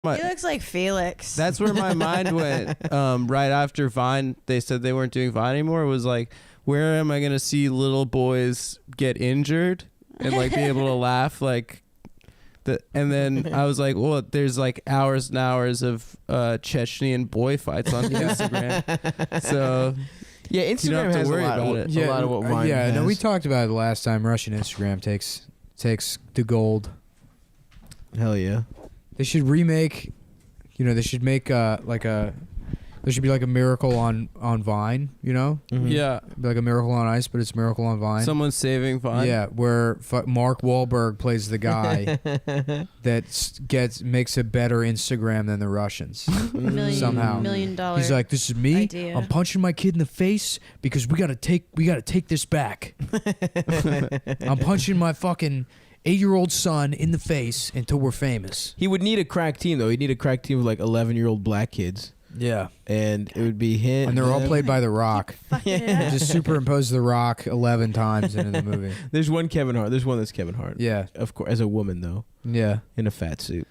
He looks like Felix. That's where my mind went. Right after Vine, they said they weren't doing Vine anymore. It was like, where am I gonna see little boys get injured and like be able to laugh like the? And then I was like, well, there's like hours and hours of Chechnyan boy fights on Instagram. So yeah, Instagram you don't have to has worry a lot, about it. a lot of what Vine has. No, we talked about it the last time. Russian Instagram takes the gold. Hell yeah. They should remake, they should make there should be like a Miracle on Vine, Mm-hmm. yeah, like a Miracle on Ice, but it's Miracle on Vine. someone's saving Vine. Yeah, where Mark Wahlberg plays the guy that makes a better Instagram than the Russians. Somehow. $1 million. He's like, this is me. idea. I'm punching my kid in the face because we gotta take this back. I'm punching my fucking 8-year-old son in the face until we're famous. He would need a crack team, though. He'd need a crack team of like 11-year-old black kids. Yeah. And it would be him. And they're all played by The Rock. Yeah. Just superimpose The Rock 11 times into the movie. There's one Kevin Hart. There's one that's Kevin Hart. Yeah. Of course, as a woman, though. Yeah. In a fat suit.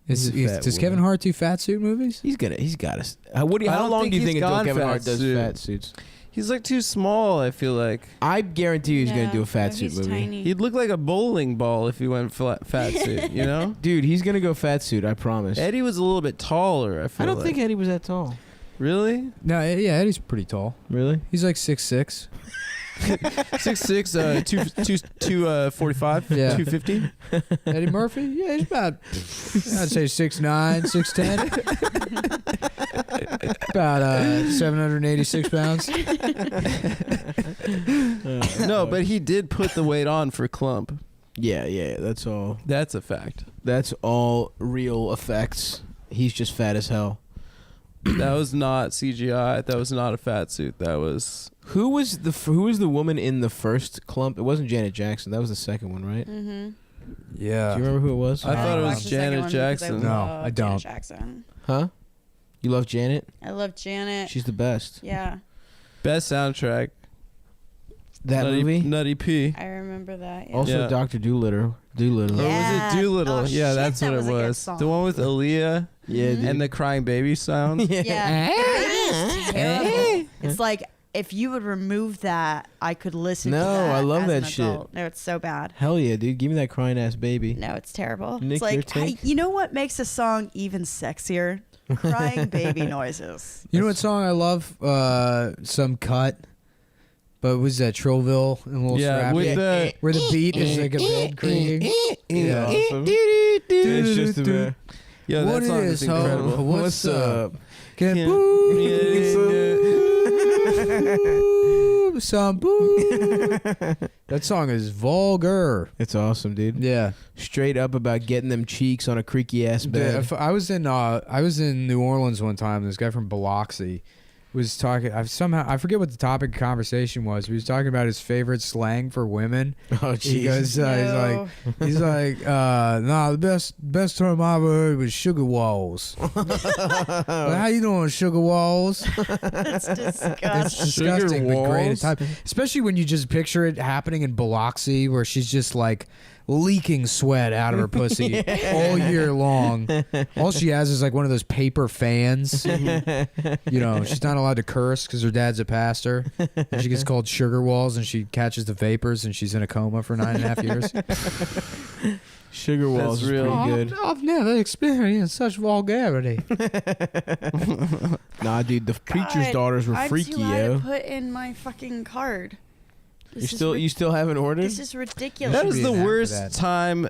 Does fat Kevin woman. Hart do fat suit movies? He's got us. How I don't long think do you he's think until gone Kevin fat Hart does suit. fat suits? He's like too small, I feel like. I guarantee he's going to do a fat suit he's movie. Tiny. He'd look like a bowling ball if he went fat suit, you know? Dude, he's going to go fat suit, I promise. Eddie was a little bit taller, I feel I don't like. think Eddie was that tall. Really? No, yeah, Eddie's pretty tall. Really? He's like 6'6". 6'6", 245, Yeah. 250. Eddie Murphy? Yeah, he's about, I'd say 6'9", 6'10". About 786 pounds. No, but he did put the weight on for Clump. Yeah, that's all. That's a fact. That's all real effects. He's just fat as hell. That was not CGI. That was not a fat suit. That was... Who was the woman in the first Clump? It wasn't Janet Jackson. That was the second one, right? Mm-hmm. Yeah. Do you remember who it was? I thought it was watched the second Janet one because Jackson. No, love I don't. Janet Jackson. Huh? You love Janet? I love Janet. She's the best. Yeah, Best soundtrack. That movie? Nutty P. I remember that. Yeah. Also Yeah. Dr. Doolittle. Or Yeah. was it Doolittle? Oh, yeah, shit, that's that what was it a good was. song. The one with Aaliyah Yeah, dude. and the crying baby sound. Yeah. It's terrible. It's like if you would remove that, I could listen to No, that. I love as that an shit. adult. No, it's so bad. Hell yeah, dude. Give me that crying ass baby. No, it's terrible. Nick, it's like, your take? you know what makes a song even sexier? Crying baby noises. You know what song I love? Some Cut. But was that Trillville and Little Yeah, Scrappy? with the... Where the beat is like a bed creaking. Yeah. Awesome. It's It's just a bit. Yeah, What that song is is, ho? incredible. What's up? Yeah. Can boo, some boo. That song is vulgar. It's awesome, dude. Yeah. Straight up about getting them cheeks on a creaky ass bed. I was in New Orleans one time. This guy from Biloxi was talking. I forget what the topic of conversation was. He was talking about his favorite slang for women. Oh, He jeez. goes, No. he's like, nah, the best term I ever heard was sugar walls. Like, how you doing, sugar walls? That's It's disgusting. disgusting, but great walls? at time. Especially when you just picture it happening in Biloxi, where she's just like leaking sweat out of her pussy all year long. All she has is like one of those paper fans. You know, she's not allowed to curse because her dad's a pastor. And she gets called sugar walls, and she catches the vapors, and she's in a coma for 9.5 years. Sugar Walls That's is real. pretty good. I've never experienced such vulgarity. Nah, dude, the preacher's God, daughters were I'm freaky, too loud yo. to put in my fucking card. You still haven't ordered? This is ridiculous. That should is be the an app for worst that. time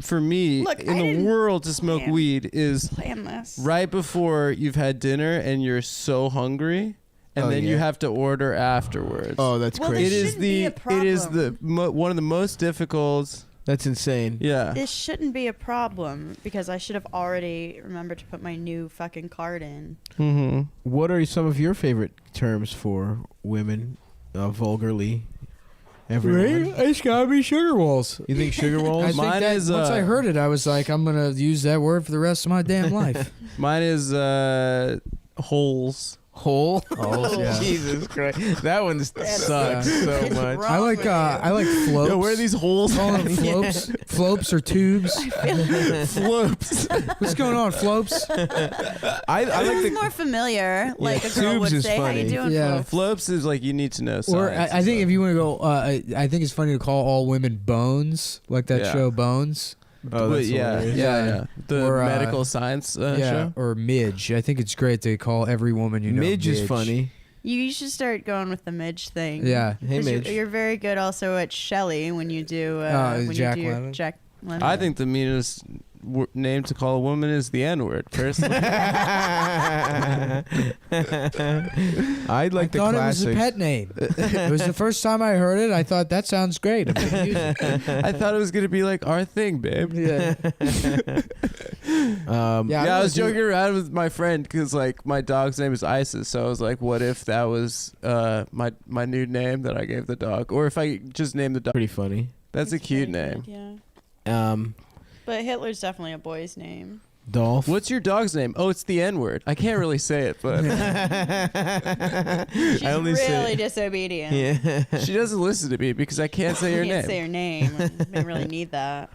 for me Look, in I the didn't world to smoke plan. weed is Plan this. right before you've had dinner and you're so hungry, and Oh, then yeah. you have to order afterwards. Oh, that's Well, it crazy. this is shouldn't be a one of the most difficult. That's insane. Yeah. This shouldn't be a problem because I should have already remembered to put my new fucking card in. Mm-hmm. What are some of your favorite terms for women, vulgarly? Everyone. It's gotta be sugar walls. You think sugar I walls? think Mine that, is, once I uh, heard it, I was like, I'm gonna use that word for the rest of my damn life. Mine is holes. Hole. Holes, yeah. Jesus Christ, that one sucks so What's much. wrong I like with you? I like floats. Yo, where are these holes? Call them flopes, flopes or tubes. Flops. What's going on, flopes? I like It's the more familiar. Like a girl Tubes would is say, "How funny. you doing?" Yeah. folks?" Flops is like you need to know. Or science I and think stuff. if you want to go, I think it's funny to call all women Bones, like that Yeah. show Bones. Oh, that's yeah, hilarious. yeah. The Or, medical science yeah, show. or Midge. I think it's great to call every woman you know Midge is funny. You should start going with the Midge thing. Yeah. Hey 'Cause Midge. You're very good also at Shelley when you do when Jack you do Lemmon? Jack Lemmon. I think the meanest name to call a woman is the N-word. Personally, I'd like the thought it was a classics. pet name. It was the first time I heard it. I thought that sounds great. I'm gonna use it. I thought it was gonna be like our thing, babe. Yeah. Yeah, I was joking around with my friend because like my dog's name is Isis, so I was like, what if that was my new name that I gave the dog, or if I just named the dog? Pretty funny. That's a cute name. Yeah, Um, but Hitler's definitely a boy's name. Dolph. What's your dog's name? Oh, it's the N-word. I can't really say it, but She's I only really say. disobedient. Yeah. she doesn't listen to me because I can't say her You can't name. say her name. They really need that.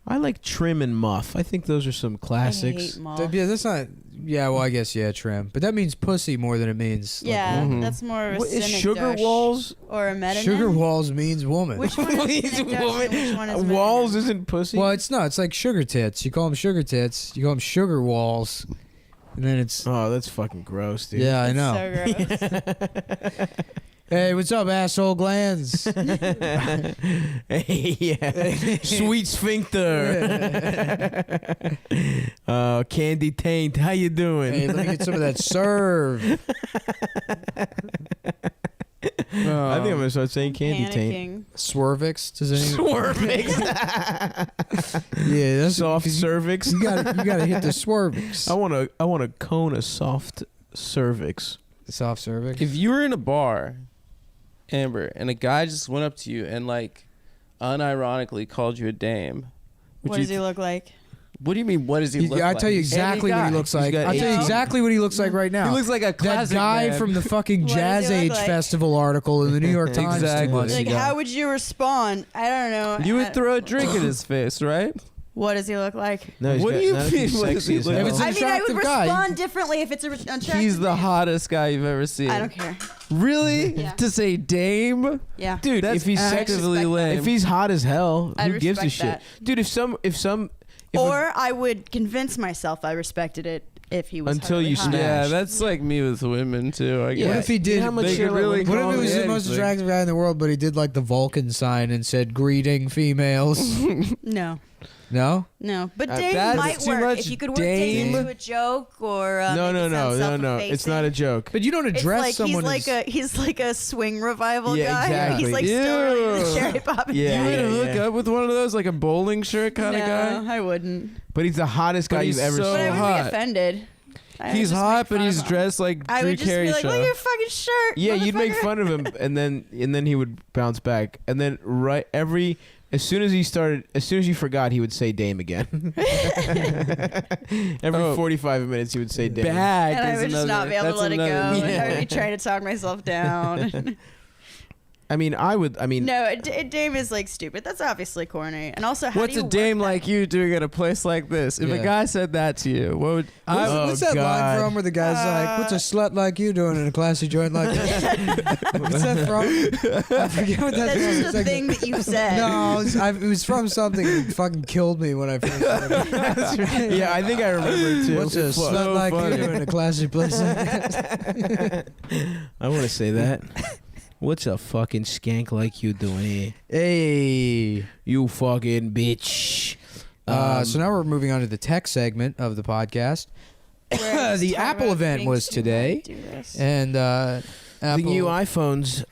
I like Trim and Muff. I think those are some I classics. hate Moth. Yeah, that's not. Yeah, well, I guess trim, but that means pussy more than it means. Yeah, Mhm. that's more of a What is cynic Sugar douche. Walls? Or a metonym. Sugar walls means woman. Which one is Please, cynic douche woman. and which one is Walls metonym? isn't pussy. Well, it's not. It's like sugar tits. You call them sugar tits. You call them sugar walls, and then it's. Oh, that's fucking gross, dude. Yeah, I It's know. so gross. Hey, what's up, asshole glands? Hey, yeah. Sweet sphincter. Candy taint. How you doing? Hey, let me get some of that serve. I think I'm gonna start saying candy taint. Panicking. Swervix. Does anyone? Swervix. Yeah, that's Soft 'cause cervix. You gotta hit the swervix. I want to cone a soft cervix. Soft cervix. If you were in a bar, Amber, and a guy just went up to you and like unironically called you a dame, What does he look like? What do you mean? What does he look like? I'll tell you exactly Any what he guy. looks He's like. got I'll tell you 18. exactly what he looks like right now. He looks like a that classic guy man. from the fucking What does Jazz he look Age like? Festival article in the New York Times Exactly. 2 months Like, ago. how would you respond? I don't know. You would throw a drink in his face, right? What does he look like? No, he's What got- do you no, mean? he's What does sexy he as look hell. If it's an I mean, I would attractive guy. respond differently if it's an attractive He's the man. hottest guy you've ever seen. I don't care. Really? Yeah. To say dame? Yeah. Dude, That's if he's actively respect that. lame. if he's hot as hell, I'd who gives a shit? respect Dude, if Or I would convince myself I respected it if he was Until really you hot. smash. Yeah, that's like me with women too. I guess. What if he did? You know how much They shit could like really women What if call he was him? the most anything. attractive guy in the world, but he did like the Vulcan sign and said "greeting females"? No. No. No, but Uh, Dame that's might too work much if you could work Dame Dame. into a joke or No, make it sound no. It's not a joke. But you don't It's address like someone he's like a swing revival Yeah, guy. exactly. He's like still really into Ew. cherry poppin'. Yeah, you would yeah, hook yeah. up with one of those, like a bowling shirt kind no, of guy. I wouldn't. But he's the hottest guy But you've he's ever so But I seen. wouldn't hot. be offended. I would He's just hot, make but fun he's of him. dressed like I Drew would just Carey be like, show. look at your fucking shirt. Yeah, you'd make motherfucker." fun of him, and then he would bounce back, and then as soon as you forgot, he would say Dame again. Every Oh. 45 minutes, he would say Dame. Bag And I is would just not another- be able to that's let it go. another And I Yeah. would be trying to talk myself down. I mean, No, Dame is like stupid. That's obviously corny. And also, how What's do a you dame work that? like you doing at a place like this? If Yeah. a guy said that to you, what would Oh, What's that God. line from where the guy's like, "What's a slut like you doing in a classy joint like this?" What's that from? I forget what that's That's from. just It's a like- thing that you said. No, it was from something that fucking killed me when I first heard it. yeah, I think I remember it too. What's a So slut like funny. you doing in a classy place like this? I want to say that. What's a fucking skank like you doing here? Hey. You fucking bitch. So now we're moving on to the tech segment of the podcast. Where The it's talk Apple about event things was you today. might do this. And the Apple, new iPhones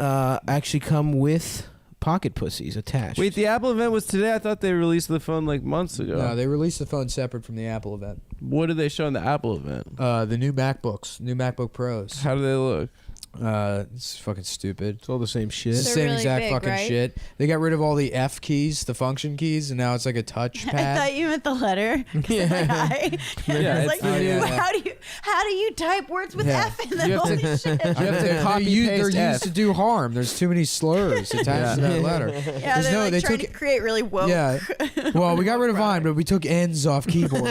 actually come with pocket pussies attached. Wait, the Apple event was today? I thought they released the phone like months ago. No, they released the phone separate from the Apple event. What did they show in the Apple event? The new MacBooks, new MacBook Pros. How do they look? It's fucking stupid. It's all the same shit. It's the They're same really exact big, fucking right? shit. They got rid of all the F keys, the function keys, and now it's like a I touchpad. thought you meant the letter. Yeah. Like, Yeah, it's like, it's Oh, yeah. how do you type words with Yeah. F in them? You have to- Holy shit. You have to They're copy they're paste used to F. do harm. There's too many slurs attached to that letter. Yeah, There's they're no- like they trying took- to create really woke. Yeah. Well, we got rid of Vine, but we took N's off keyboards.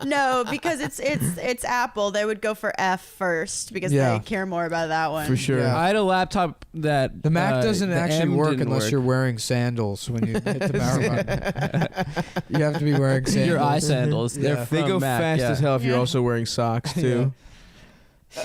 No, because it's Apple. They would go for F first because Yeah. they care more about that one. For sure. Yeah. I had a laptop that The Mac doesn't the actually M work didn't unless work. you're wearing sandals when you hit the power button. You have to be wearing sandals. Your eye sandals. Yeah. They're They from go Mac, fast yeah. as hell if you're Yeah. also wearing socks too.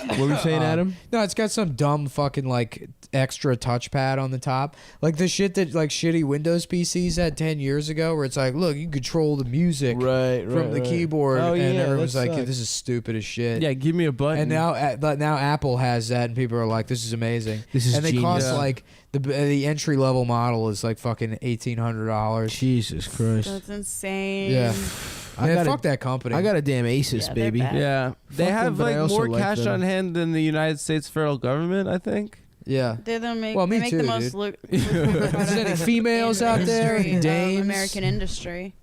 What were you saying, Adam? No, it's got some dumb fucking like extra touchpad on the top. Like the shit that like shitty Windows PCs had 10 years ago where it's like, look, you can control the music Right, from the keyboard. Oh, and yeah, everyone's that like, sucks. this is stupid as shit. Yeah, give me a button. And now Apple has that, and people are like, "This is amazing." This is and they genius. cost Yeah. like the entry level model is like fucking $1,800. Jesus Christ. That's insane. Yeah, I man, got fuck a, that company. I got a damn Asus, Yeah, they're baby. bad. yeah, they Fuck them, have but I like also more like cash them. on hand than the United States federal government. I think. yeah. They don't make. Well, me they make too, the most dude. lucrative There's any females out there? Any dames? American industry.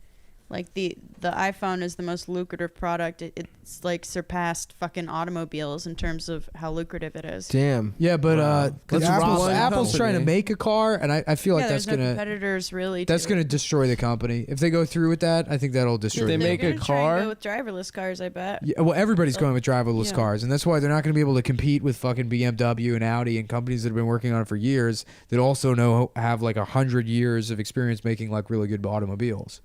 Like the iPhone is the most lucrative product. It's like surpassed fucking automobiles in terms of how lucrative it is. Damn. Yeah, but Wow. Let's Apple's, rob Apple's trying to company. make a car, and I feel like yeah, that's there's no gonna competitors really. that's to gonna it. destroy the company. If they go through with that, I think that'll destroy. They the make They're a gonna try and car? go with driverless cars, I bet. Yeah, well, everybody's going with driverless Yeah. cars, and that's why they're not going to be able to compete with fucking BMW and Audi and companies that have been working on it for years that also have like 100 years of experience making like really good automobiles.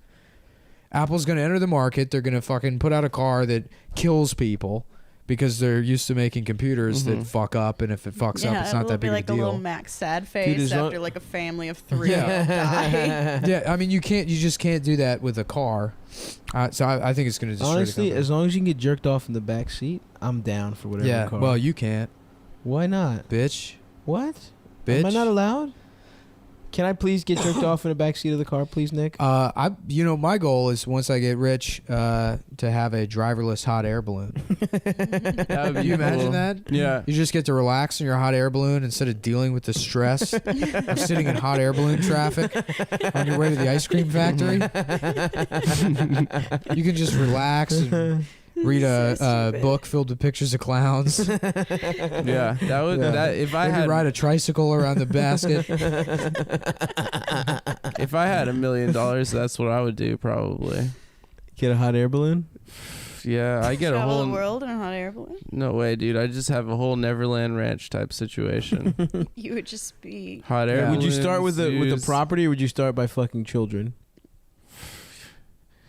Apple's going to enter the market. They're going to fucking put out a car that kills people because they're used to making computers that fuck up, and if it fucks up, it's not it'll that be big like of a a little deal. Mac sad face as long- after like a family of 3 Yeah. die. Yeah, I mean you just can't do that with a car. So I think it's going to destroy Honestly, the company. as long as you can get jerked off in the back seat, I'm down for whatever Yeah, car. well you can't, Why not? bitch. What? Bitch. Am I not allowed? Can I please get jerked off in the back seat of the car, please, Nick? My goal is once I get rich, to have a driverless hot air balloon. That would be Can you imagine cool. that? Yeah. You just get to relax in your hot air balloon instead of dealing with the stress of sitting in hot air balloon traffic on your way to the ice cream factory. You can just relax and read So a stupid. book filled with pictures of clowns. Yeah, that would Yeah. that if I Maybe had ride a tricycle around the basket. if I had $1 million, that's what I would do probably. Get a hot air balloon? Yeah, I get a Travel whole the world in a hot air balloon. no way, dude. I just have a whole Neverland Ranch type situation. You would just be. Hot air. Yeah. Would you start with the balloons, property, or would you start by fucking children?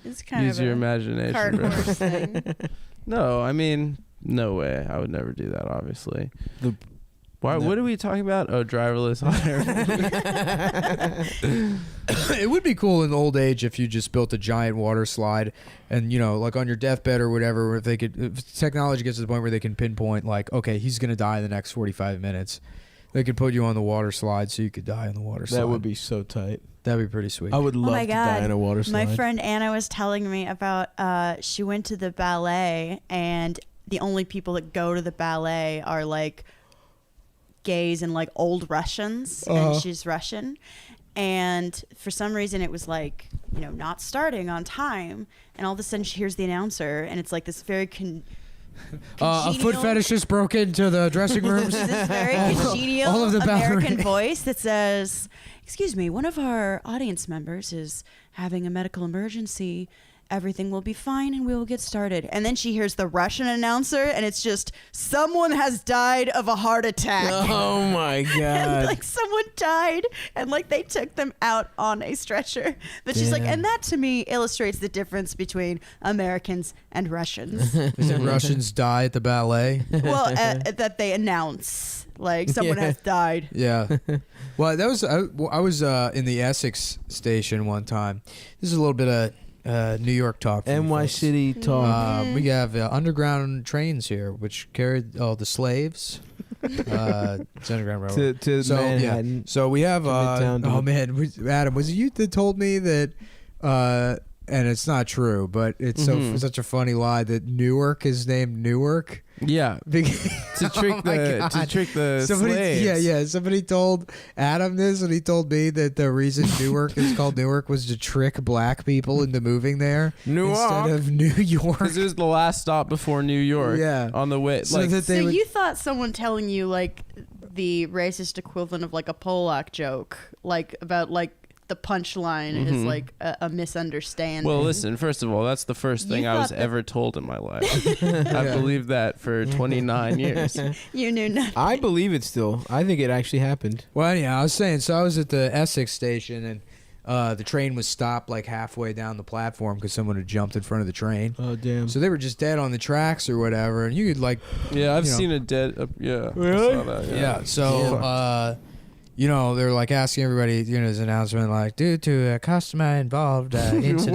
It's kind use of your a imagination. cart bro. horse thing. No, I mean, no way. I would never do that. Obviously. Why? No. What are we talking about? Oh, driverless hot air. It would be cool in old age if you just built a giant water slide, and like on your deathbed or whatever, if technology gets to the point where they can pinpoint like, okay, he's gonna die in the next 45 minutes, they could put you on the water slide so you could die on the water slide. That would be so tight. That'd be pretty sweet. I would love my to die God. in a water slide. My friend Anna was telling me about she went to the ballet, and the only people that go to the ballet are like gays and like old Russians, and she's Russian. And for some reason it was like, not starting on time, and all of a sudden she hears the announcer, and it's like this very a foot congenial- fetishist broke into the dressing rooms. this very congenial all of the American ballerina- voice that says, "Excuse me, one of our audience members is having a medical emergency. Everything will be fine and we will get started." And then she hears the Russian announcer, and it's just, "Someone has died of a heart attack." Oh my And, god. like someone died, and like they took them out on a stretcher. But she's like, Damn. and that to me illustrates the difference between Americans and Russians. Is it Russians die at the ballet? Well, that they announce like someone Yeah. has died. Yeah. Well, that was I was in the Essex station one time. This is a little bit of New York talk. for you NY folks. City talk. We have underground trains here, which carried the slaves. It's underground railroad. to So Manhattan. So we have. To Midtown, Oh dude. man, Adam, was it you that told me that and it's not true, but it's such a funny lie that Newark is named Newark. Yeah, Because- to trick my God. the Somebody, slaves. yeah. Somebody told Adam this, and he told me that the reason Newark is called Newark was to trick black people into moving there instead of New York. Because it was the last stop before New York. Yeah. On the way, So like that they So would, you thought someone telling you like the racist equivalent of like a Polak joke, like about like the punchline is like a misunderstanding. well, listen. First of all, that's the first You thing I was thought that- ever told in my life. I believed that for 29 years. You knew nothing. I believe it still. I think it actually happened. well, anyhow, I was saying. So I was at the Essex station, and the train was stopped like halfway down the platform because someone had jumped in front of the train. Oh damn. So they were just dead on the tracks or whatever, and you could like, Yeah, I've You know. seen a dead. Yeah. Really? I saw that, yeah. So you know, they're like asking everybody, you know, this announcement like, due to a customer involved incident,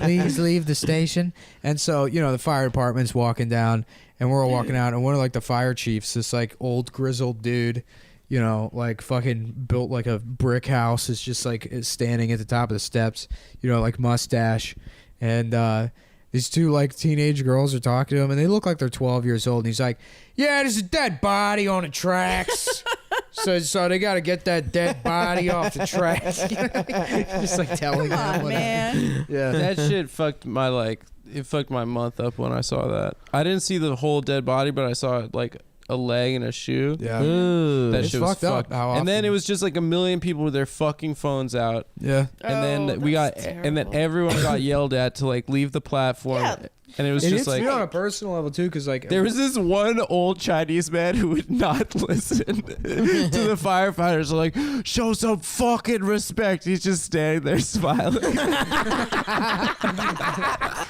please leave the station. And so, you know, the fire department's walking down, and we're all walking out, and one of like the fire chiefs, this like old grizzled dude, you know, like fucking built like a brick house, is just like is standing at the top of the steps, you know, like mustache, and these two like teenage girls are talking to him, and they look like they're 12 years old. And he's like, "Yeah, there's a dead body on the tracks." So they got to get that dead body off the tracks. Just like telling Come them. on, what- man. Yeah. that shit fucked my it fucked my month up when I saw that. I didn't see the whole dead body, but I saw like a leg and a shoe. Yeah. That It's shit was fucked up fucked. how And then often- it was just like a million people with their fucking phones out. Yeah. And then we got, that's and then terrible. everyone got yelled at to like leave the platform. Yeah. And it was It just hits like, me on a personal level too, because like there was this one old Chinese man who would not listen to the firefighters. Like, show some fucking respect. He's just standing there smiling.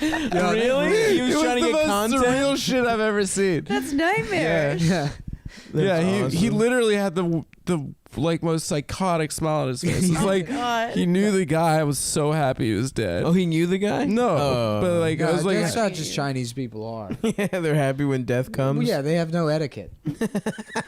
Really? He was It trying to the get most content? surreal shit I've ever seen. That's nightmarish. yeah. Yeah, he awesome. literally had the like most psychotic smile on his face. It's Oh, like God. he knew the guy. I was so happy he was dead. Oh, he knew the guy? No, Oh. but like I was like, that's not just Chinese people are. Yeah, they're happy when death comes. Well, yeah, they have no etiquette.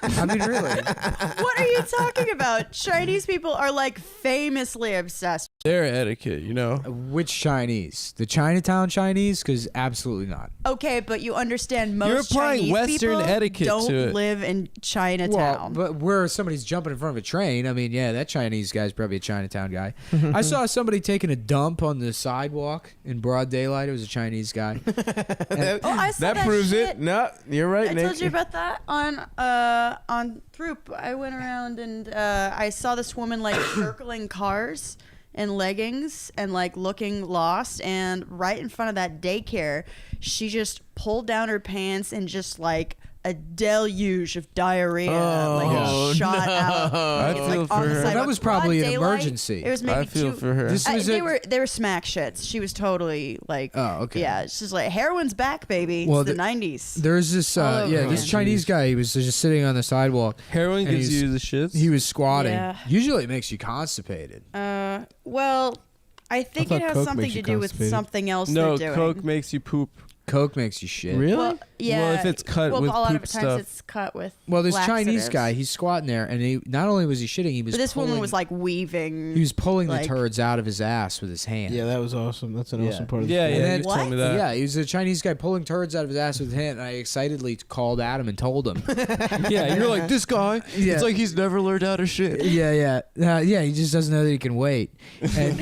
I mean, really. What are you talking about? Chinese people are like famously obsessed. their etiquette, you know. Which Chinese? The Chinatown Chinese? Because absolutely not. Okay, but you understand most You're applying Chinese Western people etiquette don't to it. live in Chinatown. Well, but where somebody's jumping in front of a train, I mean, yeah, that Chinese guy's probably a Chinatown guy. I saw somebody taking a dump on the sidewalk in broad daylight. It was a Chinese guy. that, Oh, I saw that proves shit. it. No, you're right, I Nick. told you about that on Throop. I went around and I saw this woman like circling cars in leggings and like looking lost, and right in front of that daycare, she just pulled down her pants and just like a deluge of diarrhea like shot out. I It's, feel like, for on the her. sidewalk. That was Broad probably an daylight. emergency. It was maybe I feel two. for her. This was they a- were smack shits. She was totally like, Oh, okay. yeah. It's just like heroin's back, baby. Well, It's the the- '90s. There's this, All over this again. Chinese guy. He was just sitting on the sidewalk. Heroin And gives he's- you the shits. He was squatting. Yeah. Usually, it makes you constipated. Well, I think thought it has Coke something makes to you do with constipated. something else no, they're doing. Coke makes you poop. Coke makes you shit. Really? Well, yeah. Well, if it's cut well, with a lot poop of times stuff. it's cut with. Well, this Chinese laxatives. guy, he's squatting there, and he not only was he shitting, he was. But this woman pulling- was like weaving. He was pulling like- the turds out of his ass with his hand. Yeah, that was awesome. That's an Yeah. awesome part of the Yeah, story. yeah. then- You told me What? that. Yeah, he was a Chinese guy pulling turds out of his ass with his hand, and I excitedly called Adam and told him. Yeah, you're like this guy. Yeah. It's like he's never learned how to shit. yeah. He just doesn't know that he can wait. And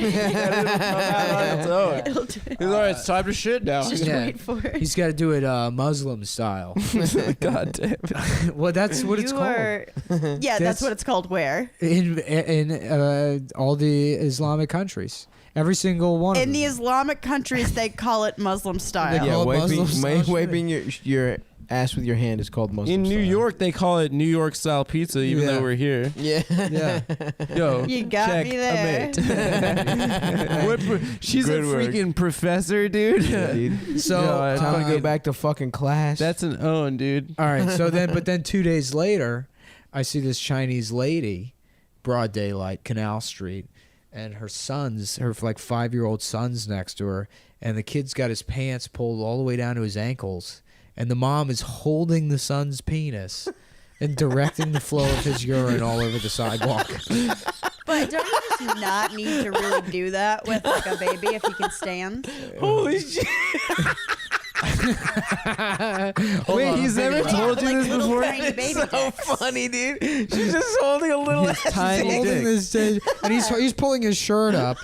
It'll do it. He's all right. It's time to shit now. Just Yeah. wait for it. he's got to do it Muslim style. God damn it. Well, that's what it's You called. are- yeah, That's- that's what it's called. Where In all the Islamic countries, every single one of in the them. Islamic countries they call it Muslim style. They Yeah, call it wiping, Muslim style wiping your ass with your hand is called Muslim In New style. York, they call it New York style pizza, even Yeah. though we're here. Yeah. Yeah. Yo, You got check me a there. mate. She's Good a work. freaking professor, dude. Yeah, dude. So Yo, I Time to go uh, back to fucking class. That's an own, dude. All right. So then 2 days later, I see this Chinese lady, broad daylight, Canal Street, and her 5-year-old son's next to her, and the kid's got his pants pulled all the way down to his ankles, and the mom is holding the son's penis and directing the flow of his urine all over the sidewalk. But don't you just not need to really do that with like a baby if you can stand? Holy shit! Wait, he's never told you Like this little before? tiny baby So dicks. funny, dude. She's just holding a little His ass tiny dick. holding dick. this dick, and he's pulling his shirt up.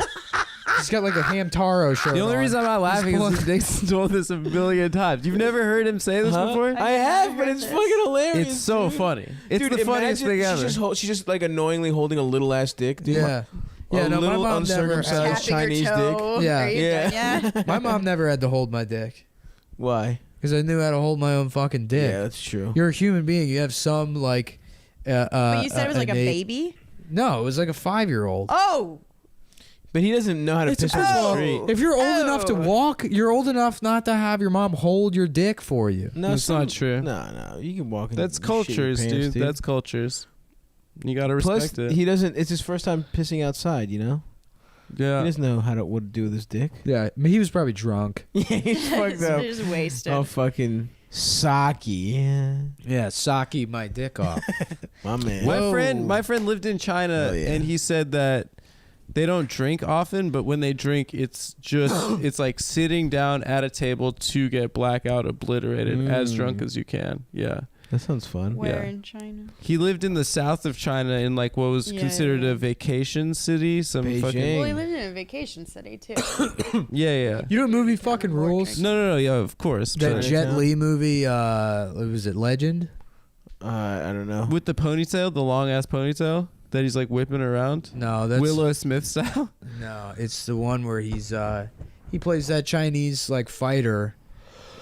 He's got like a Hamtaro shirt. The only on. reason I'm not laughing is Dick's told this a million times. You've never heard him say this Huh? before? I have, but it's fucking hilarious. It's so dude. funny. It's Dude, the funniest imagine thing ever. She's just like annoyingly holding a little ass dick, dude. Yeah. Yeah, A no, my little mom never uncircumcised Tapping Chinese your dick. toe. Yeah. Are you Yeah. done yet? My mom never had to hold my dick Why? because I knew how to hold my own fucking dick. Yeah, that's true. You're a human being. You have some like. But you said it was like a innate- baby? No, it was like a 5-year-old. Oh. But he doesn't know how to piss on the oh. street. If you're old enough to walk, you're old enough not to have your mom hold your dick for you. No, That's not true. No, you can walk in. That's shit your cultures, pants, dude. That's cultures. You gotta Plus, respect it. he doesn't. It's his first time pissing outside. You know, Yeah. he doesn't know what to do with his dick. Yeah, I mean, he was probably drunk. Yeah, he's fucked up. Just wasted. Oh, fucking Saki. Yeah. Yeah, Saki my dick off. My man. My Whoa. friend lived in China, Oh, yeah. and he said that they don't drink often, but when they drink, it's it's like sitting down at a table to get blackout obliterated, as drunk as you can. Yeah. That sounds fun. Where yeah. in China? He lived in the south of China in like what was Yeah, considered yeah. a vacation city. Some Beijing. fucking Well, he lived in a vacation city too. yeah. You know what movie fucking rules? No, yeah, of course. That but- Jet Li movie, was it Legend? I don't know. with the ponytail, the long ass ponytail that he's like whipping around, No, that's Willow Smith style. No, it's the one where he plays that Chinese like fighter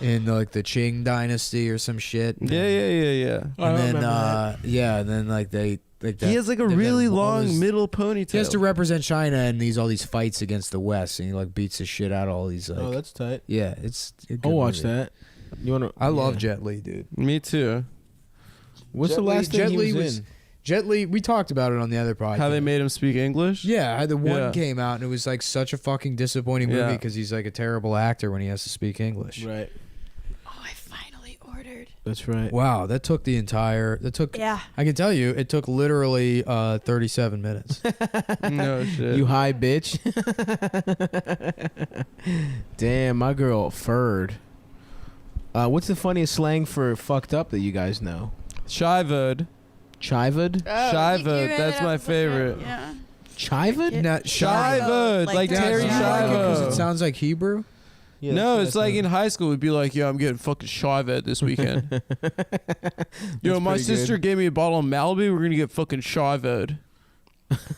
in like the Qing dynasty or some shit. Yeah. And then and then like they like that, He has like a they've got really all long this- middle ponytail. He has to represent China in all these fights against the West, and he like beats the shit out of all these. Like, Oh, that's tight. yeah, it's. A good I'll watch movie. that. You want to? I love Jet Li, dude. Me too. What's Jet the Li- last thing Jet he Li was in? Jet Li, we talked about it on the other podcast. How they made him speak English? Yeah, the one Yeah. came out and it was like such a fucking disappointing movie Yeah. because he's like a terrible actor when he has to speak English. Right. Oh, I finally ordered. That's right. Wow, that took the entire. That took. Yeah. I can tell you, it took literally 37 minutes. No shit. You high bitch. Damn, my girl furred. What's the funniest slang for fucked up that you guys know? Chivod. Chivod? Chivod, that's my favorite. Yeah. Chivod? Not Chivod, like Terry Because Schiavo. it sounds like Hebrew. Yeah, No, that's it's what I like in thought. high school, we'd be like, "Yo, I'm getting fucking Chivod this weekend." Yo, That's my pretty sister good. gave me a bottle of Malibu. We're gonna get fucking Chivod.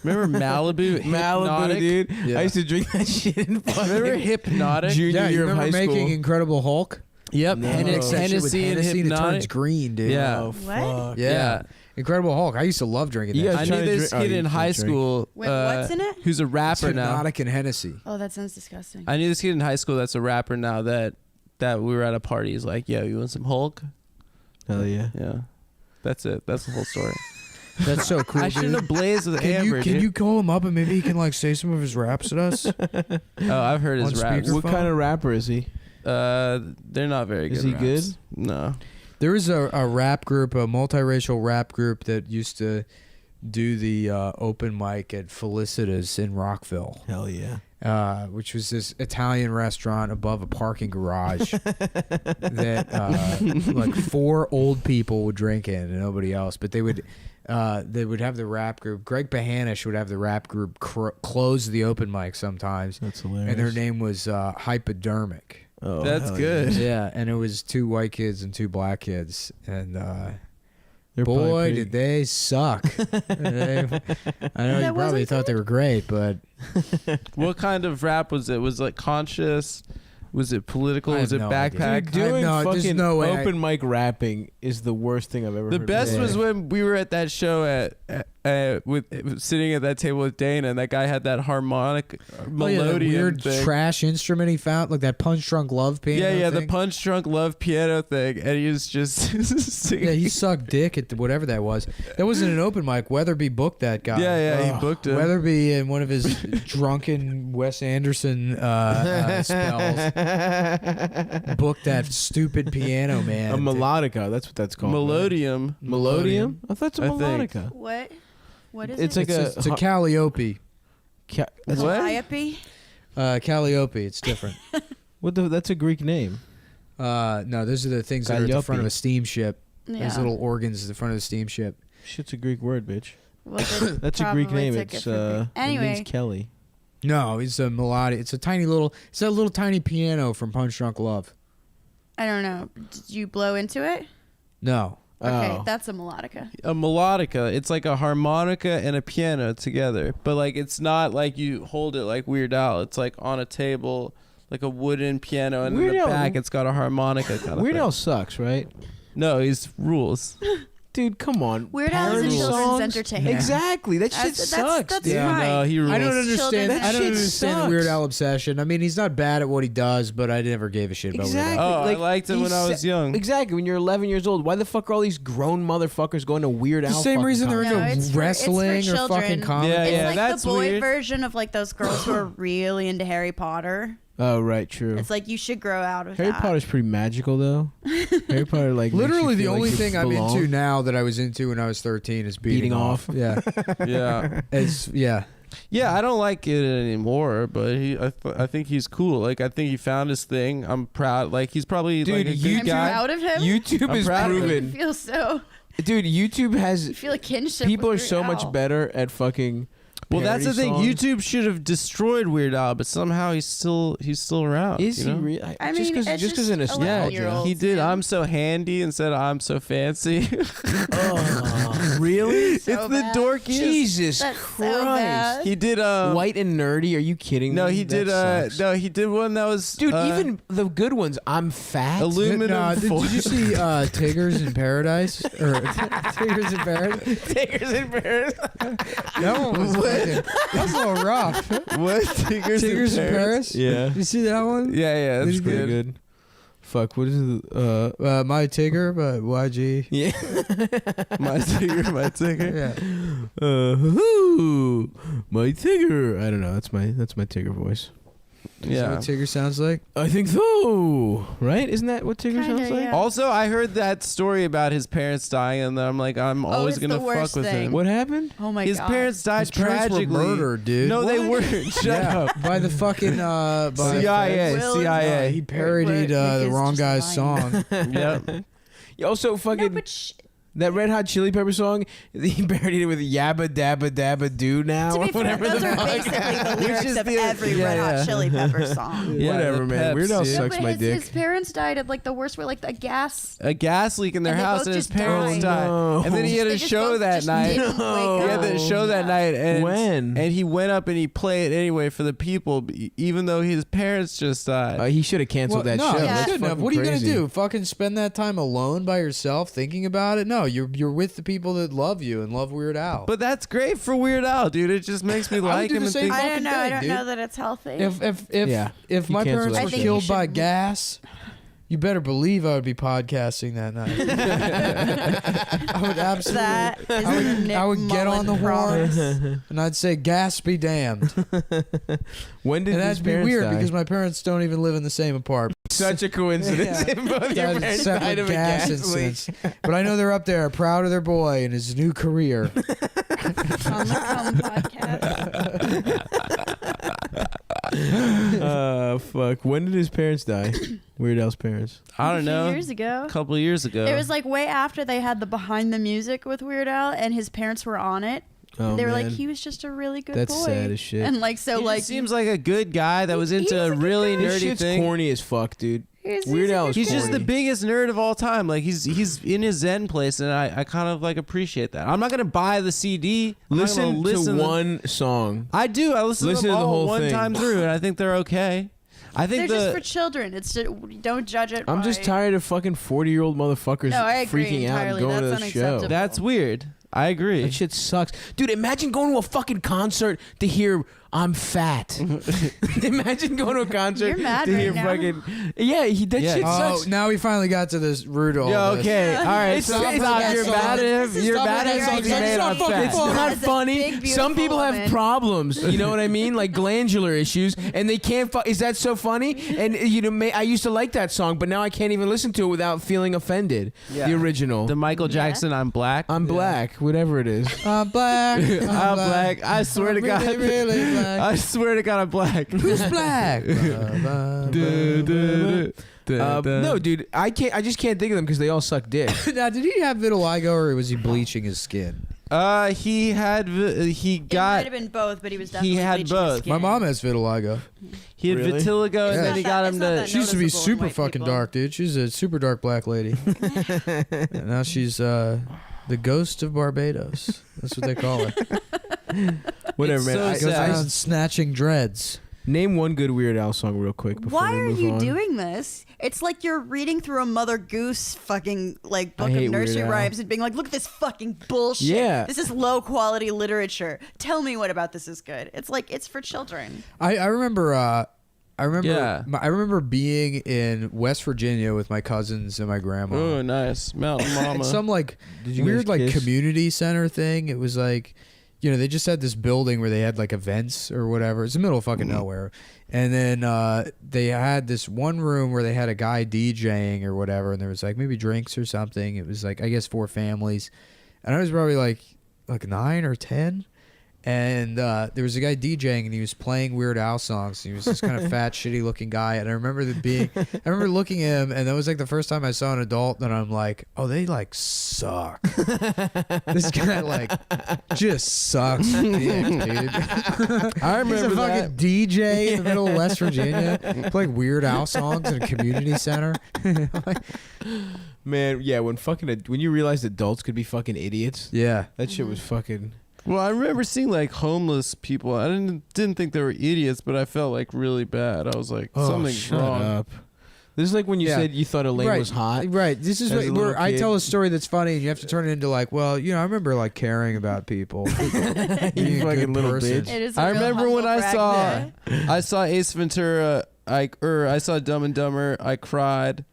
Remember Malibu? Malibu, Hypnotic? dude. Yeah. I used to drink that shit in Remember Hypnotic? junior Yeah, you year of remember high making school. Incredible Hulk? Yep. No. And Mix that shit with Hennessy and Hennessy and it turns Hypnotic. green, dude. Yeah. Oh, What? fuck. Yeah. Incredible Hulk. I used to love drinking You that. guys I trying knew to this drink- kid oh, in you high can't drink. school. Wait, what's in it? Who's a It's rapper now? Hypnotic and Hennessy. Oh, that sounds disgusting. I knew this kid in high school that's a rapper now that we were at a party. He's like, "Yo, you want some Hulk?" Hell yeah. Yeah. That's it. That's the whole story. That's so cool, I shouldn't dude. have blazed with Can Amber, you dude. you call him up and maybe he can like say some of his raps at us? Oh, I've heard his On raps. speakerphone? What kind of rapper is he? They're not very good. Is he raps. good? No. There was a rap group, a multiracial rap group that used to do the open mic at Felicitas in Rockville, Hell yeah. which was this Italian restaurant above a parking garage that like 4 old people would drink in and nobody else. But they would have the rap group. Greg Behanish would have the rap group close the open mic sometimes, That's hilarious. and their name was Hypodermic. Oh, That's hell good. Yeah, and it was 2 white kids and 2 black kids, and They're boy, probably did they suck! I know you That probably wasn't thought they were great, but What kind of rap was it? Was it like conscious? Was it political? I Was have it no idea. backpack? Dude, doing there's fucking no way open mic rapping is the worst thing I've ever The heard. best Yeah. was when we were at that show with sitting at that table with Dana, and that guy had that harmonic that melodian weird thing. trash instrument he found, like that Punch Drunk Love piano. Yeah, the thing. punch drunk love piano thing, and he was just singing. Yeah, he sucked dick at whatever that was. That wasn't an open mic. Weatherby booked that guy. Yeah, he booked him. Weatherby in one of his drunken Wes Anderson spells booked that stupid piano man. A melodica. That's what that's called. Melodium. Melodium? I thought it's a I think. melodica. What? What is It's it? like It's a Calliope. That's What? Calliope? Calliope. It's different. That's a Greek name. No, those are the things that are at the front of a steamship. Those Yeah. little organs at the front of the steamship. Shit's a Greek word, bitch. Well, they That's a Greek probably name. took it It's for Greek. it Anyway, means Kelly. No, it's a melodic. It's a little tiny piano from Punch Drunk Love. I don't know. Did you blow into it? No. Okay, Oh. that's a melodica. A melodica. It's like a harmonica and a piano together, but like it's not like you hold it like Weird Al. It's like on a table, like a wooden piano, and Weird in the Al- back it's got a harmonica. Kind Weird of Al sucks, right? No, he's rules. Dude, come on. Weird Al is a Parody children's songs? entertainer. Exactly. That shit That's- sucks, that's dude. Yeah. fine. No, he rules. I don't Children's understand. I don't shit understand the sucks. Weird Al obsession. I mean, he's not bad at what he does, but I never gave a shit about Weird Exactly. Al. Oh, I Like, liked him when I was young. Exactly. When you're 11 years old, why the fuck are all these grown motherfuckers going to Weird Al? The same fucking reason they're concerts? No, into it's for wrestling or children. fucking comedy. Yeah, It's yeah, like that's the boy weird. version of like those girls who are really into Harry Potter. Oh, right. True. It's like you should grow out of Harry that. Potter's pretty magical, though. Harry Potter, like, makes Literally, you the feel like only you thing I'm belong. into now that I was into when I was 13 is beating off. Yeah, Yeah, yeah. yeah. I don't like it anymore, but I think he's cool. Like I think he found his thing. I'm proud. Like he's probably Dude, like a you good I'm guy. proud of him. YouTube I'm is proud of him. I proven. feel so. Dude, YouTube I has feel a kinship. people are with so Weird much Al. better at fucking. Well, that's the parody thing. songs. YouTube should have destroyed Weird Al, but somehow he's still around. Is you he know? real? I just mean, because it's just because just of a Yeah, nostalgia. 11-year-old. he did. Yeah. I'm so handy instead of I'm so fancy. Oh, really? So it's the bad. dorkiest. Jesus That's so Christ! bad. He did White and nerdy? Are you kidding No, me? he did. That sucks. No, he did one that was. Dude, even the good ones. I'm fat. Aluminum. Did foil. you see Tigers in Paradise? Or Tigers in Paradise? Tigers in Paris. That one was fucking, that was a little rough. What? Tigers, Tigers in Paris? Yeah. You see that one? Yeah, yeah, that's That's pretty good. good. Fuck, what is it? My Tigger, but YG. Yeah. My Tigger, my Tigger. Yeah. Hoo, my Tigger. I don't know. That's my Tigger voice. Is that Yeah. what Tigger sounds like? I think so. Right? Isn't that what Tigger Kinda, sounds like? yeah. Also, I heard that story about his parents dying, and I'm like, I'm always it's gonna the fuck worst with thing. him. What happened? Oh my His god. parents died His parents tragically. were murdered, dude. No, they What? weren't. Shut Yeah, up. by the fucking by CIA, Will- CIA. He parodied Nick the is wrong just guy's lying. song. Yep. You also fucking No, but that Red Hot Chili Pepper song. He parodied it with Yabba Dabba Dabba Do Now to or be fair, whatever those the are fuck. basically the Which lyrics is of the- every yeah, Red Hot yeah. Chili Pepper song. Yeah, Whatever, the man. Weird Al Peps, dude. sucks but my his, dick. his parents died of like the worst way, like the gas. A gas leak in their And they house, both and his just parents died. died. No. And then he had They a just show both that just night. didn't No. wake He had up. the show that Yeah. night, and When? and he went up and he played it anyway for the people, even though his parents just died. He should have canceled that no, show. you That's shouldn't have. fucking What are you crazy. gonna do? Fucking spend that time alone by yourself thinking about it? No, you're with the people that love you and love Weird Al. But that's great for Weird Al, dude. It just makes me would like do him the and same think. I fucking don't know. I thing, don't dude. know that it's healthy. Yeah. if You my cancel parents that were shit. killed you by should- gas, you better believe I would be podcasting that night. I would absolutely. That is I would- a Nick I would get on the horn. promise. And I'd say, "Gas be damned." When did And his that'd be parents weird die? because my parents don't even live in the same apartment. Such a coincidence. Yeah. Both your That's parents separate died of a gas leak. incidents. But I know they're up there, proud of their boy and his new career. On the Come podcast. Fuck. When did his parents die? Weird Al's parents. I A don't few know. years ago. A couple of years ago. It was like way after they had the behind the music with Weird Al, and his parents were on it. Oh, They were like, man. he was just a really good That's boy. sad as shit. And like, so he like, just seems like a good guy that was He into is a a good really guy. This nerdy shit's thing. corny as fuck, dude. he's Weird a Al good is He's just the corny. biggest nerd of all time. Like he's in his Zen place, and I kind of like appreciate that. I'm not gonna buy the CD. I'm not gonna Listen to them. one song. I do. I listen Listen to to them the all whole one thing. time through, and I think they're okay. I think They're just for children. It's just, don't judge it. I'm just by- tired of fucking 40-year-old motherfuckers No, I agree freaking out and entirely. going to That's the show. unacceptable. that's weird. I agree. That shit sucks. Dude, imagine going to a fucking concert to hear I'm fat. Imagine going to a concert You're mad to right hear now. fucking that Yeah. shit Oh, sucks. now we finally got to this root all Yeah, this. okay. All right. It's Stop. not- You're it's mad not- at it's you're not mad funny at right something now. made It's up not fat. fucking It's funny. not As a funny. big, Some beautiful people have woman. problems. You know what I mean? Like glandular issues, and they can't. Is that so funny? And I used to like that song, but now I can't even listen to it without feeling offended. Yeah. The original. The Michael Jackson "I'm Black." I'm black, whatever it is. I'm black. I'm black. I swear to God. Really, really black. I swear to God, I'm black. Who's black? No, dude, I can't. I just can't think of them because they all suck dick. Now, did he have vitiligo or was he bleaching his skin? He had he It might got have been both, but he was he definitely had bleaching his both. skin. My mom has vitiligo. he had Really? vitiligo, Yeah. and then he It's got not him that- to. it's She used to be noticeable in super white fucking people. dark, dude. She's a super dark black lady. And now she's the ghost of Barbados. That's what they call her. Whatever, It's man. so I- Goes sad. around snatching dreads. Name one good Weird Al song real quick before Why we are move you on. doing this? It's like you're reading through a Mother Goose fucking like book hate of nursery Weird Al. rhymes and being like, look at this fucking bullshit. Yeah. This is low quality literature. Tell me what about this is good. It's like it's for children. I remember Yeah. I remember being in West Virginia with my cousins and my grandma. Oh, nice Mountain At Mama. some like Did you weird guys like kiss? community center thing. It was like, you know, they just had this building where they had like events or whatever. It's the middle of fucking nowhere. And then they had this one room where they had a guy DJing or whatever, and there was like maybe drinks or something. It was like I guess 4 families, and I was probably like 9 or 10. And there was a guy DJing, and he was playing Weird Al songs. He was this kind of fat, shitty-looking guy. And I remember I remember looking at him, and that was like the first time I saw an adult. And I'm like, oh, they like suck. This guy like just sucks dick, dude. I He's a remember fucking that. DJ in the middle of West Virginia, playing Weird Al songs in a community center. Man, yeah, when you realized adults could be fucking idiots, Yeah. that shit was fucking. Well, I remember seeing like homeless people. I didn't think they were idiots, but I felt like really bad. I was like, something's shut wrong. up. This is like when you Yeah. said you thought Elaine right, was hot. Right. This is as a what, little where I kid. tell a story that's funny, and you have to turn it into like, well, you know, I remember like caring about people. Being a You fucking good little person. bitch. It is. a I real remember when humble I brag saw there. I saw Ace Ventura. I saw Dumb and Dumber. I cried.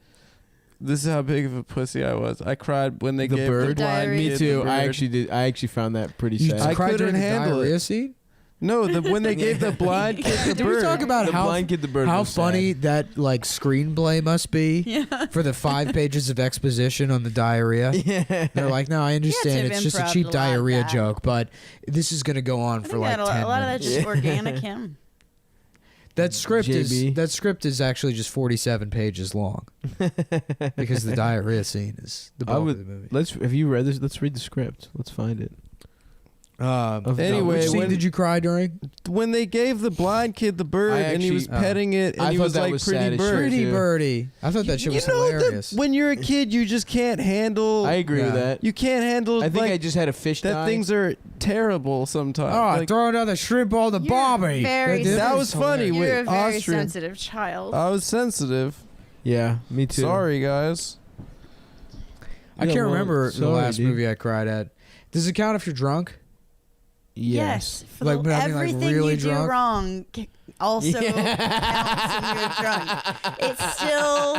This is how big of a pussy I was. I cried when they The gave bird? the blind Diarrhea. Me kid too. the I bird. actually did. I actually found that pretty You sad. I cried during couldn't the handle diarrhea it. scene? No, when they gave the blind kid the Did we bird. talk about the how blind kid, the bird. how was sad. funny that like screenplay must be for the 5 pages of exposition on the diarrhea? Yeah. They're like, no, I understand. have It's just a improv'd cheap a lot of diarrhea that. joke, but this is going to go on I for think like that 10 a lot of that's minutes. just organic him. That script JB. is actually just 47 pages long because the diarrhea scene is the bulk of the movie. Have you read this? Let's read the script. Let's find it. Of Anyway, which scene when- did you cry during? When they gave the blind kid the bird and he was actually- petting it and I he thought was that like was pretty sad as bird. shit. Pretty too. birdie. I thought that shit was you know hilarious. that when you're a kid, you just can't handle. I agree with Yeah. that. You can't handle. I think like, I just had a fish that die. things are terrible sometimes. Oh, Like, throw another shrimp on the You're Bobby. very that was funny. You're a with very Austrian. sensitive child. I was sensitive. Yeah, me too. Sorry, guys. I Yeah, can't well, remember the sorry, last dude. movie I cried at. Does it count if you're drunk? Yes. For Like, the, I mean, like, everything really you do drunk? wrong also counts when you're drunk. It's still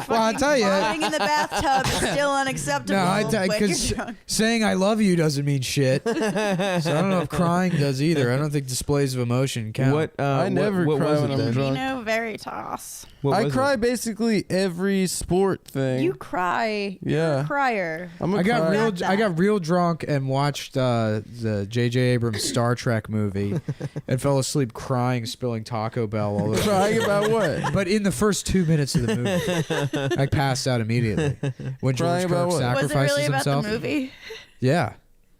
Well, I'll tell you. farting in the bathtub is still unacceptable No, when you're because drunk. saying I love you doesn't mean shit. So I don't know if crying does either. I don't think displays of emotion count. What? I never what cry was when it I'm then? drunk. Vino Veritas. What I was cry it? basically every sport thing. You cry. You're Yeah. a crier. I'm a I got crier. Got I that. got real drunk and watched the J.J. Abrams Star Trek movie and fell asleep crying, spilling Taco Bell all over. Crying about what? But in the first 2 minutes of the movie, I passed out immediately when George Crying about Kirk what? Was it sacrifices really about himself. the movie? Yeah,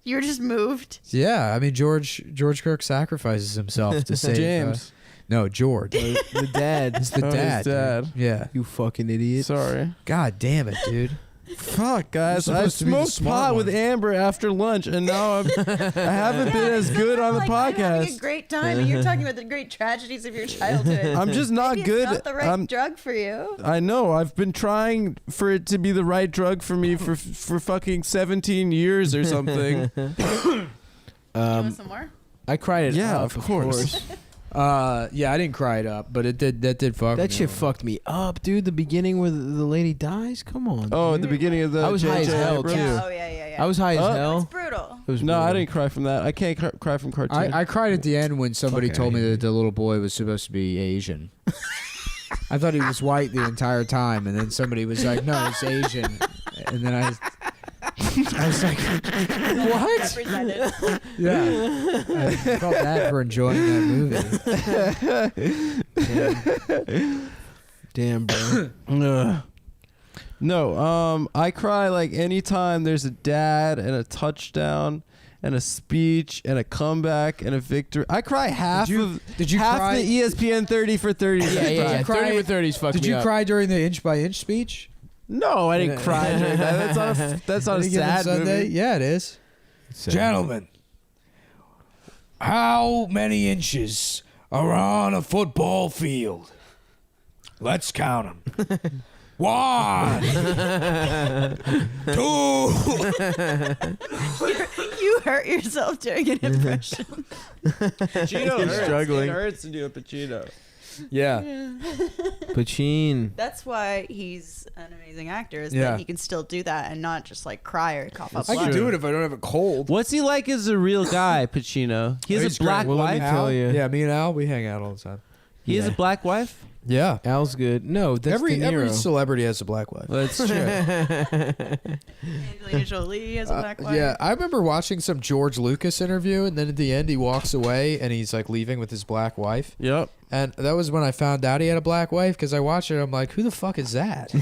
You were just moved. yeah. I mean, George Kirk sacrifices himself to save James. no, George. The dad. It's the Oh, his dad. dude. dad. Yeah. You fucking idiot. Sorry. God damn it, dude. Fuck, guys. You're I supposed to be the smoked smart pot one. with Amber after lunch, and now I haven't been as good on the I'm having a podcast. great time, and you're talking about the great tragedies of your childhood. I'm just not Maybe good. It's not the right I'm- drug for you. I know. I've been trying for it to be the right drug for me for fucking 17 years or something. You want some more? I cried it Yeah, up, of course. Yeah, I didn't cry it up, but that did fuck me. That shit fucked me up, dude. The beginning where the lady dies. Come on. Oh, at dude. the beginning of the. I was high as J.J. hell, Abrams? too. Yeah, oh yeah. I was high as Oh. hell. It's brutal. It was No, I brutal. didn't cry from that. I can't cry from cartoon. I cried at the end when somebody Fuck told me outta that the little boy was supposed to be Asian. I thought he was white the entire time, and then somebody was like, "No, he's Asian," and then I was like, "What?" Represented. Yeah, I felt bad for enjoying that movie. Damn, bro. Ugh. No, I cry like anytime there's a dad and a touchdown and a speech and a comeback and a victory. I cry half Did you half cry? the ESPN 30 for 30. Yeah. cry- 30 for 30s fucked Did me you up. cry during the inch by inch speech? No, I didn't cry during that. That's not a Any Given sad Sunday? movie. Yeah, it is. Gentlemen, how many inches are on a football field? Let's count them. 1, 2. You hurt yourself doing an impression. Pacino He's hurts. struggling. It hurts to do a Pacino. Yeah. Pacino. That's why he's an amazing actor. Is Yeah. that he can still do that and not just like cry or cough up I blood. can do it if I don't have a cold. What's he like as a real guy, Pacino? He has He's a black great. Well, let me wife. tell you. Yeah, me and Al, we hang out all the time. He has a black wife. Yeah. Al's good. No, that's Every De Niro. celebrity has a black wife. That's true. Angelina Jolie has a black wife. Yeah, I remember watching some George Lucas interview, and then at the end he walks away and he's like leaving with his black wife. Yep. And that was when I found out he had a black wife because I watched it. I'm like, who the fuck is that?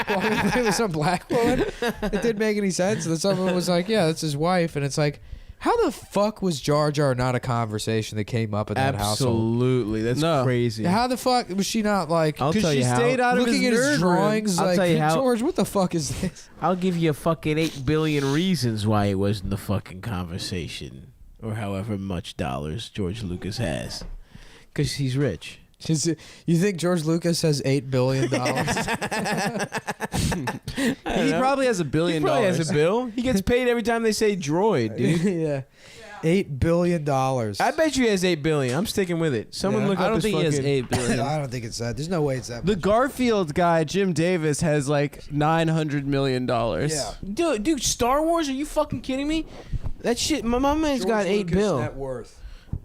Walking away with some black woman. It didn't make any sense. And then someone was like, yeah, that's his wife. And it's like, how the fuck was Jar Jar not a conversation that came up in that household? Absolutely. That's No. crazy. How the fuck was she not like I'll tell she you how. stayed out of looking his at his nerd room. drawings? I'll Like, tell you how- George, what the fuck is this? I'll give you a fucking 8 billion reasons why it wasn't the fucking conversation, or however much dollars George Lucas has, because he's rich. You think George Lucas has $8 billion? He probably has $1 billion. He probably has a bill. He gets paid every time they say droid, dude. Yeah. $8 billion. I bet you he has 8 billion. I'm sticking with it. Someone Yeah. look I up don't his think he has fucking- $8 billion. I don't think it's that. There's no way it's that. The Garfield guy, Jim Davis, has like $900 million. Yeah. Dude, Star Wars? Are you fucking kidding me? That shit. My man's got 8 bill. Net worth.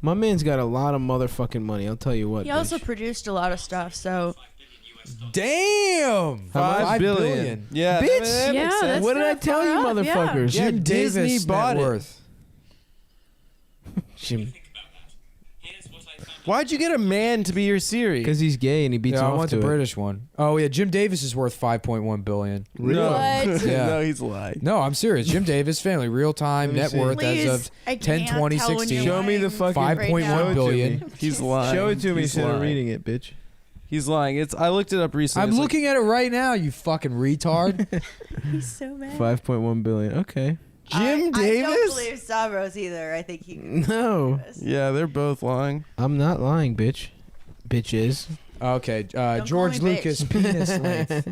My man's got a lot of motherfucking money. I'll tell you what. He also bitch. produced a lot of stuff. So Damn. $5 billion. Yeah, Bitch. that makes Yeah, sense. that's What did I not tell you, far off, yeah. motherfuckers? Yeah, Jim Disney Davis bought net it. worth. Why'd you get a man to be your Siri? Because he's gay and he beats Yeah, I off want to the it. British one. Oh yeah, Jim Davis is worth $5.1 billion. No. What? Yeah. No, he's lying. No, I'm serious. Jim Davis family, real time Let me net see. worth please, as of I 10 can't 20 tell when 16. you're Show me the lying fucking- right 5.1 now. billion. He's lying. Show it to me He's instead of lying. reading it, bitch. He's lying. I looked it up recently. I'm It's looking at it right now, you fucking retard. He's so mad. 5.1 billion. Okay. Jim I don't Davis. believe Stavros either. I think he. No. Yeah, they're both lying. I'm not lying, bitch. Bitches. Okay, call George me Lucas penis length.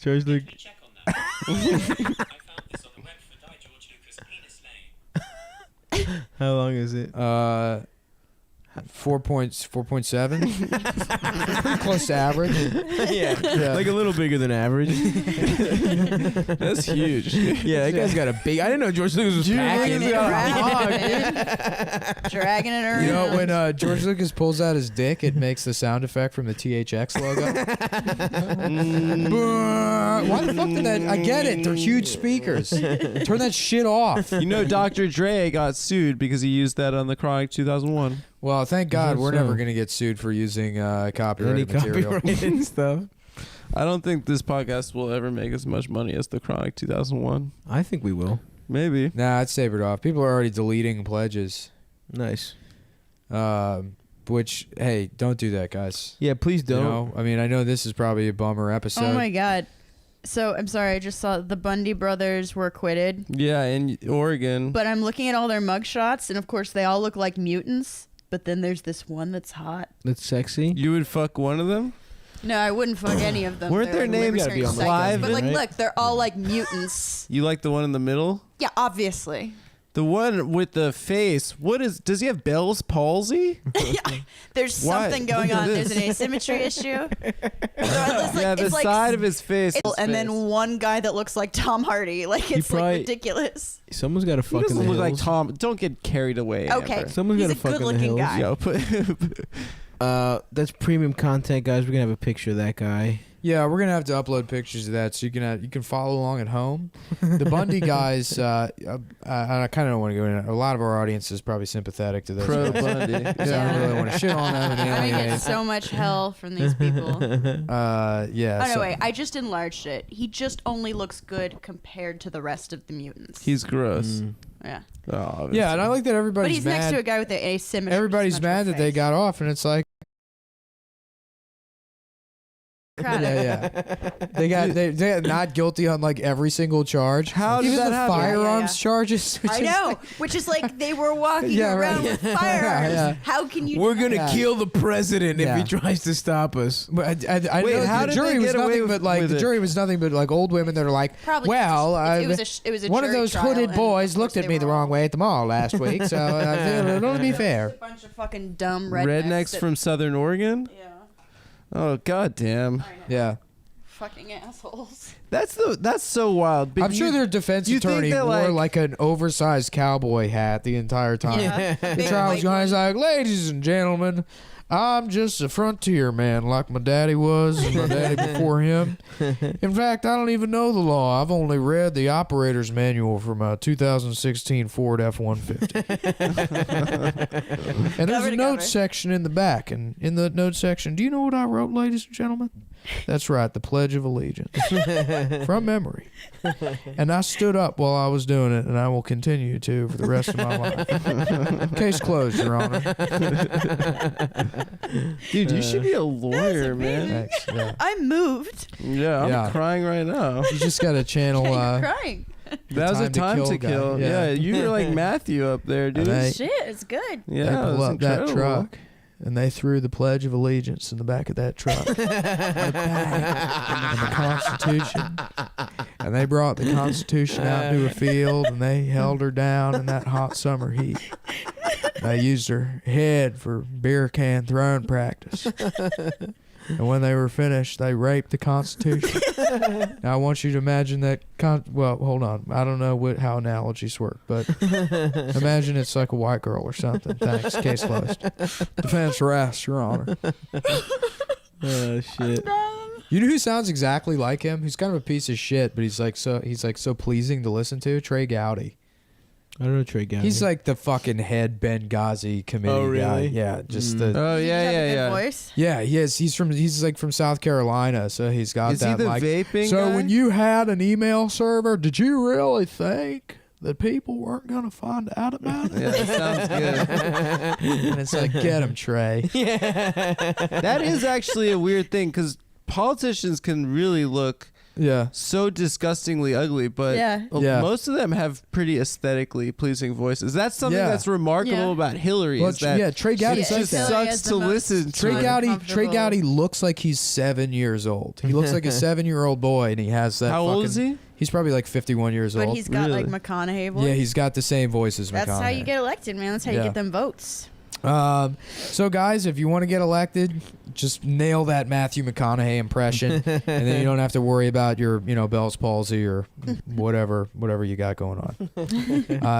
George Lucas. Check on that. I found this on the web for Die George Lucas penis name. How long is it? 4.7. Pretty close to average. yeah. Like a little bigger than average. That's huge. Yeah, that guy's got a big. I didn't know George Lucas was packing. Dragging it around. You know, when George Lucas pulls out his dick, it makes the sound effect from the THX logo. Why the fuck did that? I get it. They're huge speakers. Turn that shit off. You know, Dr. Dre got sued because he used that on the Chronic 2001. Well, thank God that we're so? never going to get sued for using Any copyrighted material. copyrighted stuff. I don't think this podcast will ever make as much money as the Chronic 2001. I think we will. Maybe. Nah, I'd save it off. People are already deleting pledges. Nice. Which, hey, don't do that, guys. Yeah, please You don't. know? I mean, I know this is probably a bummer episode. Oh my god. So I'm sorry, I just saw the Bundy brothers were acquitted. Yeah, in Oregon. But I'm looking at all their mugshots, and of course they all look like mutants. But then there's this one that's hot. That's sexy. You would fuck one of them? No, I wouldn't fuck any of them. Weren't They're their names libertarian Clive, psychos. But like, right? look, they're all like mutants. You like the one in the middle? Yeah, obviously. The one with the face. Does he have Bell's palsy? There's Why? something going Look at on. There's this. an asymmetry issue. Yeah, the side of his face. is and face. then one guy that looks like Tom Hardy. Like it's probably- like ridiculous. Someone's got to He fuck in doesn't the look like hills. Tom. Don't get carried away. Okay, Amber. Someone's he's gotta a fuck in the good-looking hills. guy. Yo, put That's premium content, guys. We're gonna have a picture of that guy. Yeah, we're gonna have to upload pictures of that so you can follow along at home. The Bundy guys, I kind of don't want to go in. A lot of our audience is probably sympathetic to this. Pro Bundy. So I don't really want to shit on them. And I'm gonna alienate. get so much hell from these people. Yeah. Oh no, so- wait! I just enlarged it. He just only looks good compared to the rest of the mutants. He's gross. Mm. yeah, Oh, Yeah, and I like that but everybody's he's mad. next to a guy with the asymmetry. Everybody's mad that they got off, and it's like, yeah. They got not guilty on like every single charge. How did Even that the happen? firearms Yeah. charges. which I is know, like- which is like they were walking Yeah, around right. with firearms. Yeah. How can you? We're gonna Yeah. kill the president Yeah. if he tries to stop us. But I Wait, know how the did jury they was get away nothing but like with the it? jury was nothing but like old women that are like, Probably well, it was a one of jury those trial, hooded and boys of looked course at they me the were wrong all- way at the mall last week, so I feel it ought to be fair. A bunch of fucking dumb rednecks. Rednecks that- from Southern Oregon. Yeah, Oh goddamn. I know. Yeah, Fucking assholes. That's so wild. But I'm sure their defense you think attorney that, wore like- like an oversized cowboy hat the entire time. Yeah. The Big trial white guy's like, ladies and gentlemen, I'm just a frontier man like my daddy was and my daddy before him. In fact, I don't even know the law. I've only read the operator's manual from a 2016 Ford F-150. And there's Cover a to note cover. section in the back. And in the note section, do you know what I wrote, ladies and gentlemen? That's right, the Pledge of Allegiance. From memory. And I stood up while I was doing it, and I will continue to for the rest of my life. Case closed, Your Honor. dude, you should be a lawyer, man. Thanks. Yeah. I'm moved. Yeah, I'm Yeah. crying right now. You just got to channel. I'm crying. That was a time to guy. kill. Yeah, you were like Matthew up there, dude. They- Shit, it's good. Yeah, they it pull was up that incredible. truck, and they threw the Pledge of Allegiance in the back of that truck. and the Constitution. And they brought the Constitution out into a field, and they held her down in that hot summer heat. They used her head for beer can throwing practice. And when they were finished, they raped the Constitution. Now, I want you to imagine that. Well, hold on. I don't know how analogies work, but imagine it's like a white girl or something. Thanks. Case closed. Defense rests, Your Honor. Oh shit. You know who sounds exactly like him? He's kind of a piece of shit, but he's like so pleasing to listen to. Trey Gowdy. I don't know Trey Gowdy. He's like the fucking head Benghazi committee Oh, guy. really? Yeah, just Mm. the. Oh Does he yeah, have a yeah, good yeah. Voice? Yeah, he's like from South Carolina, so he's got Is he that the like. vaping So guy? when you had an email server, did you really think that people weren't gonna find out about it? Yeah, that sounds good. And it's like, get him, Trey. That is actually a weird thing because politicians can really look Yeah. so disgustingly ugly, but Yeah. Yeah. most of them have pretty aesthetically pleasing voices. That's something Yeah. that's remarkable Yeah. about Hillary. Well, is that yeah, Trey Gowdy's it like just that. Hillary sucks has to the most listen to. Trey Gowdy uncomfortable- looks like he's 7 years old. He looks like a 7-year-old boy, and he has that. How old is fucking- he? He's probably like 51 years But old. he's got Really? like McConaughey voice. Yeah, he's got the same voice as McConaughey. That's how you get elected, man. That's how you Yeah. get them votes. So guys, if you want to get elected, just nail that Matthew McConaughey impression, and then you don't have to worry about your, Bell's palsy or whatever you got going on.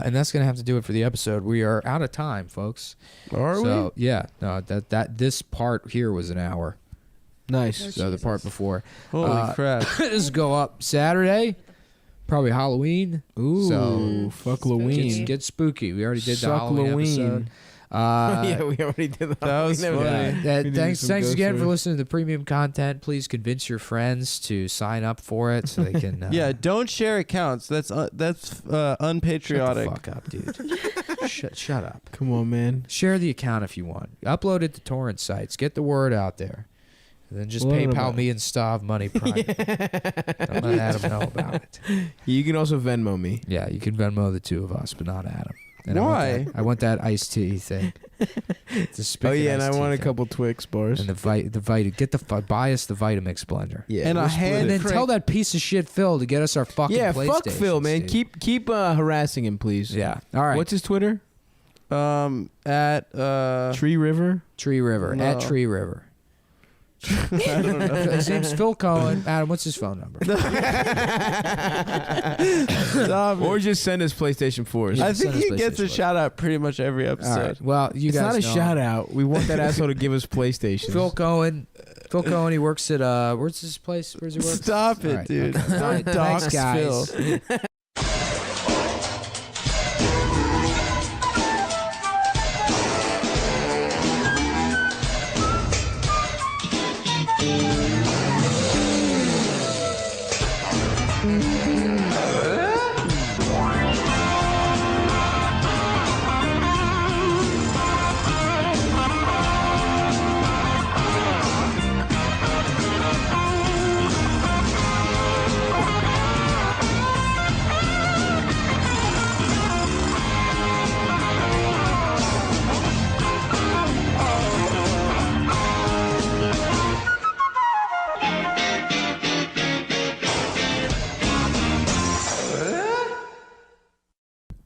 And that's gonna have to do it for the episode. We are out of time, folks. Are So yeah, no, that this part here was an hour. nice. So the part before. we? Holy crap! This go up Saturday, probably Halloween. Ooh, So- fuck Spooky. Halloween. Get spooky. We already did the Suck Halloween Halloween. episode. Yeah, we already did that. That was funny. Yeah, We did thanks some ghost again for stories. listening to the premium content. Please convince your friends to sign up for it so they can. Yeah, don't share accounts. That's unpatriotic. Shut the fuck up, dude. shut up. Come on, man. Share the account if you want. Upload it to torrent sites. Get the word out there. And then just What PayPal about- me and Stav money privately. Don't let Adam know about it. You can also Venmo me. Yeah, you can Venmo the two of us, but not Adam. And Why? I want that iced tea thing. It's a Oh spigot yeah, and I iced tea want a thing. couple Twix bars. And buy us the Vitamix blender. Yeah, And we'll a split hand And it. then tell that piece of shit Phil to get us our fucking Yeah, PlayStation. fuck Phil, man. Keep harassing him, please. Yeah. All right. What's his Twitter? At Tree River. Tree River? No. At Tree River. I don't know. His name's Phil Cohen. Adam, what's his phone number? Or just send us PlayStation 4s. I Send think us he gets a PlayStation. shout out pretty much every episode. All right. Well, you It's guys not a know. shout out. We want that asshole to give us PlayStation. Phil Cohen. Phil Cohen. He works at where's his place? Where's he work? Stop it, All right, dude. okay. All Don't right, dox thanks, guys. Phil.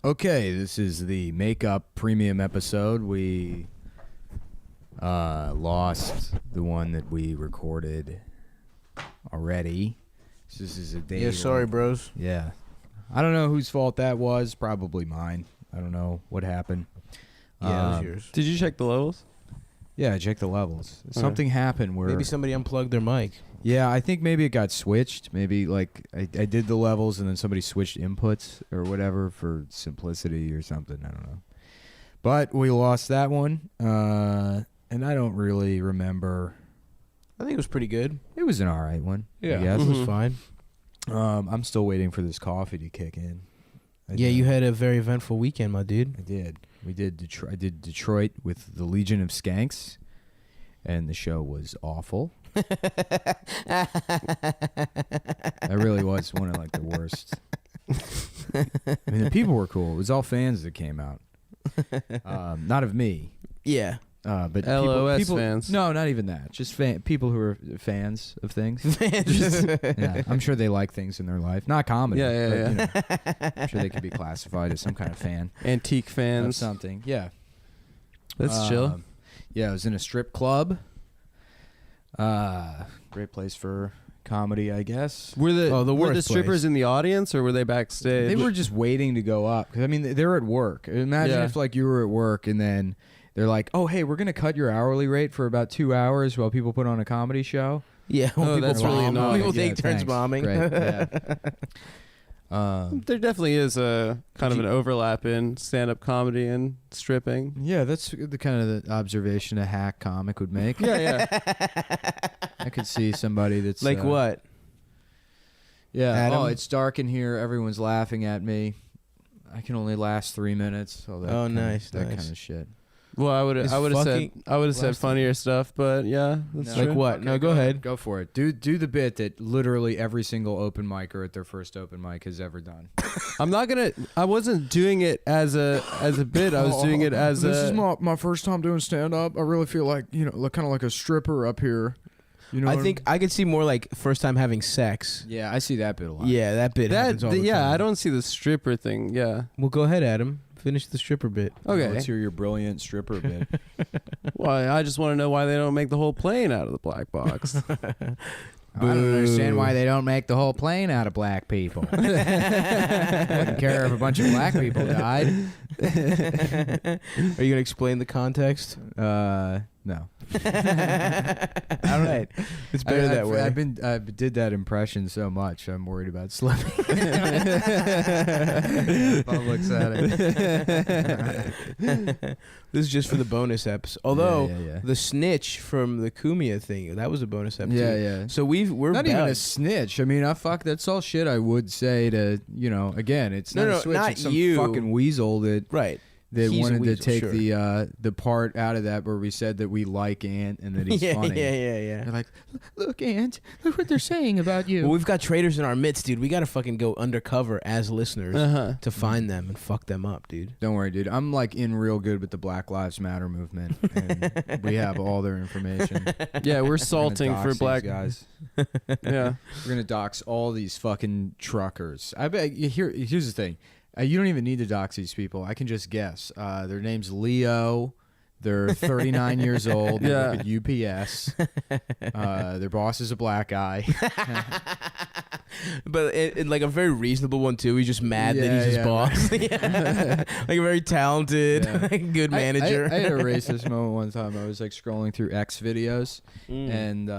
Okay, this is the makeup premium episode. We lost the one that we recorded already. So this is a day. Yeah, sorry, bros. Yeah. I don't know whose fault that was. Probably mine. I don't know what happened. Yeah, it was yours. Did you check the levels? Yeah, I checked the levels. Something happened where Maybe somebody unplugged their mic. yeah, I think maybe it got switched. Maybe like I did the levels and then somebody switched inputs or whatever for simplicity or something. I don't know. But we lost that one. And I don't really remember. I think it was pretty good. It was an all right one. Yeah, I guess. it was Mhm. fine. I'm still waiting for this coffee to kick in. Yeah, you had a very eventful weekend, my dude. I did. We did Detroit. I did Detroit with the Legion of Skanks, and the show was awful. That really was one of like the worst. I mean, the people were cool. It was all fans that came out. Not of me, Yeah. but LOS people, fans. No, not even that. Just people who are fans of things. Yeah, I'm sure they like things in their life, not comedy. Yeah, but, yeah. You know, I'm sure they could be classified as some kind of fan Antique of fans. something. Yeah. That's chill. Um, Yeah, I was in a strip club. Great place for comedy, I guess. Were the Oh, the were the worst strippers place. in the audience or were they backstage? They were just waiting to go up. 'Cause, I mean, they're at work. Imagine Yeah. if like you were at work and then they're like, "Oh, hey, we're gonna cut your hourly rate for about 2 hours while people put on a comedy show." Yeah. Oh, When that's people really bomb, when annoying. people take turns thanks. bombing. Great, yeah. There definitely is a kind of an overlap in stand-up comedy and stripping. Yeah, that's the kind of the observation a hack comic would make. Yeah, yeah. I could see somebody that's Like what? Yeah. Adam? Oh, it's dark in here. Everyone's laughing at me. I can only last 3 minutes. So that Oh, kinda- nice, That nice. kind of shit. Well, I would Is have said fucking said funnier stuff, but yeah, that's No. true. Like what? No, go ahead. Go for it. Do the bit that literally every single open micer at their first open mic has ever done. I'm not gonna. I wasn't doing it as a bit. I was doing it as my first time doing stand up. I really feel like, kind of like a stripper up here. You know, I think I could see more like first time having sex. Yeah, I see that bit a lot. Yeah, that bit happens all the yeah. time. I don't see the stripper thing. Yeah. Well, go ahead, Adam. Finish the stripper bit. Okay. Let's hear your brilliant stripper bit. Well, I just want to know why they don't make the whole plane out of the black box. I don't understand why they don't make the whole plane out of black people. Wouldn't care if a bunch of black people died. Are you gonna explain the context? No. All right, it's better that way. I did that impression so much. I'm worried about slipping. Public setting. This is just for the bonus eps. Although yeah. the snitch from the Kumia thing, that was a bonus ep. Yeah, too. yeah. So we're Not even a bad. snitch. I mean, fuck. That's all shit I would say to again. It's No, not no, a switch. not it's some you. fucking weasel that Right. They He's a wanted to weasel, take sure. the part out of that where we said that we like Ant and that he's yeah, funny. yeah. They're like, look, Ant, look what they're saying about you. Well, we've got traitors in our midst, dude. We gotta fucking go undercover as listeners Uh-huh. to find them and fuck them up, dude. Don't worry, dude. I'm like in real good with the Black Lives Matter movement, and we have all their information. Yeah, we're We're gonna salting dox for these black guys. Yeah. We're gonna dox all these fucking truckers. I bet. Here's the thing. You don't even need to dox these people. I can just guess. Their name's Leo. They're 39 years old. They work at UPS. Their boss is a black guy. But in like a very reasonable one too. He's just mad that he's his Yeah, boss. Yeah. Like a very talented, Yeah. good manager. I had a racist moment one time. I was like scrolling through X videos, and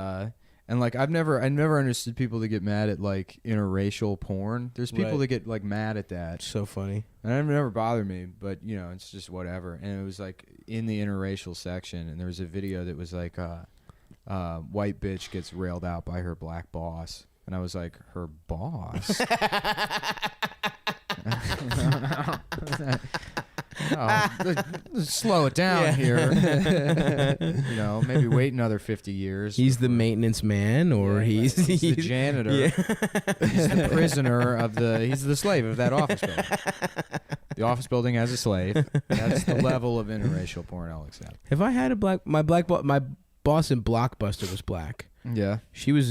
like I never understood people that get mad at like interracial porn. There's people Right. that get like mad at that. So funny. And it never bothered me, but you know, it's just whatever. And it was like in the interracial section, and there was a video that was like, white bitch gets railed out by her black boss, and I was like, her boss? Slow it down here. You know, maybe wait another 50 years. He's the maintenance man, or he's the janitor. Yeah. He's the prisoner of he's the slave of that office building. The office building has a slave. That's the level of interracial porn I'll accept. If I had my boss in Blockbuster was black. Yeah. She was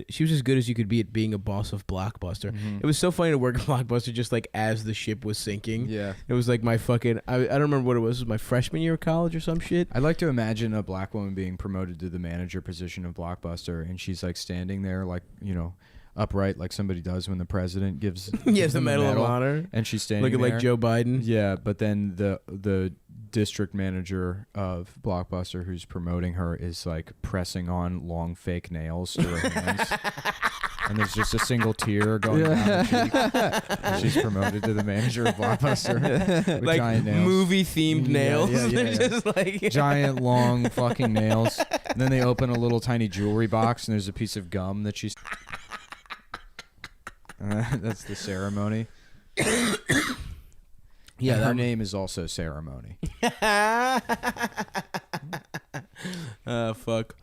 she was as good as you could be at being a boss of Blockbuster. Mhm. It was so funny to work at Blockbuster just like as the ship was sinking. Yeah. It was like my fucking I don't remember what it was. It was my freshman year of college or some shit. I'd like to imagine a black woman being promoted to the manager position of Blockbuster, and she's like standing there like, you know, upright like somebody does when the president gives Yes, the them a Medal of Honor. and she's standing Looking there. like Joe Biden. Yeah, but then the district manager of Blockbuster who's promoting her is like pressing on long fake nails to her hands. And there's just a single tear going down her cheek. And she's promoted to the manager of Blockbuster with Like giant nails. movie themed Yeah, nails. yeah, They're yeah. just like Giant long fucking nails. And then they open a little tiny jewelry box and there's a piece of gum that she's that's the ceremony. Yeah, And her that- name is also Ceremony. Fuck.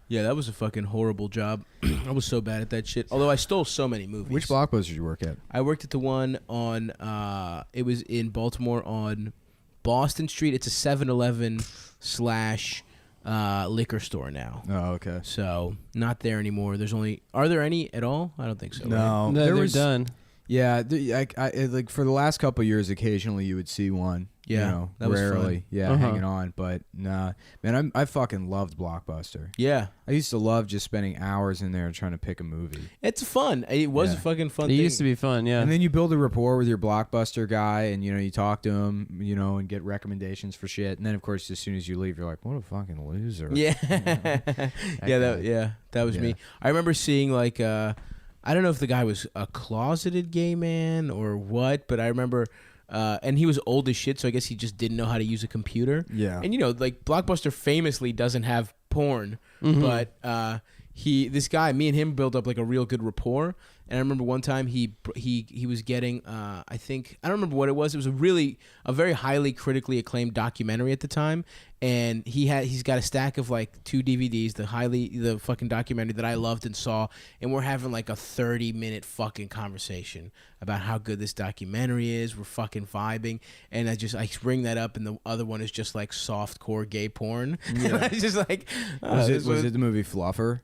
Yeah, that was a fucking horrible job. I was so bad at that shit. Although I stole so many movies. Which Blockbuster did you work at? I worked at the one on it was in Baltimore on Boston Street. It's a 7-Eleven slash liquor store now. Oh, okay. So not there anymore. Are there any at all? I don't think so. right? No, No, there they're was done. Yeah, I like for the last couple of years, occasionally you would see one. Yeah, you know, that was fun. rarely. Yeah, Uh-huh. hanging on, but nah, man, I fucking loved Blockbuster. Yeah. I used to love just spending hours in there trying to pick a movie. It's fun. It was Yeah. a fucking fun It thing. used to be fun, yeah. And then you build a rapport with your Blockbuster guy, and you know you talk to him, you know, and get recommendations for shit. And then of course, as soon as you leave, you're like, "What a fucking loser!" Yeah. guy. That was Yeah. me. I remember seeing like I don't know if the guy was a closeted gay man or what, but I remember and he was old as shit, so I guess he just didn't know how to use a computer. Yeah. And you know, like Blockbuster famously doesn't have porn, Mhm. but this guy, me and him built up like a real good rapport. And I remember one time he was getting I don't remember what it was. It was a very highly critically acclaimed documentary at the time, and he's got a stack of like 2 DVDs, the fucking documentary that I loved and saw, and we're having like a 30-minute fucking conversation about how good this documentary is. We're fucking vibing, and I bring that up, and the other one is just like softcore gay porn. And I was just like, Was it the movie Fluffer?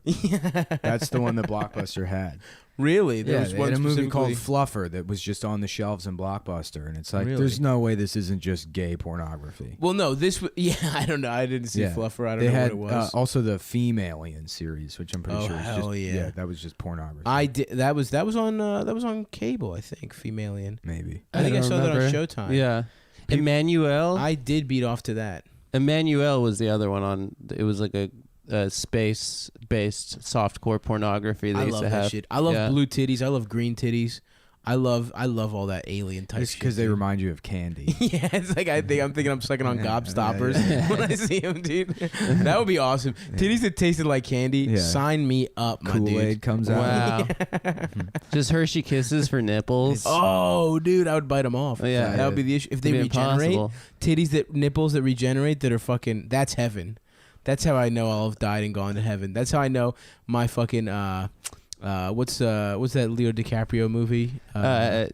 That's the one that Blockbuster had. Really? There Yeah, was they one had a movie called specifically- Fluffer that was just on the shelves in Blockbuster, and it's like, Really? there's no way this isn't just gay pornography. Well, no, I don't know. I didn't see Fluffer. I don't they know had, what it was. also the Femalien series, which I'm pretty Oh, sure is hell just, yeah. that was just pornography. I did. That was on cable. I think Femalien. Maybe. I think I don't saw that on remember. Showtime. Yeah. Emmanuel. I did beat off to that. Emmanuel was the other one on. It was like a space-based softcore pornography they I used love to that have. shit. I love Yeah. blue titties. I love green titties. I love all that alien type Just shit. because they dude. remind you of candy. Yeah, it's like I'm thinking I'm sucking on gobstoppers when I see him, dude. That would be awesome. Titties that tasted like candy. Yeah. Sign me up, my dude. Kool-Aid comes out. Wow. Just Hershey Kisses for nipples. Oh, dude, I would bite them off. Yeah. That would be the issue. If they It'd be regenerate, impossible. nipples that regenerate that are fucking, that's heaven. That's how I know I'll have died and gone to heaven. That's how I know my fucking, what's that Leo DiCaprio movie? The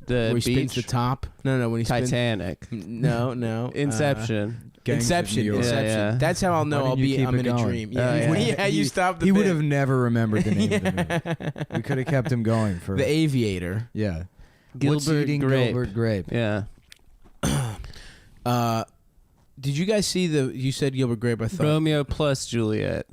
where he spins beach. the top. No, when he spins. Titanic. No. Inception. Gangs of Inception. New York. Inception. Yeah, yeah. That's how I'll know Why I'll didn't you be. keep I'm it in a going? dream. Oh, Yeah, yeah. you stopped the He would bit. have never remembered the name of the movie. We could have kept him going for. The Aviator. Yeah. What's Gilbert eating Grape. Gilbert Grape? Yeah. Did you guys see the? You said Gilbert Grape. I thought. Romeo plus Juliet.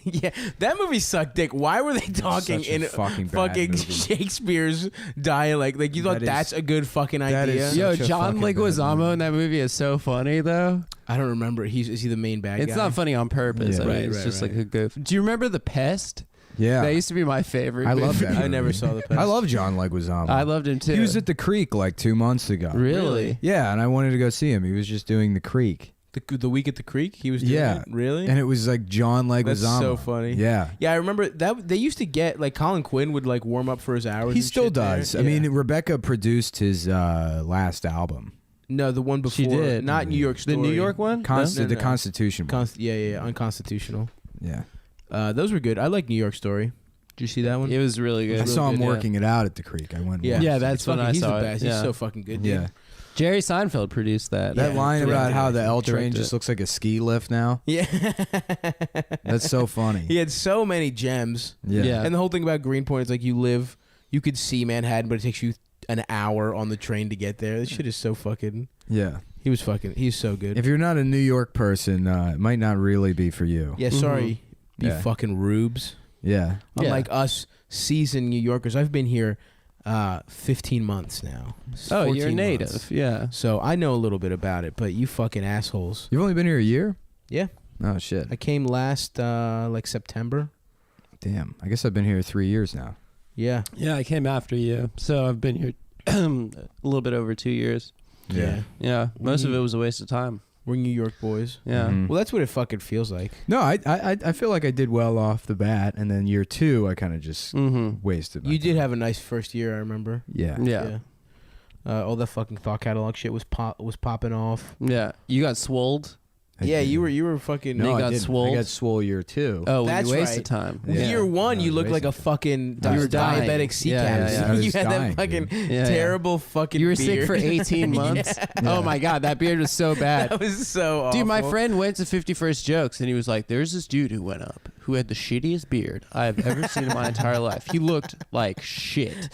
Yeah, that movie sucked dick. Why were they talking such a in fucking bad movie. Shakespeare's dialect? Like you thought That is- that's a good fucking that idea? is- Yo, Such a John fucking bad Leguizamo movie. in that movie is so funny though. I don't remember. Is he the main bad guy? It's not funny on purpose. Yeah. I mean, Right, it's right, just right. like a goof. Do you remember The Pest? Yeah. That used to be my favorite. I love movie. that. I never movie. saw the. Pest. I love John Leguizamo. I loved him too. He was at the Creek like 2 months ago. Really? Yeah, and I wanted to go see him. He was just doing the Creek. the week at the Creek. He was doing Yeah. it? Really? And it was like John Leguizamo. That's so funny. Yeah. Yeah, I remember that they used to get like Colin Quinn would like warm up for his hours. He and still shit there. does. Yeah. I mean, Rebecca produced his last album. no, the one before. She did. Not New York Story. The New York one? No, The no. Constitution. one. Yeah, unconstitutional. Yeah. Those were good. I like New York Story. Did you see that one? It was really good. I saw him Yeah. working it out at the Creek. I went. Yeah, once. Yeah, that's It's when fucking- I he's saw the it. best. Yeah. He's so fucking good. Dude. Yeah. Jerry Seinfeld produced that. That Yeah, line about directed how it. the L train Directed just it. looks like a ski lift now. Yeah. That's so funny. He had so many gems. Yeah. And the whole thing about Greenpoint is like you could see Manhattan, but it takes you an hour on the train to get there. This shit is so fucking. Yeah. He's so good. If you're not a New York person, it might not really be for you. Yeah, sorry, you Yeah. fucking rubes. Yeah. Unlike us seasoned New Yorkers, I've been here 15 months now. Oh, 14 you're native. months. Yeah. So I know a little bit about it, but you fucking assholes. You've only been here a year? Yeah. Oh, shit. I came last like September. Damn. I guess I've been here 3 years now. Yeah. Yeah, I came after you. So I've been here a little bit over 2 years. Yeah. Most of it was a waste of time. We're New York boys. Yeah. Mhm. Well, that's what it fucking feels like. No, I feel like I did well off the bat, and then year two, I kind of just Mm-hmm. wasted. my You did time. have a nice first year, I remember. Yeah. Yeah. All that fucking thought catalog shit was popping off. Yeah. You got swolled. I Yeah, did. you were fucking. No, No, you I got didn't. swole. I got swole year two. Oh, That's you wasted right. time. Yeah. Year one, I you was looked like a wasting fucking You were dying. diabetic sea Yeah, cat. yeah, yeah. I was You had dying, that fucking dude. Yeah, terrible fucking. You were beard. sick for 18 months. Yeah. Oh my god, that beard was so bad. That was so awful. Dude, my friend went to 51st Jokes and he was like, there's this dude who went up who had the shittiest beard I have ever seen in my entire life. He looked like shit,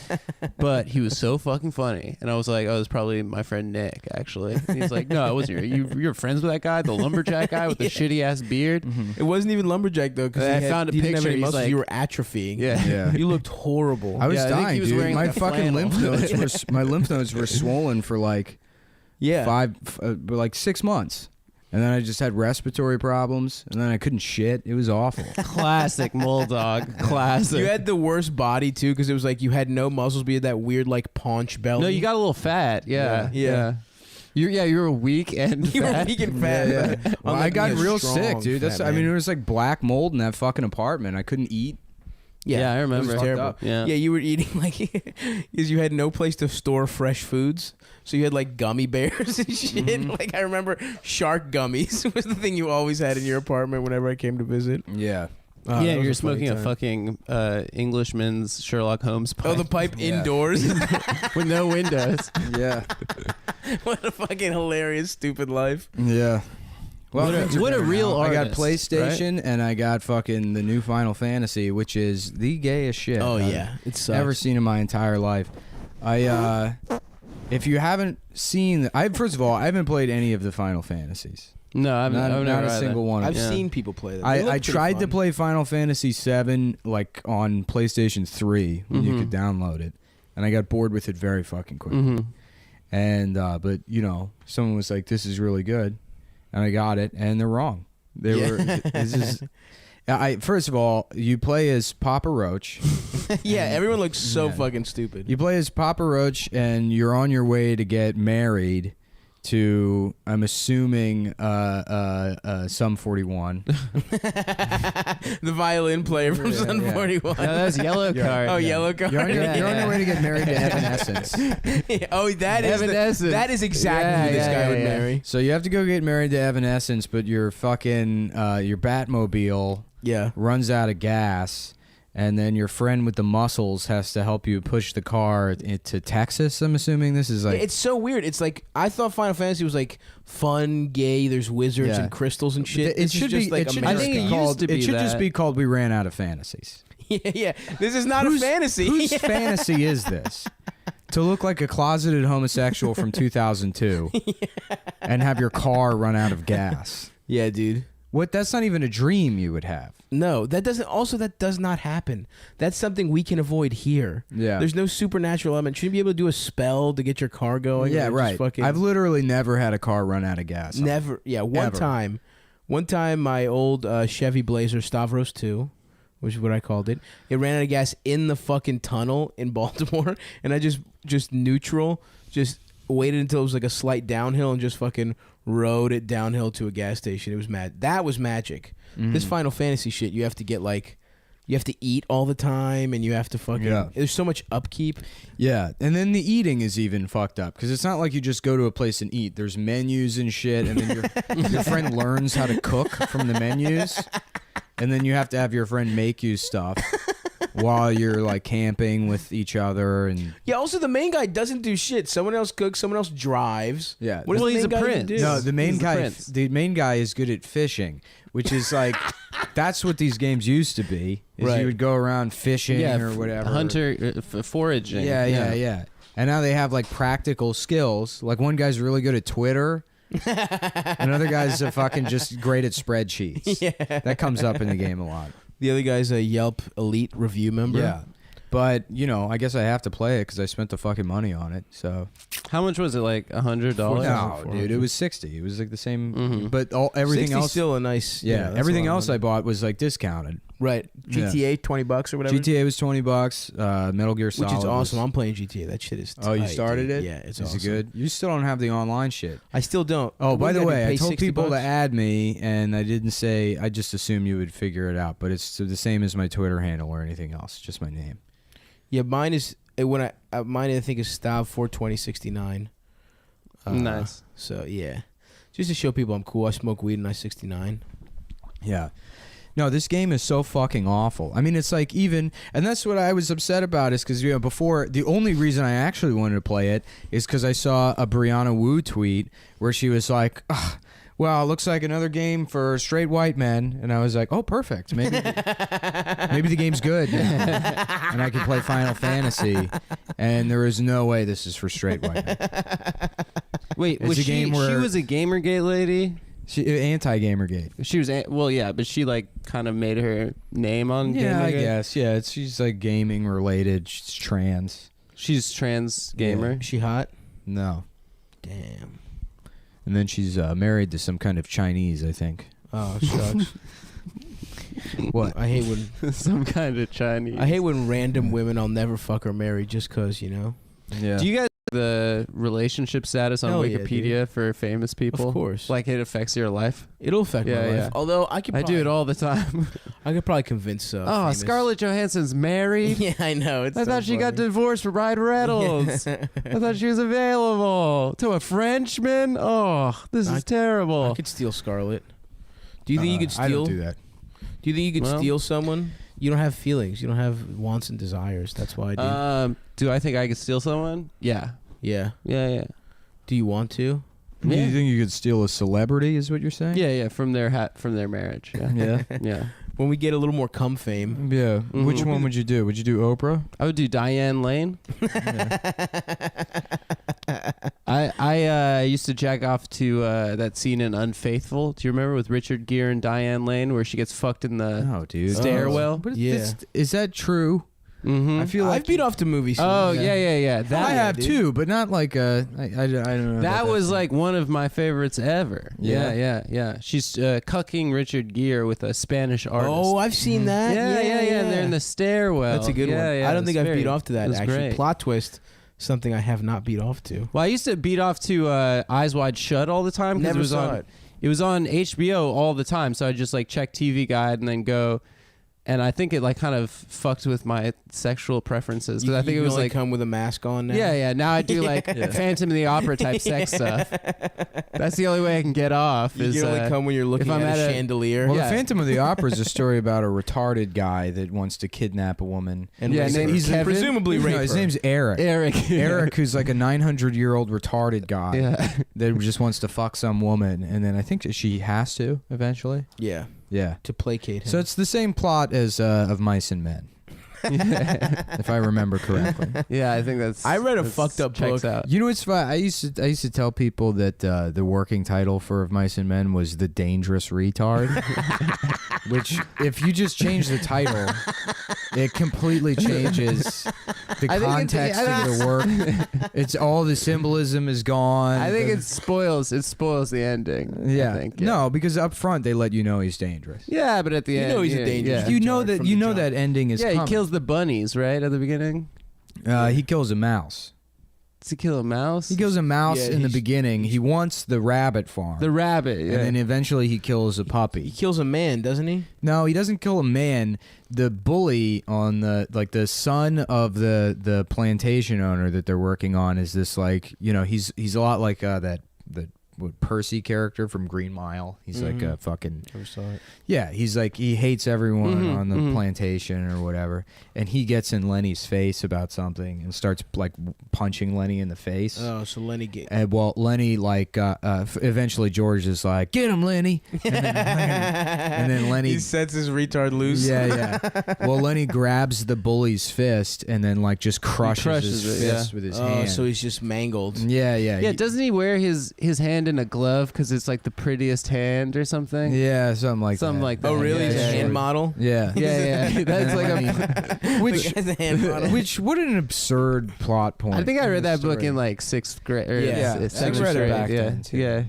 but he was so fucking funny. And I was like, oh, it was probably my friend Nick, actually. And he's like, no, it wasn't you're friends with that guy, the lumberjack guy with the shitty ass beard? It wasn't even lumberjack though, because I found a he didn't have picture, any he's muscles. like- You were atrophying. Yeah. Yeah. You looked horrible. I was Yeah, I think he dying, was dude. wearing My like a fucking lymph flannel. nodes were my lymph nodes were swollen for like yeah. like 6 months, and then I just had respiratory problems, and then I couldn't shit. It was awful. Classic Moldog. Classic. You had the worst body too, because it was like you had no muscles, but you had that weird like paunch belly. no, you got a little fat. Yeah. Yeah. You were weak and You were fat. weak and fat. Yeah, but Well, unlike I got me, a real strong, sick, dude. fat I mean, man. it was like black mold in that fucking apartment. I couldn't eat. Yeah, I it was remember. terrible. up. Yeah. Yeah, you were eating like because you had no place to store fresh foods, so you had like gummy bears and shit. Mm-hmm. Like I remember shark gummies was the thing you always had in your apartment whenever I came to visit. Yeah. Oh, Yeah, that was you're a funny smoking a time. fucking Englishman's Sherlock Holmes pipe Oh, the pipe Yeah. indoors. with no windows. Yeah. What a fucking hilarious, stupid life. Yeah. Well, What a- things are what a better real now. I got artist, PlayStation and I got fucking the new Final Fantasy, which is the gayest shit Oh I've yeah, it sucks. ever seen in my entire life. If you haven't seen, first of all, I haven't played any of the Final Fantasies. No, I've Not never a either. single one. I've Yeah. seen people play that. They look I pretty tried to fun. play Final Fantasy VII like on PlayStation 3 when you Mhm. could download it, and I got bored with it very fucking quickly. Mhm. And but you know, someone was like, "This is really good," and I got it, and they're wrong. They Yeah. were. This is. First of all, you play as Papa Roach. Yeah, everyone looks so Yeah. fucking stupid. You play as Papa Roach, and you're on your way to get married to, I'm assuming, Sum 41. The violin player from Sun yeah. 41. No, that's yellow card. Oh, yellow card. You're on your way to get married to Evanescence. Oh, that is Evanescence. that is exactly who this Yeah, guy yeah, would yeah. marry. So you have to go get married to Evanescence, but your fucking your Batmobile Yeah. runs out of gas, and then your friend with the muscles has to help you push the car to Texas. I'm assuming this is like It's so weird. It's like I thought Final Fantasy was like fun, gay. There's wizards Yeah. and crystals and shit. it This is should just be. like It should America. I think just it be used called. to be It should just that. be called "We Ran Out of Fantasies." yeah. This is not a fantasy. Whose fantasy is this? To look like a closeted homosexual from 2002 and have your car run out of gas. Yeah, dude. What? That's not even a dream you would have. No, that doesn't. Also, that does not happen. That's something we can avoid here. Yeah. There's no supernatural element. Shouldn't you be able to do a spell to get your car going? Yeah, Or just right. Fucking I've literally never had a car run out of gas. never. Yeah, one Ever. time. One time, my old Chevy Blazer Stavros 2, which is what I called it. It ran out of gas in the fucking tunnel in Baltimore, and I just neutral, just waited until it was like a slight downhill and just fucking rode it downhill to a gas station. It was mad. That was magic. This Final Fantasy shit, you have to get like, you have to eat all the time, and you have to fucking. Yeah. There's so much upkeep. Yeah, and then the eating is even fucked up because it's not like you just go to a place and eat. There's menus and shit, and then your friend learns how to cook from the menus, and then you have to have your friend make you stuff while you're like camping with each other and. Yeah. Also, the main guy doesn't do shit. Someone else cooks. Someone else drives. Yeah. What does Well, the he's main a guy even prince. do? No, the main He's the guy. prince. The main guy is good at fishing, which is like that's what these games used to be. Is Right. you would go around fishing or whatever. hunter, foraging. Yeah. And now they have like practical skills. Like one guy's really good at Twitter. Another guy's fucking just great at spreadsheets. Yeah. That comes up in the game a lot. The other guy's a Yelp Elite review member. Yeah. But, you know, I guess I have to play it because I spent the fucking money on it. So How much was it? Like $100? no, $400. dude, it was 60. It was like the same. Mhm. But everything 60's else, still a nice. yeah, that's everything a lot of else I money. bought was like discounted. Right. GTA $20 or whatever. GTA was $20. Metal Gear Solid, which is awesome. was- I'm playing GTA. That shit is. Oh, you tight, started dude. it? Yeah, it's Is awesome. it good? You still don't have the online shit. I still don't. Oh, by What the did way, pay I told $60? people to add me, and I didn't say. I just assumed you would figure it out, but it's the same as my Twitter handle or anything else. Just my name. Yeah, mine is when mine I think is Stav 42069. Nice. So yeah, just to show people I'm cool. I smoke weed and I 69. Yeah. No, this game is so fucking awful. I mean, it's like even, and that's what I was upset about is because, you know, before, the only reason I actually wanted to play it is because I saw a Brianna Wu tweet where she was like, "Ugh, well, it looks like another game for straight white men." And I was like, oh, perfect. Maybe the game's good now. And I can play Final Fantasy. And there is no way this is for straight white men. Wait, It's was a she? game She where- was a GamerGate lady. Anti-Gamergate. She was well, yeah, but she like kind of made her name on Yeah, I GamerGate. guess. Yeah, she's like gaming related. She's trans. She's trans gamer. Is she hot? No. Damn. And then she's married to some kind of Chinese, I think. Oh shucks. What? I hate when Some kind of Chinese. random women I'll never fuck or marry just cause you know. Yeah. Do you guys the relationship status on Hell yeah, Wikipedia for famous people? Of course. Like it affects your life. It'll affect Yeah, my life. yeah. Although I could. I do it all the time. I could probably convince. Oh, famous- Scarlett Johansson's married. Yeah, I know. It's I so thought she got funny. divorced from Ryan Reynolds. I thought she was available to a Frenchman. Oh, this is I terrible. could steal Scarlett. Do you think you could steal? I don't do that. Do you think you could Well- steal someone? You don't have feelings. You don't have wants and desires. That's why I do. Do I think I could steal someone? Yeah. Yeah. Yeah. Do you want to? Do Yeah. you think you could steal a celebrity? Is what you're saying? Yeah. From their marriage. Yeah. Yeah. Yeah. When we get a little more cum fame. Yeah. Which Mhm. one would you do? Would you do Oprah? I would do Diane Lane. I used to jack off to that scene in Unfaithful. Do you remember with Richard Gere and Diane Lane where she gets fucked in the No, dude. stairwell? But Yeah. is that true? Mm-hmm. I feel like I've beat off to movies. Oh yeah. I have dude. too, but not like I don't know. That about was like one of my favorites ever. Yeah. She's cucking Richard Gere with a Spanish artist. Oh, I've seen that. yeah. And they're in the stairwell. That's a good one. Yeah, I don't think it's I've beat off to that. it's Actually, great. plot twist, something I have not beat off to. Well, I used to beat off to Eyes Wide Shut all the time because Never it was saw on. it. It was on HBO all the time, so I just like check TV Guide and then go. And I think it like kind of fucked with my sexual preferences because I think You it was only like come with a mask on now. Yeah. Now I do like Phantom of the Opera type sex stuff. That's the only way I can get off. You Is can only come when you're looking I'm at a at a- chandelier. Well, Yeah. the Phantom of the Opera is a story about a retarded guy that wants to kidnap a woman. and Yeah, rape and her. he's Kevin? presumably rape No, his her. name's Eric. Eric. Eric, who's like a 900-year-old retarded guy Yeah. that just wants to fuck some woman, and then I think that she has to eventually. Yeah, Yeah. to placate him. So it's the same plot as of Mice and Men, if I remember correctly. Yeah, I think that's. I read a that's- fucked up checks book. out. You know what's fun? I used to tell people that the working title for Of Mice and Men was The Dangerous Retard, which if you just change the title, it completely changes the I think it's- context I of think the work. It's all the symbolism is gone. I think it spoils the ending. yeah. I think, No, because up front they let you know he's dangerous. Yeah, but at the You end, know he's a yeah, dangerous Yeah, You know retard that from you the know jump. that ending is yeah he coming. kills the bunnies right at the beginning. He kills a mouse. Does he kill a mouse? He kills a mouse Yeah, in the he's- beginning. He wants the rabbit farm. the rabbit. Yeah. And then eventually he kills a He puppy. kills a man, doesn't he? No, he doesn't kill a man. The bully on the son of the plantation owner that they're working on is this like, you know, he's a lot like the Percy character from Green Mile. He's like a fucking Never saw it. yeah. He's like he hates everyone Mhm, on the mhm. plantation or whatever, and he gets in Lenny's face about something and starts like punching Lenny in the face. Oh, so Lenny get. And well, Lenny like eventually George is like, "Get him, Lenny," and then Lenny He sets his retard loose. yeah. Well, Lenny grabs the bully's fist and then like just crushes crushes his it, fist yeah. with his Oh, hand. so he's just mangled. yeah. Yeah, doesn't he wear his hand in a glove because it's like the prettiest hand or something? Yeah, something like Something that. like that. Oh, really? Yeah, He's a yeah, hand yeah. model. Yeah. Yeah. That's like a. which The guy's a hand model. which what an absurd plot point. I think I in read the that book story. in like sixth grade. Or Yeah. I seventh read it grade. back yeah. then, too. Yeah.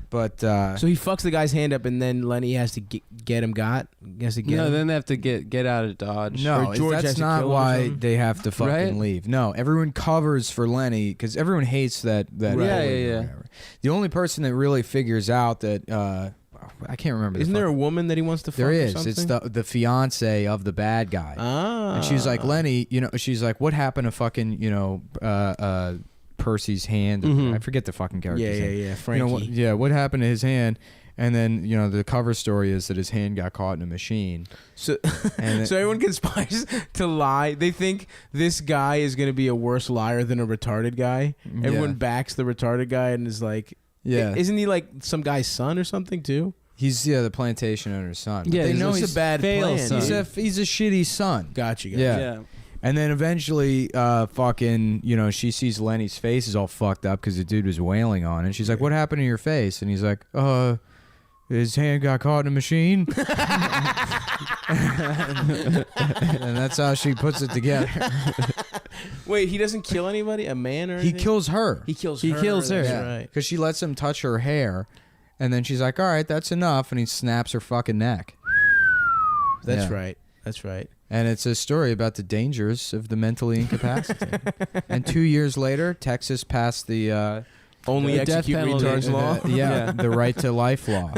But So he fucks the guy's hand up, and then Lenny has to get him got. He has to get No, him. then they have to get out of Dodge. no, Or George has that's to not kill him or why something? they have to fucking Right? leave. No, everyone covers for Lenny because everyone hates that Right. bully Yeah, or yeah. whatever. The only person that really figures out that I can't remember. Isn't there a woman that he wants to fuck? There or is. something? It's the fiance of the bad guy. Ah. And she's like, Lenny, you know, she's like, what happened to fucking, you know, Percy's hand? Mhm. I forget the fucking character's Yeah, name. yeah. You Frankie. know, what happened to his hand? And then, you know, the cover story is that his hand got caught in a machine. So, And so everyone conspires to lie. They think this guy is going to be a worse liar than a retarded guy. Everyone backs the retarded guy and is like, yeah. Isn't he like some guy's son or something too? He's the plantation owner's son. But Yeah, they he's know just he's a bad fail plan. son. he's a shitty son. Gotcha. Yeah. And then eventually, fucking, you know, she sees Lenny's face is all fucked up because the dude was wailing on it. And she's like, what happened to your face? And he's like, his hand got caught in a machine. And that's how she puts it together. Wait, he doesn't kill anybody? A man or He anything? kills her. He kills He her. kills her. That's Yeah. right. Because she lets him touch her hair. And then she's like, all right, that's enough. And he snaps her fucking neck. That's Yeah. right. That's right. And it's a story about the dangers of the mentally incapacitated. And 2 years later, Texas passed the Only The death execute penalty. retards law. the right to life law,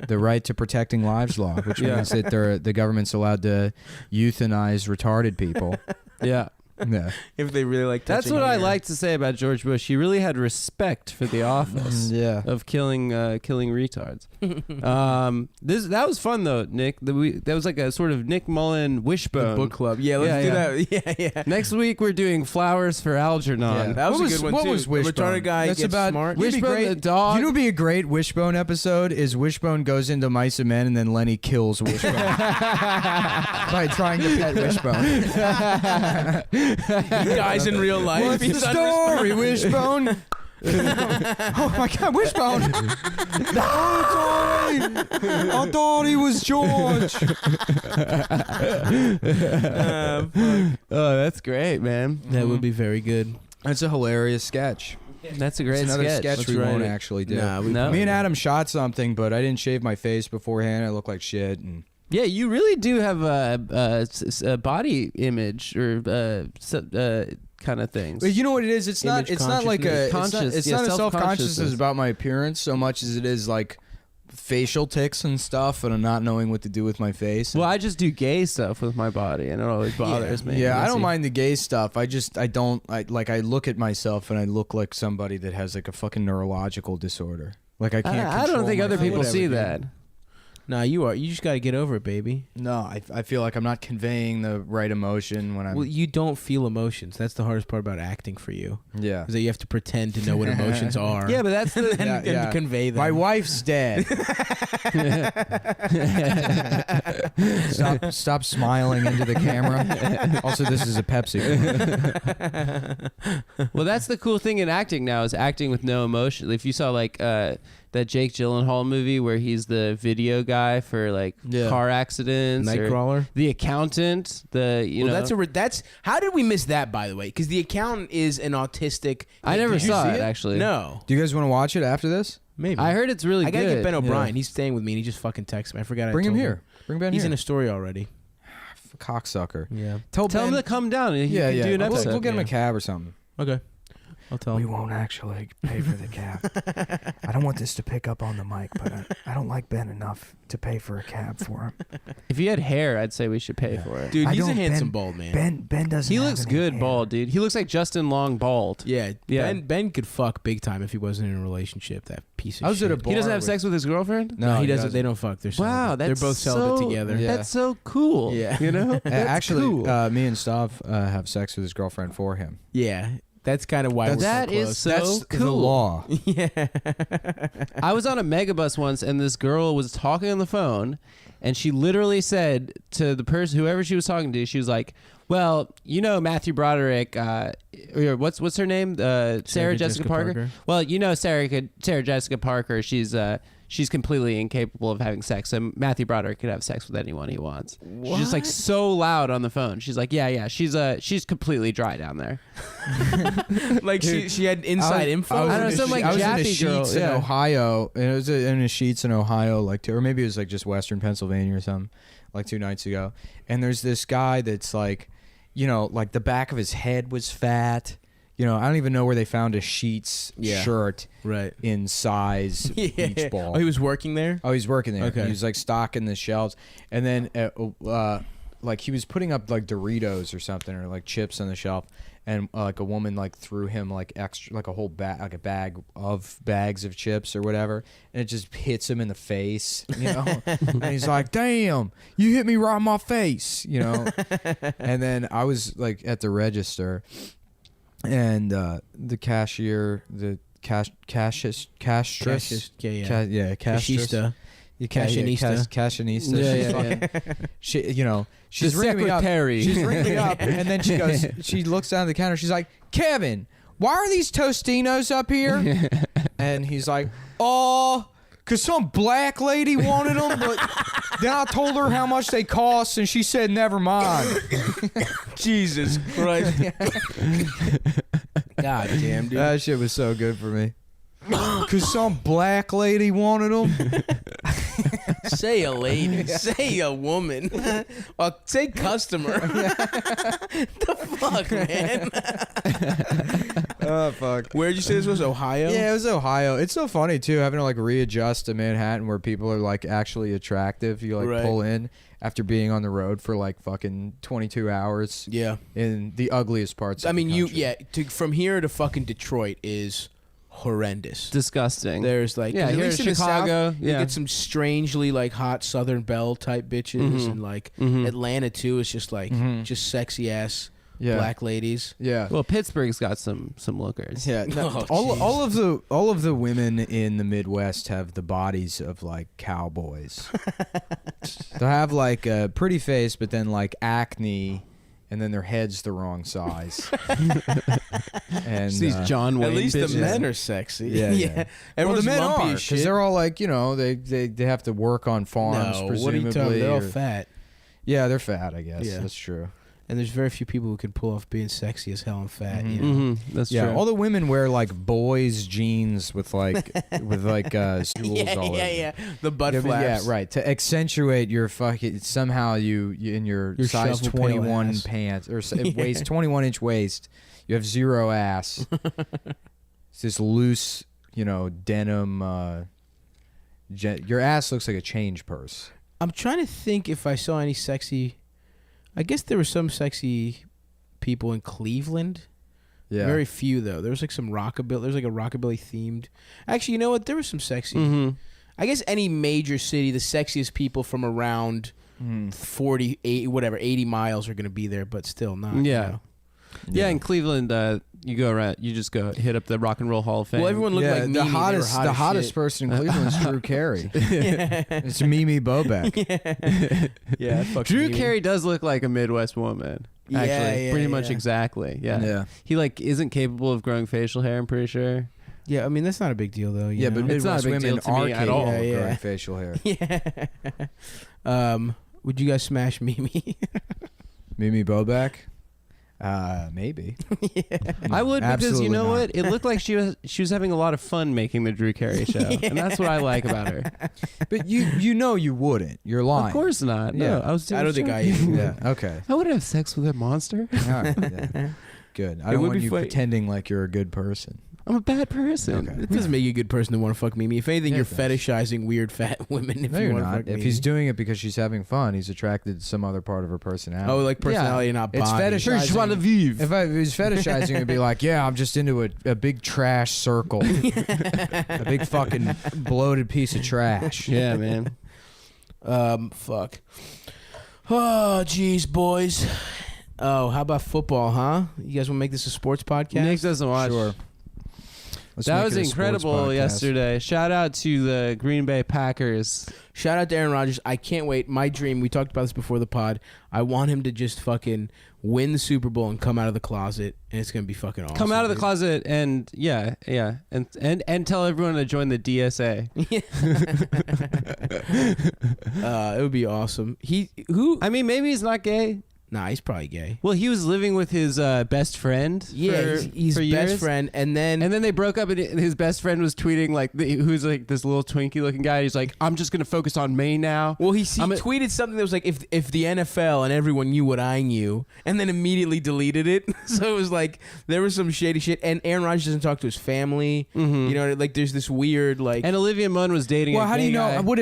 the right to protecting lives law, which Yeah. means that the government's allowed to euthanize retarded people. Yeah. Yeah, If they really like That's touching what I hair. like to say about George Bush. He really had respect for the office yeah. of killing retards. That was fun though, Nick. That was like a sort of Nick Mullen The wishbone book club. Yeah, let's do that. Yeah. Next week we're doing Flowers for Algernon. Yeah. That was What a good one what too. was The Wishbone? retarded guy That's gets about smart. You'd be Wishbone great- the dog. You know, what'd be a great Wishbone episode is Wishbone goes into Mice and Men, and then Lenny kills Wishbone by trying to pet Wishbone. He dies in real life. What's the He's story, Wishbone? Oh my God, Wishbone! No, I thought he was George. Oh, that's great, man. That would be very good. That's a hilarious sketch. That's a great It's another sketch Let's we write won't it. actually do. Nah, we No. Me and Adam shot something, but I didn't shave my face beforehand. I look like shit. And Yeah, you really do have a body image or kind of things. but you know what it is? It's not. Image It's not like a. consciousness. It's Yeah, not a self-consciousness self-consciousness. about my appearance so much as it is like facial tics and stuff, and I'm not knowing what to do with my face. Well, I just do gay stuff with my body, and it always bothers me. Yeah, I don't See? mind the gay stuff. I look at myself and I look like somebody that has like a fucking neurological disorder. Like I can't. I don't control think my other feelings. people whatever, see dude. that. Nah, you are. You just got to get over it, baby. No, I feel like I'm not conveying the right emotion when I'm. Well, you don't feel emotions. That's the hardest part about acting for you. Yeah. Is that you have to pretend to know what emotions are. Yeah, but that's the. and convey them. My wife's dead. Stop smiling into the camera. Also, this is a Pepsi. Well, that's the cool thing in acting now is acting with no emotion. If you saw like that Jake Gyllenhaal movie where he's the video guy for like car accidents, or Nightcrawler. The Accountant, That's how did we miss that, by the way? Because The Accountant is an autistic. I never Did you saw see it actually. No, Do you guys want to watch it after this? maybe. I heard it's really I gotta good. get Ben O'Brien. Yeah. He's staying with me, and he just fucking texted me. I forgot. Bring I him told here. Bring Ben He's here. in a story already. Cocksucker. Yeah. Tell him to come down. And Yeah, can yeah. do an We'll- episode. We'll get him a Yeah. cab or something. Okay. I'll tell him. won't actually pay for the cab. I don't want this to pick up on the mic, but I don't like Ben enough to pay for a cab for him. If you had hair, I'd say we should pay for it. Dude, I he's a don't- handsome Ben- bald man. Ben doesn't. He have looks any good hair. bald, dude. He looks like Justin Long bald. Yeah. Yeah. Ben could fuck big time if he wasn't in a relationship. That piece of I was shit. at a bar. He doesn't have with- sex with his girlfriend? No, he doesn't. They don't fuck. They're Wow, celibate. They're that's both celibate so- together. Yeah. That's so cool. Yeah. You know? That's Actually, cool. me and Stav have sex with his girlfriend for him. Yeah. That's kind of why we're That so is close. so That's the cool. law. Yeah. I was on a megabus once, and this girl was talking on the phone, and she literally said to the person, whoever she was talking to, she was like, "Well, you know Matthew Broderick. Or what's her name? Sarah Jessica Parker. Well, you know Sarah Jessica Parker. She's completely incapable of having sex. So Matthew Broderick could have sex with anyone he wants. She's just like so loud on the phone. She's like, yeah. She's completely dry down there. Like she had inside info. I don't know, some like I was in a Jappy girl, Sheetz in yeah. Ohio, and it was in a Sheetz in Ohio, or maybe it was like just Western Pennsylvania or something, like 2 nights ago. And there's this guy that's like, like the back of his head was fat. I don't even know where they found a Sheetz shirt Right. in size beach ball. Oh, he was working there? Oh, he's working there. Okay. He was like stocking the shelves, and then like he was putting up like Doritos or something, or like chips on the shelf, and like a woman like threw him like extra, like a whole bag, like a bag of bags of chips or whatever, and it just hits him in the face, and he's like, "Damn, you hit me right in my face," And then I was like at the register, and the cashier, the cashistress, Yeah. cashistress. Cashinista. Cashinista. She's ringing me up. secretary. She's ringing me up, and then she goes. She looks down at the counter. She's like, "Kevin, why are these Tostinos up here?" And he's like, "Oh, cause some black lady wanted them, but then I told her how much they cost, and she said never mind." Jesus Christ. God damn, dude. That shit was so good for me. Cause some black lady wanted them. Say a lady. Say a woman. Or say customer. The fuck, man? Oh fuck. Where'd you say this was? Ohio? Yeah, it was Ohio. It's so funny too, having to like readjust to Manhattan where people are like actually attractive. You like Right. pull in after being on the road for like fucking 22 hours Yeah. in the ugliest parts. I of mean, the country. from here to fucking Detroit is horrendous. Disgusting. There's like, Yeah, at here least in in the Chicago, South, you yeah. get some strangely like hot Southern Belle type bitches, and like Atlanta too is just like just sexy ass Yeah. black ladies. Yeah. Well, Pittsburgh's got some lookers. Yeah, Oh, all of the women in the Midwest have the bodies of like cowboys. They'll have like a pretty face, but then like acne and then their head's the wrong size. And These John Wayne At least bitches. the men are sexy. Yeah, yeah. Well, Everyone's the men lumpy are as shit. because they're all like, they have to work on farms. no, presumably. what are you talking? They're all or- fat, Yeah, they're fat. I guess Yeah. that's true. and there's very few people who can pull off being sexy as hell and fat. You know? Mm-hmm. That's Yeah, true. all the women wear like boys jeans with like stools all over. The butt Yeah, but flaps. yeah, right. To accentuate your fucking somehow you in your Your size shovel pail 21 ass. pants or waist 21-inch waist, you have zero ass. It's this loose, denim. Your ass looks like a change purse. I'm trying to think if I saw any sexy. I guess there were some sexy people in Cleveland. Yeah. Very few though. There was like some rockabilly. There's like a rockabilly themed. Actually, you know what? There was some sexy. Mm-hmm. I guess any major city, the sexiest people from around 40, 80 miles are going to be there, but still not. you Yeah. know? Yeah, in Cleveland, you go around. You just go hit up the Rock and Roll Hall of Fame. Well, everyone looked like Mimi. the They were hottest, hot the as hottest shit. person in Cleveland is Drew Carey. yeah, It's Mimi Bobek. yeah. Fuck Drew Mimi. Carey does look like a Midwest woman. Actually, Yeah, pretty much yeah. exactly. Yeah. Yeah. He isn't capable of growing facial hair. I'm pretty sure. Yeah, I mean that's not a big deal though. you Yeah, but know? It's not Midwest a big women deal to me are at capable all. of Yeah, growing yeah. facial hair. yeah. Would you guys smash Mimi? Mimi Bobek? Maybe. I would because Absolutely you know not. what? It looked like she was having a lot of fun making the Drew Carey show, and that's what I like about her. But you wouldn't. You're lying. Of course not. No, Yeah. I was. I don't think I. Yeah. Okay. I wouldn't have sex with a monster. All right. Yeah. Good. I It don't would want be you funny. pretending like you're a good person. I'm a bad person. Okay. It doesn't make you a good person to want to fuck Mimi. If anything, Yeah, you're it does. fetishizing weird fat women. If No, you you're want to not. fuck If Mimi. he's doing it because she's having fun, he's attracted to some other part of her personality. Oh, like personality, not body. It's fetishizing. If I was fetishizing, it'd be like, yeah, I'm just into a big trash circle, a big fucking bloated piece of trash. Yeah, man. Fuck. Oh, jeez, boys. Oh, how about football, huh? You guys want to make this a sports podcast? Nick doesn't watch. Sure. Let's That make was it a sports incredible podcast. yesterday. Shout out to the Green Bay Packers. Shout out to Aaron Rodgers. I can't wait. My dream, we talked about this before the pod. I want him to just fucking win the Super Bowl and come out of the closet, and it's going to be fucking awesome. Come out of the dude. closet and and tell everyone to join the DSA. It would be awesome. I mean, maybe he's not gay. Nah, he's probably gay. Well, he was living with his best friend. Yeah, he's for best years. friend, and then They broke up, and his best friend was tweeting who's like this little Twinkie looking guy. He's like, "I'm just gonna focus on me now." well, he I'm a- tweeted something that was like, if the NFL and everyone knew what I knew, and then immediately deleted it. So it was like there was some shady shit, and Aaron Rodgers doesn't talk to his family. You know, like there's this weird like. And Olivia Munn was dating. Well, a how do gay you know? guy. What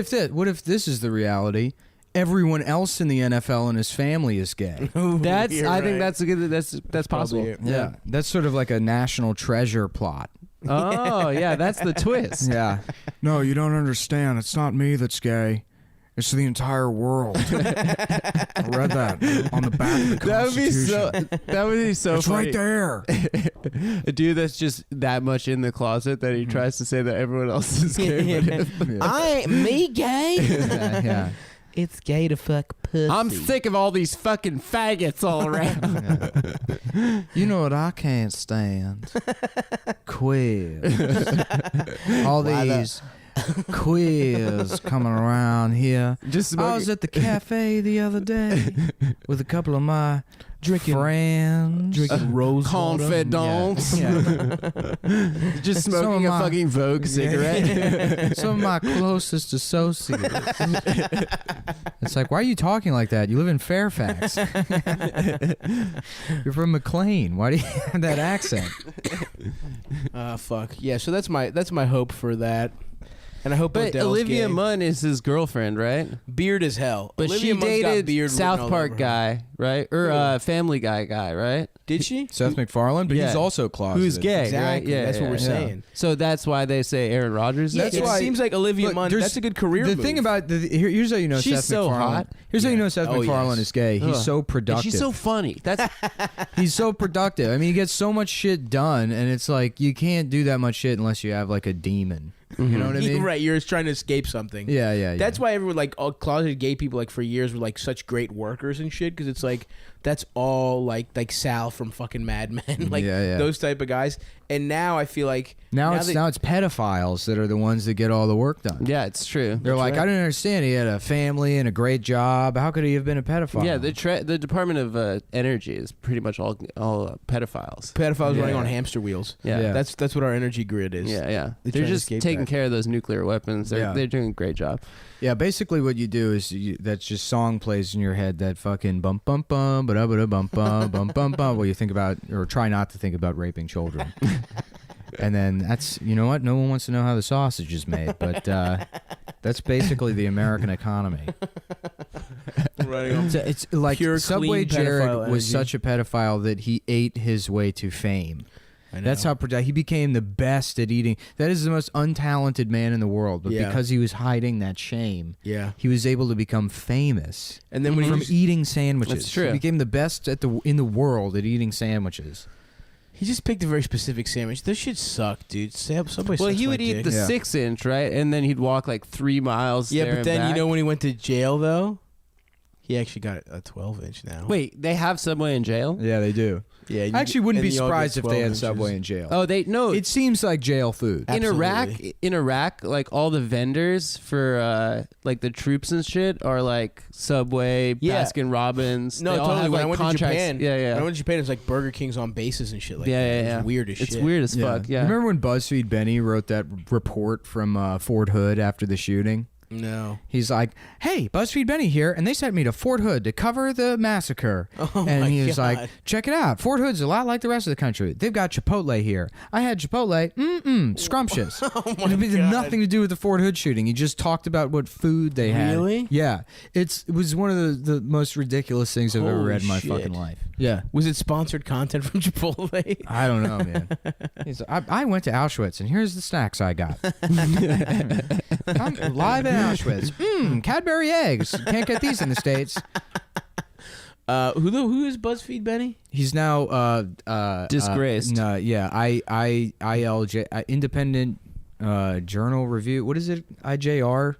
if this is the reality? Everyone else in the NFL and his family is gay. That's. You're I think right. that's a good. That's possible. Probably, Yeah, that's sort of like a national treasure plot. Oh yeah, that's the twist. Yeah, No, you don't understand. It's not me that's gay. It's the entire world. I read that on the back of the That would be so. Constitution. That would be so. It's funny. right there. A dude that's just that much in the closet that he tries to say that everyone else is gay. but him. me gay. yeah. It's gay to fuck pussy. I'm sick of all these fucking faggots all around. You know what I can't stand? Quiz. All these quiz coming around here. Just I was at the cafe the other day with a couple of my friends. drinking rose confidants. Just Some of smoking a my- fucking Vogue cigarette. Some of my closest associates. It's like, why are you talking like that? You live in Fairfax. You're from McLean. Why do you have that accent? Fuck yeah. So that's my hope for that, and I hope. But Odell's Olivia gay. Munn is his girlfriend, right? beard as hell. But Olivia she Munn's got dated beard written South all Park over her. guy, right? Or Family Guy, right? Did she? Seth MacFarlane, but Yeah. he's also closeted. Who's gay, Exactly. right? Yeah, That's what yeah, we're yeah. saying. So that's why they say Aaron Rodgers. Yeah, is it gay? why- seems like Olivia Look, Munn. there's- That's a good career. The move. thing about here's how you know She's Seth so MacFarlane. hot. Here's how you Yeah. know Seth Oh, MacFarlane yes. is gay. He's Ugh. so And productive. she's so funny. That's He's so productive. I mean, he gets so much shit done, and it's like you can't do that much shit unless you have like a demon. You know what I mean? right, you're just trying to escape something. Yeah, yeah, yeah. That's why everyone like all closeted gay people like for years were like such great workers and shit because it's like That's all like Sal from fucking Mad Men, like Yeah, yeah. those type of guys. And now I feel like Now it's pedophiles that are the ones that get all the work done. Yeah, it's true. They're like, right. I don't understand. He had a family and a great job. How could he have been a pedophile? Yeah, the Department of Energy is pretty much all pedophiles. pedophiles Yeah. running on hamster wheels. Yeah. Yeah. That's what our energy grid is. Yeah, yeah. They They're try to just escape taking that. care of those nuclear weapons. Yeah. They're doing a great job. Yeah, basically what you do is that just song plays in your head, that fucking bum bum bum ba da ba da bum bum bum bum bum. Well, you think about or try not to think about raping children, and then that's you know what? No one wants to know how the sausage is made, but that's basically the American economy. Running on It's like Pure, Subway clean Jared pedophile was energy. such a pedophile that he ate his way to fame. I know. That's how he became the best at eating. That is the most untalented man in the world, but Yeah. because he was hiding that shame, Yeah. he was able to become famous. And then when from he eating sandwiches, That's true. he became the best in the world at eating sandwiches. he just picked a very specific sandwich. This shit sucked, dude. Subway Well, sucks he my would eat dick. the Yeah. 6-inch, right? And then he'd walk like 3 miles. Yeah, there but and then back. you know when he went to jail though, he actually got a 12-inch now. Wait, they have Subway in jail? Yeah, they do. yeah, I actually wouldn't and be you all get surprised if they 12 had inches. Subway in jail. Oh, they no. It seems like jail food. Absolutely. In Iraq, like all the vendors for like the troops and shit are like Subway, Yeah. Baskin Robbins. No, they all totally. have, When like, I went to contracts. Japan, Yeah, when I yeah, went to Japan, it was like Burger King's on bases and shit like yeah, that. yeah, It yeah. was weird as It's shit. weird as fuck. Yeah. Remember when BuzzFeed Benny wrote that report from Fort Hood after the shooting? No. He's like, "Hey, BuzzFeed Benny here, and they sent me to Fort Hood to cover the massacre." Oh and my he was God. like, "Check it out. Fort Hood's a lot like the rest of the country. They've got Chipotle here. I had Chipotle. Scrumptious." Oh my And it had God. nothing to do with the Fort Hood shooting. He just talked about what food they had. Really? Yeah. It was one of the most ridiculous things I've ever Holy read in my shit. fucking life. Yeah. Was it sponsored content from Chipotle? I don't know, man. He's I went to Auschwitz, and here's the snacks I got. I'm live in Auschwitz. Cadbury eggs. Can't get these in the States. Who is BuzzFeed Benny? He's now Disgraced. No, yeah, ILJ Independent Journal Review. What is it? IJR.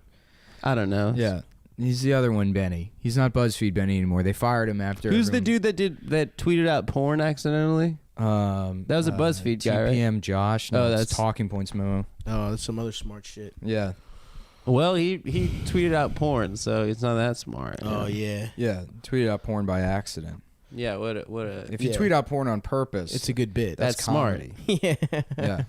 I don't know. Yeah, he's the other one, Benny. He's not BuzzFeed Benny anymore. They fired him after. Who's the everyone- dude that tweeted out porn accidentally? That was a BuzzFeed guy, right? TPM Josh. No, Oh, that's that's- Talking Points memo. Oh, that's some other smart shit. Yeah, Well, he tweeted out porn, so he's not that smart. Oh yeah, yeah. Tweeted out porn by accident. Yeah. What a. If you Yeah. tweet out porn on purpose, it's a good bit. That's smart. comedy. yeah.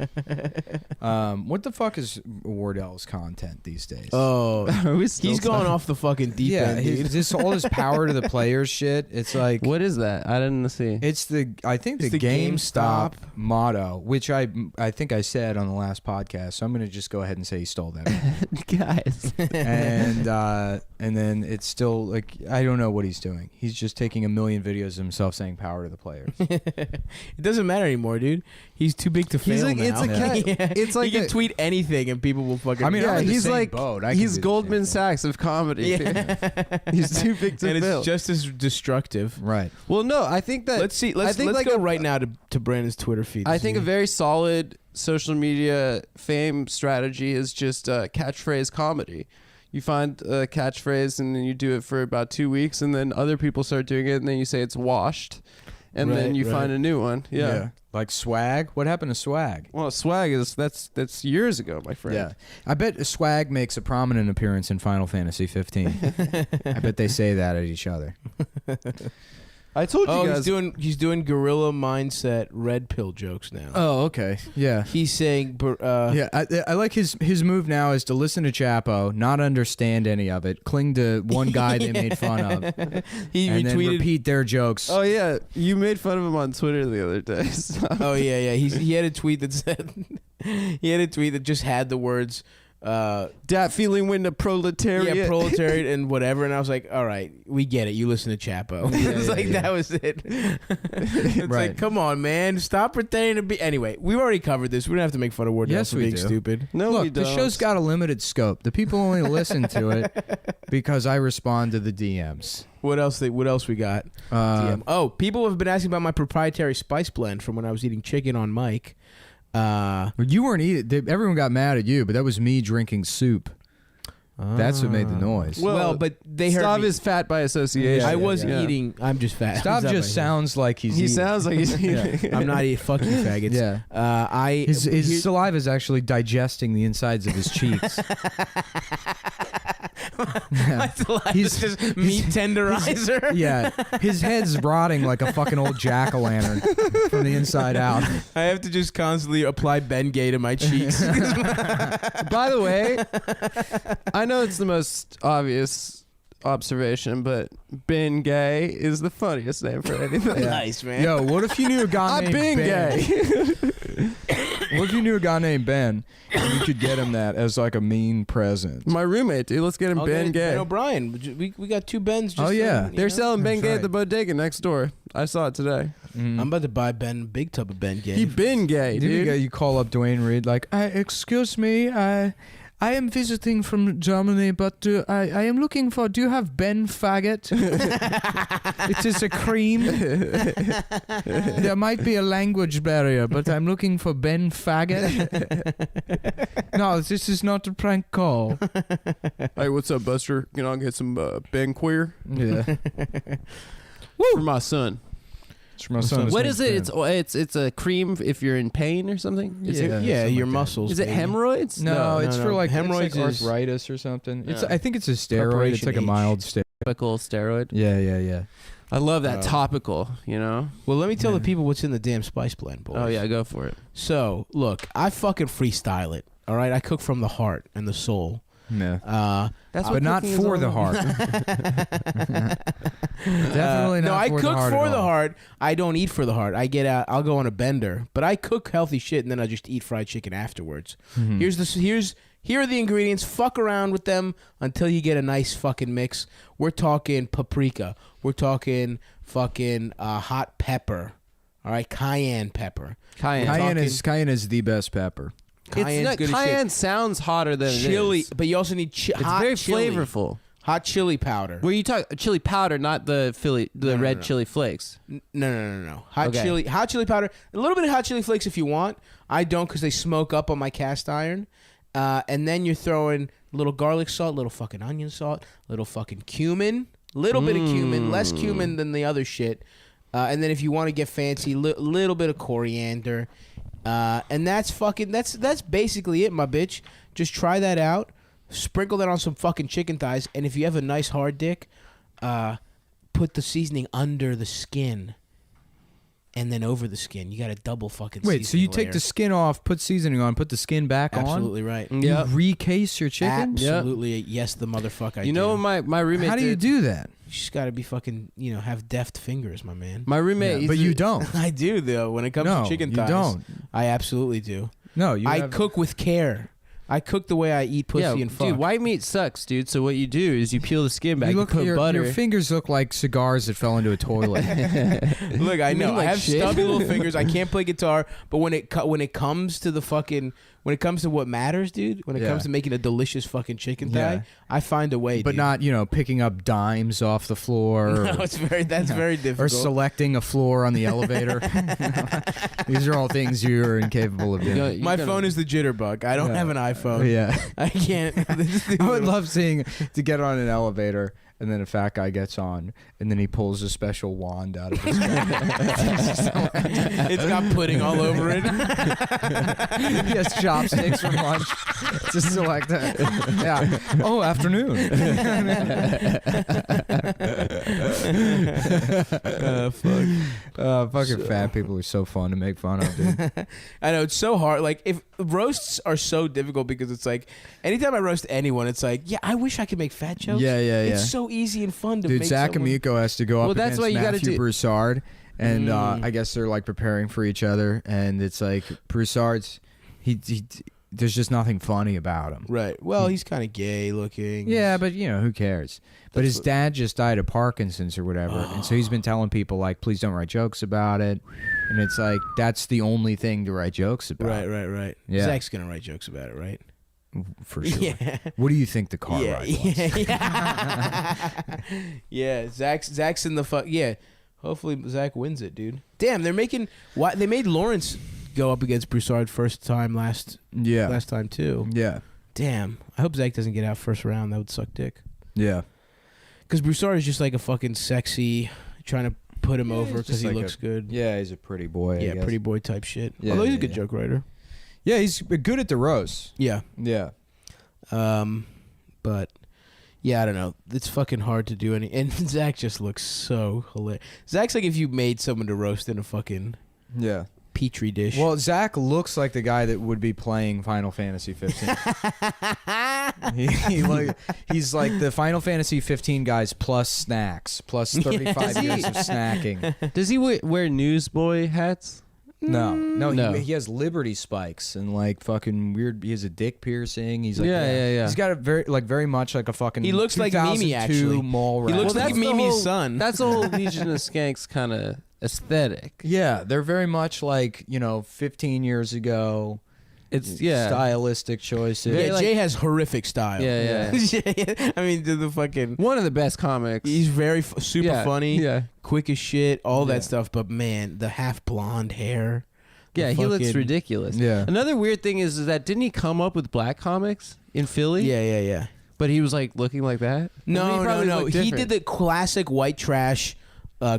Yeah. What the fuck is Wardell's content these days? Oh, Are we still he's gone talking- off the fucking deep yeah, end, dude. this all this power to the players shit. It's like What is that? I didn't see. it's I think It's the the GameStop GameStop motto, which I think I said on the last podcast. So I'm going to just go ahead and say he stole that. Guys. and then it's still like I don't know what he's doing. He's just taking a million videos of himself saying power to the players. It doesn't matter anymore, dude. He's too big to He's fail like- now. it's a cat- Yeah. it's like he can a- tweet anything and people will fucking. I mean, Yeah, I'm in the he's same like boat. I can he's do the Goldman same thing. Sachs of comedy. Yeah. He's too big to and fail. it's just as destructive. Right. Well, no, I think that Let's see. I Let's think like go a- right now to Brandon's Twitter feed. I think a very solid social media fame strategy is just catchphrase comedy. You find a catchphrase and then you do it for about 2 weeks, and then other people start doing it, and then you say it's washed, and then Right, you right. find a new one. Yeah. Like swag. What happened to swag? Well, swag is that's years ago, my friend. Yeah, I bet swag makes a prominent appearance in Final Fantasy 15. I bet they say that at each other. I told Oh, you guys. he's doing gorilla mindset red pill jokes now. Oh, okay. Yeah. He's saying, Yeah, I like his move now is to listen to Chapo, not understand any of it, cling to one guy they made fun of, he and then retweeted. repeat their jokes. Oh yeah, you made fun of him on Twitter the other day. So. Oh yeah. He had a tweet that said he had a tweet that just had the words. That feeling when the proletariat. Yeah, proletariat and whatever, and I was like, all right, we get it. You listen to Chapo. It's like that was it. It's Right. like, come on, man, stop pretending to be. Anyway, we've already covered this. We don't have to make fun of Wardell Yes, for we being do. stupid. No, we Look, the don't. show's got a limited scope. The people only listen to it because I respond to the DMs. What else we got? DM. Oh, people have been asking about my proprietary spice blend from when I was eating chicken on Mike. You weren't eating. Everyone got mad at you, but that was me drinking soup. That's what made the noise. Well, but they heard Stav me. is fat by association. I was yeah. eating. I'm just fat. Stav Is that just my- sounds like he's He eating. sounds like he's eating. I'm not eating. Fuck you, faggots. Yeah. His here- saliva is actually digesting the insides of his cheeks. My saliva is just meat tenderizer. Yeah, his head's rotting like a fucking old jack-o'-lantern from the inside out. I have to just constantly apply Bengay to my cheeks. By the way, I know it's the most obvious observation, but Ben Gay is the funniest name for anything. Nice, man. Yo, what if you knew a guy I've named been Ben? gay. What if you knew a guy named Ben and you could get him that as like a mean present? My roommate, dude. Let's get him Ben Gay. Ben O'Brien. We got 2 Bens. Just Oh, yeah. you They're know? selling Ben That's Gay right. at the bodega next door. I saw it today. Mm. I'm about to buy Ben big tub of Ben Gay. He been gay, Did dude. you call up Dwayne Reed like, excuse me, I am visiting from Germany, but I am looking for, do you have Ben Faggot? It is a cream. There might be a language barrier, but I'm looking for Ben Faggot. No, this is not a prank call. Hey, what's up, Buster? Can I get some Ben Queer Yeah. for my son? It's from my son's What name, is it? Ben. It's a cream if you're in pain or something. Is it? Yeah, something your like that. muscles. Is it baby. hemorrhoids? No, it's no, for no. like Hemorrhoids hemorrhoids, is- arthritis or something. It's Yeah. I think it's a steroid. It's Preparation like a H. mild steroid. Topical steroid. Yeah. I love that Oh. topical. You know. Well, let me tell Yeah. the people what's in the damn spice blend, boys. Oh yeah, go for it. So, look, I fucking freestyle it. All right, I cook from the heart and the soul. Yeah. That's But not for the heart. Definitely not No, I for the cook heart for at the all. heart. I don't eat for the heart. I get out. I'll go on a bender, but I cook healthy shit and then I just eat fried chicken afterwards. Mhm. Here are the ingredients. Fuck around with them until you get a nice fucking mix. We're talking paprika. We're talking fucking hot pepper. All right, cayenne pepper. Cayenne. Cayenne is the best pepper. Cayenne's It's not, good as cayenne shit. sounds hotter than Chili, it is. but you also need It's hot very chili. flavorful. Hot chili powder. Were you talking chili powder, not the No, red no. chili flakes? No. Hot Okay. chili powder. A little bit of hot chili flakes if you want. I don't because they smoke up on my cast iron. And then you're throwing a little garlic salt, little fucking onion salt, little fucking cumin, little bit of cumin, less cumin than the other shit. And then if you want to get fancy, little bit of coriander. And that's basically it, my bitch. Just try that out. Sprinkle that on some fucking chicken thighs. And if you have a nice hard dick, put the seasoning under the skin. And then over the skin. You got a double fucking Wait, so you seasoning take layer. the skin off, put seasoning on, put the skin back Absolutely right. on? Yep. You recase your chicken? Absolutely. Yes, the motherfucker. You know what my roommate How do you did? do that? You just got to be fucking, have deft fingers, my man. My roommate, But you don't. I do, though. When it comes No, to chicken you thighs, don't. I absolutely do. No, you I have- cook with care. I cook the way I eat pussy yeah, and fuck. dude, white meat sucks, dude. So what you do is you peel the skin back, You you, look, put your, butter. your fingers look like cigars that fell into a toilet. Look, I You know mean like I have shit? stubby little fingers. I can't play guitar, but when it comes to the fucking when it comes to what matters, dude, when it Yeah. comes to making a delicious fucking chicken thigh, Yeah. I find a way. But dude. not, picking up dimes off the floor. No, or, it's very or difficult. selecting a floor on the elevator. These are all things you're incapable of doing. You know, you My gotta- phone is the jitterbug. I don't Yeah. have an iPhone. Yeah. I can't. I would love seeing to get on an elevator and then a fat guy gets on and then he pulls a special wand out of his bag. It's got pudding all over it. He has chopsticks for lunch to select that. Yeah. Oh, afternoon. Fucking fat people are so fun to make fun of, dude. I know it's so hard. Like if roasts are so difficult because it's like anytime I roast anyone, it's like, yeah, I wish I could make fat jokes. Yeah. It's so easy and fun to Dude, make. Zach someone- Amico has to go Well, up that's against what you gotta Matthew do. Broussard, and Mm. I guess they're like preparing for each other, and it's like Broussard's he there's just nothing funny about him. Right. Well, he's kind of gay looking. Yeah, but who cares? But That's his dad just died of Parkinson's or whatever, and so he's been telling people like, please don't write jokes about it, and it's like that's the only thing to write jokes about. Right. Yeah. Zach's gonna write jokes about it, right? For sure. Yeah. What do you think the car Yeah. ride was? Yeah. Yeah. Zach's in the fuck. Yeah. Hopefully Zach wins it, dude. Damn, they're making. Why they made Lawrence go up against Broussard first time last Yeah. time too. Yeah. Damn. I hope Zach doesn't get out first round. That would suck dick. Yeah. Because Broussard is just like a fucking sexy, trying to put him over he's because just he like looks good. Yeah, he's a pretty boy. I Yeah, guess. pretty boy type shit. Yeah, Although he's a yeah, good yeah. joke writer. Yeah, he's good at the roast. Yeah. Yeah. But yeah, I don't know. It's fucking hard to do any. And Zach just looks so hilarious. Zach's like if you made someone to roast in a fucking Yeah. petri dish. Well, Zach looks like the guy that would be playing Final Fantasy 15. He's like the Final Fantasy 15 guys plus snacks, plus 35 Does years he- of snacking. Does he wear newsboy hats? No, No. He has Liberty spikes and like fucking weird. He has a dick piercing. He's like, Yeah. He's got a very much like a fucking. He looks like Mimi, 2002 actually. mall He rat. looks like that's the Mimi's whole- son. That's the whole Legion of Skanks kind of aesthetic. Yeah, they're very much like 15 years ago. It's stylistic choices. Yeah, Very, like- Jay has horrific style. Yeah. I mean, the fucking. One of the best comics. He's very super Yeah, funny, Yeah. quick as shit, all Yeah. that stuff. But man, the half blonde hair. the Yeah, he looks fucking- ridiculous. Yeah. Another weird thing is that didn't he come up with black comics in Philly? Yeah. But he was like looking like that? No, I mean, he probably no. looked He different. did the classic white trash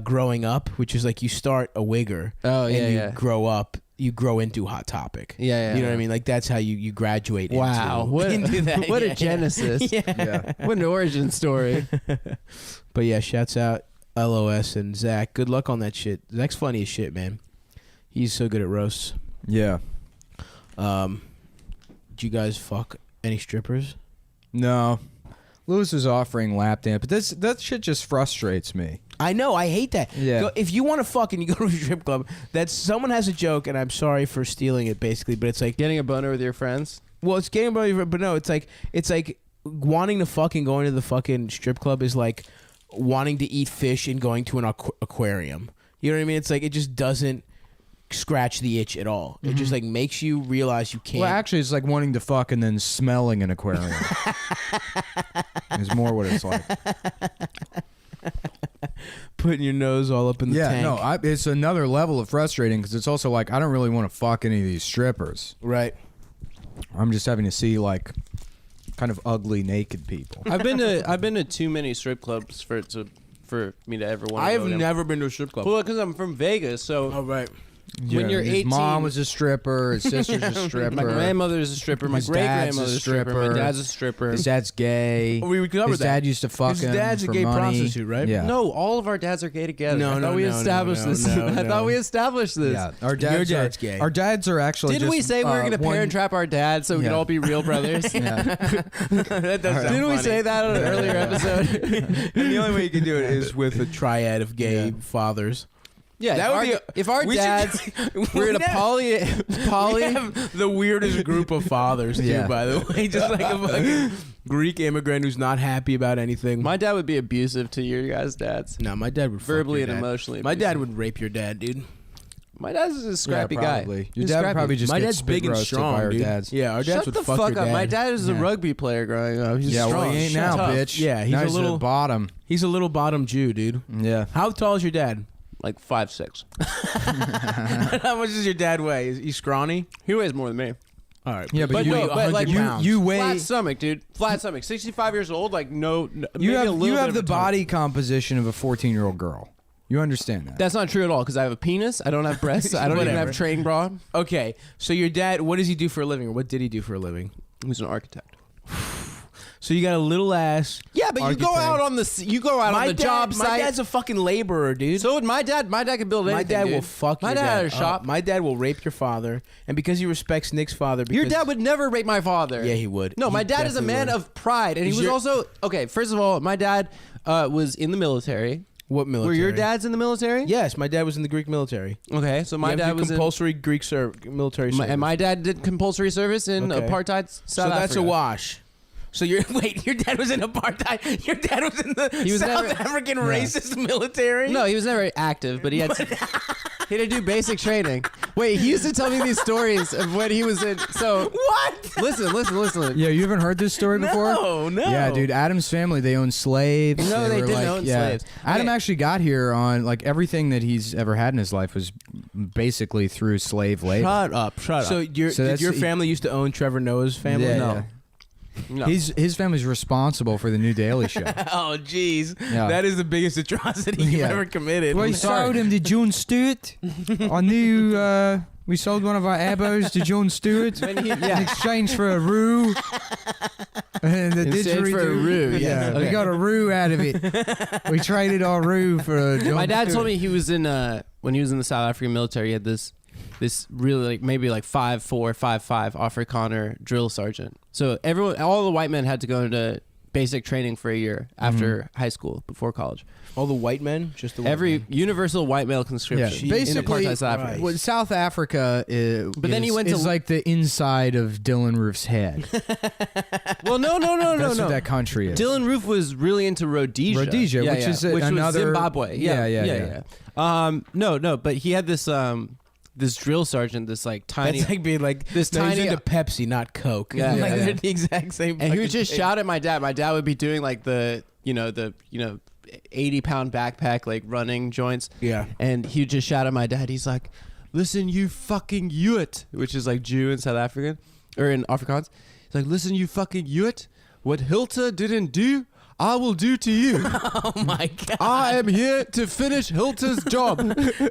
growing up, which is like you start a wigger Oh, and yeah, you yeah. grow up. You grow into Hot Topic. Yeah. You know what I mean? Like that's how you graduate. Wow. into that. What Yeah. a genesis. Yeah. Yeah. What an origin story. But yeah, shouts out LOS and Zach. Good luck on that shit. Zach's funny as shit, man. He's so good at roasts. Yeah. Did you guys fuck any strippers? No. Lewis was offering lap dance, but that shit just frustrates me. I know. I hate that. Yeah. If you want to fuck and you go to a strip club, that someone has a joke, and I'm sorry for stealing it, basically, but it's like, Getting a boner with your friends? well, it's getting but no, it's like wanting to fuck and going to the fucking strip club is like wanting to eat fish and going to an aquarium. You know what I mean? It's like it just doesn't scratch the itch at all. It just like makes you realize you can't. Well, actually, it's like wanting to fuck and then smelling an aquarium. Is more what it's like. putting your nose all up in the tank. no, it's another level of frustrating because it's also like I don't really want to fuck any of these strippers. Right. I'm just having to see like kind of ugly naked people. I've been to too many strip clubs for me to ever want to I go have to. never been to a strip club. Well, because I'm from Vegas, so Oh, right. when you're his 18, mom was a stripper, his sister's a stripper, my grandmother's a stripper, my His great dad's a grandmother's a stripper, my stripper. dad's a stripper. his dad's gay. We covered His that. dad used to fuck His him dad's a for gay money. prostitute, right? Yeah. No, all of our dads are gay together. No, I thought no, we no, established no, this. no, I no. thought we established this. Yeah, our dads dad's are gay. Our dads are actually. Didn't we just, say we were going to one- parent trap our dads so we could Yeah. all be real brothers? Yeah. That does sound Didn't we funny. say that on an earlier episode? And the only way you can do it is with a triad of gay fathers. Yeah, That would be if our we should- dads were in a We have the weirdest group of fathers too. Yeah. By the way, just like a fucking Greek immigrant who's not happy about anything. my dad would be abusive to your guys' dads, no, my dad would fuck verbally your and dad. emotionally. My dad abusive. would rape your dad, dude. My dad's a scrappy yeah, guy. probably. Your He's dad would scrappy. probably just My get dad's spit big and roasted strong, by our dude. dads. Yeah, our dads Shut would the fuck fuck your up. dad. My dad was a Yeah. rugby player growing up. He's Yeah, strong. well, he ain't Shut now, up. bitch. Yeah, he's Now a little- bottom. He's a little bottom Jew, dude. Yeah. How tall is your dad? Like 5'6". How much does your dad weigh? Is he scrawny? He weighs more than me. All right. Yeah, but you you- weigh but 100 like pounds. You weigh. Flat stomach, dude. Flat stomach. 65 years old. Like no. You maybe a have little you bit have of the a tummy. body composition of a 14-year-old girl. You understand that? That's not true at all because I have a penis. I don't have breasts. I don't even Whatever. have train bra. Okay, so your dad, what does he do for a living, or what did he do for a living? He's an architect. So you got a little ass. Yeah, but you go Architect. out on the on the job my site. dad's a fucking laborer, dude. So would my dad. My dad can build anything. my dad dude. will fuck my your dad dad. had a shop. My dad will rape your father, and because he respects Nick's father, Your because- dad would never rape my father. Yeah, he would. No, He my dad is a definitely man would. of pride, and he Is was your- also okay. First of all, my dad was in the military. What military? Were your dads in the military? Yes, my dad was in the Greek military. Okay, so my You have to dad do was compulsory Greek military service. and my dad did compulsory service in Okay. apartheid South so that's a Africa. wash. So your dad was in apartheid. Your dad was in the He was South never- African racist military. No, he was never active, but he had he had to do basic training. Wait, he used to tell me these stories of when he was in. So What? listen. Yeah, you haven't heard this story before? No. Yeah, dude. Adam's family, they own slaves. No, they were, didn't own slaves. Adam Okay. actually got here on like everything that he's ever had in his life was basically through slave labor. Shut up. So So did that's- your family used to own Trevor Noah's family? Yeah, No. yeah. No. His family's responsible for the new Daily Show. Oh, jeez. Yeah. That is the biggest atrocity you've Yeah. ever committed. We sold him to Jon Stewart. I knew we sold one of our abos to Jon Stewart in exchange for a roux. And the In exchange for a roux, yes. Yeah, we Okay. got a roux out of it. We traded our roux for a Jon My dad Stewart. told me he was in when he was in the South African military. He had this really like maybe like 5'4", 5'5" Afrikaner drill sergeant. So all the white men had to go into basic training for a year after high school, before college. All the white men? Just the white Every men. universal white male conscription. Yeah, in basically, apartheid South Africa. Well, South Africa is, But then he went to- is like the inside of Dylan Roof's head. Well, no. That's what that country is. Dylan Roof was really into Rhodesia. Rhodesia, Yeah, which yeah. is which another- was Zimbabwe. Yeah. No, but he had this this drill sergeant, this like tiny. That's like being like This no, he's tiny- into Pepsi, not Coke. Yeah, Like, yeah, they're yeah. the exact same. And he would fucking just thing. shout at my dad. My dad would be doing like the 80-pound backpack like running joints. Yeah. And he would just shout at my dad. He's like, "Listen, you fucking Ute," which is like Jew in South African or in Afrikaans. He's like, "Listen, you fucking Ute. What Hilter didn't do, I will do to you. Oh my god. I am here to finish Hilter's job."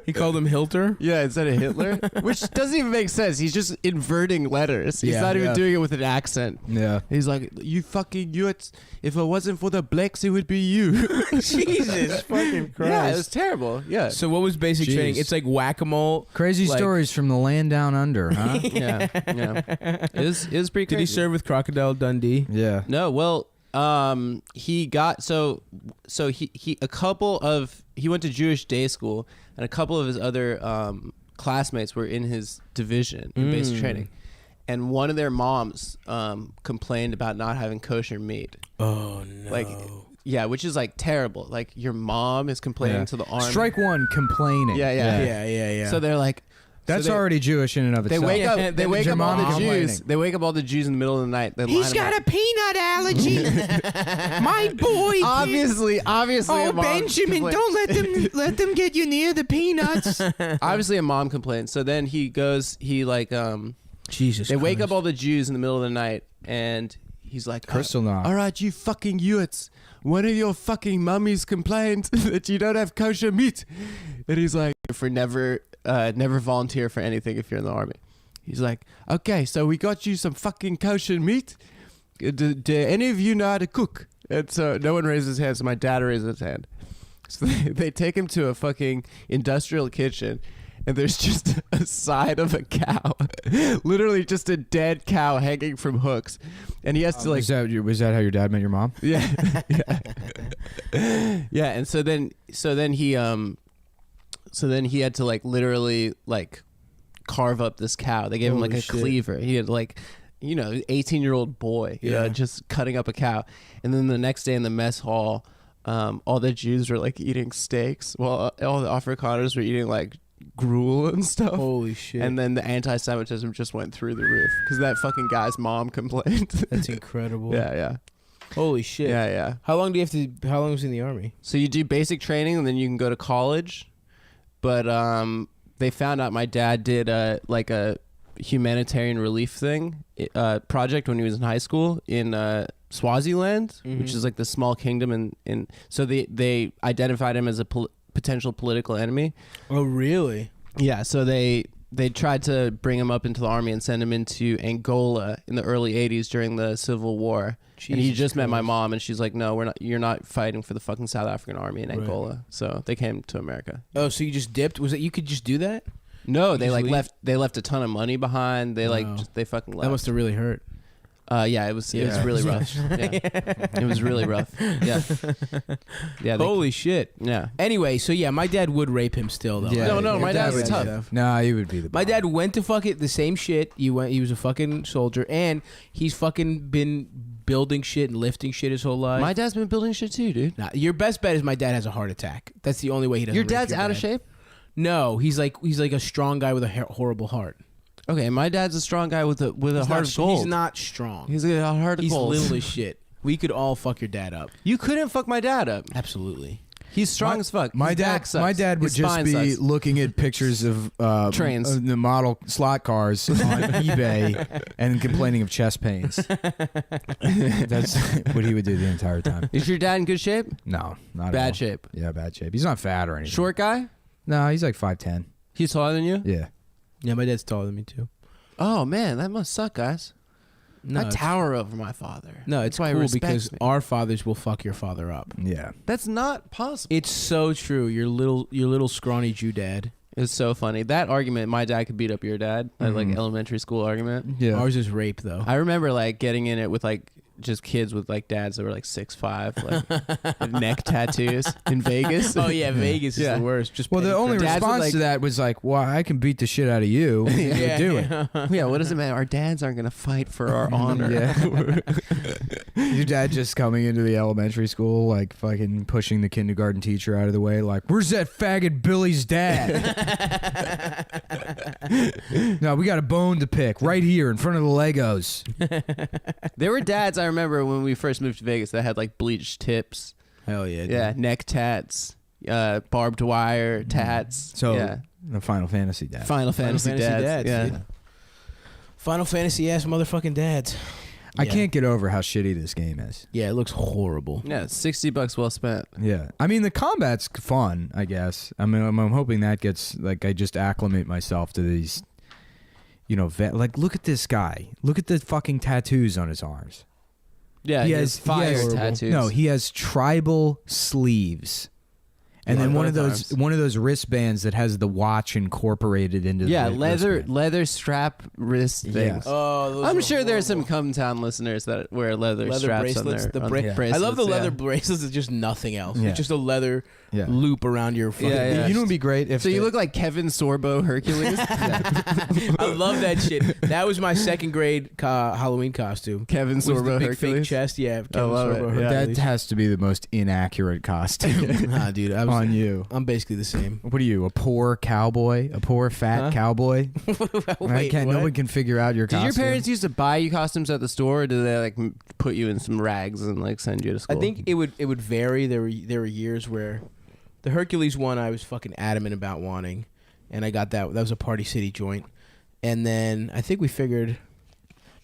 He called him Hilter. Yeah, instead of Hitler, which doesn't even make sense. He's just inverting letters. He's Yeah, not even yeah. doing it with an accent. Yeah. He's like, "You fucking Utes. If it wasn't for the blacks, it would be you." Jesus fucking Christ. Yeah, it was terrible. Yeah. So what was basic Jeez. training? It's like whack-a-mole. Crazy Like- stories from the land down under, huh? yeah. It was pretty Did he crazy. serve with Crocodile Dundee? Yeah. No, well, he got he went to Jewish day school, and a couple of his other classmates were in his division in basic training, and one of their moms complained about not having kosher meat. Oh no. Like, yeah, which is like terrible. Like your mom is complaining Yeah. to the army. Strike one, complaining. Yeah. yeah. So they're like, That's so they- already Jewish in and of They itself. wake up. Yeah, They then wake your up all mom the Jews. complaining. They wake up all the Jews in the middle of the night. They line them up. peanut allergy. My boy. Obviously, a Oh, mom Benjamin, complained. don't let them get you near the peanuts. Obviously, a mom complained. So then he Jesus. they wake up all the Jews in the middle of the night, and he's like, Kristallnacht. all right, you fucking Utes, one of your fucking mummies complained that you don't have kosher meat," and he's like, "For never volunteer for anything if you're in the army." He's like, "Okay, so we got you some fucking kosher meat. Do any of you know how to cook?" And so no one raises his hand. So my dad raises his hand. So they take him to a fucking industrial kitchen, and there's just a side of a cow, literally just a dead cow hanging from hooks, and he has to like, was that how your dad met your mom? yeah, yeah, and so then he had to like literally like carve up this cow. They gave him like Holy a shit. cleaver. He had like, 18-year-old boy, Yeah. just cutting up a cow. And then the next day in the mess hall, all the Jews were like eating steaks, while all the Afrikaners were eating like gruel and stuff. Holy shit. And then the anti-Semitism just went through the roof because that fucking guy's mom complained. That's incredible. yeah. Holy shit. Yeah. How long was he in the army? So you do basic training, and then you can go to college. But they found out my dad did like a humanitarian relief thing project when he was in high school in Swaziland, which is like the small kingdom in. So they identified him as a potential political enemy. Oh, really? Yeah. So they tried to bring him up into the army and send him into Angola in the early '80s during the Civil War. And he Jesus just met my Christ. mom, and she's like, "No, we're not. You're not fighting for the fucking South African army in Right. Angola." So they came to America. Oh, so you just dipped? Was it you could just do that? No, they just like leave? left. They left a ton of money behind. They like Wow. they fucking left. That must have really hurt. Yeah, it was really rough. Yeah. It was really rough. Yeah. Yeah. Holy shit. Yeah. Anyway, so yeah, my dad would rape him still though. Yeah, No, your my dad dad's would- tough. Nah, he would be the My bomb. dad went to fuck it the same shit. He was a fucking soldier, and he's fucking been building shit and lifting shit his whole life. My dad's been building shit too, dude. Nah, your best bet is my dad has a heart attack. That's the only way he doesn't. Your rape dad's your out of dad. shape. No, he's like a strong guy with a horrible heart. Okay, my dad's a strong guy with a He's heart of gold. He's not strong. He's got a heart of He's gold. little as shit. We could all fuck your dad up. You couldn't fuck my dad up. Absolutely. He's strong as fuck. My His back dad, sucks. my dad would His just spine be sucks. looking at pictures of Trains. of the model slot cars on eBay and complaining of chest pains. That's what he would do the entire time. Is your dad in good shape? No, not at Bad all. shape. Yeah, bad shape. He's not fat or anything. Short guy? No, he's like 5'10". He's taller than you? Yeah. Yeah, my dad's taller than me too. Oh man, that must suck, guys. No, I it's- tower over my father. No, That's it's why he cool respects because me. our fathers will fuck your father up. Yeah. That's not possible. It's so true. Your little scrawny Jew dad. It's so funny. That argument, my dad could beat up your dad. That like elementary school argument. Yeah. Ours is rape though. I remember like getting in it with like just kids with like dads that were like 6'5", like with neck tattoos in Vegas. Oh yeah, Vegas is Yeah. the worst. Just Well, the petty only criminals. Dads would, response like- to that was like, "Well, I can beat the shit out of you. yeah, Do it." Yeah, what does it matter? Our dads aren't gonna fight for our honor. Yeah. Your dad just coming into the elementary school, like fucking pushing the kindergarten teacher out of the way, like, "Where's that faggot Billy's dad?" No, we got a bone to pick right here in front of the Legos. There were dads I remember when we first moved to Vegas that had like bleached tips. Hell yeah. dude. Yeah, neck tats, barbed wire tats. So yeah, the Final Fantasy dad. Final Fantasy dads. Yeah. dude. Final Fantasy ass motherfucking dads. I Yeah. can't get over how shitty this game is. Yeah, it looks horrible. Yeah, $60 well spent. Yeah, I mean the combat's fun, I guess. I mean, I'm hoping that gets like I just acclimate myself to these, like look at this guy. Look at the fucking tattoos on his arms. Yeah, he has fire tattoos. No, he has tribal sleeves. And Yeah, then one both of those wristbands that has the watch incorporated into yeah, the leather strap wrist Yeah. things. Oh, I'm sure there's some come town listeners that wear leather straps bracelets. on their I bracelets. love the leather yeah. bracelets. It's just nothing else. Yeah. It's just a leather Yeah. loop around your fucking. Yeah, yeah. You know, it'd be great if So you look like Kevin Sorbo Hercules. I love that shit. That was my second grade Halloween costume. Kevin Was the Sorbo big fake Hercules. chest. Yeah, Kevin love Sorbo it. Yeah. that Hercules. has to be the most inaccurate costume Nah, dude, I was, on you. I'm basically the same. What are you, a poor cowboy, a poor fat Huh? cowboy? Wait, No what? one can figure out your Did costume. your parents used to buy you costumes at the store, or did they like put you in some rags and like send you to I school? think it would vary. There were years where the Hercules one I was fucking adamant about wanting, and I got that. That was a Party City joint, and then I think we figured.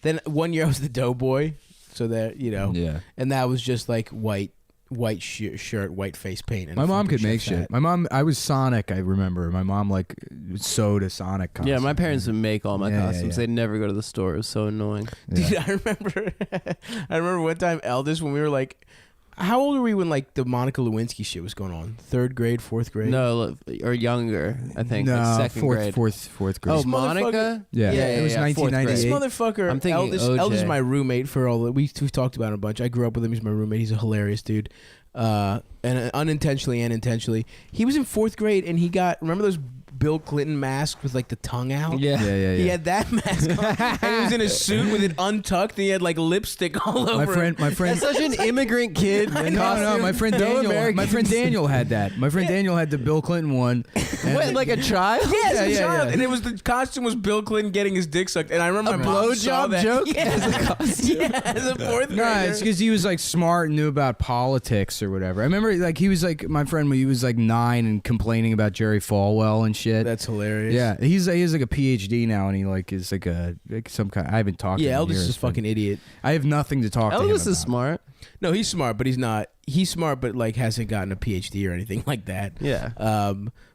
Then one year I was the Doughboy, so that Yeah. and that was just like white shirt, white face paint. And My a mom fucking could make chef shit. hat. My mom, I was Sonic. I remember my mom like sewed a Sonic costume. yeah, my parents would make all my Yeah, yeah, costumes. yeah. They'd never go to the store. It was so annoying. Yeah. Dude, I remember one time Eldest when we were like, how old were we when like the Monica Lewinsky shit was going on? 3rd grade, 4th grade? No, or younger, I think. No, like second grade. fourth grade. Oh, This Monica? Yeah. Yeah, It was yeah, 1998. This motherfucker, I'm thinking Eldest OJ. is my roommate for all that. We've talked about him a bunch. I grew up with him. He's my roommate. He's a hilarious dude. And unintentionally and intentionally, he was in 4th grade and he got, remember those Bill Clinton masks with like the tongue out? Yeah. He had that mask on, and he was in a suit with it untucked, and he had like lipstick all over him. My friend. That's such an immigrant kid. No, my friend No Daniel. My Americans. friend Daniel had that. My friend Daniel had the Bill Clinton one. and- What, like a child? Yes, Yeah, a yeah, child. yeah. And it was the costume was Bill Clinton getting his dick sucked. And I remember A my mom saw blowjob that. joke Yeah. as a costume? Yeah, as a 4th grader. No, it's because he was like smart and knew about politics or whatever. I remember like he was like my friend when he was like 9 and complaining about Jerry Falwell and shit. That's hilarious. Yeah, he has like a PhD now, and he like is like some kind. I haven't talked. to Yeah, him in Eldest years, is a but fucking idiot. I have nothing to talk to him Elvis about. is smart. No, he's smart, but he's not. He's smart, but like hasn't gotten a PhD or anything like that. Yeah.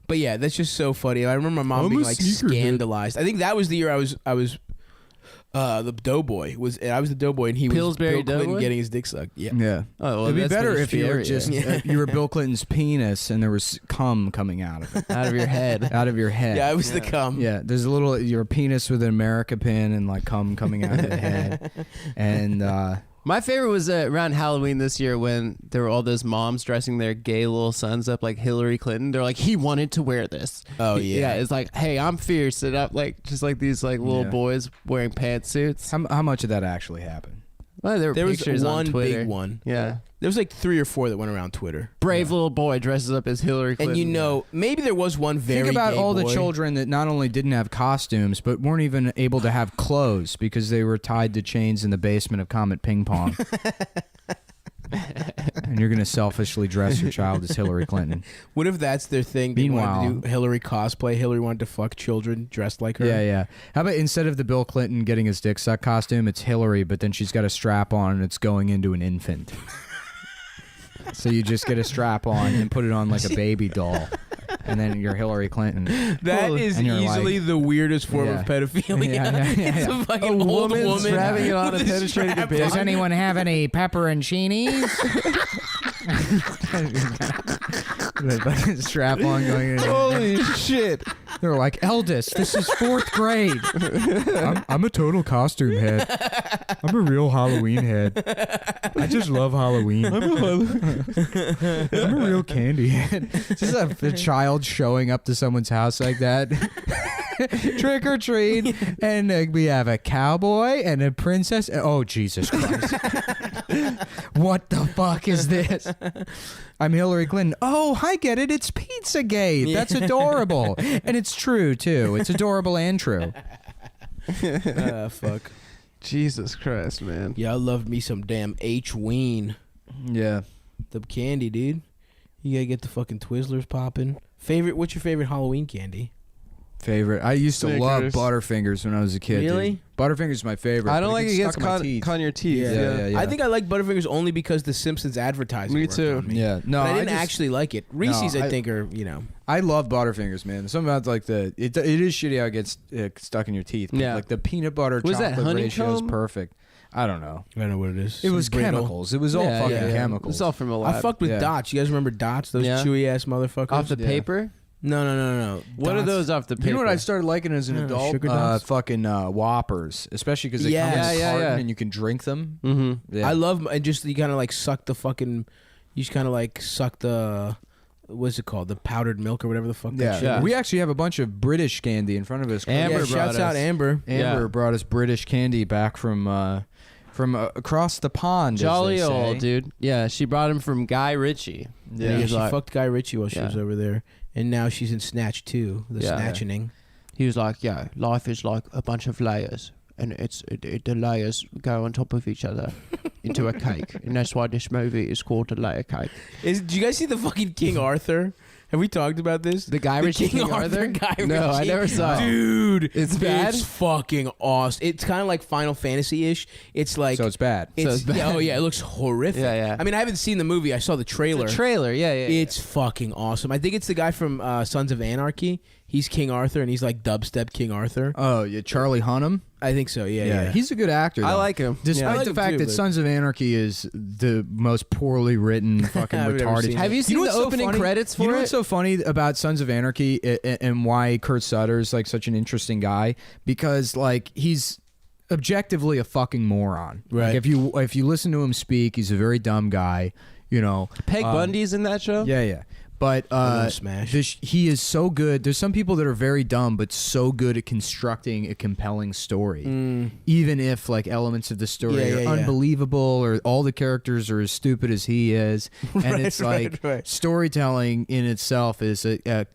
But yeah, that's just so funny. I remember my mom I'm being a like sneakerhead. scandalized. I think that was the year I was the Doughboy I was the Doughboy and he Pillsbury was Bill Clinton Doughboy? getting his dick sucked. Yeah. Yeah. Oh, well, It'd be that's better British if you were Fury, just yeah. you were Bill Clinton's penis and there was cum coming out of it, out of your head. out of your head. Yeah, I was the cum. Yeah, there's a little your penis with an America pin and like cum coming out of the head, and My favorite was around Halloween this year when there were all those moms dressing their gay little sons up like Hillary Clinton. They're like, he wanted to wear this. Oh, yeah. Yeah, it's like, hey, I'm fierce. And up like just like these like little Yeah. boys wearing pantsuits. how much of that actually happened? Well, there were There was pictures on one Twitter. big one. Yeah. There was like 3 or 4 that went around Twitter. Brave little boy dresses up as Hillary Clinton. And you know, maybe there was one very Think about gay all the boy. children that not only didn't have costumes but weren't even able to have clothes because they were tied to chains in the basement of Comet Ping Pong. and you're gonna selfishly dress your child as Hillary Clinton. What if that's their thing? They wanted Meanwhile- to do Hillary cosplay. Hillary wanted to fuck children dressed like her. Yeah, yeah. How about instead of the Bill Clinton getting his dick sucked costume, it's Hillary, but then she's got a strap on and it's going into an infant. So you just get a strap on and put it on like a baby doll, and then you're Hillary Clinton. That is And you're easily like- the weirdest form Yeah. of pedophilia. Yeah, yeah, yeah, It's yeah. a fucking old woman strapping it on with and penetrating a strap baby. on. Does anyone have any pepperoncinis? Strap on going in. Holy shit! They're like, Eldest, this is 4th grade. I'm a total costume head. I'm a real Halloween head. I just love Halloween. I'm a real candy head. Just a child showing up to someone's house like that. Trick or treat. And we have a cowboy and a princess. Oh, Jesus Christ. What the fuck is this? I'm Hillary Clinton. Oh, I get it. It's Pizzagate. That's adorable. And it's true, too. It's adorable and true. Fuck. Jesus Christ, man. Yeah, I loved me some damn H-Ween. Yeah. The candy, dude. You gotta get the fucking Twizzlers popping. What's your favorite Halloween candy? Favorite. I used to love Snickers. Butterfingers when I was a kid. Really? Dude. Butterfingers is my favorite. I don't but like it gets gets stuck in my teeth. caught in your teeth. Yeah. I think I like Butterfingers only because the Simpsons advertising Me worked too. on me. Yeah. No, But I didn't just- actually like it. Reese's, I I- think, are, you know. I love Butterfingers, man. Something about like it is shitty how it gets stuck in your teeth. But Yeah. like the peanut butter Was that chocolate ratio is honeycomb? perfect. I don't know. I don't know what it is. It was Some brittle. chemicals. It was all Yeah, fucking yeah. chemicals. It's all from a lab. I fucked with Yeah. Dots. You guys remember Dots? Those Yeah. chewy ass motherfuckers? off the Yeah. paper. No. What are Dots. those off the paper? You know what I started liking as an Yeah, adult? sugar dots. Fucking Whoppers, especially because they Yeah. come in a Yeah, carton yeah. and you can drink them. Mm-hmm. Yeah. I love and just you kind of like suck the fucking. You just kind of like suck the. What's it called? The powdered milk or whatever the fuck. Yeah. That shit Yeah. is. We actually have a bunch of British candy in front of us. Amber Yeah, brought shouts out us- Amber. Amber Yeah. brought us British candy back from across the pond. as Jolly they old say. dude. Yeah, she brought him from Guy Ritchie. Yeah, He's she like- fucked Guy Ritchie while she was Yeah. over there, and now she's in Snatch 2, the Yeah. snatching. He was like, "Yeah, life is like a bunch of layers, and the layers go on top of each other into a cake, and that's why this movie is called a layer cake." Do you guys see the fucking King Arthur? Have we talked about this? The Guy The Ritchie King Arthur? Guy No, I Ritchie. never saw it. Dude, It's bad? It's fucking awesome. It's kind of like Final Fantasy-ish. It's like So it's bad. it's bad. yeah, oh yeah, it looks horrific. Yeah, yeah. I mean, I haven't seen the movie. I saw the trailer. The trailer, yeah. It's fucking awesome. I think it's the guy from Sons of Anarchy. He's King Arthur, and he's like dubstep King Arthur. Oh, yeah, Charlie Hunnam. I think so. Yeah. He's a good actor. I though. like him. Despite I like the him fact too, that but- Sons of Anarchy is the most poorly written, fucking I've never retarded. seen it. Have you seen know the what's so opening funny? credits for You know it? what's so funny about Sons of Anarchy and why Kurt Sutter is like such an interesting guy? Because like he's objectively a fucking moron. Right. Like, if you listen to him speak, he's a very dumb guy. You know. Peg Bundy's in that show? Yeah. But love Smash. he is so good. There's some people that are very dumb, but so good at constructing a compelling story. Even if like elements of the story Yeah, are yeah. unbelievable, or all the characters are as stupid as he is, and Right, it's like right. storytelling in itself is a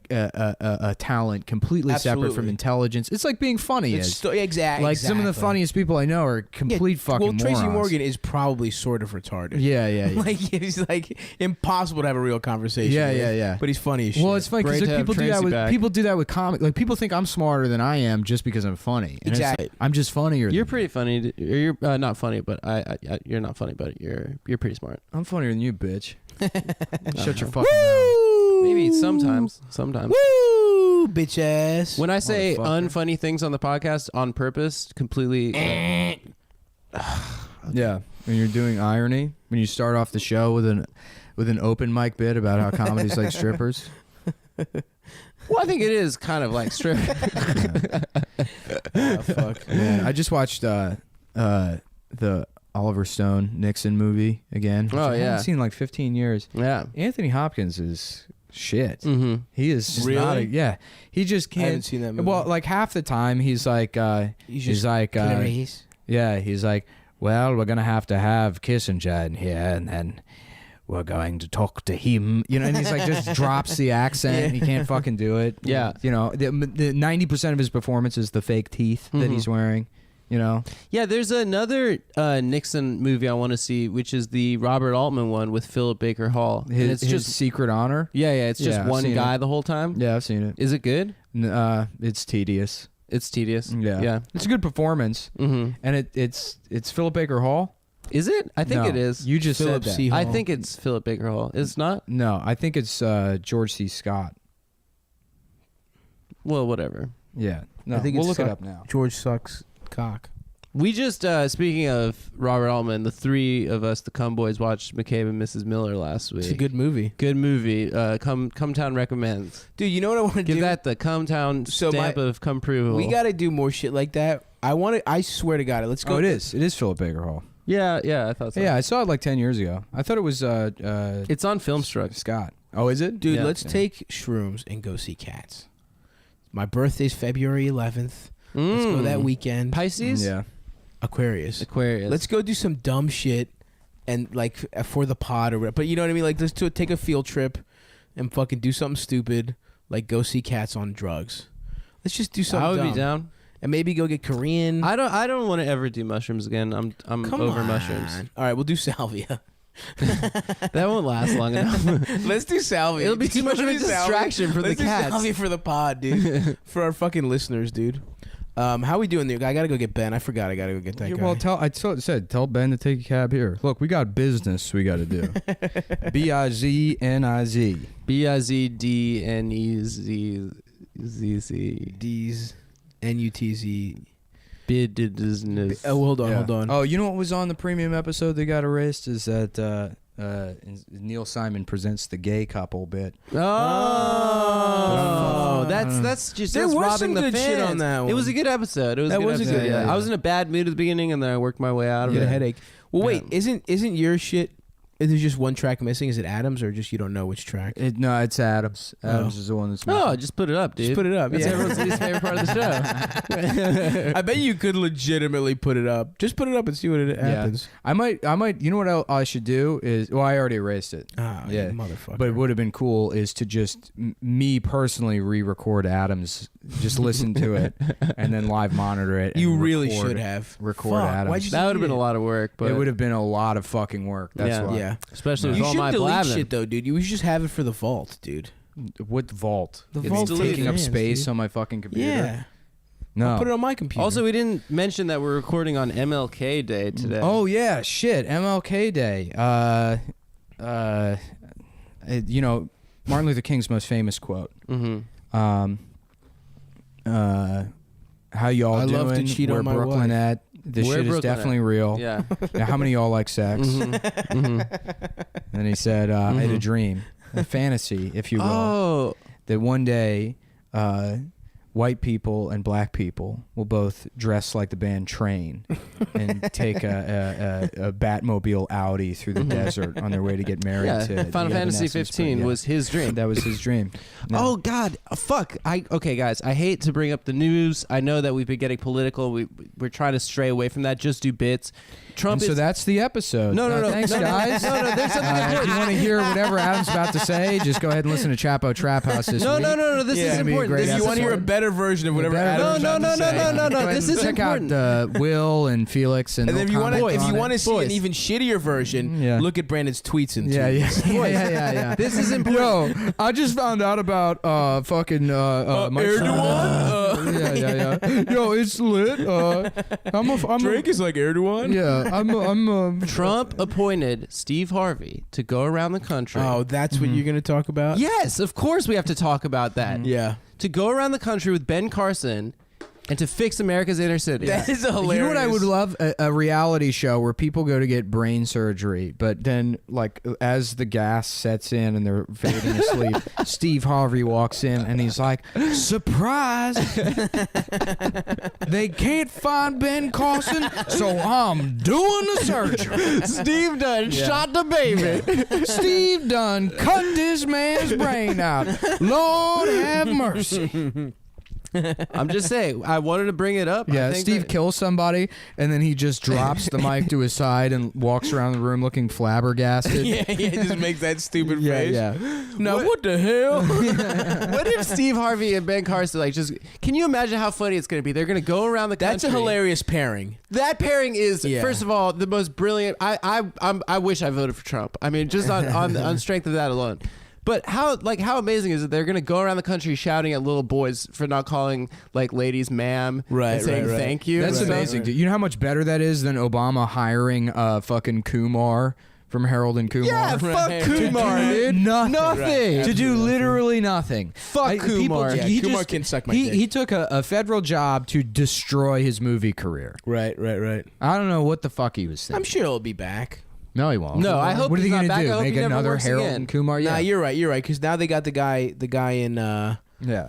talent completely separate from Absolutely. intelligence. It's like being funny is. Exactly. Like some of the funniest people I know are complete fucking Well, Tracy morons. Morgan is probably sort of retarded. Yeah. Like he's like impossible to have a real conversation. Yeah, with, yeah. But he's funny as shit. Well, it's funny Great because to have people do that Tracy with back. people do that with comic. Like people think I'm smarter than I am just because I'm funny. And it's Exactly. like, I'm just funnier. You're than pretty funny. You're not funny, but you're not funny, but you're pretty smart. I'm funnier than you, bitch. Shut your Uh-huh. fucking mouth. Maybe sometimes. Woo, bitch ass. When I say Motherfucker. unfunny things on the podcast on purpose, completely. Yeah, when you're doing irony, when you start off the show with an open mic bit about how comedy's like strippers. Well, I think it is kind of like strip. Oh, fuck. Man, I just watched the Oliver Stone Nixon movie again. Which Oh, I yeah. haven't seen in like 15 years. Yeah. Anthony Hopkins is shit. Mm-hmm. He is just Really? not. He just I can't. haven't seen that movie. Well, like half the time he's like, he's like, yeah, he's like, well, we're gonna have Kissinger in here, and then we're going to talk to him, you know. And he's like, just drops the accent, and he can't fucking do it. Yeah. you know, the 90% of his performance is the fake teeth that Mhm. he's wearing. You know, Yeah, there's another Nixon movie I want to see, which is the Robert Altman one with Philip Baker Hall. And his, it's his just Secret Honor. yeah, it's just Yeah, I've one seen guy it. the whole time. Yeah, I've seen it. Is it good? It's tedious. It's tedious. Yeah, Yeah. it's a good performance, Mm-hmm. and it's Philip Baker Hall. Is it? I think No, it is. You just Philip said that. C. I Hall. think it's Philip Baker Hall. It's not? No, I think it's George C. Scott. Well, whatever. Yeah, no, I think we'll it's look it Suck- up now. George sucks cock. We just, speaking of Robert Altman, the three of us, the Cum Boys, watched McCabe and Mrs. Miller last week. It's a good movie, Good movie. Cumtown recommends. dude. You know what I want to do? Give that the Cumtown So stamp of cum approval. We got to do more shit like that. I swear to God, let's go. Oh, it is. It is Philip Baker Hall. Yeah, I thought so. Yeah, I saw it like 10 years ago. I thought it was It's on Filmstruck. Scott. Oh, is it? Dude, Yeah. let's take shrooms and go see Cats. My birthday's February 11th. Let's go that weekend. Pisces? Yeah. Aquarius. Aquarius. Let's go do some dumb shit and like for the pod or whatever. But you know what I mean? Like let's take a field trip and fucking do something stupid. Like go see Cats on drugs. Let's just do something. I would dumb. be down. And maybe go get Korean. I don't want to ever do mushrooms again. I'm Come over on. mushrooms. All right, we'll do salvia. That won't last long enough. Let's do salvia. It'll be too much of a Let's do salvia. distraction for the Let's do cats. salvia for the pod, dude. For our fucking listeners, dude. How we doing there? I gotta go get Ben. I forgot. I gotta go get that guy. Well, tell Ben to take a cab here. Look, we got business we got to do. BIZNIZ. BIZDNEZZZ. D's NUTZ. Business. Oh, hold on, Yeah. hold on. Oh, you know what was on the premium episode that got erased is that Neil Simon presents the gay couple bit. Oh, that's just There that's was robbing some the good fans. shit on that It was one. a good episode. It was That a good was a episode. good- yeah. yeah. I was in a bad mood at the beginning, and then I worked my way out of You it. get a headache. Well, wait, Yeah. isn't your shit? Is there just one track missing? Is it Adams or just you don't know which track? No, it's Adams. Adams is the one that's Oh, missing. just put it up, dude. Just put it up. That's Yeah. everyone's least favorite part of the show. I bet you could legitimately put it up. Just put it up and see what it happens. I might. You know what I should do is. Well, I already erased it. Ah, Yeah. you motherfucker. But it would have been cool is to just me personally re-record Adams, just listen to it, and then live monitor it. you and really record- should have. record Fuck, Adams. why'd you That would have delete been a lot of work, but it would have been a lot of fucking work. That's Yeah. why. Yeah. especially with You all should my delete blabbing. shit though, dude. You should just have it for the vault, dude. What vault? The It's vault's taking up advanced, space dude. on my fucking computer. Yeah. No. I'll put it on my computer. Also, we didn't mention that we're recording on MLK Day today. Oh yeah, shit. MLK Day. You know, Martin Luther King's most famous quote. Mm-hmm. How y'all I doing? love to cheat Where on my Brooklyn wife. at? This Where shit is Brooklyn definitely at? real. Yeah. Now, how many of y'all like sex? Mm-hmm. And he said, I had a dream, a fantasy, if you will, Oh, that one day white people and black people will both dress like the band Train and take a Batmobile Audi through the desert on their way to get married yeah. to Final the Fantasy Evanescence, 15 but yeah. was his dream. That was his dream. No. Oh God, fuck! Okay, guys. I hate to bring up the news. I know that we've been getting political. We're trying to stray away from that. Just do bits. Trump And so is. that's the episode. No. Thanks, No, guys. No, there's something. If you want to hear whatever Adam's about to say, just go ahead and listen to Chapo Trap House this No. week. This Yeah, is it'd be a important. great This If is you want to hear a important. better version of whatever better- Adam's No, about to say. no. Go ahead This and is check important. out Will and Felix and And then if you want comment to, if on you it. want to see Boys. an even shittier version, Yeah. look at Brandon's tweets and Yeah. This is important. Yo, I just found out about fucking my Erdogan. yeah. Yo, it's lit. I'm Drake is like Erdogan. Yeah, I'm Trump appointed Steve Harvey to go around the country. Oh, that's what you're gonna talk about. Yes, of course we have to talk about that. Yeah. To go around the country with Ben Carson and to fix America's inner city. That is hilarious. You know what I would love? A reality show where people go to get brain surgery, but then, like, as the gas sets in and they're fading asleep, Steve Harvey walks in and he's like, surprise! They can't find Ben Carson, so I'm doing the surgery. Steve done shot the baby. Steve done cut this man's brain out. Lord have mercy. I'm just saying. I wanted to bring it up. I Yeah, think Steve that- kills somebody, and then he just drops the mic to his side and walks around the room looking flabbergasted. yeah, just makes that stupid yeah, face. yeah. Now what the hell? What if Steve Harvey and Ben Carson can you imagine how funny it's going to be? They're going to go around the country. That's a hilarious pairing. That pairing is, Yeah. first of all, the most brilliant. I wish I voted for Trump. I mean, just on strength of that alone. But how amazing is it? They're gonna go around the country shouting at little boys for not calling like ladies ma'am and saying right. thank you. That's and stuff. amazing, dude. You know how much better that is than Obama hiring fucking Kumar from Harold and Kumar? Yeah, fuck Right. Kumar, dude. Nothing. Nothing. To do literally nothing. Fuck Kumar. Yeah, he Kumar just- can suck my he, dick. he took a federal job to destroy his movie career. Right. I don't know what the fuck he was thinking. I'm sure he'll be back. No, he won't. No, I hope What are he's they not gonna back. I do? hope he Make never another works Harold again. and Kumar? Nah, Yeah. you're right. Because now they got the guy in Yeah.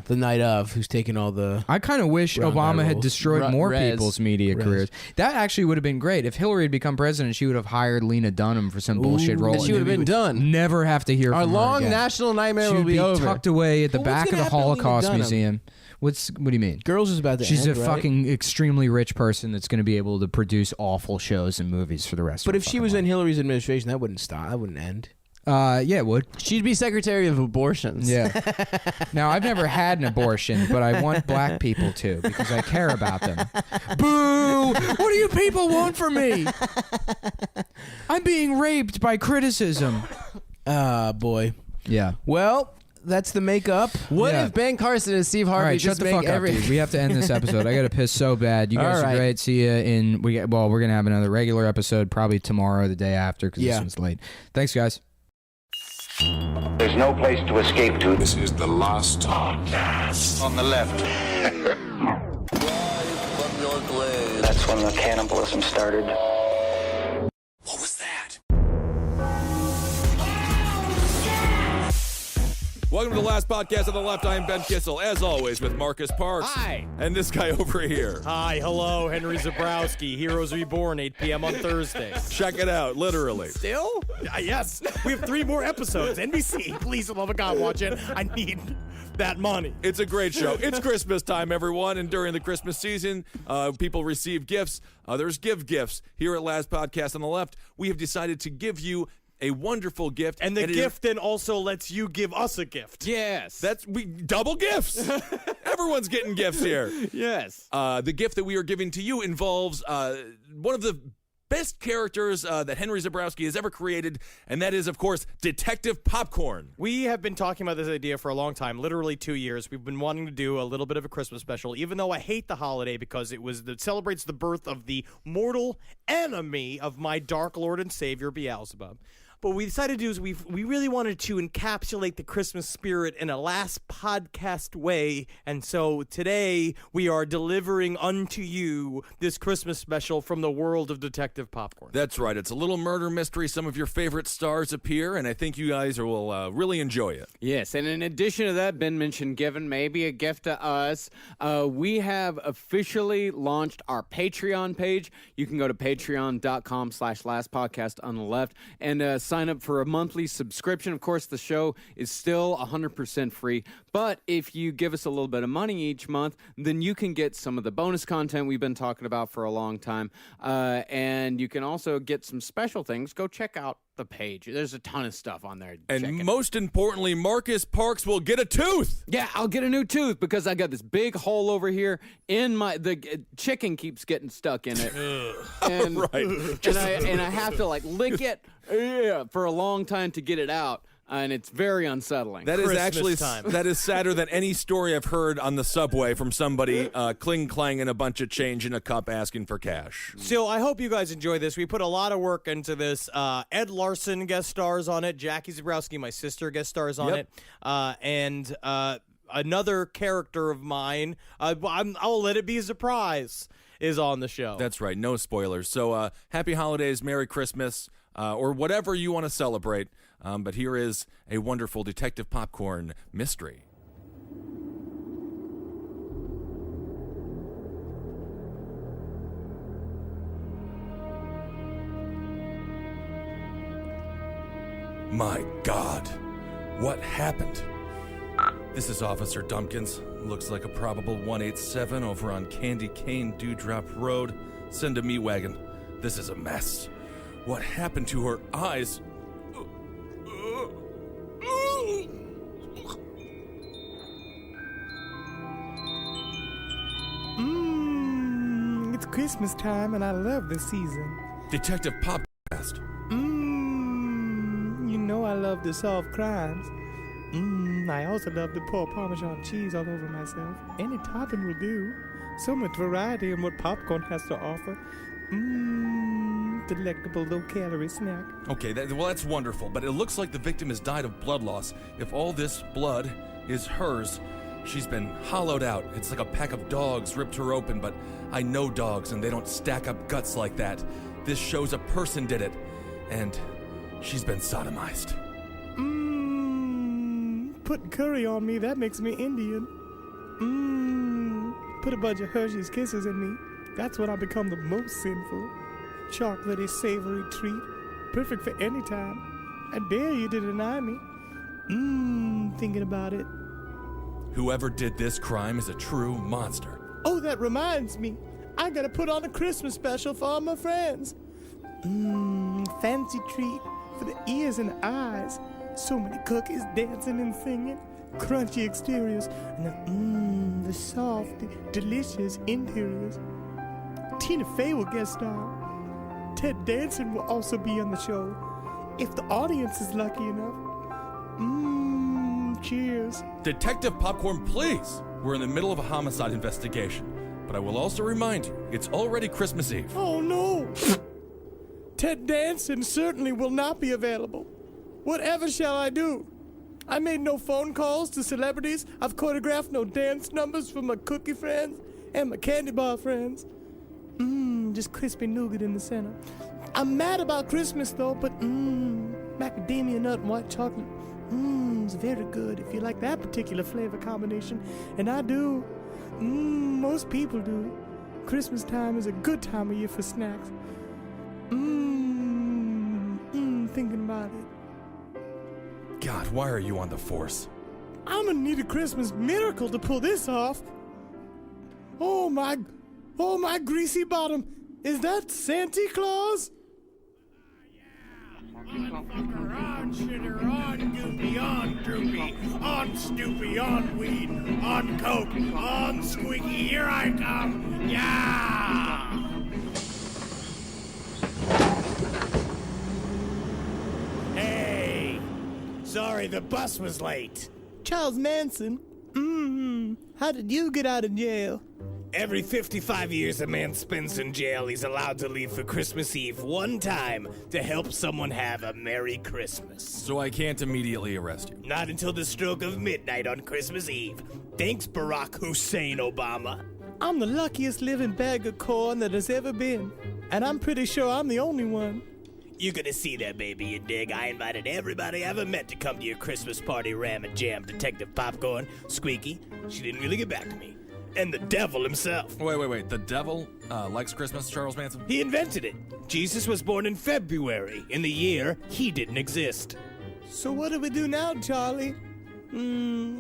the night of who's taking all the. I kind of wish Round Obama eye had rolls. destroyed more Rez. people's media Rez. careers. That actually would have been great. If Hillary had become president, she would have hired Lena Dunham for some bullshit role. And she would have we been done. Never have to hear Our from her long again. national nightmare She will would be be over. tucked away at the Well, what's back of gonna the happen to Lena Holocaust Dunham? Museum. What do you mean? Girls is about to She's end, a right? fucking extremely rich person that's going to be able to produce awful shows and movies for the rest of But her if she fucking was life. in Hillary's administration, that wouldn't stop. That wouldn't end. Yeah, it would. She'd be Secretary of Abortions. Yeah. Now, I've never had an abortion, but I want black people to because I care about them. Boo! What do you people want from me? I'm being raped by criticism. Ah, boy. Yeah. Well, that's the makeup. What Yeah. if Ben Carson and Steve All Harvey right, shut just the make fuck up, dude. We have to end this episode. I got to piss so bad. You guys All are right. great. See you in. We're gonna have another regular episode probably tomorrow or the day after because Yeah. this one's late. Thanks, guys. There's no place to escape to. This is the last podcast. On the left. That's when the cannibalism started. What was that? Welcome to the last podcast on the left. I am Ben Kissel, as always, with Marcus Parks. Hi. And this guy over here. Hi, hello, Henry Zabrowski. Heroes Reborn, 8 p.m. on Thursdays. Check it out, literally. Still? Yes. We have 3 more episodes. NBC, please, for the love of God, watch it. I need that money. It's a great show. It's Christmas time, everyone, and during the Christmas season, people receive gifts. Others give gifts. Here at Last Podcast on the Left, we have decided to give you a wonderful gift. And the it is- gift then also lets you give us a gift. Yes. We double gifts. Everyone's getting gifts here. Yes. The gift that we are giving to you involves one of the best characters that Henry Zabrowski has ever created, and that is, of course, Detective Popcorn. We have been talking about this idea for a long time, literally 2 years. We've been wanting to do a little bit of a Christmas special, even though I hate the holiday because it celebrates the birth of the mortal enemy of my dark Lord and Savior, Beelzebub. But what we decided to do is we really wanted to encapsulate the Christmas spirit in a last podcast way. And so today we are delivering unto you this Christmas special from the world of Detective Popcorn. That's right. It's a little murder mystery. Some of your favorite stars appear, and I think you guys will really enjoy it. Yes, and in addition to that, Ben mentioned giving maybe a gift to us. We have officially launched our Patreon page. You can go to patreon.com/lastpodcast on the left and sign up for a monthly subscription. Of course, the show is still 100% free, but if you give us a little bit of money each month, then you can get some of the bonus content we've been talking about for a long time, and you can also get some special things. Go check out the page. There's a ton of stuff on there. Check And it most importantly, Marcus Parks will get a tooth. Yeah, I'll get a new tooth because I got this big hole over here in the chicken keeps getting stuck in it, and Right. and I have to like lick it for a long time to get it out, and it's very unsettling. That is Christmas actually time. that is sadder than any story I've heard on the subway from somebody clang-clanging a bunch of change in a cup asking for cash. So I hope you guys enjoy this. We put a lot of work into this. Ed Larson guest stars on it. Jackie Zabrowski, my sister, guest stars on Yep. it. And another character of mine, I'll let it be a surprise, is on the show. That's right, no spoilers. So happy holidays, Merry Christmas, or whatever you want to celebrate. But here is a wonderful Detective Popcorn mystery. My God, what happened? This is Officer Dumpkins. Looks like a probable 187 over on Candy Cane Dewdrop Road. Send a meat wagon. This is a mess. What happened to her eyes? It's Christmas time and I love this season. Detective Popcast. You know I love to solve crimes. I also love to pour Parmesan cheese all over myself. Any topping will do. So much variety in what popcorn has to offer. Delectable low-calorie snack. Okay, that's wonderful, but it looks like the victim has died of blood loss. If all this blood is hers, she's been hollowed out. It's like a pack of dogs ripped her open, but I know dogs and they don't stack up guts like that. This shows a person did it, and she's been sodomized. Put curry on me, that makes me Indian. Put a bunch of Hershey's Kisses in me. That's when I become the most sinful. Chocolatey, savory treat. Perfect for any time. I dare you to deny me. Thinking about it. Whoever did this crime is a true monster. Oh, that reminds me. I gotta put on a Christmas special for all my friends. Fancy treat for the ears and eyes. So many cookies dancing and singing. Crunchy exteriors. And the soft, delicious interiors. Tina Fey will guest star. Ted Danson will also be on the show. If the audience is lucky enough. Cheers. Detective Popcorn, please! We're in the middle of a homicide investigation. But I will also remind you, it's already Christmas Eve. Oh no! Ted Danson certainly will not be available. Whatever shall I do? I made no phone calls to celebrities. I've choreographed no dance numbers for my cookie friends and my candy bar friends. Just crispy nougat in the center. I'm mad about Christmas though, but macadamia nut and white chocolate. It's very good if you like that particular flavor combination. And I do. Most people do. Christmas time is a good time of year for snacks. Thinking about it. God, why are you on the force? I'm gonna need a Christmas miracle to pull this off. Oh my greasy bottom. Is that Santa Claus? Motherfucker, on shitter, on goopy, on droopy, on stoopy, on weed, on coke, on squeaky, here I come, yeah! Hey! Sorry, the bus was late. Charles Manson? How did you get out of jail? Every 55 years a man spends in jail, he's allowed to leave for Christmas Eve one time to help someone have a Merry Christmas. So I can't immediately arrest you. Not until the stroke of midnight on Christmas Eve. Thanks, Barack Hussein Obama. I'm the luckiest living bag of corn that has ever been. And I'm pretty sure I'm the only one. You're gonna see that, baby, you dig. I invited everybody I ever met to come to your Christmas party, ram and jam. Detective Popcorn, Squeaky, she didn't really get back to me. And the devil himself. Wait. The devil likes Christmas, Charles Manson? He invented it. Jesus was born in February, in the year he didn't exist. So what do we do now, Charlie?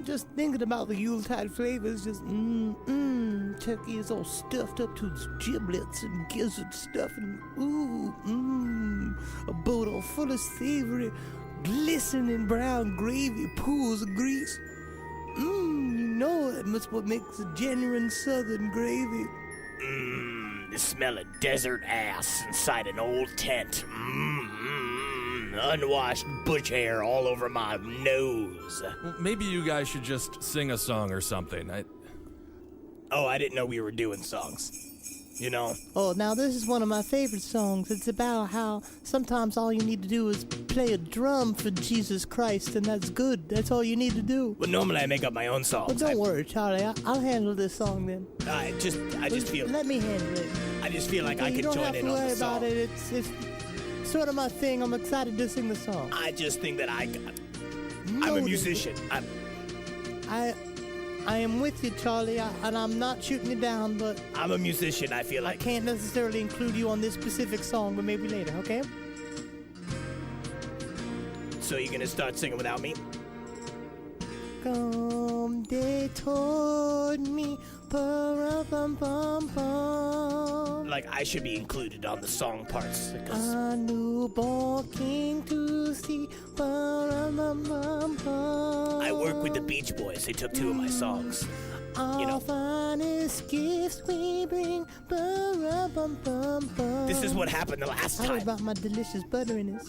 Just thinking about the Yuletide flavors, just turkey is all stuffed up to its giblets and gizzard stuff, and a boat all full of savory, glistening brown gravy, pools of grease. You know that must what makes a genuine southern gravy. The smell of desert ass inside an old tent. Unwashed bush hair all over my nose. Well, maybe you guys should just sing a song or something. I didn't know we were doing songs. You know? Oh, now this is one of my favorite songs. It's about how sometimes all you need to do is play a drum for Jesus Christ, and that's good. That's all you need to do. Well, normally I make up my own songs. Well, don't worry, Charlie. I'll handle this song then. I just feel... Let me handle it. I just feel like I could join in on the song. You don't have to worry about it. It's sort of my thing. I'm excited to sing the song. I just think that I'm a musician. I am with you, Charlie, and I'm not shooting you down, but... I'm a musician, I feel like. I can't necessarily include you on this specific song, but maybe later, okay? So you're gonna start singing without me? come, they told me. Ba-rum-bum-bum-bum. Like I should be included on the song parts. Because A newborn king to see. Ba-rum-bum-bum-bum. I work with the Beach Boys. They took 2 of my songs. Our finest gifts we bring. Ba-rum-bum-bum-bum. This is what happened the last I heard time. about my delicious butteriness.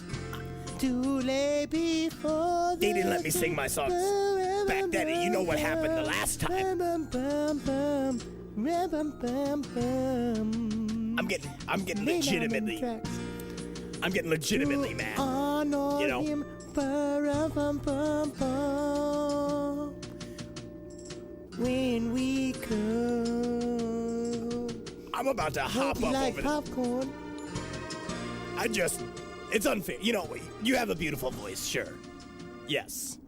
To lay before They didn't let me sing my songs back then. You know what happened the last time. I'm getting legitimately mad. You know. When we come, I'm about to hop up like over popcorn. It's unfair. You know, you have a beautiful voice, sure. Yes.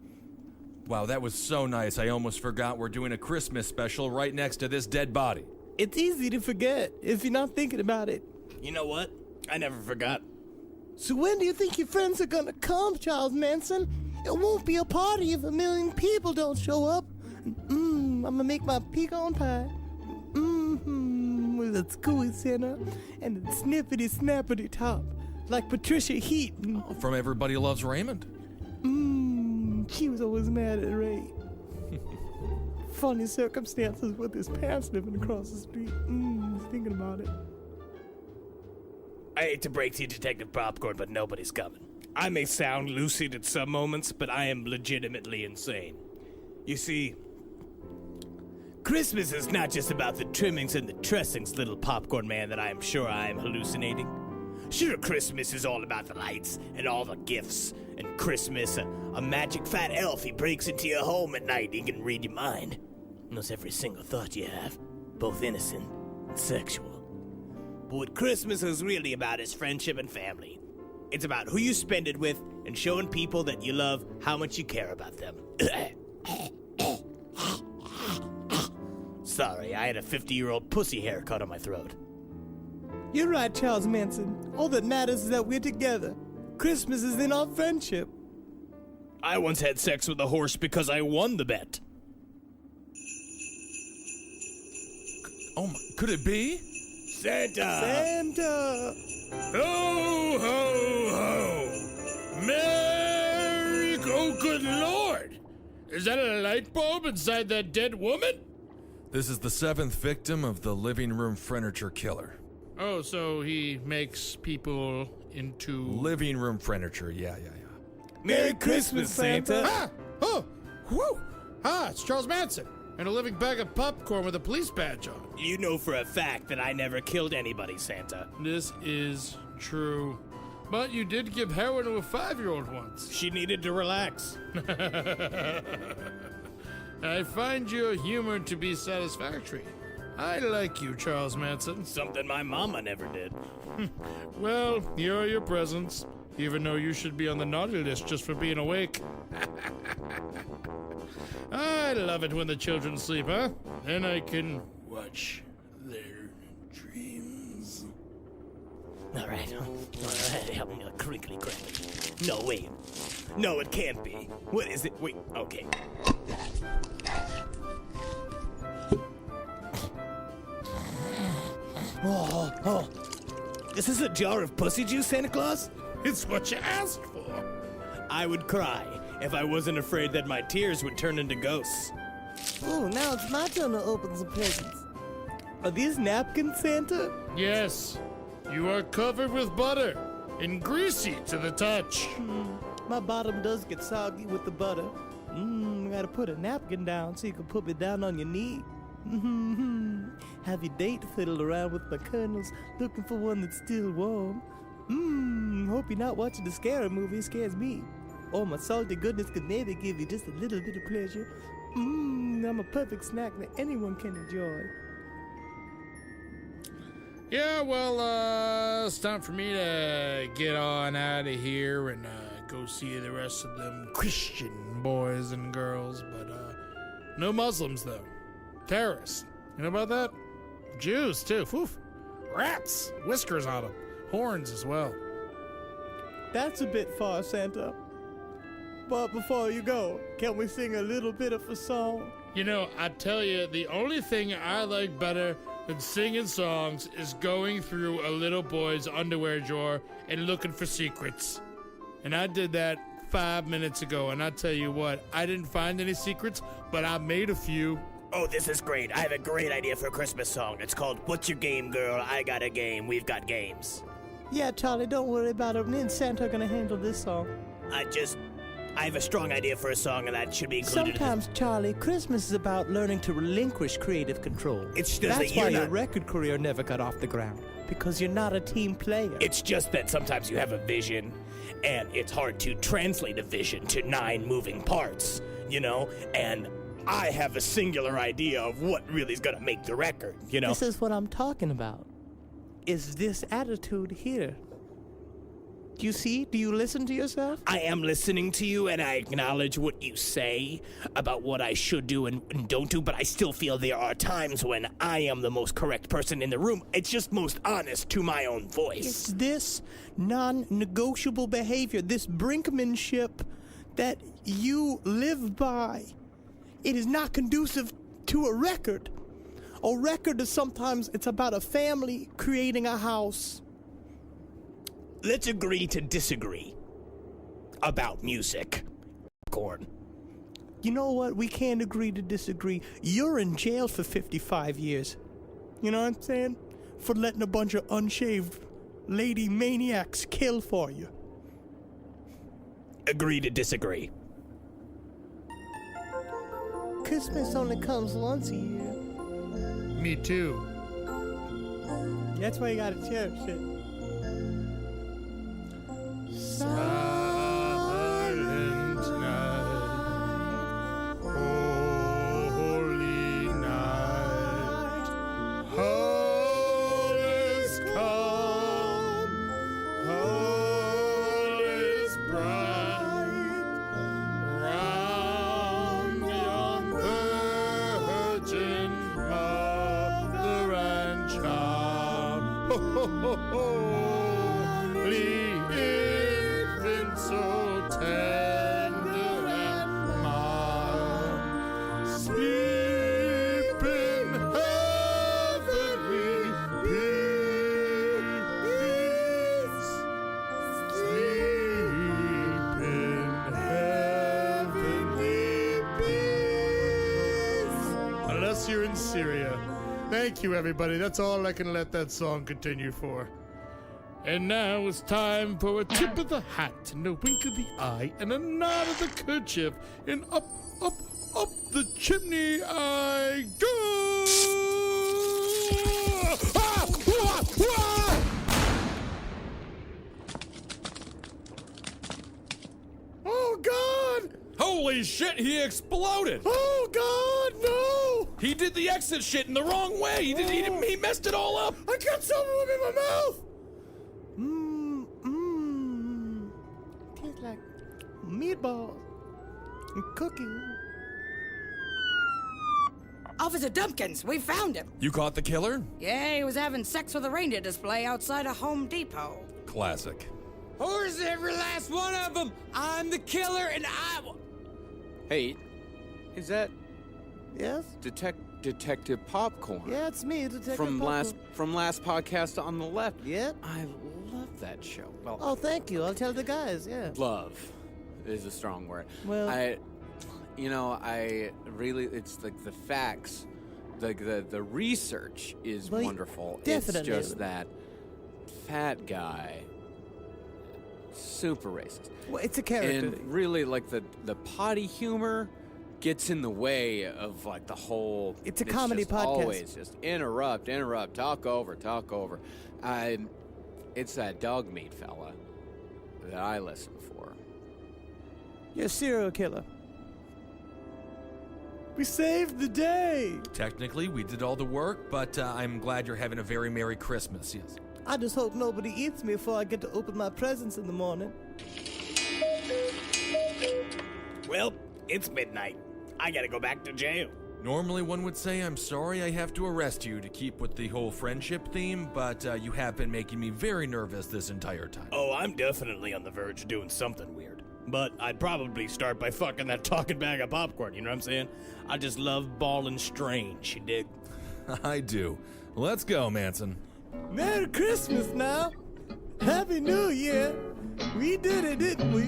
Wow, that was so nice. I almost forgot we're doing a Christmas special right next to this dead body. It's easy to forget if you're not thinking about it. You know what? I never forgot. So when do you think your friends are gonna come, Charles Manson? It won't be a party if 1 million people don't show up. I'm gonna make my pecan pie. With a gooey center and a snippety snappity top, like Patricia Heaton. From Everybody Loves Raymond. She was always mad at Ray. Funny circumstances with his parents living across the street. Thinking about it. I hate to break to you, Detective Popcorn, but nobody's coming. I may sound lucid at some moments, but I am legitimately insane. You see, Christmas is not just about the trimmings and the dressings, little popcorn man, that I am sure I am hallucinating. Sure, Christmas is all about the lights and all the gifts. And Christmas, a magic fat elf, he breaks into your home at night. He can read your mind. Knows every single thought you have, both innocent and sexual. But what Christmas is really about is friendship and family. It's about who you spend it with and showing people that you love how much you care about them. Sorry, I had a 50-year-old pussy haircut on my throat. You're right, Charles Manson. All that matters is that we're together. Christmas is in our friendship. I once had sex with a horse because I won the bet. Oh my, could it be? Santa! Santa! Ho, ho, ho! Merry, oh, good Lord! Is that a light bulb inside that dead woman? This is the 7th victim of the living room furniture killer. Oh, so he makes people into... Living room furniture, yeah. Merry Christmas, Santa! Ah! Oh! Whew! Ah, it's Charles Manson. And a living bag of popcorn with a police badge on. You know for a fact that I never killed anybody, Santa. This is true. But you did give heroin to a 5-year-old once. She needed to relax. I find your humor to be satisfactory. I like you, Charles Manson. Something my mama never did. Well, here are your presents, even though you should be on the naughty list just for being awake. I love it when the children sleep, huh? Then I can watch their dreams. All right, help me crinkly crankly. No, wait. No, it can't be. What is it? Wait, okay. Oh. Is this a jar of pussy juice, Santa Claus? It's what you asked for. I would cry if I wasn't afraid that my tears would turn into ghosts. Oh, now it's my turn to open some presents. Are these napkins, Santa? Yes, you are covered with butter and greasy to the touch. My bottom does get soggy with the butter. Gotta put a napkin down so you can put me down on your knee. Have your date fiddled around with my kernels, looking for one that's still warm. Hope you're not watching the scary movie, it scares me. Or my salty goodness could maybe give you just a little bit of pleasure. I'm a perfect snack that anyone can enjoy. Yeah, well, it's time for me to get on out of here and go see the rest of them Christian boys and girls. But no Muslims, though. Terrorists. You know about that? Jews, too. Oof. Rats. Whiskers on them. Horns as well. That's a bit far, Santa. But before you go, can we sing a little bit of a song? You know, I tell you, the only thing I like better than singing songs is going through a little boy's underwear drawer and looking for secrets. And I did that 5 minutes ago, and I tell you what, I didn't find any secrets, but I made a few. Oh, this is great. I have a great idea for a Christmas song. It's called What's Your Game, Girl? I Got a Game. We've Got Games. Yeah, Charlie, don't worry about it. Me and Santa are gonna handle this song. I have a strong idea for a song, and that should be included. Sometimes, Charlie, Christmas is about learning to relinquish creative control. It's just That's that you're why your not- record career never got off the ground. Because you're not a team player. It's just that sometimes you have a vision, and it's hard to translate a vision to 9 moving parts, you know? And I have a singular idea of what really is going to make the record, you know? This is what I'm talking about. Is this attitude here. Do you see? Do you listen to yourself? I am listening to you, and I acknowledge what you say about what I should do and don't do, but I still feel there are times when I am the most correct person in the room. It's just most honest to my own voice. It's this non-negotiable behavior, this brinkmanship that you live by. It is not conducive to a record. A record is sometimes, it's about a family creating a house. Let's agree to disagree about music. Popcorn. You know what? We can't agree to disagree. You're in jail for 55 years. You know what I'm saying? For letting a bunch of unshaved lady maniacs kill for you. Agree to disagree. Christmas only comes once a year. Me too. That's why you gotta cherish it. Silent night, holy night, all is calm, all is bright, round yon virgin mother and child. Ho, ho, ho, ho. Infant so tender and mild, sleep in heavenly peace, sleep in heavenly peace. Unless you're in Syria. Thank you, everybody. That's all I can let that song continue for. And now it's time for a tip of the hat and a wink of the eye and a nod of the kerchief, and up, up, up the chimney I go! Ah! Wah! Wah! Oh, God! Holy shit, he exploded! Oh, God, no! He did the exit shit in the wrong way. He messed it all up. I got some of them in my mouth! Tastes like meatballs and cookies. Officer Dumpkins, we found him. You caught the killer? Yeah, he was having sex with a reindeer display outside a Home Depot. Classic. Who's every last one of them? I'm the killer, and Hey, is that Yes? Detective Popcorn? Yeah, it's me, Detective From Popcorn. last podcast on the left. Yep. I love that show. Well, Oh, thank you. I'll tell the guys, yeah. love is a strong word. Well- I really, it's like the facts, the research is Well, wonderful. definitely. It's just that fat guy, super racist. Well, it's a character. And really, like the potty humor gets in the way of like the whole. It's a comedy just podcast. Always just interrupt, talk over. It's that dog meat fella that I listen for. You're a serial killer. We saved the day. Technically, we did all the work, but I'm glad you're having a very Merry Christmas, yes. I just hope nobody eats me before I get to open my presents in the morning. Well, it's midnight. I gotta go back to jail. Normally, one would say, I'm sorry I have to arrest you to keep with the whole friendship theme, but you have been making me very nervous this entire time. Oh, I'm definitely on the verge of doing something weird. but I'd probably start by fucking that talking bag of popcorn, you know what I'm saying? I just love ballin' strange, you dig? I do. Let's go, Manson. Merry Christmas now. Happy New Year. We did it, didn't we?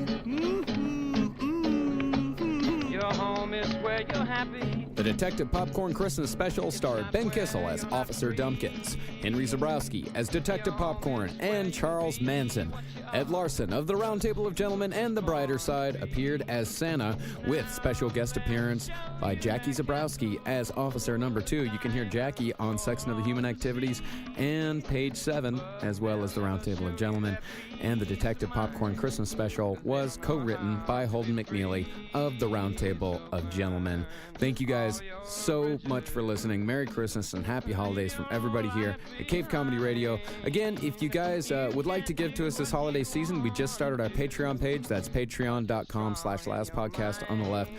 Your home is where you're happy. The Detective Popcorn Christmas Special starred Ben Kissel as Officer Dumpkins, Henry Zabrowski as Detective Popcorn, and Charles Manson. Ed Larson of the Round Table of Gentlemen and The Brighter Side appeared as Santa, with special guest appearance by Jackie Zabrowski as Officer Number 2. You can hear Jackie on Sex and Other Human Activities and Page 7, as well as The Round Table of Gentlemen. And the Detective Popcorn Christmas Special was co-written by Holden McNeely of The Round Table of Gentlemen. Thank you guys so much for listening. Merry Christmas and Happy Holidays from everybody here at Cave Comedy Radio. Again, if you guys would like to give to us this holiday season, we just started our Patreon page. That's patreon.com/lastpodcast on the left.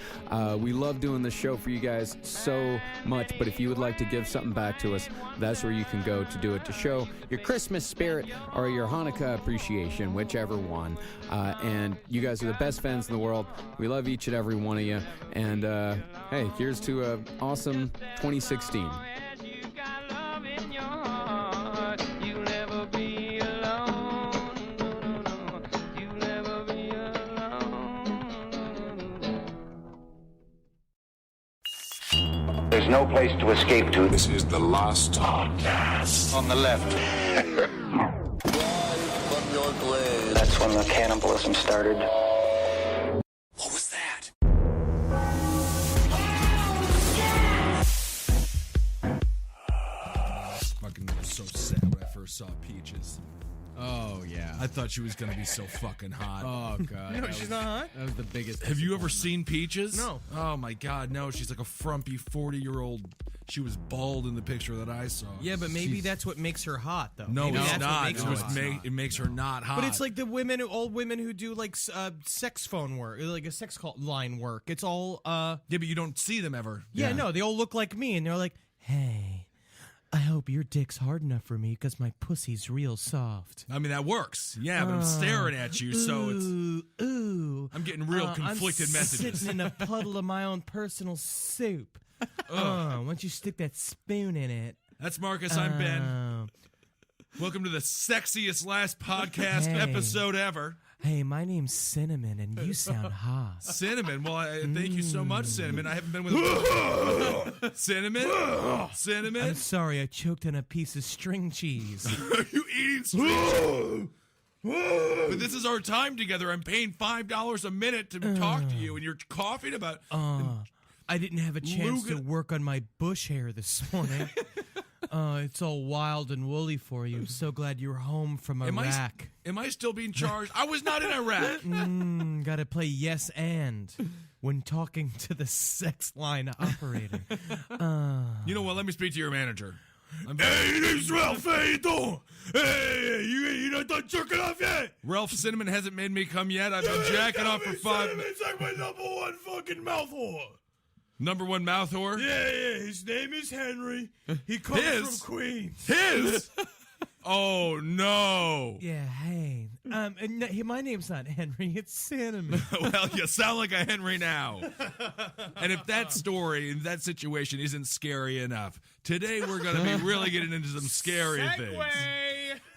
We love doing this show for you guys so much, but if you would like to give something back to us, that's where you can go to do it, to show your Christmas spirit or your Hanukkah appreciation, whichever one. And you guys are the best fans in the world. We love each and every one of you. And hey, here's to an awesome 2016. There's no place to escape to. This is the Last Podcast. On the left. That's when the cannibalism started. What was that? Fucking so sad when I first saw Peaches. Oh, yeah. I thought she was going to be so fucking hot. Oh, God. No, she's not hot? That was the biggest. Have you ever seen Peaches? No. Oh, my God, no. She's like a frumpy 40-year-old. She was bald in the picture that I saw. Yeah, but maybe that's what makes her hot, though. No, maybe it's that's not. What makes her hot. It makes her not hot. But it's like the women, old women who do like sex phone work, like a sex call line work. It's all. Yeah, but you don't see them ever. Yeah, no, they all look like me, and they're like, "Hey, I hope your dick's hard enough for me because my pussy's real soft." I mean, that works. Yeah, but I'm staring at you, so it's. Ooh. I'm getting real conflicted I'm messages. Sitting in a puddle of my own personal soup. Why don't you stick that spoon in it? That's Marcus. I'm Ben. Welcome to the sexiest last podcast episode ever. Hey, my name's Cinnamon, and you sound hot. Cinnamon? Well, thank you so much, Cinnamon. I haven't been with Cinnamon? Cinnamon? I'm sorry, I choked on a piece of string cheese. Are you eating string cheese? But this is our time together. I'm paying $5 a minute to talk to you, and you're coughing about... I didn't have a chance to work on my bush hair this morning. It's all wild and woolly for you. I'm so glad you're home from Iraq. Am I still being charged? I was not in Iraq. Gotta play yes and when talking to the sex line operator. You know what? Let me speak to your manager. Hey, name's Ralph. How you doing? Hey, you not done jerking off yet? Ralph Cinnamon hasn't made me come yet. I've been jacking off for 5 minutes. It's like my number one fucking mouth whore. Number one mouth whore? Yeah. His name is Henry. He comes from Queens. His? Oh, no. Yeah, hey. My name's not Henry, it's Cinnamon. Well, you sound like a Henry now. And if that story and that situation isn't scary enough, today we're going to be really getting into some scary things.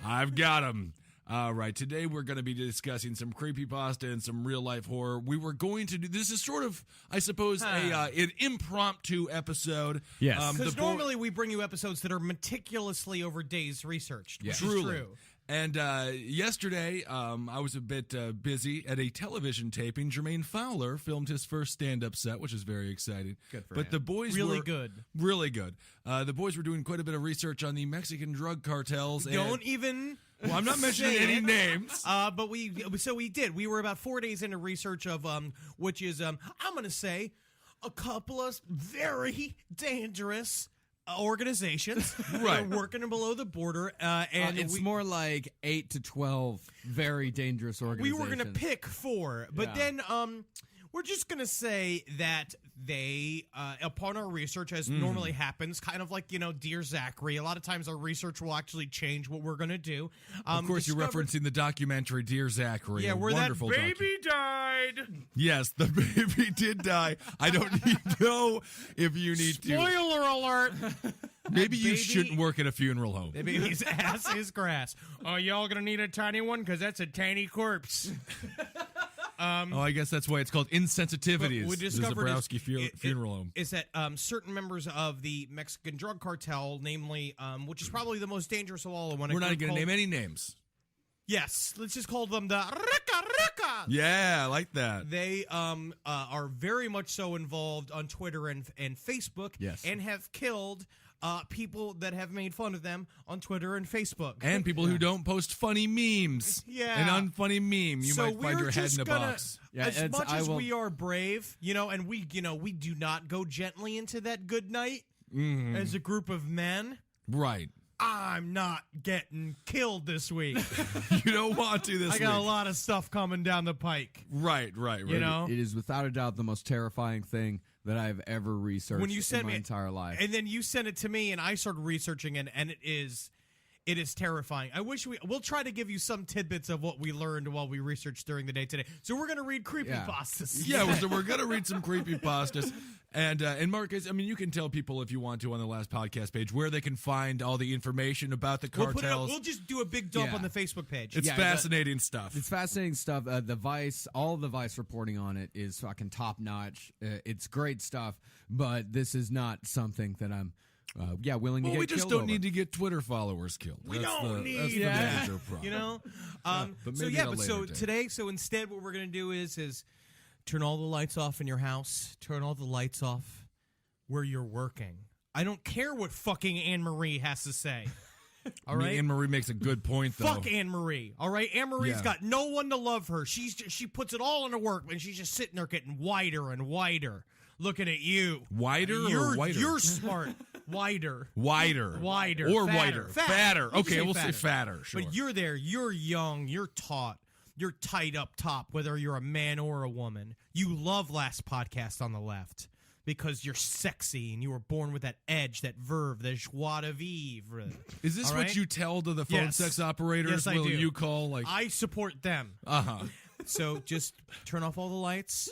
I've got them. All right, today we're going to be discussing some creepypasta and some real-life horror. We were going to do, this is sort of, I suppose, an impromptu episode. Yes. Because normally we bring you episodes that are meticulously over days researched. Yeah. Which Truly. is true. And yesterday, I was a bit busy at a television taping. Jermaine Fowler filmed his first stand-up set, which is very exciting. Good for him. The boys really were good. Really good. The boys were doing quite a bit of research on the Mexican drug cartels. Don't even... Well, I'm not mentioning any names. But we did. We were about 4 days into research of, which is, I'm going to say, a couple of very dangerous organizations that are working below the border. And it's more like 8 to 12 very dangerous organizations. We were going to pick 4, but then we're just going to say that they, upon our research, as normally happens, kind of like, Dear Zachary, a lot of times our research will actually change what we're going to do. Of course, you're referencing the documentary Dear Zachary. Yeah, where that wonderful baby died. Yes, the baby did die. I don't know if you need to. Spoiler alert. Maybe you shouldn't work at a funeral home. The baby's ass is grass. Oh, y'all going to need a tiny one? Because that's a tiny corpse. I guess that's why it's called Insensitivities. We The discovered Zabrowski funeral home. Is that certain members of the Mexican drug cartel, namely, which is probably the most dangerous of all, We're not going to name any names. Yes, let's just call them the Rika. Yeah, I like that. They are very much so involved on Twitter and Facebook, Yes. and have killed people that have made fun of them on Twitter and Facebook. And people who don't post funny memes. Yeah. An unfunny meme. You might find your head in a box. As much as we are brave, and we do not go gently into that good night as a group of men. Right. I'm not getting killed this week. You don't want to this I got week. a lot of stuff coming down the pike. Right. It is without a doubt the most terrifying thing that I've ever researched When you sent in my me entire life. And then you sent it to me, and I started researching it, and it is terrifying. I wish we'll try to give you some tidbits of what we learned while we researched during the day today. So we're going to read creepypastas. Yeah, so we're going to read some creepypastas. And Marcus, I mean, you can tell people if you want to on the last podcast page where they can find all the information about the We'll cartels. put it up. We'll just do a big dump on the Facebook page. It's fascinating stuff. It's fascinating stuff. The Vice, all the Vice reporting on it is fucking top notch. It's great stuff, but this is not something that I'm willing to get we just killed don't over. need to get Twitter followers killed. We That's don't the need major problem. So But maybe at a later date. today, instead what we're going to do is turn all the lights off in your house, turn all the lights off where you're working. I don't care what fucking Anne-Marie has to say. All right? Anne-Marie makes a good point, though. Fuck Anne-Marie. All right? Anne-Marie's got no one to love her. She puts it all into work, and she's just sitting there getting wider and wider. Looking at you. Wider you're, or whiter? You're smart. Wider. Wider. Or fatter. whiter. Fatter. You Okay, say we'll say fatter. Sure. But you're there. You're young. You're taut. You're tight up top, whether you're a man or a woman. You love Last Podcast on the Left because you're sexy and you were born with that edge, that verve, the joie de vivre. Is this All what right? you tell to the phone Yes. sex operators? Yes, I Will do. you call like I support them. So just turn off all the lights.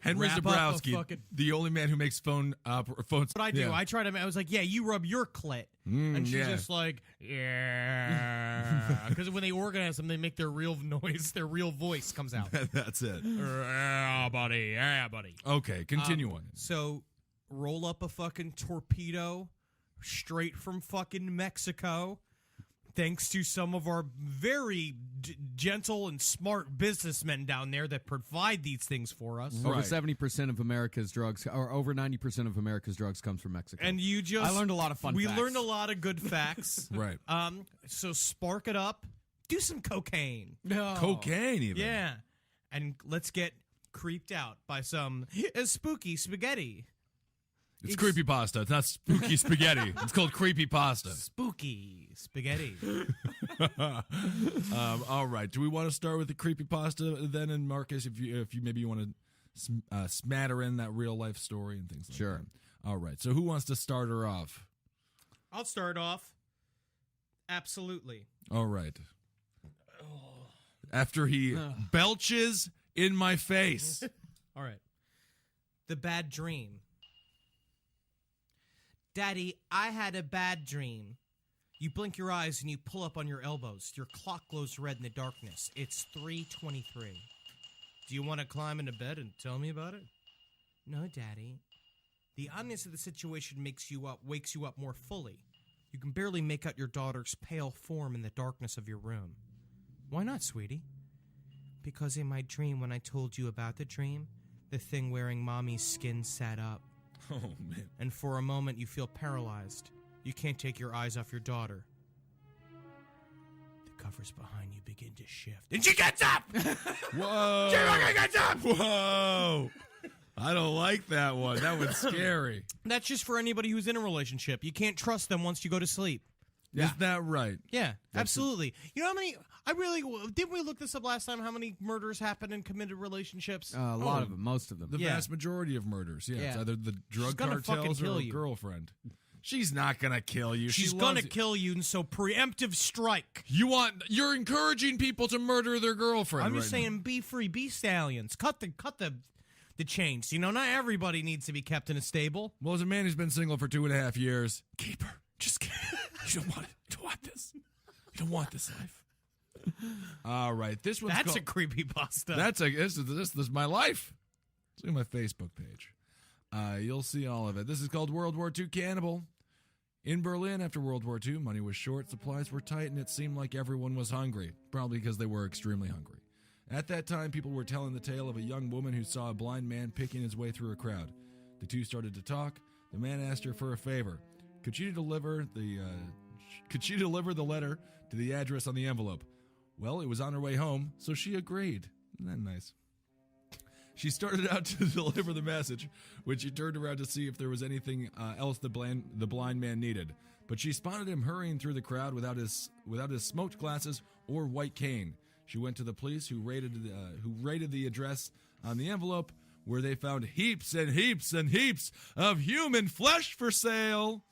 Henry wrap up a Zabrowski, fucking- the only man who makes phones? What I do, Yeah. I try to. I was like, "Yeah, you rub your clit," and she's yeah. just like, "Yeah," because when they organize them, they make their real noise. Their real voice comes out. That's it. Yeah, buddy. Yeah, buddy. Okay, continue on. So, roll up a fucking torpedo straight from fucking Mexico. Thanks to some of our very gentle and smart businessmen down there that provide these things for us. Over 70% of America's drugs, or over 90% of America's drugs comes from Mexico. And you just... I learned a lot of fun We facts. learned a lot of good facts. Right. So spark it up. Do some cocaine. Cocaine, even. Yeah. And let's get creeped out by some spooky spaghetti. It's creepypasta. It's not spooky spaghetti. It's called creepypasta. Spooky spaghetti. All right. Do we want to start with the creepypasta then? And Marcus, if you maybe you want to smatter in that real life story and things like that. All right. So who wants to start her off? I'll start off. Absolutely. All right. After he belches in my face. All right. The bad dream. Daddy, I had a bad dream. You blink your eyes and you pull up on your elbows. Your clock glows red in the darkness. It's 3:23. Do you want to climb into bed and tell me about it? No, Daddy. The oddness of the situation wakes you up more fully. You can barely make out your daughter's pale form in the darkness of your room. Why not, sweetie? Because in my dream, when I told you about the dream, the thing wearing mommy's skin sat up. Oh, man. And for a moment, you feel paralyzed. You can't take your eyes off your daughter. The covers behind you begin to shift. And she gets up! Whoa. She fucking gets up! Whoa. I don't like that one. That one's scary. That's just for anybody who's in a relationship. You can't trust them once you go to sleep. Is that right? Yeah, absolutely. You know how many... Didn't we look this up last time? How many murders happen in committed relationships? A lot of them, most of them. The vast majority of murders. Yeah, it's either the drug gonna fucking cartels or kill a you. girlfriend. She's not gonna kill you. She's gonna kill you, and so preemptive strike. You're encouraging people to murder their girlfriend. I'm just right saying, be free, be stallions. Cut the chains. You know, not everybody needs to be kept in a stable. Well, as a man who's been single for 2.5 years, keep her. Just keep her. You don't want it. You don't want this. You don't want this life. All right, this one's That's called, a creepypasta. This is my life. Look at my Facebook page. You'll see all of it. This is called World War II Cannibal. In Berlin, after World War II, money was short, supplies were tight, and it seemed like everyone was hungry, probably because they were extremely hungry. At that time, people were telling the tale of a young woman who saw a blind man picking his way through a crowd. The two started to talk. The man asked her for a favor. Could she deliver the letter to the address on the envelope? Well, it was on her way home, so she agreed. Isn't that nice? She started out to deliver the message when she turned around to see if there was anything else the blind man needed. But she spotted him hurrying through the crowd without his smoked glasses or white cane. She went to the police, who raided the address on the envelope, where they found heaps and heaps and heaps of human flesh for sale.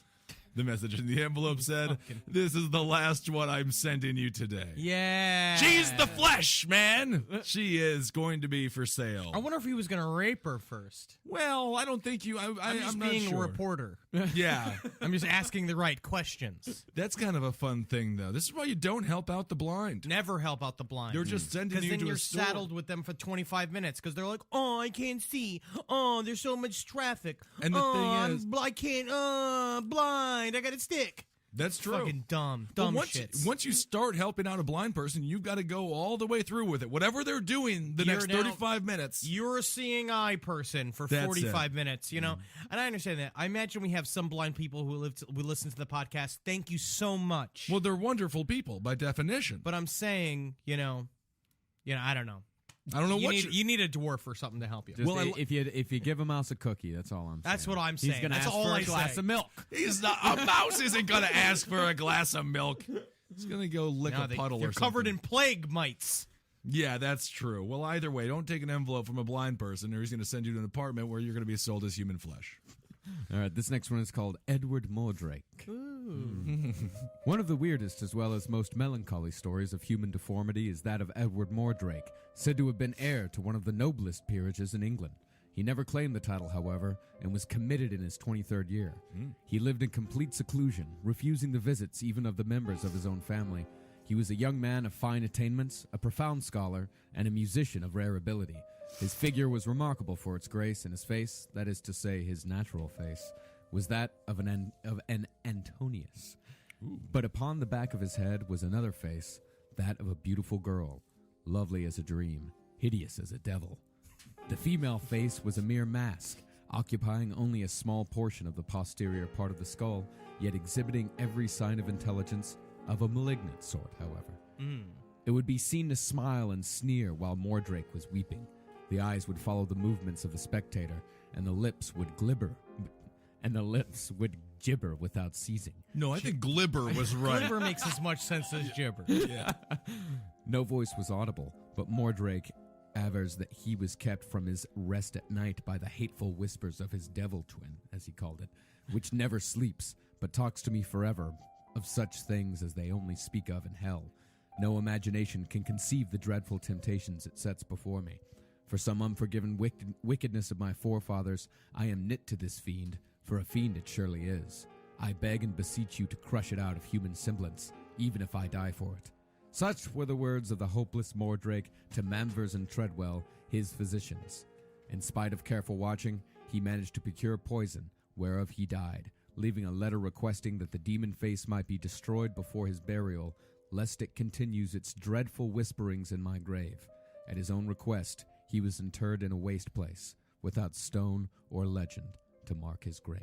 The message in the envelope said, "This is the last one I'm sending you today." Yeah. She's the flesh, man. She is going to be for sale. I wonder if he was going to rape her first. Well, I don't think you... I'm just not being sure. a reporter. Yeah. I'm just asking the right questions. That's kind of a fun thing, though. This is why you don't help out the blind. Never help out the blind. They're just sending you Because then to you're a store. saddled with them for 25 minutes because they're like, oh, I can't see. Oh, there's so much traffic. And the thing is... I can't, blind. I got a stick. That's true. Fucking dumb shits. Once you start helping out a blind person, you've got to go all the way through with it. Whatever they're doing the next 35 minutes. You're a seeing eye person for That's 45 minutes, you know? And I understand that. I imagine we have some blind people who listen to the podcast. Thank you so much. Well, they're wonderful people by definition. But I'm saying, I don't know. I don't know you need a dwarf or something to help you. Just if you give a mouse a cookie, that's all I'm saying. That's what I'm saying. He's gonna That's ask all for I a glass say. of milk. He's not. A mouse isn't going to ask for a glass of milk. He's going to go lick a puddle they're or something. covered in plague mites. Yeah, that's true. Well, either way, don't take an envelope from a blind person, or he's going to send you to an apartment where you're going to be sold as human flesh. All right, this next one is called Edward Mordrake. One of the weirdest as well as most melancholy stories of human deformity is that of Edward Mordrake, said to have been heir to one of the noblest peerages in England. He never claimed the title, however, and was committed in his 23rd year. He lived in complete seclusion, refusing the visits even of the members of his own family. He was a young man of fine attainments, a profound scholar, and a musician of rare ability. His figure was remarkable for its grace, and his face, that is to say his natural face, was that of an Antonius. But upon the back of his head was another face, that of a beautiful girl, lovely as a dream, hideous as a devil. The female face was a mere mask, occupying only a small portion of the posterior part of the skull, yet exhibiting every sign of intelligence of a malignant sort, however. It would be seen to smile and sneer while Mordrake was weeping. The eyes would follow the movements of the spectator, and the lips would gibber without ceasing. No, I think glibber was right. Glibber makes as much sense as gibber. Yeah. No voice was audible, but Mordrake avers that he was kept from his rest at night by the hateful whispers of his devil twin, as he called it, which never sleeps, but talks to me forever of such things as they only speak of in hell. No imagination can conceive the dreadful temptations it sets before me. For some unforgiven wickedness of my forefathers, I am knit to this fiend, for a fiend it surely is. I beg and beseech you to crush it out of human semblance, even if I die for it. Such were the words of the hopeless Mordrake to Manvers and Treadwell, his physicians. In spite of careful watching, he managed to procure poison, whereof he died, leaving a letter requesting that the demon face might be destroyed before his burial, lest it continues its dreadful whisperings in my grave. At his own request, he was interred in a waste place, without stone or legend to mark his grave.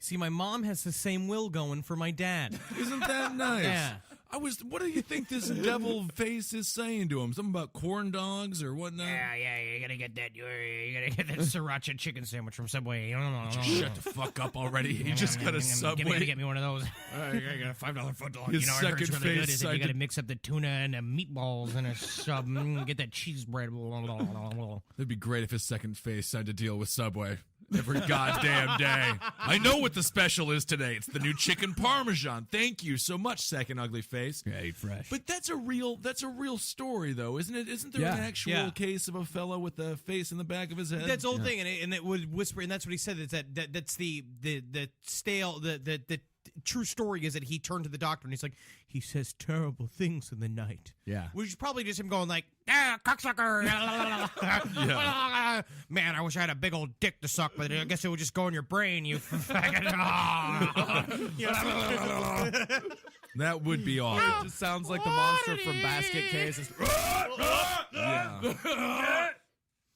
See, my mom has the same will going for my dad. Isn't that nice? Yeah. What do you think this devil face is saying to him? Something about corn dogs or whatnot? Yeah, you gotta get that. You gotta get that sriracha chicken sandwich from Subway. Shut the fuck up already. He just got a Subway. Get me one of those. You got a $5 foot dog. His I heard it's second really good. face Is that you side gotta to- mix up the tuna and the meatballs and a sub. Get that cheese bread. It'd be great if his second face had to deal with Subway every goddamn day. I know what the special is today. It's the new chicken parmesan. Thank you so much, second ugly face. Yeah, eat fresh. But that's a real story, though, isn't it? Isn't there an actual case of a fellow with a face in the back of his head? That's the whole thing, and it would whisper, and that's what he said. Is that's the stale the true story is that he turned to the doctor and he's like, he says terrible things in the night. Yeah. Which is probably just him going like, cocksucker. Man, I wish I had a big old dick to suck, but I guess it would just go in your brain, you faggot. That would be awful. It just sounds like the monster from Basket Case. Yeah.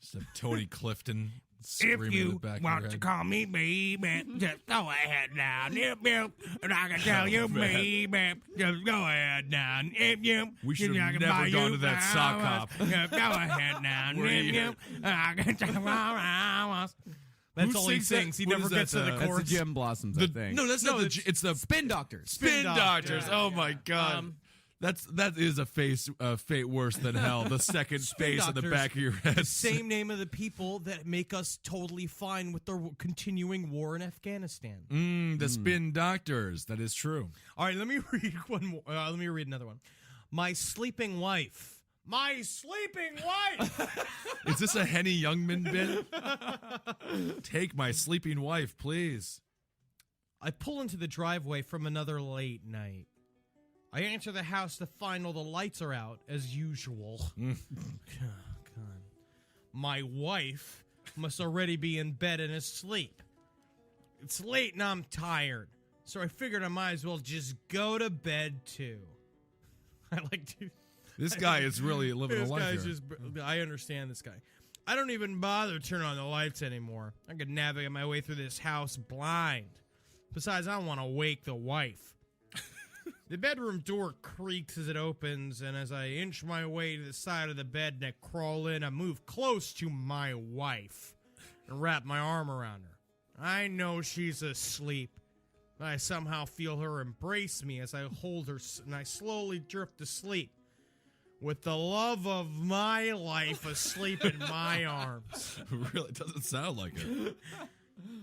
Just have Tony Clifton screaming If in you the back of want your to head. call me baby, just go ahead now, nip, nip, and I can tell you, baby, just go ahead now, nip, nip. We should I have can never buy gone you to that sock hop. flowers. Go ahead now, Where nip, you- nip, and I can tell you. That's Who all he sings that? sings. He What never is that, gets to the the- That's the chorus. Jim Blossoms, I think. No, that's not the. It's the Spin Doctors. Spin Doctors. Yeah. Oh my God. That is a fate worse than hell. The second face in the Doctors, back of your head. the same name of the people that make us totally fine with the continuing war in Afghanistan. The Spin Doctors. That is true. All right, let me read one more. Let me read another one. My sleeping wife. My sleeping wife. Is this a Henny Youngman bit? Take my sleeping wife, please. I pull into the driveway from another late night. I enter the house to find all the lights are out, as usual. God. My wife must already be in bed and asleep. It's late and I'm tired, so I figured I might as well just go to bed too. I like to... This guy is really living a This life guy's here. just... I understand this guy. I don't even bother turning on the lights anymore. I could navigate my way through this house blind. Besides, I don't want to wake the wife. The bedroom door creaks as it opens, and as I inch my way to the side of the bed and I crawl in, I move close to my wife and wrap my arm around her. I know she's asleep, but I somehow feel her embrace me as I hold her, and I slowly drift to sleep, with the love of my life asleep in my arms. Really doesn't sound like it.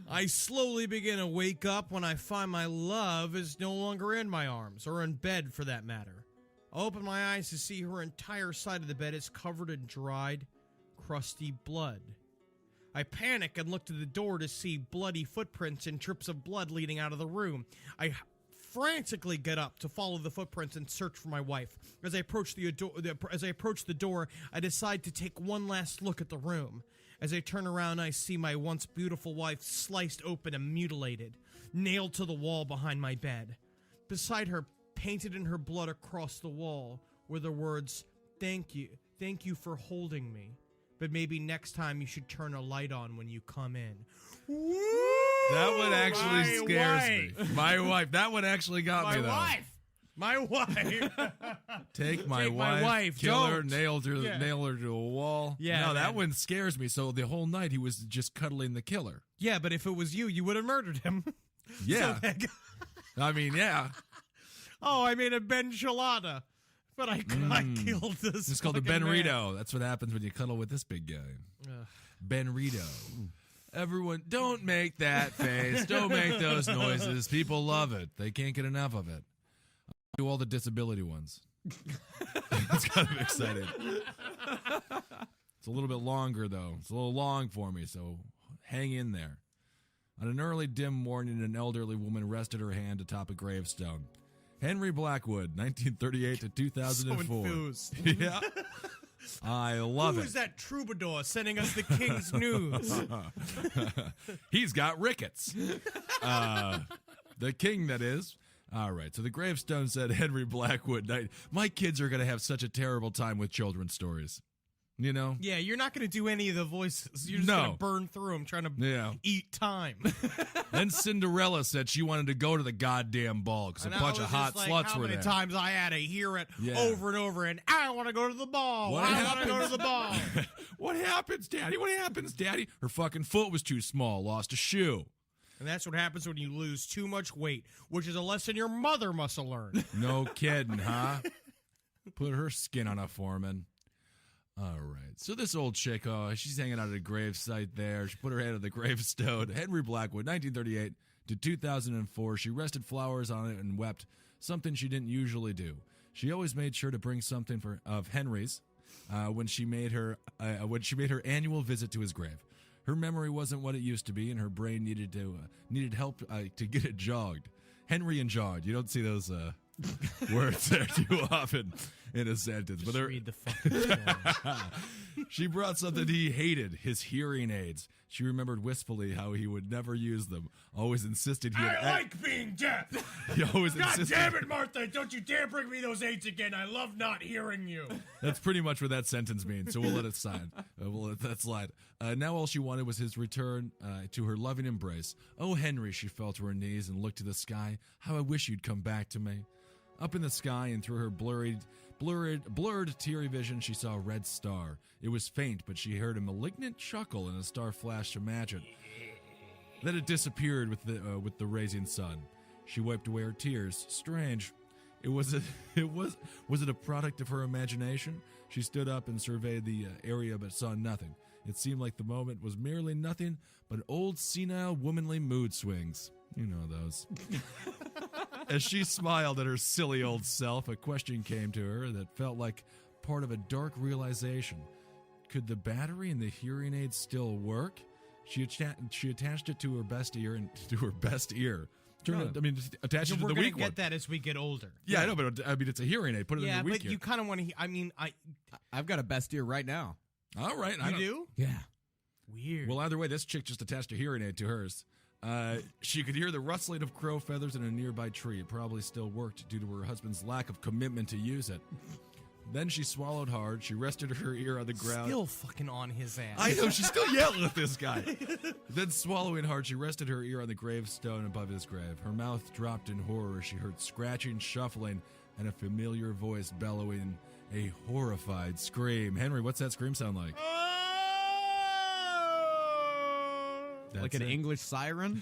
I slowly begin to wake up when I find my love is no longer in my arms, or in bed for that matter. I open my eyes to see her entire side of the bed is covered in dried, crusty blood. I panic and look to the door to see bloody footprints and drips of blood leading out of the room. I frantically get up to follow the footprints and search for my wife. As I approach the door, I decide to take one last look at the room. As I turn around, I see my once beautiful wife sliced open and mutilated, nailed to the wall behind my bed. Beside her, painted in her blood across the wall, were the words, thank you for holding me. But maybe next time you should turn a light on when you come in. That one actually scares me. My wife. That one actually got me, though. My wife. Take my Take my wife, kill her, don't. nail her Yeah. to a wall. Yeah, no, that man. one scares me. So the whole night he was just cuddling the killer. Yeah, but if it was you, you would have murdered him. Yeah. I mean, yeah. Oh, I made a benchilada, but I killed this. It's called the fucking Ben man. Rito. That's what happens when you cuddle with this big guy. Ugh. Ben Rito. Everyone, don't make that face. Don't make those noises. People love it. They can't get enough of it. Do all the disability ones. It's kind of exciting. It's a little bit longer, though. It's a little long for me, so hang in there. On an early, dim morning, an elderly woman rested her hand atop a gravestone. Henry Blackwood, 1938 to 2004. So enthused. Yeah. I love Who it. is that troubadour sending us the king's news? He's got rickets. The king, that is. All right, so the gravestone said Henry Blackwood. My kids are going to have such a terrible time with children's stories. You know? Yeah, you're not going to do any of the voices. You're just No. going to burn through them trying to Yeah. eat time. Then Cinderella said she wanted to go to the goddamn ball because a And I bunch of was hot just like, sluts how were many there. times I had to hear it Yeah. over and over, and I want to go to the ball. What I want to go to the ball. What happens, Daddy? What happens, Daddy? Her fucking foot was too small, lost a shoe. And that's what happens when you lose too much weight, which is a lesson your mother must have learned. No kidding, huh? Put her skin on a foreman. All right. So this old chick, she's hanging out at a gravesite there. She put her head on the gravestone. Henry Blackwood, 1938 to 2004. She rested flowers on it and wept, something she didn't usually do. She always made sure to bring something of Henry's when she made her annual visit to his grave. Her memory wasn't what it used to be, and her brain needed help to get it jogged. Henry and jogged. You don't see those words there too often in a sentence. Just but read the fucking story. She brought something he hated, his hearing aids. She remembered wistfully how he would never use them. Always insisted he I like being deaf. He always God insisted. damn it, Martha. Don't you dare bring me those aids again. I love not hearing you. That's pretty much what that sentence means, so we'll let it slide. We'll let that slide. Now all she wanted was his return to her loving embrace. Oh, Henry, she fell to her knees and looked to the sky. How I wish you'd come back to me. Up in the sky and through her blurred, teary vision, she saw a red star. It was faint, but she heard a malignant chuckle, and a star flashed to match it. Then it disappeared with the rising sun. She wiped away her tears. Strange. Was it a product of her imagination? She stood up and surveyed the area, but saw nothing. It seemed like the moment was merely nothing but old, senile, womanly mood swings. You know those. As she smiled at her silly old self, a question came to her that felt like part of a dark realization. Could the battery in the hearing aid still work? She attached it to her best ear and to her best ear. Just attach it to the We're weak gonna one. get that as we get older. Yeah, I know, but it's a hearing aid. Put it in Yeah, the weak but ear. you kind of want to. I've got a best ear right now. All right, You do? Yeah. Weird. Well, either way, this chick just attached a hearing aid to hers. She could hear the rustling of crow feathers in a nearby tree. It probably still worked due to her husband's lack of commitment to use it. Then she swallowed hard. She rested her ear on the ground. Still fucking on his ass. I know, she's still yelling at this guy. Then swallowing hard, she rested her ear on the gravestone above his grave. Her mouth dropped in horror. She heard scratching, shuffling, and a familiar voice bellowing a horrified scream. Henry, what's that scream sound like? Like an English siren?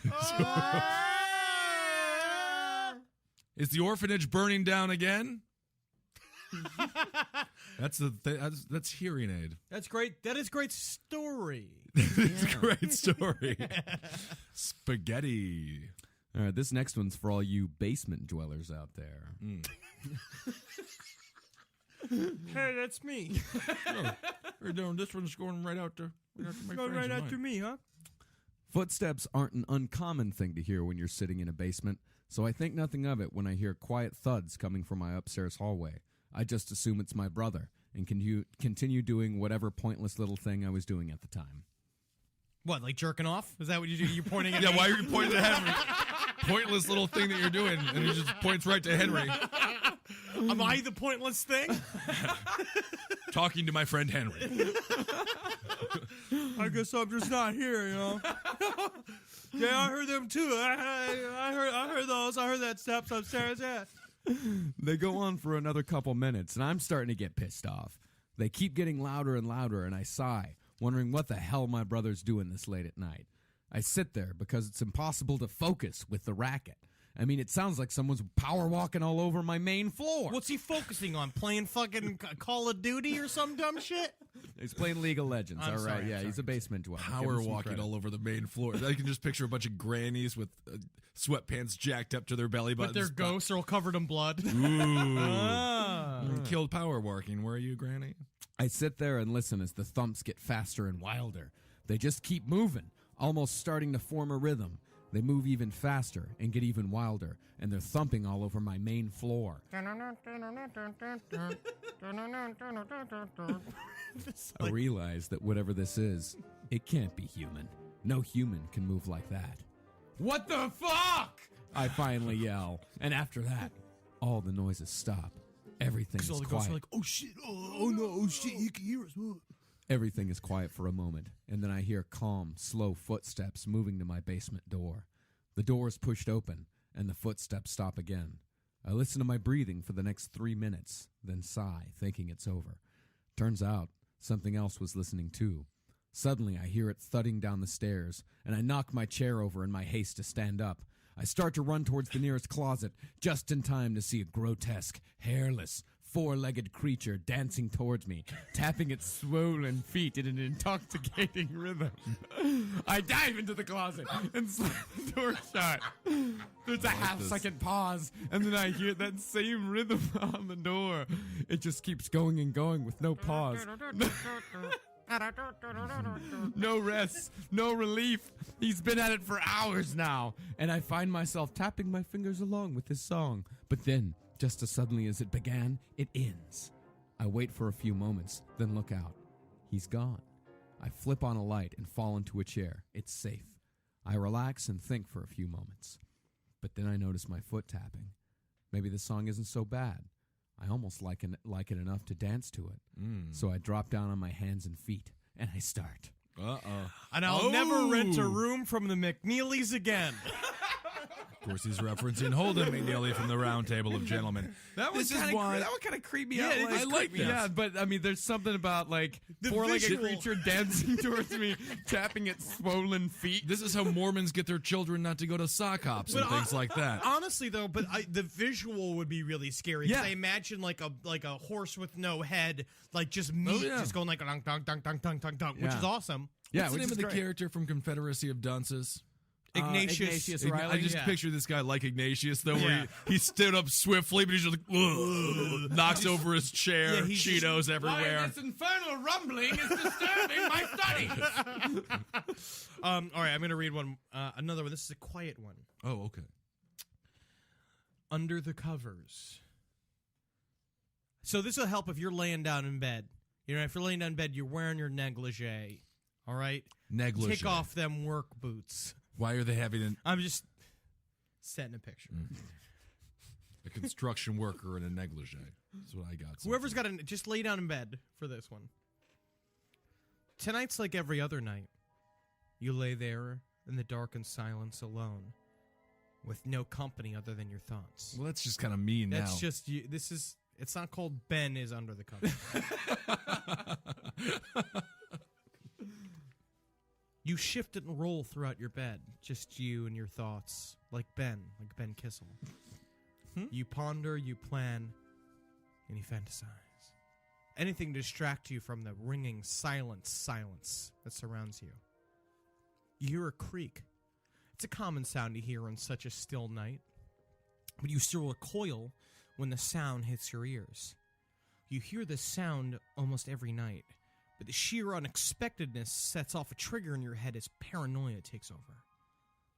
Is the orphanage burning down again? That's hearing aid. That's great. That is great story. It's a great story. Spaghetti. All right, this next one's for all you basement dwellers out there. Hey, that's me. This one's going right out to my Going right after me, huh? Footsteps aren't an uncommon thing to hear when you're sitting in a basement, so I think nothing of it when I hear quiet thuds coming from my upstairs hallway. I just assume it's my brother and continue doing whatever pointless little thing I was doing at the time. What, like jerking off? Is that what you do? You're pointing at Yeah, me? why are you pointing at Henry? Pointless little thing that you're doing, and he just points right to Henry. Am I the pointless thing? Talking to my friend Henry. I guess I'm just not here, you know. Yeah, I heard them too. I heard those. I heard that steps upstairs. Yeah. They go on for another couple minutes, and I'm starting to get pissed off. They keep getting louder and louder, and I sigh, wondering what the hell my brother's doing this late at night. I sit there because it's impossible to focus with the racket. I mean, it sounds like someone's power walking all over my main floor. What's he focusing on? Playing fucking Call of Duty or some dumb shit? He's playing League of Legends. I'm all right, sorry, yeah, I'm he's a basement dweller. Give Power him some walking credit. all over the main floor. I can just picture a bunch of grannies with sweatpants jacked up to their belly But buttons. their ghosts are all covered in blood. Ooh. Ah. Killed power walking. Where are you, Granny? I sit there and listen as the thumps get faster and wilder. They just keep moving, almost starting to form a rhythm. They move even faster and get even wilder, and they're thumping all over my main floor. I realize that whatever this is, it can't be human. No human can move like that. What the fuck? I finally yell, and after that, all the noises stop. Everything is All the quiet. ghosts are like, oh shit, oh no, oh shit, you can hear us. Everything is quiet for a moment, and then I hear calm, slow footsteps moving to my basement door. The door is pushed open, and the footsteps stop again. I listen to my breathing for the next 3 minutes, then sigh, thinking it's over. Turns out, something else was listening too. Suddenly, I hear it thudding down the stairs, and I knock my chair over in my haste to stand up. I start to run towards the nearest closet, just in time to see a grotesque, hairless, four-legged creature dancing towards me, tapping its swollen feet in an intoxicating rhythm. I dive into the closet and slam the door shut. There's a half-second pause, and then I hear that same rhythm on the door. It just keeps going and going with no pause. No rest, no relief. He's been at it for hours now, and I find myself tapping my fingers along with his song. But then, just as suddenly as it began, it ends. I wait for a few moments, then look out. He's gone. I flip on a light and fall into a chair. It's safe. I relax and think for a few moments. But then I notice my foot tapping. Maybe the song isn't so bad. I almost like it enough to dance to it. So I drop down on my hands and feet, and I start. Uh-oh. And I'll never rent a room from the McNeelys again. Of course, he's referencing Holden McNeely from the Round Table of Gentlemen. That one kind of creeped me out. I like that. Yeah, but I mean, there's something about like The four-legged visual. creature dancing towards me, tapping its swollen feet. This is how Mormons get their children not to go to sock hops and things like that. Honestly, though, the visual would be really scary. 'Cause Yeah. I imagine like a horse with no head, like just meat, just going like dunk dunk dunk dunk dunk dunk dunk, which Yeah. is awesome. What's the name of the character from Confederacy of Dunces? Ignatius Riley. I just picture this guy like Ignatius, though, Yeah. where he stood up swiftly, but he's just like, ugh, knocks over his chair, Yeah, he's Cheetos just- everywhere. This infernal rumbling is disturbing my studies. All right, I'm gonna read one. Another one. This is a quiet one. Oh, okay. Under the covers. So this will help if you're laying down in bed. You know, if you're laying down in bed, you're wearing your negligee. All right? Negligee. Take off them work boots. Why are they having I'm just setting a picture. a construction worker in a negligee? That's what I got. Whoever's got just lay down in bed for this one. Tonight's like every other night. You lay there in the dark and silence alone, with no company other than your thoughts. Well, that's just kind of mean now. That's just you. It's not called Ben is under the cover. You shift and roll throughout your bed, just you and your thoughts, like Ben Kissel. You ponder, you plan, and you fantasize. Anything to distract you from the ringing silence that surrounds you. You hear a creak. It's a common sound to hear on such a still night, but you still recoil when the sound hits your ears. You hear this sound almost every night, but the sheer unexpectedness sets off a trigger in your head as paranoia takes over.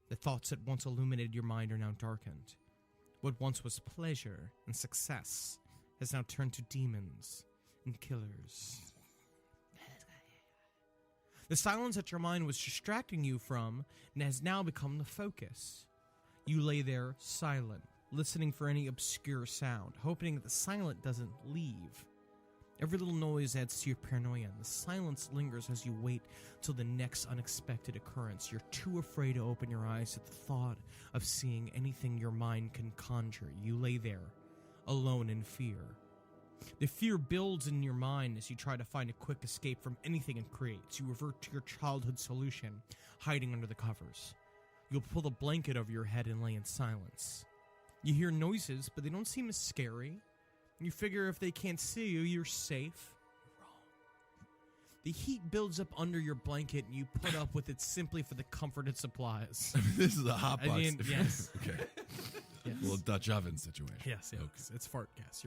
The thoughts that once illuminated your mind are now darkened. What once was pleasure and success has now turned to demons and killers. The silence that your mind was distracting you from has now become the focus. You lay there silent, listening for any obscure sound, hoping that the silence doesn't leave. Every little noise adds to your paranoia, and the silence lingers as you wait till the next unexpected occurrence. You're too afraid to open your eyes at the thought of seeing anything your mind can conjure. You lay there, alone in fear. The fear builds in your mind as you try to find a quick escape from anything it creates. You revert to your childhood solution, hiding under the covers. You'll pull the blanket over your head and lay in silence. You hear noises, but they don't seem as scary. You figure if they can't see you, you're safe. You're wrong. The heat builds up under your blanket, and you put up with it simply for the comfort it supplies. This is a hot box. Yes. Okay. Yes. A little Dutch oven situation. Yes, Okay. it's fart gas.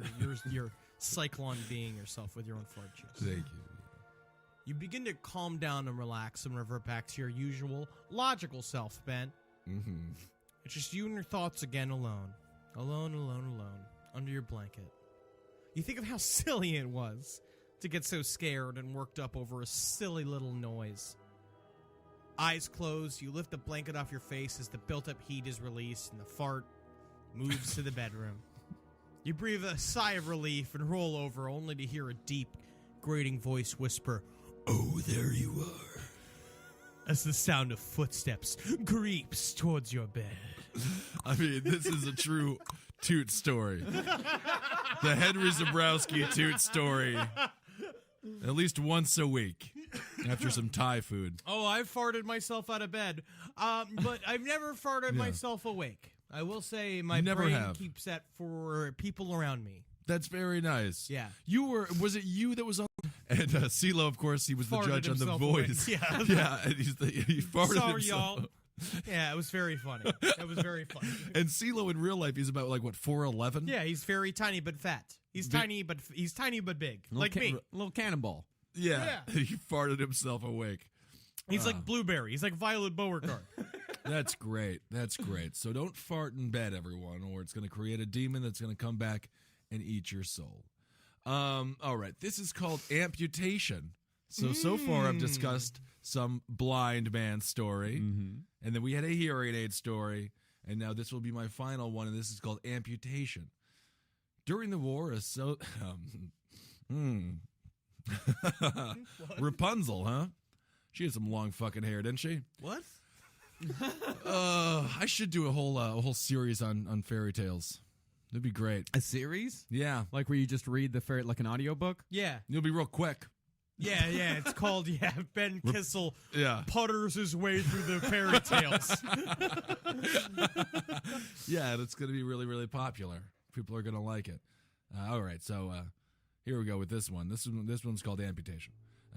You're cyclone being yourself with your own fart juice. Thank you. You begin to calm down and relax and revert back to your usual logical self, Ben. Mm-hmm. It's just you and your thoughts again alone. Alone, under your blanket. You think of how silly it was to get so scared and worked up over a silly little noise. Eyes closed, you lift the blanket off your face as the built-up heat is released and the fart moves to the bedroom. You breathe a sigh of relief and roll over only to hear a deep, grating voice whisper, Oh, there you are. As the sound of footsteps creeps towards your bed. I mean, this is a true toot story. The Henry Zabrowski toot story. At least once a week after some Thai food. Oh, I've farted myself out of bed, but I've never farted myself awake. I will say my brain keeps that for people around me. That's very nice. Yeah. Was it you that was on? And CeeLo, of course, he was the judge on The Voice. Yeah. Yeah, and he farted Sorry, himself. y'all. Yeah, it was very funny. It was very funny. And CeeLo in real life, he's about 4'11"? Yeah, he's very tiny but fat. He's tiny but big, like me. Little cannonball. Yeah. He farted himself awake. He's like Blueberry. He's like Violet Beauregard. That's great. That's great. So don't fart in bed, everyone, or it's going to create a demon that's going to come back and eat your soul. All right. This is called amputation. So far I've discussed some blind man story, and then we had a hearing aid story, and now this will be my final one, and this is called amputation. During the war, Rapunzel, huh? She had some long fucking hair, didn't she? What? I should do a whole series on fairy tales. That'd be great. A series? Yeah. Like where you just read the fairy, like an audiobook? Yeah. It'll be real quick. Yeah, it's called, Ben Kissel Yeah. putters his way through the fairy tales. Yeah, that's going to be really, really popular. People are going to like it. All right, so here we go with this one. This one's called amputation.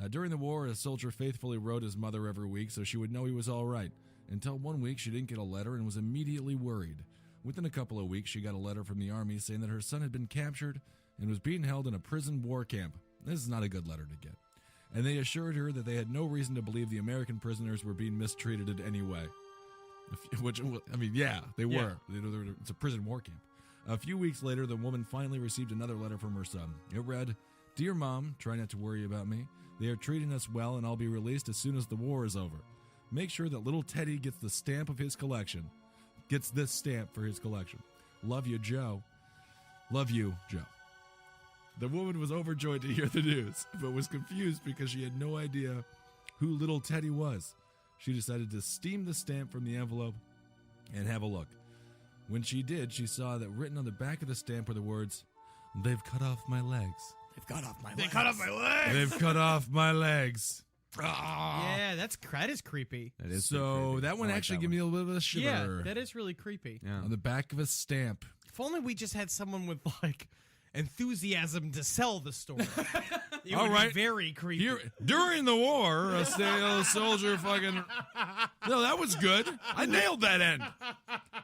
During the war, a soldier faithfully wrote his mother every week so she would know he was all right. Until one week, she didn't get a letter and was immediately worried. Within a couple of weeks, she got a letter from the army saying that her son had been captured and was being held in a prison war camp. This is not a good letter to get. And they assured her that they had no reason to believe the American prisoners were being mistreated in any way. Which, I mean, yeah, they were. It's a prison war camp. A few weeks later, the woman finally received another letter from her son. It read, "Dear Mom, try not to worry about me. They are treating us well, and I'll be released as soon as the war is over. Make sure that little Teddy gets the stamp of his collection. Gets this stamp for his collection. Love you, Joe." Love you, Joe. The woman was overjoyed to hear the news, but was confused because she had no idea who little Teddy was. She decided to steam the stamp from the envelope and have a look. When she did, she saw that written on the back of the stamp were the words, "They've cut off my legs. They've cut off my legs. They cut off my legs. They've cut off my legs." Yeah, that is creepy. That is so creepy. That one actually gave me a little bit of a shiver. Yeah, that is really creepy. Yeah. On the back of a stamp. If only we just had someone with enthusiasm to sell the story. It would be very creepy. Here, during the war, a soldier fucking. No, that was good. I nailed that end.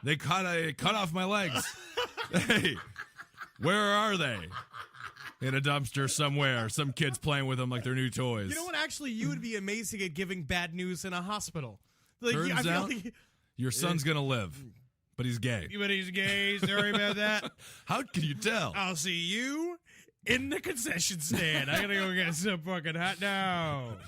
They cut off my legs. Hey, where are they? In a dumpster somewhere. Some kids playing with them like they're new toys. You know what? Actually, you would be amazing at giving bad news in a hospital. Turns out, your son's gonna live, but he's gay. But he's gay. Sorry about that. How can you tell? I'll see you in the concession stand. I gotta go get some fucking hot dog.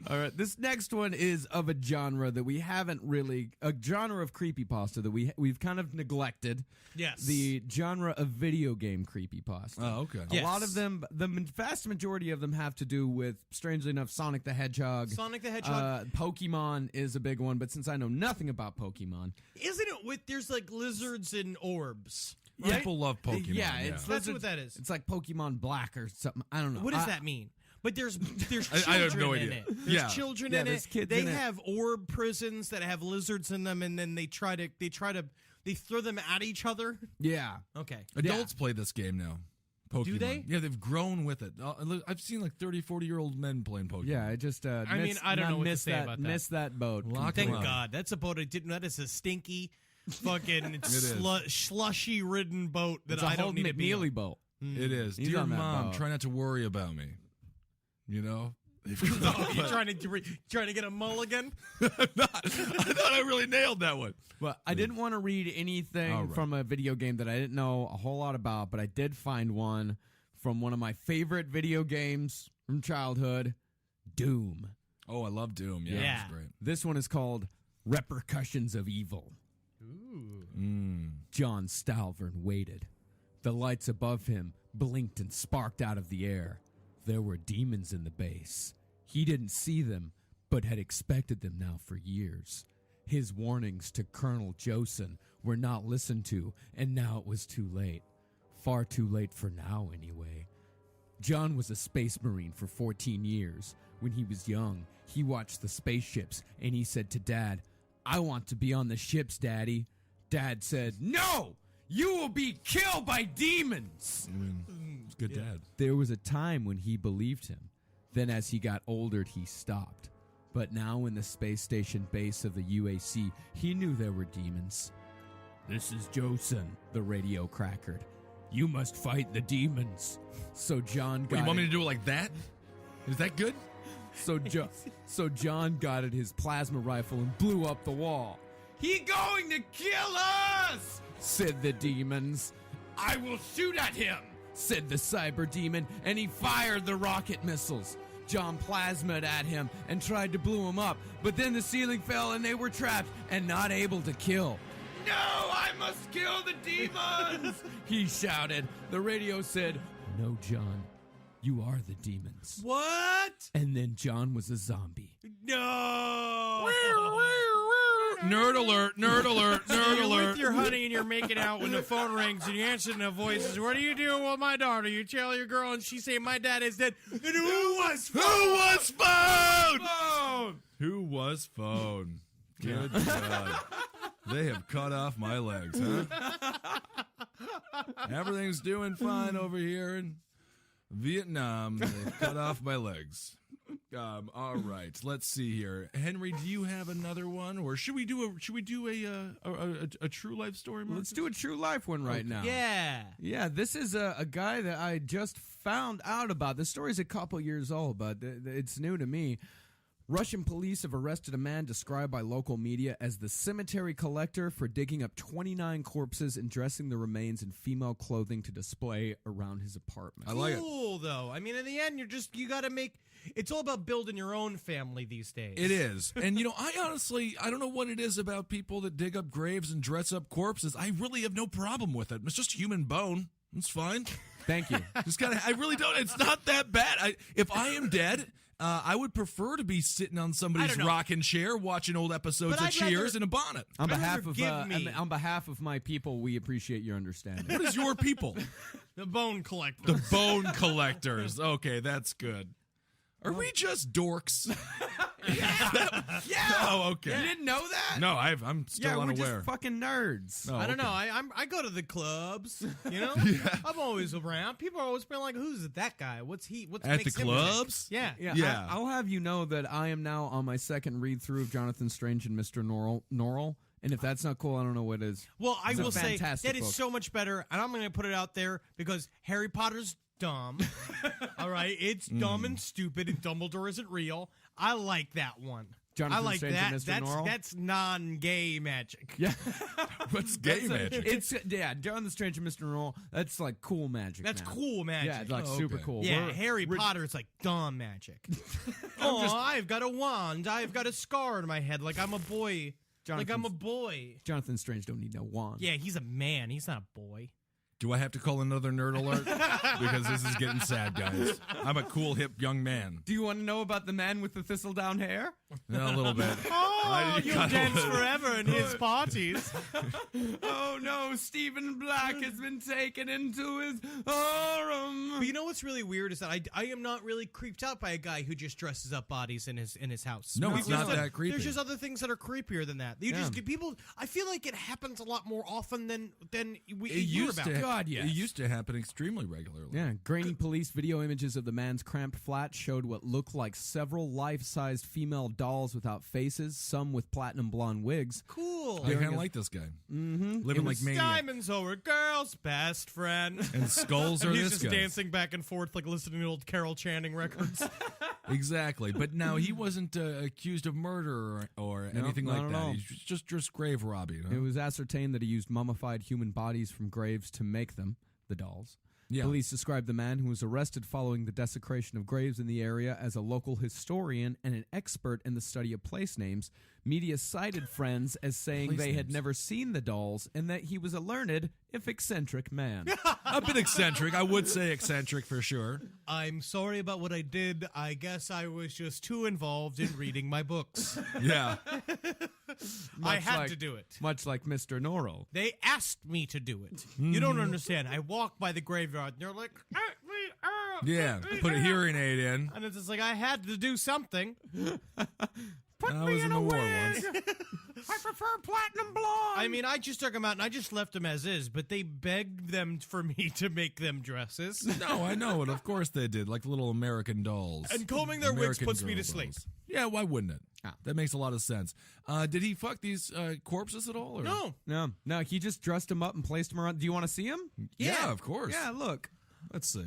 All right, this next one is of a genre that we haven't really, a genre of creepypasta that we've kind of neglected. Yes. The genre of video game creepypasta. Oh, okay. A lot of them, the vast majority of them have to do with, strangely enough, Sonic the Hedgehog. Sonic the Hedgehog. Pokemon is a big one, but since I know nothing about Pokemon. Isn't it there's like lizards and orbs? Right? People love Pokemon. Yeah, that's what that is. It's like Pokemon Black or something. I don't know. What does that mean? But there's children I have no in idea. it. There's children in there's it. Kids they in have orb prisons that have lizards in them, and then they throw them at each other. Yeah. Okay. Adults play this game now. Pokemon. Do they? Yeah, they've grown with it. I've seen like 30, 40-year-old men playing Pokemon. Yeah, I just I don't know what to say about that. Missed that boat. Thank God. That's a boat I didn't. That is a stinky, fucking slushy ridden boat that I don't need to be on. boat. It is. He's Dear on that Mom, boat. try not to worry about me. You know? You trying to get a mulligan? I thought I really nailed that one. But I didn't want to read anything from a video game that I didn't know a whole lot about, but I did find one from one of my favorite video games from childhood, Doom. Oh, I love Doom. Yeah, that's great. This one is called Repercussions of Evil. Ooh. John Stalvern waited. The lights above him blinked and sparked out of the air. There were demons in the base. He didn't see them, but had expected them now for years. His warnings to Colonel Josen were not listened to, and now it was too late. Far too late for now, anyway. John was a space marine for 14 years. When he was young, he watched the spaceships, and he said to Dad, "I want to be on the ships, Daddy." Dad said, "No! You will be killed by demons!" It's good dad. There was a time when he believed him. Then as he got older, he stopped. But now in the space station base of the UAC, he knew there were demons. "This is Josen," the radio crackered. "You must fight the demons." So John got Wait, you want me to do it like that? Is that good? So John got at his plasma rifle and blew up the wall. "He going to kill us!" said the demons. "I will shoot at him," said the cyber demon, and he fired the rocket missiles. John plasmaed at him and tried to blow him up, but then the ceiling fell and they were trapped and not able to kill. "No, I must kill the demons!" he shouted. The radio said, "No, John, you are the demons." What? And then John was a zombie. No. Nerd alert, nerd alert, So nerd you're alert. with your honey and you're making out when the phone rings and you answer in the voices. "What are you doing with my daughter?" You tell your girl and she say, "My dad is dead." And who was phone? Who was phone? Who was phone? Good God. They have cut off my legs, huh? Everything's doing fine over here in Vietnam. They've cut off my legs. All right, let's see here. Henry, do you have another one, or should we do a true life story? Marcus? Let's do a true life one right now. Yeah. Yeah, this is a guy that I just found out about. The story's a couple years old, but it's new to me. Russian police have arrested a man described by local media as the cemetery collector for digging up 29 corpses and dressing the remains in female clothing to display around his apartment. I like it. Cool, though. I mean, in the end, you got to make. It's all about building your own family these days. It is. And, I honestly, I don't know what it is about people that dig up graves and dress up corpses. I really have no problem with it. It's just human bone. It's fine. Thank you. I really don't. It's not that bad. If I am dead, I would prefer to be sitting on somebody's rocking chair watching old episodes of Cheers in a bonnet. On behalf of my people, we appreciate your understanding. What is your people? The bone collectors. The bone collectors. Okay, that's good. Are we just dorks? Yeah. Oh, okay. You didn't know that? No, I'm still unaware. We're just fucking nerds. Oh, I don't okay. know. I go to the clubs. Yeah. I'm always around. People are always been like, "Who's that guy? What's he? What At makes the him clubs? tick?" Yeah. Yeah. I'll have you know that I am now on my second read through of Jonathan Strange and Mr. Norrell. And if that's not cool, I don't know what is. Well, I It's a will say fantastic that is book. so much better, and I'm going to put it out there because Harry Potter's dumb. All right, it's dumb and stupid, and Dumbledore isn't real. I like that one. Jonathan I like Strange that. and Mr. Norrell? That's non-gay magic. Yeah. What's gay magic? It's Jonathan Strange and Mr. Norrell. That's like cool magic. That's now. cool magic. Yeah, it's like Oh, super okay. cool. Yeah, Harry Potter is like dumb magic. I've got a wand. I've got a scar on my head, like I'm a boy. Like I'm a boy. Jonathan Strange don't need no wand. Yeah, he's a man. He's not a boy. Do I have to call another nerd alert? Because this is getting sad, guys. I'm a cool, hip young man. Do you want to know about the man with the thistle down hair? A little bit. Oh, you'll dance forever in his parties. Oh no, Stephen Black has been taken into his harem. But you know what's really weird is that I am not really creeped out by a guy who just dresses up bodies in his house. No, it's not that creepy. There's just other things that are creepier than that. You just get people. I feel like it happens a lot more often than we hear about. God, yes. It used to happen extremely regularly. Yeah, grainy police video images of the man's cramped flat showed what looked like several life-sized female dolls without faces, some with platinum blonde wigs. Cool. I kind of like this guy. Mm-hmm. Living like maniac. Diamonds are a girl's best friend. And skulls are and he's this just guy's. dancing back and forth like listening to old Carol Channing records. Exactly. But now he wasn't accused of murder or anything not like at that. all. He's just grave robbing. Huh? It was ascertained that he used mummified human bodies from graves to make them, the dolls. Yeah. Police described the man who was arrested following the desecration of graves in the area as a local historian and an expert in the study of place names. Media cited friends as saying Place they had names. never seen the dolls and that he was a learned, if eccentric man. A bit eccentric. I would say eccentric for sure. I'm sorry about what I did. I guess I was just too involved in reading my books. Yeah. I had to do it. Much like Mr. Norrell. They asked me to do it. You don't understand. I walked by the graveyard and they're like, Yeah. Put a hearing aid in. and it's just like I had to do something. Put I was in the war once. I prefer platinum blonde. I mean, I just took them out and I just left them as is, but they begged them for me to make them dresses. No, I know it. Of course they did, like little American dolls. And combing their wigs puts me to sleep. Yeah, why wouldn't it? That makes a lot of sense. Did he fuck these corpses at all? Or? No. He just dressed him up and placed him around. Do you want to see him? Yeah, of course. Yeah, look. Let's see.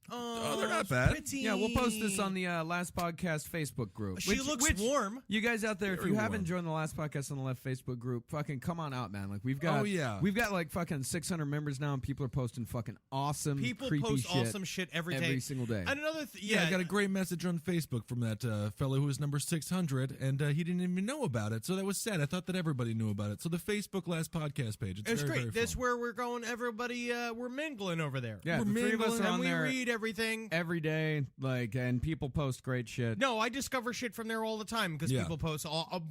Oh, they're not bad. Pretty. Yeah, we'll post this on the Last Podcast Facebook group. She looks warm. You guys out there, if Very you warm. haven't joined the Last Podcast on the Left Facebook group, fucking come on out, man. Like we've got, we've got like fucking 600 members now, and people are posting fucking awesome, People creepy post shit awesome shit every single day. And another Yeah, I got a great message on Facebook from that fellow who was number 600, and he didn't even know about it. So that was sad. I thought that everybody knew about it. So the Facebook Last Podcast page. It's very, great. very That's fun. where we're going. Everybody, we're mingling over there. Yeah, We're the three of us mingling, are on and we there read everything. every day, like, and people post great shit. No, I discover shit from there all the time because Yeah. people post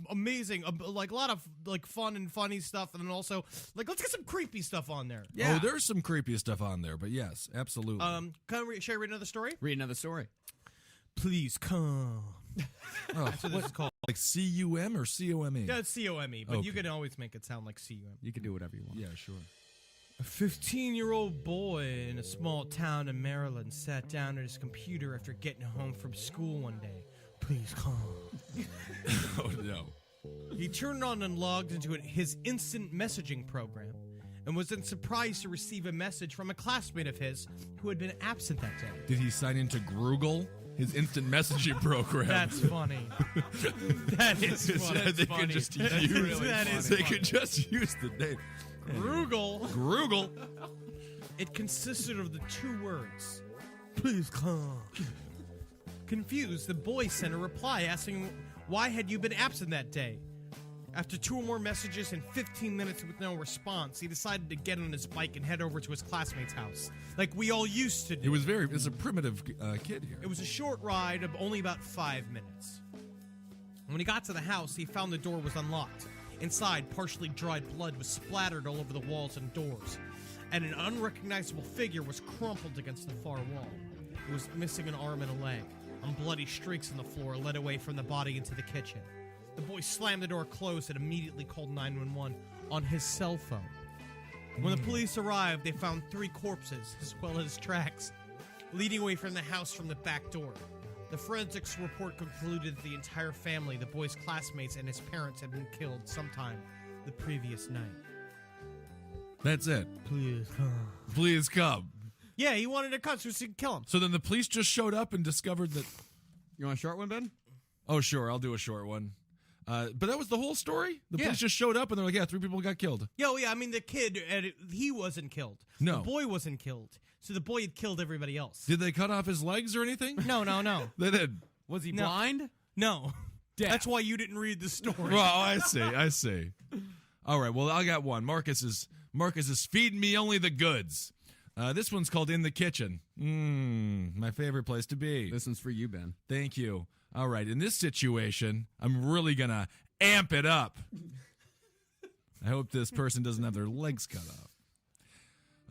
amazing, like a lot of like fun and funny stuff, and then also like let's get some creepy stuff on there. Oh, there's some creepy stuff on there, but yes, absolutely. Shall I read another story? Read another story. Please come. That's what this is called. Like C-U-M or C-O-M-E? Yeah, it's C-O-M-E, but you Okay. can always make it sound like C-U-M. You can do whatever you want. Yeah, sure. A 15-year-old boy in a small town in Maryland sat down at his computer after getting home from school one day. Please come. Oh, no. He turned on and logged into his instant messaging program and was then surprised to receive a message from a classmate of his who had been absent that day. Did he sign into Groogle, his instant messaging program? That's funny. That is funny. They could just use They could just use the name. Groogle. It consisted of the two words, please come. Confused, the boy sent a reply asking why had you been absent that day. After 2 or more messages and 15 minutes with no response, he decided to get on his bike and head over to his classmate's house, like we all used to do. It's a primitive kid here. It was a short ride of only about 5 minutes. When he got to the house, he found the door was unlocked. Inside, partially dried blood was splattered all over the walls and doors, and an unrecognizable figure was crumpled against the far wall. It was missing an arm and a leg, and bloody streaks on the floor led away from the body into the kitchen. The boy slammed the door closed and immediately called 911 on his cell phone. When the police arrived, they found 3 corpses, as well as tracks, leading away from the house from the back door. The forensics report concluded that the entire family, the boy's classmates, and his parents had been killed sometime the previous night. That's it. Please come. Please come. Yeah, he wanted to cut so he could kill him. So then the police just showed up and discovered that... You want a short one, Ben? Oh, sure. I'll do a short one. But that was the whole story? The Yeah. police just showed up and they're like, yeah, 3 people got killed. Yo, yeah, I mean, the kid, he wasn't killed. No. The boy wasn't killed. So the boy had killed everybody else. Did they cut off his legs or anything? No. They did. Was he No. blind? No. That's why you didn't read the story. Well, I see. All right, well, I got one. Marcus is feeding me only the goods. This one's called In the Kitchen. My favorite place to be. This one's for you, Ben. Thank you. All right, in this situation, I'm really going to amp it up. I hope this person doesn't have their legs cut off.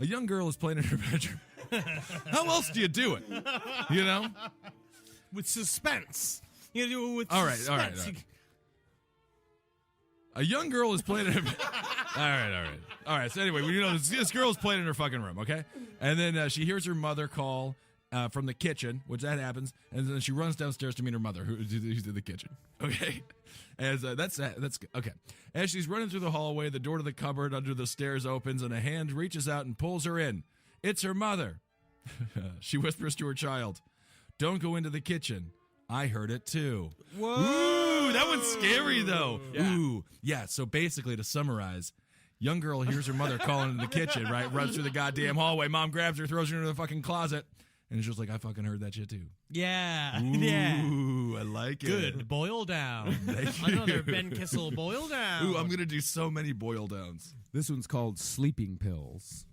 A young girl is playing in her bedroom. How else do you do it? You know? With suspense. You do it with All right. suspense. A young girl is playing in her... All right. So anyway, this girl's playing in her fucking room, okay? And then she hears her mother call from the kitchen, which that happens, and then she runs downstairs to meet her mother, who's in the kitchen, okay? As that's okay. As she's running through the hallway, the door to the cupboard under the stairs opens, and a hand reaches out and pulls her in. It's her mother. She whispers to her child, "Don't go into the kitchen. I heard it too." Whoa! Ooh, that one's scary though. Yeah. Ooh, yeah. So basically, to summarize, young girl hears her mother calling in the kitchen. Right, runs through the goddamn hallway. Mom grabs her, throws her into the fucking closet, and it's just like, I fucking heard that shit too. Yeah. Ooh, yeah. I like it. Good. Boil down. Thank you. Another Ben Kissel boil down. Ooh, I'm gonna do so many boil downs. This one's called Sleeping Pills.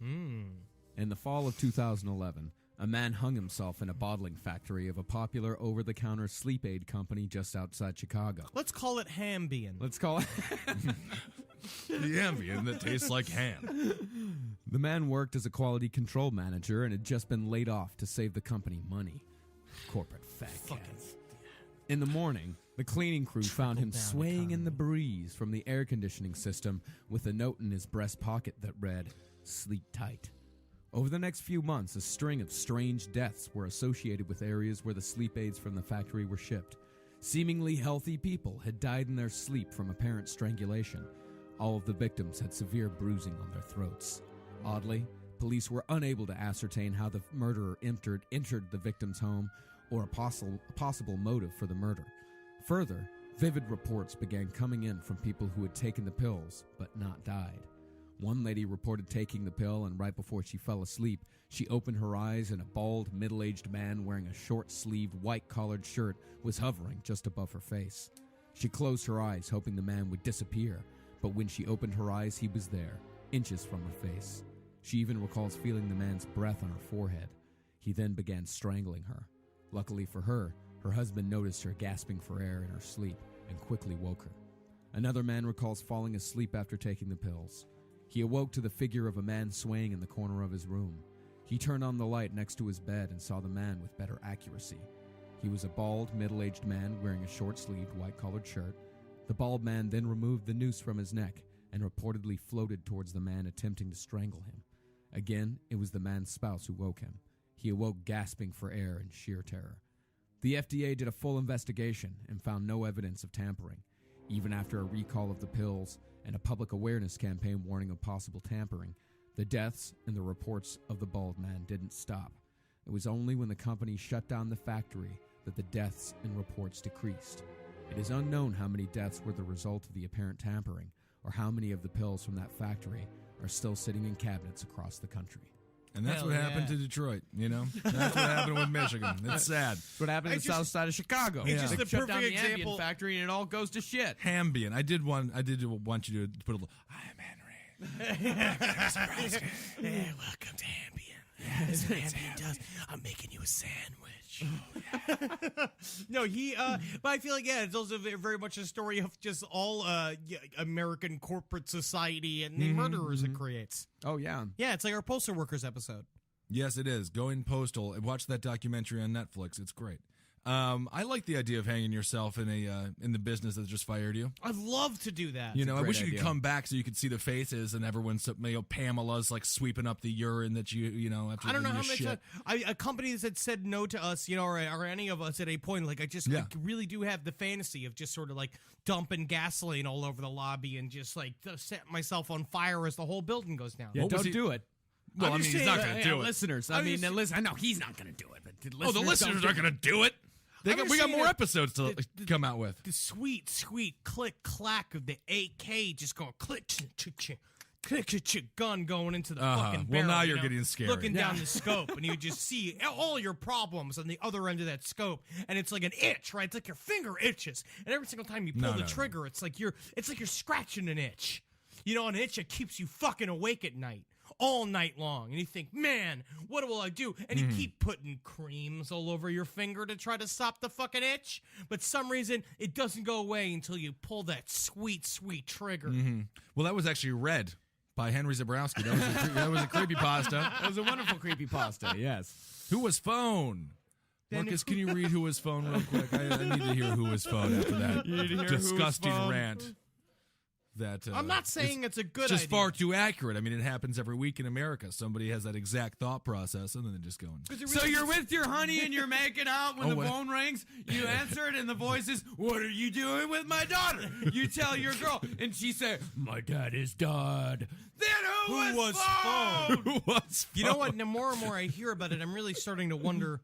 In the fall of 2011, A man hung himself in a bottling factory of a popular over-the-counter sleep aid company just outside Chicago. Let's call it Hambian. Let's call it the Ambien that tastes like ham. The man worked as a quality control manager and had just been laid off to save the company money. Corporate fat cats. In the morning, the cleaning crew found him swaying in the breeze from the air conditioning system with a note in his breast pocket that read, "Sleep tight." Over the next few months, a string of strange deaths were associated with areas where the sleep aids from the factory were shipped. Seemingly healthy people had died in their sleep from apparent strangulation. All of the victims had severe bruising on their throats. Oddly, police were unable to ascertain how the murderer entered the victim's home or a possible motive for the murder. Further, vivid reports began coming in from people who had taken the pills but not died. One lady reported taking the pill, and right before she fell asleep, she opened her eyes and a bald, middle-aged man wearing a short-sleeved, white-collared shirt was hovering just above her face. She closed her eyes, hoping the man would disappear, but when she opened her eyes, he was there, inches from her face. She even recalls feeling the man's breath on her forehead. He then began strangling her. Luckily for her, her husband noticed her gasping for air in her sleep and quickly woke her. Another man recalls falling asleep after taking the pills. He awoke to the figure of a man swaying in the corner of his room. He turned on the light next to his bed and saw the man with better accuracy. He was a bald, middle-aged man wearing a short-sleeved, white-collared shirt. The bald man then removed the noose from his neck and reportedly floated towards the man attempting to strangle him. Again, it was the man's spouse who woke him. He awoke gasping for air in sheer terror. The FDA did a full investigation and found no evidence of tampering. Even after a recall of the pills and a public awareness campaign warning of possible tampering, the deaths and the reports of the bald man didn't stop. It was only when the company shut down the factory that the deaths and reports decreased. It is unknown how many deaths were the result of the apparent tampering, or how many of the pills from that factory are still sitting in cabinets across the country. And that's what happened to Detroit, you know? That's what happened with Michigan. It's sad. That's what happened in the south side of Chicago. It's just They the shut down perfect the Ambien example. factory and it all goes to shit. Hambian. I did want you to put a little, I'm Henry. Yeah, welcome to Ambien. That's what Ambien does. I'm making you a sandwich. No, but I feel like, it's also very much a story of just all American corporate society and the murderers it creates. Oh, yeah. Yeah, it's like our postal workers episode. Yes, it is. Going postal. Watch that documentary on Netflix. It's great. I like the idea of hanging yourself in the business that just fired you. I'd love to do that. You know, I wish you could come back so you could see the faces and everyone's, Pamela's like sweeping up the urine that after I don't know your how much shit. a company that said no to us, or any of us at a point. Like I really do have the fantasy of just sort of like dumping gasoline all over the lobby and just like set myself on fire as the whole building goes down. Yeah, don't do it. Well, he's not going to do it. Listeners, I know he's not going to do it. But The listeners aren't going to do it. We got more episodes to come out with. The sweet, sweet click clack of the AK just going click, click, gun going into the fucking barrel. Well, now you're getting scary. Looking down the scope, and you just see all your problems on the other end of that scope, and it's like an itch, right? It's like your finger itches, and every single time you pull the trigger, it's like you're scratching an itch. An itch that keeps you fucking awake at night. All night long, and you think, man, what will I do? And you keep putting creams all over your finger to try to stop the fucking itch, but some reason it doesn't go away until you pull that sweet, sweet trigger. Well, that was actually read by Henry Zabrowski. That was a creepypasta. That was a wonderful creepypasta, yes. Who was phone? Marcus, can you read Who Was Phone real quick? I need to hear Who Was Phone after that disgusting rant. I'm not saying it's a good idea. It's just far too accurate. I mean, it happens every week in America. Somebody has that exact thought process, and then they're just going. So you're with your honey and you're making out when the phone rings. You answer it, and the voice is, "What are you doing with my daughter?" You tell your girl, and she said, "My dad is dead." Then who was phone? Who was phone? You know what? The more and more I hear about it, I'm really starting to wonder.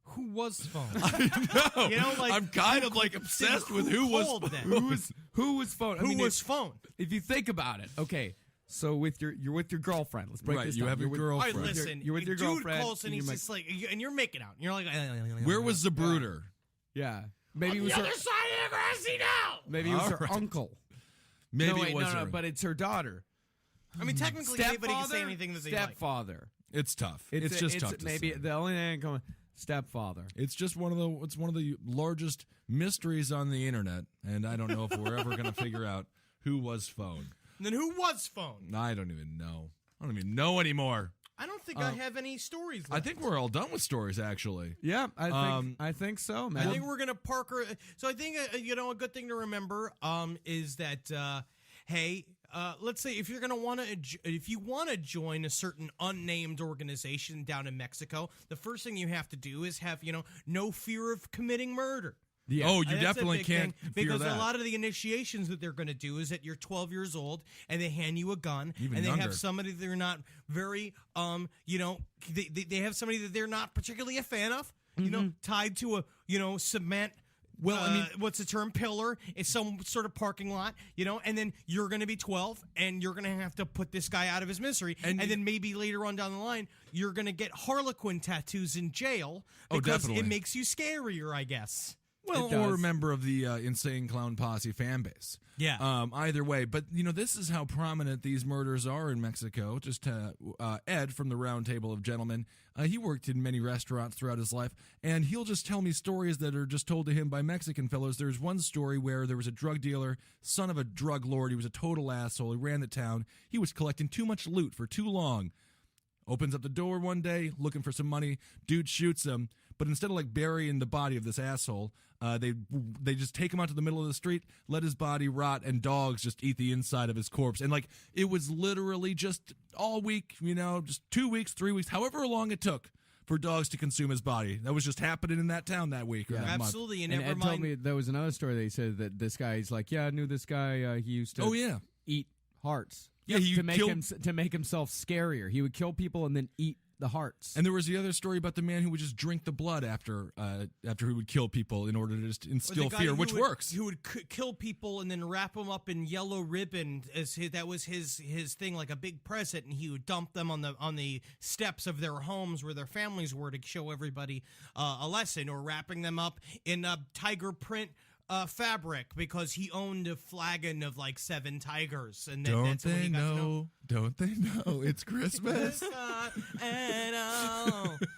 Who was phone? I know. I'm kind of obsessed with who was phone. Who was phone? Who was phone? If you think about it, okay. So you're with your girlfriend. Let's break this down. You have your girlfriend. All right, listen. You're with your dude girlfriend. Calls and he's just like, and you're making out. And you're like, where was the brooder? Yeah, maybe on it was the her other side of the grassy knoll. Maybe it was her uncle. Maybe it was no, her. but it's her daughter. I mean, technically, anybody can say anything that they like. Stepfather. It's tough. It's just tough to maybe say. the only thing I can come stepfather. It's just one of the largest mysteries on the internet, and I don't know if we're ever going to figure out who was phone. And then who was phone? I don't even know. I don't even know anymore. I don't think I have any stories left. I think we're all done with stories, actually. Yeah, I think so, man. I think we're gonna park her. So I think a good thing to remember is that hey, let's say if you're gonna if you want to join a certain unnamed organization down in Mexico, the first thing you have to do is have no fear of committing murder. Yeah. Oh, you That's a definitely big can't thing, fear because that. a lot of the initiations that they're going to do is that you're 12 years old and they hand you a gun Even and they younger. have somebody that they're not very they have somebody that they're not particularly a fan of, tied to a cement. Well, I mean, what's the term? Pillar. It's some sort of parking lot, and then you're going to be 12 and you're going to have to put this guy out of his misery. And then maybe later on down the line, you're going to get Harlequin tattoos in jail because definitely. it makes you scarier, I guess. Well, or a member of the Insane Clown Posse fan base. Yeah. Either way. But, this is how prominent these murders are in Mexico. Just Ed from the Round Table of Gentlemen, he worked in many restaurants throughout his life, and he'll just tell me stories that are just told to him by Mexican fellows. There's one story where there was a drug dealer, son of a drug lord. He was a total asshole. He ran the town. He was collecting too much loot for too long. Opens up the door one day, looking for some money. Dude shoots him, but instead of burying the body of this asshole, they just take him out to the middle of the street, let his body rot, and dogs just eat the inside of his corpse. And it was literally just all week, just 2 weeks, 3 weeks, however long it took for dogs to consume his body. That was just happening in that town that week or that month. Absolutely, And Ed told me there was another story that he said that this guy, he's like, I knew this guy. He used to eat hearts. Yeah, he to make killed- to make himself scarier. He would kill people and then eat the hearts. And there was the other story about the man who would just drink the blood after he would kill people in order to just instill fear, which works. Who would kill people and then wrap them up in yellow ribbon that was his thing, like a big present, and he would dump them on the steps of their homes where their families were to show everybody a lesson, or wrapping them up in a tiger print fabric because he owned a flagon of 7 tigers, and then Don't that's when they he got to know? Don't they know it's Christmas?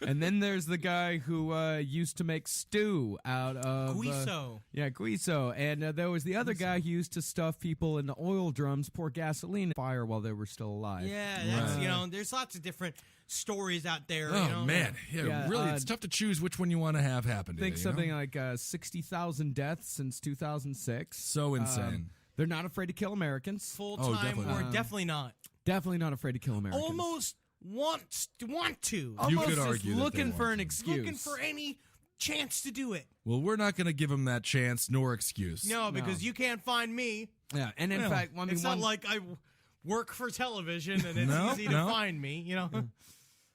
And then there's the guy who used to make stew out of Guiso. Guiso. And there was the other guy who used to stuff people into oil drums, pour gasoline in fire while they were still alive. Yeah, that's there's lots of different stories out there. Oh, man. Yeah, really, it's tough to choose which one you want to have happen I think today, something like 60,000 deaths since 2006. So insane. They're not afraid to kill Americans. Full-time war, definitely not. Definitely not afraid to kill Americans. Almost want to. Almost could just argue that looking they for want an to. excuse. Looking for any chance to do it. Well, we're not going to give him that chance nor excuse. No, because you can't find me. Yeah, and in fact, It's not like I work for television and it's No, easy to no. find me.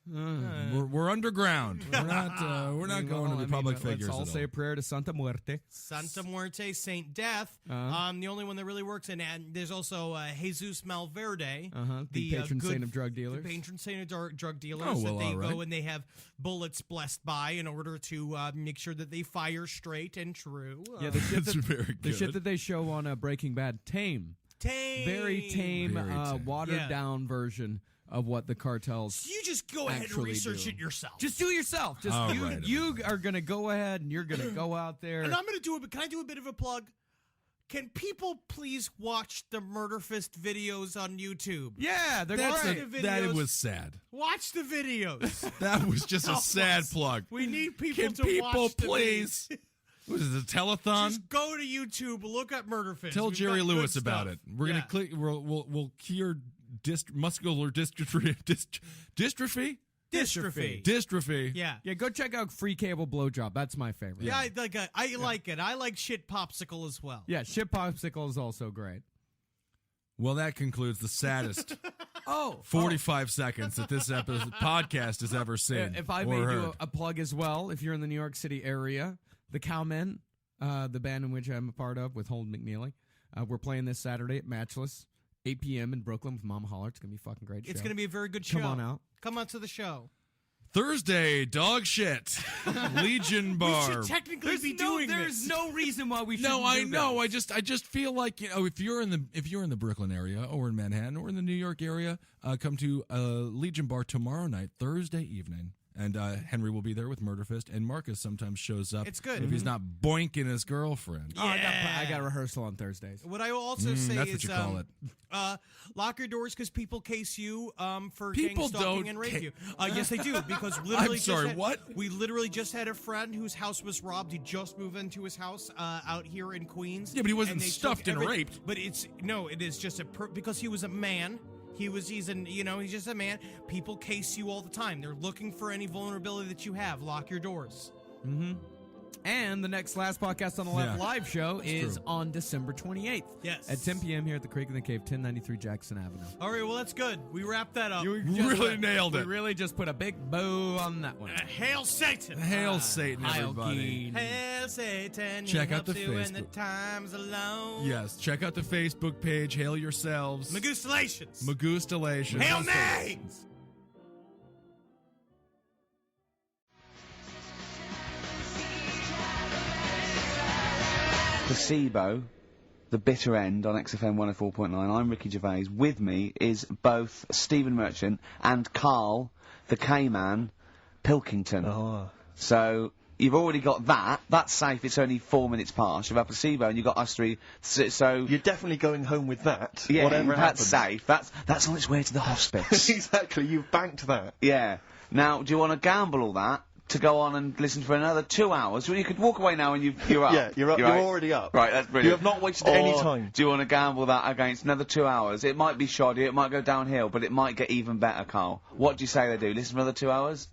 We're underground. We're not going to the public figures. Let's all at say a prayer to Santa Muerte. Santa Muerte, Saint Death. The only one that really works, and there's also Jesus Malverde, The patron saint of drug dealers. The patron saint of drug dealers. Oh, well, that they all go right. and they have bullets blessed by in order to make sure that they fire straight and true. Yeah, the shit That's very the shit good. that they show on Breaking Bad, tame. Very Tame, Very tame. watered Yeah. down version of what the cartels. You just go ahead and actually research do. it yourself. Just do it yourself. Just All you, right. you are gonna go ahead and you're gonna go out there. And I'm going to do it, but can I do a bit of a plug? Can people please watch the Murder Fist videos on YouTube? Yeah, they're That's great. the that it videos. was sad. Watch the videos. That was just a Help sad us. plug. We need people Can to people watch the please? videos. What is it, a telethon? Just go to YouTube, look up Murder Fist. Tell We've Jerry got Lewis good about stuff. it. We're gonna click. We'll cure muscular dystrophy. Dystrophy. Dystrophy. Yeah. Yeah, go check out Free Cable Blowjob. That's my favorite. Yeah, I like it. I like Shit Popsicle as well. Yeah, Shit Popsicle is also great. Well, that concludes the saddest Oh, 45 seconds that this podcast has ever seen. if I or may do heard. a plug as well, if you're in the New York City area, the Cowmen, the band in which I'm a part of with Holden McNeely, we're playing this Saturday at Matchless, 8 p.m. in Brooklyn with Mama Holler. It's gonna be a fucking great show. It's going to be a very good show. Come on out. Come out to the show. Thursday, dog shit. Legion Bar. We should technically be doing There's this. no reason why we should. No, I know. I just feel like, you know, if you're in the Brooklyn area or in Manhattan or in the New York area, come to Legion Bar tomorrow night, Thursday evening. And Henry will be there with Murderfist, and Marcus sometimes shows up. It's good. If he's not boinking his girlfriend. Oh, I got rehearsal on Thursdays. What I will also say that's is, what you call it. Lock your doors because people case you for People gang stalking don't and rape you. Yes, they do because literally. I'm sorry, what? We literally just had a friend whose house was robbed. He just moved into his house out here in Queens. Yeah, but he wasn't and they stuffed took and raped. But it is just because he was a man. He's just a man. People case you all the time. They're looking for any vulnerability that you have. Lock your doors. Mm-hmm. And the next Last Podcast on the Left Yeah. live show is true. on December 28th. Yes. At 10 p.m. here at the Creek in the Cave, 1093 Jackson Avenue. All right, well, that's good. We wrapped that up. You really nailed We it. really just put a big bow on that one. Hail Satan! Hail Satan, everybody. Hail Satan! Check he out the helps you when the Facebook. time's alone. Yes, check out the Facebook page. Hail yourselves. Magustalations! Magustalations. Hail me! Placebo, The Bitter End on XFM 104.9. I'm Ricky Gervais. With me is both Stephen Merchant and Carl, the K-Man, Pilkington. Oh. So you've already got that. That's safe. It's only 4 minutes past. You've had Placebo and you've got us three. So You're definitely going home with that. yeah, whatever that's happens. safe. That's on its way to the hospice. Exactly. You've banked that. Yeah. Now, do you want to gamble all that to go on and listen for another 2 hours? Well, you could walk away now and you're up. Yeah, you're up. You're right. already up. Right, that's brilliant. You have not wasted any Or time. do you want to gamble that against another 2 hours? It might be shoddy, it might go downhill, but it might get even better, Carl. What do you say they do? Listen for another 2 hours?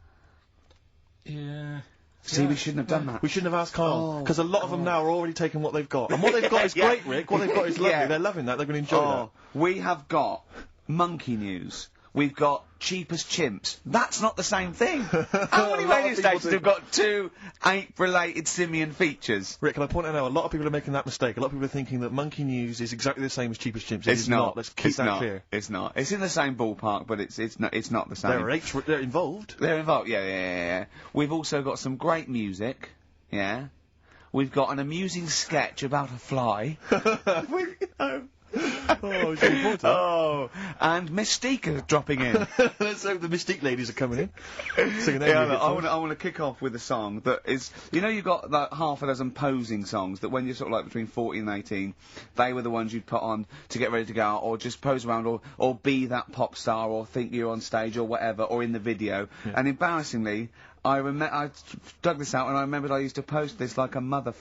Yeah. See, we shouldn't have done that. We shouldn't have asked Carl, because a lot of them now are already taking what they've got. And what they've got is Yeah. great, Rick. What they've got is lovely. Yeah. They're loving that. They're going to enjoy that. We have got monkey news. We've got cheap as chimps. That's not the same thing. How many A lot of radio people stations do. have got two ape-related simian features? Rick, can I point out now, a lot of people are making that mistake. A lot of people are thinking that Monkey News is exactly the same as Cheap as Chimps. It It's is not. Let's keep that clear. It's not. It's in the same ballpark, but it's not the same. There are apes. They're involved. They're involved. Yeah. We've also got some great music. Yeah. We've got an amusing sketch about a fly. Oh, it's looking forward to that. Oh, and Mystique dropping in. Let's hope the Mystique ladies are coming in. Singing Yeah, their look, music. I want to kick off with a song that is, you know, you've got like half a dozen posing songs that when you're sort of like between 14 and 18, they were the ones you'd put on to get ready to go out, or just pose around, or be that pop star, or think you're on stage, or whatever, or in the video. Yeah. And embarrassingly, I dug this out, and I remembered I used to post this like a mother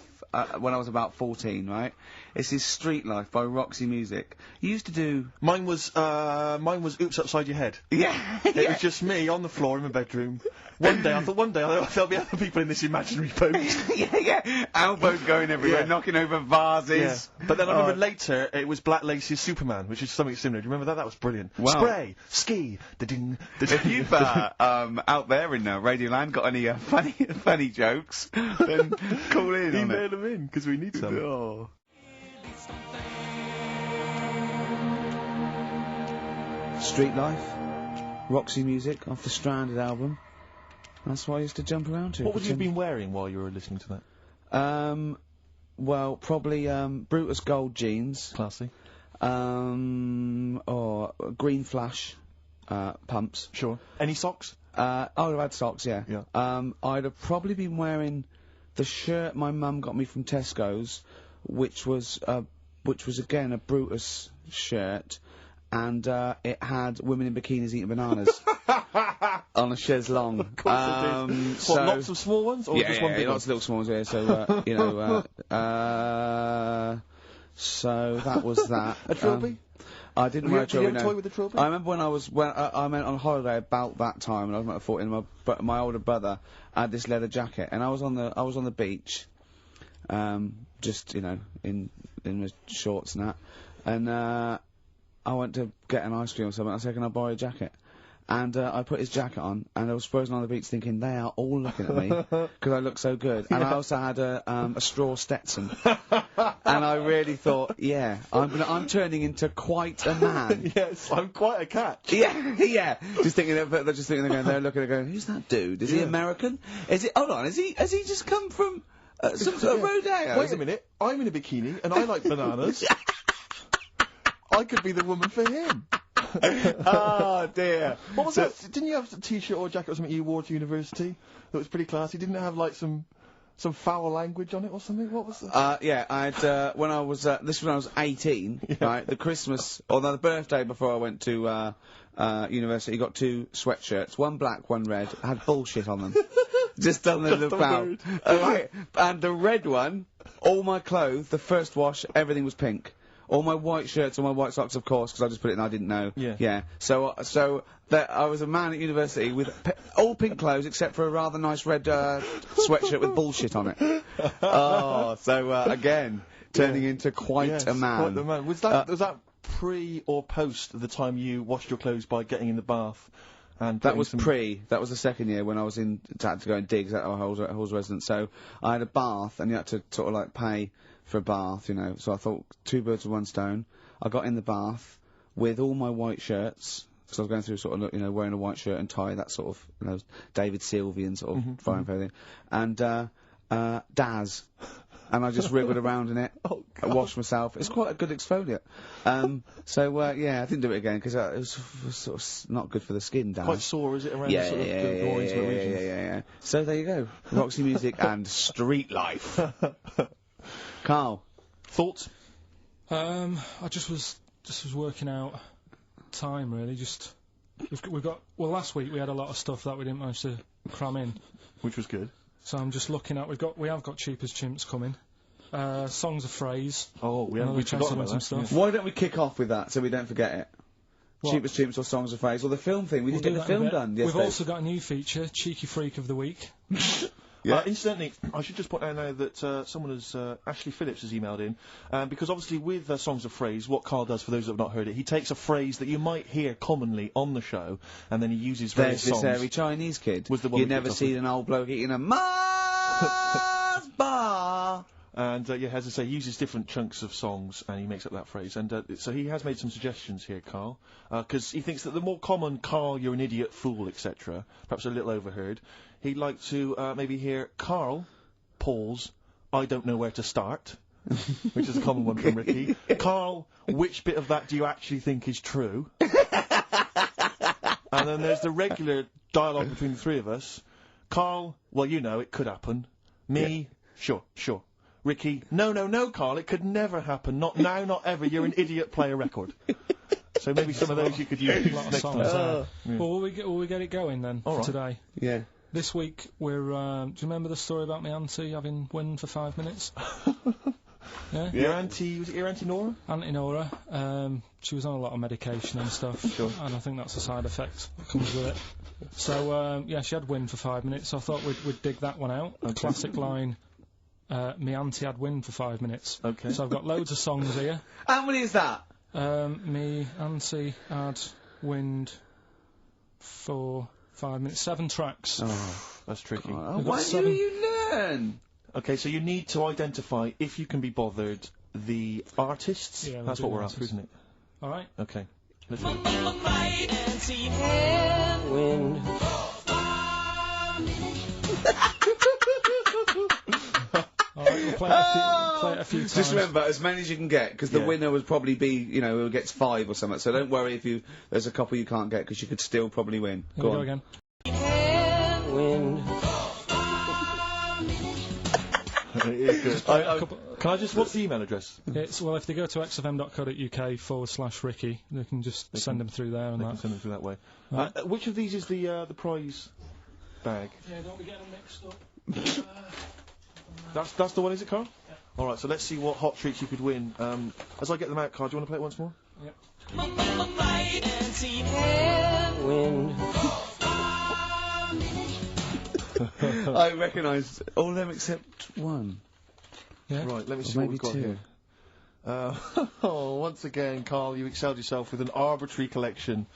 when I was about 14, right? This is Street Life by Roxy Music. You used to do... Mine was Oops Upside Your Head. Yeah. It was just me on the floor in my bedroom. One day I thought there'll be other people in this imaginary post. yeah. Elbows going everywhere, Yeah. knocking over vases. Yeah. But then I remember later it was Black Lace's Superman, which is something similar. Do you remember that? That was brilliant. Wow. Spray, ski, da-ding, da-ding. If you've out there in Radioland got any funny jokes, then call in. Email them in because we need some. Oh. Street Life, Roxy Music off the Stranded album. That's what I used to jump around to. What would you have been wearing while you were listening to that? Well, probably Brutus Gold jeans. Classy. Or green flash pumps. Sure. Any socks? I would have had socks, yeah. Yeah. I'd have probably been wearing the shirt my mum got me from Tesco's, which was again a Brutus shirt, and it had women in bikinis eating bananas on a chaise longue. Of course it did. What, lots of small ones, or just one big one? Lots of little small ones. Yeah, so you know, so that was that. A trilby? I didn't Did wear a you trilby. have a No. toy with the trilby? I remember when I went on holiday about that time, and I was about 14. My older brother had this leather jacket, and I was on the beach, just you know in my shorts and that, and I went to get an ice cream or something. I said, "Can I borrow a jacket?" And I put his jacket on, and I was frozen on the beach thinking, they are all looking at me, because I look so good. And I also had a straw Stetson. And I really thought, yeah, I'm turning into quite a man. Yes, I'm quite a catch. Yeah, yeah. Just thinking, they're going, they're looking, they're going, who's that dude? Is he American? Hold on, has he just come from some sort of rodeo? Wait a minute, I'm in a bikini, and I like bananas. I could be the woman for him. Oh dear. What was that? Didn't you have a t-shirt or jacket or something you wore to university that was pretty classy? Didn't it have like some foul language on it or something? What was that? Yeah, I had, when I was, this was when I was 18, right, the Christmas, or the birthday before I went to, university, got 2 sweatshirts, one black, one red, had bullshit on them. Just on the foul. Right, and the red one, all my clothes, the first wash, everything was pink. All my white shirts, all my white socks, of course, because I just put it in, I didn't know. Yeah. So I was a man at university with all pink clothes except for a rather nice red sweatshirt with bullshit on it. Again, turning into quite a man. Quite the man. Was that pre or post the time you washed your clothes by getting in the bath? And that was pre. That was the second year when I was had to go and digs at our Halls residence. So I had a bath, and you had to sort of like pay for a bath, you know. So I thought 2 birds with 1 stone. I got in the bath with all my white shirts, because I was going through sort of, you know, wearing a white shirt and tie, that sort of, you know, David Sylvian sort of fine for everything. And Daz. And I just wriggled around in it, washed myself. It's quite a good exfoliant. Yeah, I didn't do it again because it was sort of not good for the skin, Daz. Quite sore, is it, around the sort of more intimate regions? Yeah. So there you go. Roxy Music and Street Life. Carl, thoughts? I just was working out time, really. We've got last week we had a lot of stuff that we didn't manage to cram in, which was good. So I'm just looking at we have got Cheap as Chimps coming. Songs of Phrase. Oh, we forgot about that. Stuff. Why don't we kick off with that so we don't forget it? What? Cheap as Chimps or Songs of Phrase or the film thing. We didn't get the film done yesterday. We've also got a new feature, Cheeky Freak of the Week. Incidentally, I should just point out now that someone has, Ashley Phillips has emailed in, because obviously with Songs of Phrase, what Carl does, for those that have not heard it, he takes a phrase that you might hear commonly on the show, and then he uses various songs. There's this hairy Chinese kid. Was the one you never see an old bloke eating a Mars bar. And, as I say, he uses different chunks of songs, and he makes up that phrase. And so he has made some suggestions here, Carl, because he thinks that the more common Carl, you're an idiot, fool, etc., perhaps a little overheard, he'd like to maybe hear Carl, pause, I don't know where to start, which is a common one from Ricky. Carl, which bit of that do you actually think is true? And then there's the regular dialogue between the three of us. Carl, well, you know, it could happen. Me, sure. Ricky, no, Carl, it could never happen. Not now, not ever. You're an idiot, play a record. So maybe some of those you could use next time. Well, will we get it going then for today? Yeah. This week we're. Do you remember the story about my auntie having wind for 5 minutes? Yeah. Your auntie, was it your auntie Nora? Auntie Nora. She was on a lot of medication and stuff. Sure. And I think that's a side effect that comes with it. So she had wind for 5 minutes. So I thought we'd dig that one out. A classic line. Me auntie had wind for 5 minutes. Okay. So I've got loads of songs here. How many is that? Me auntie had wind for 5 minutes. 7 tracks. Oh, that's tricky. Why do you learn? Okay, so you need to identify, if you can be bothered, the artists. Yeah, that's what we're after, isn't it? All right. Okay. Let's Wind. Alright, we'll play it a few times. Just remember, as many as you can get, because the winner would probably be, you know, who gets 5 or something. So don't worry if there's a couple you can't get, because you could still probably win. Here we go again. Wind. It is good. Can I just, what's the email address? It's, well, if they go to xfm.co.uk/Ricky, they can just send them through there and They that. can send them through that way. Right. Which of these is the prize bag? Yeah, don't be getting them mixed up. That's the one, is it, Carl? Yeah. Alright, so let's see what hot treats you could win. As I get them out, Carl, do you want to play it once more? Yep. Wind. I recognise all of them except one. Yeah. Right, let me Or see what maybe we've got 2. here. Once again, Carl, you excelled yourself with an arbitrary collection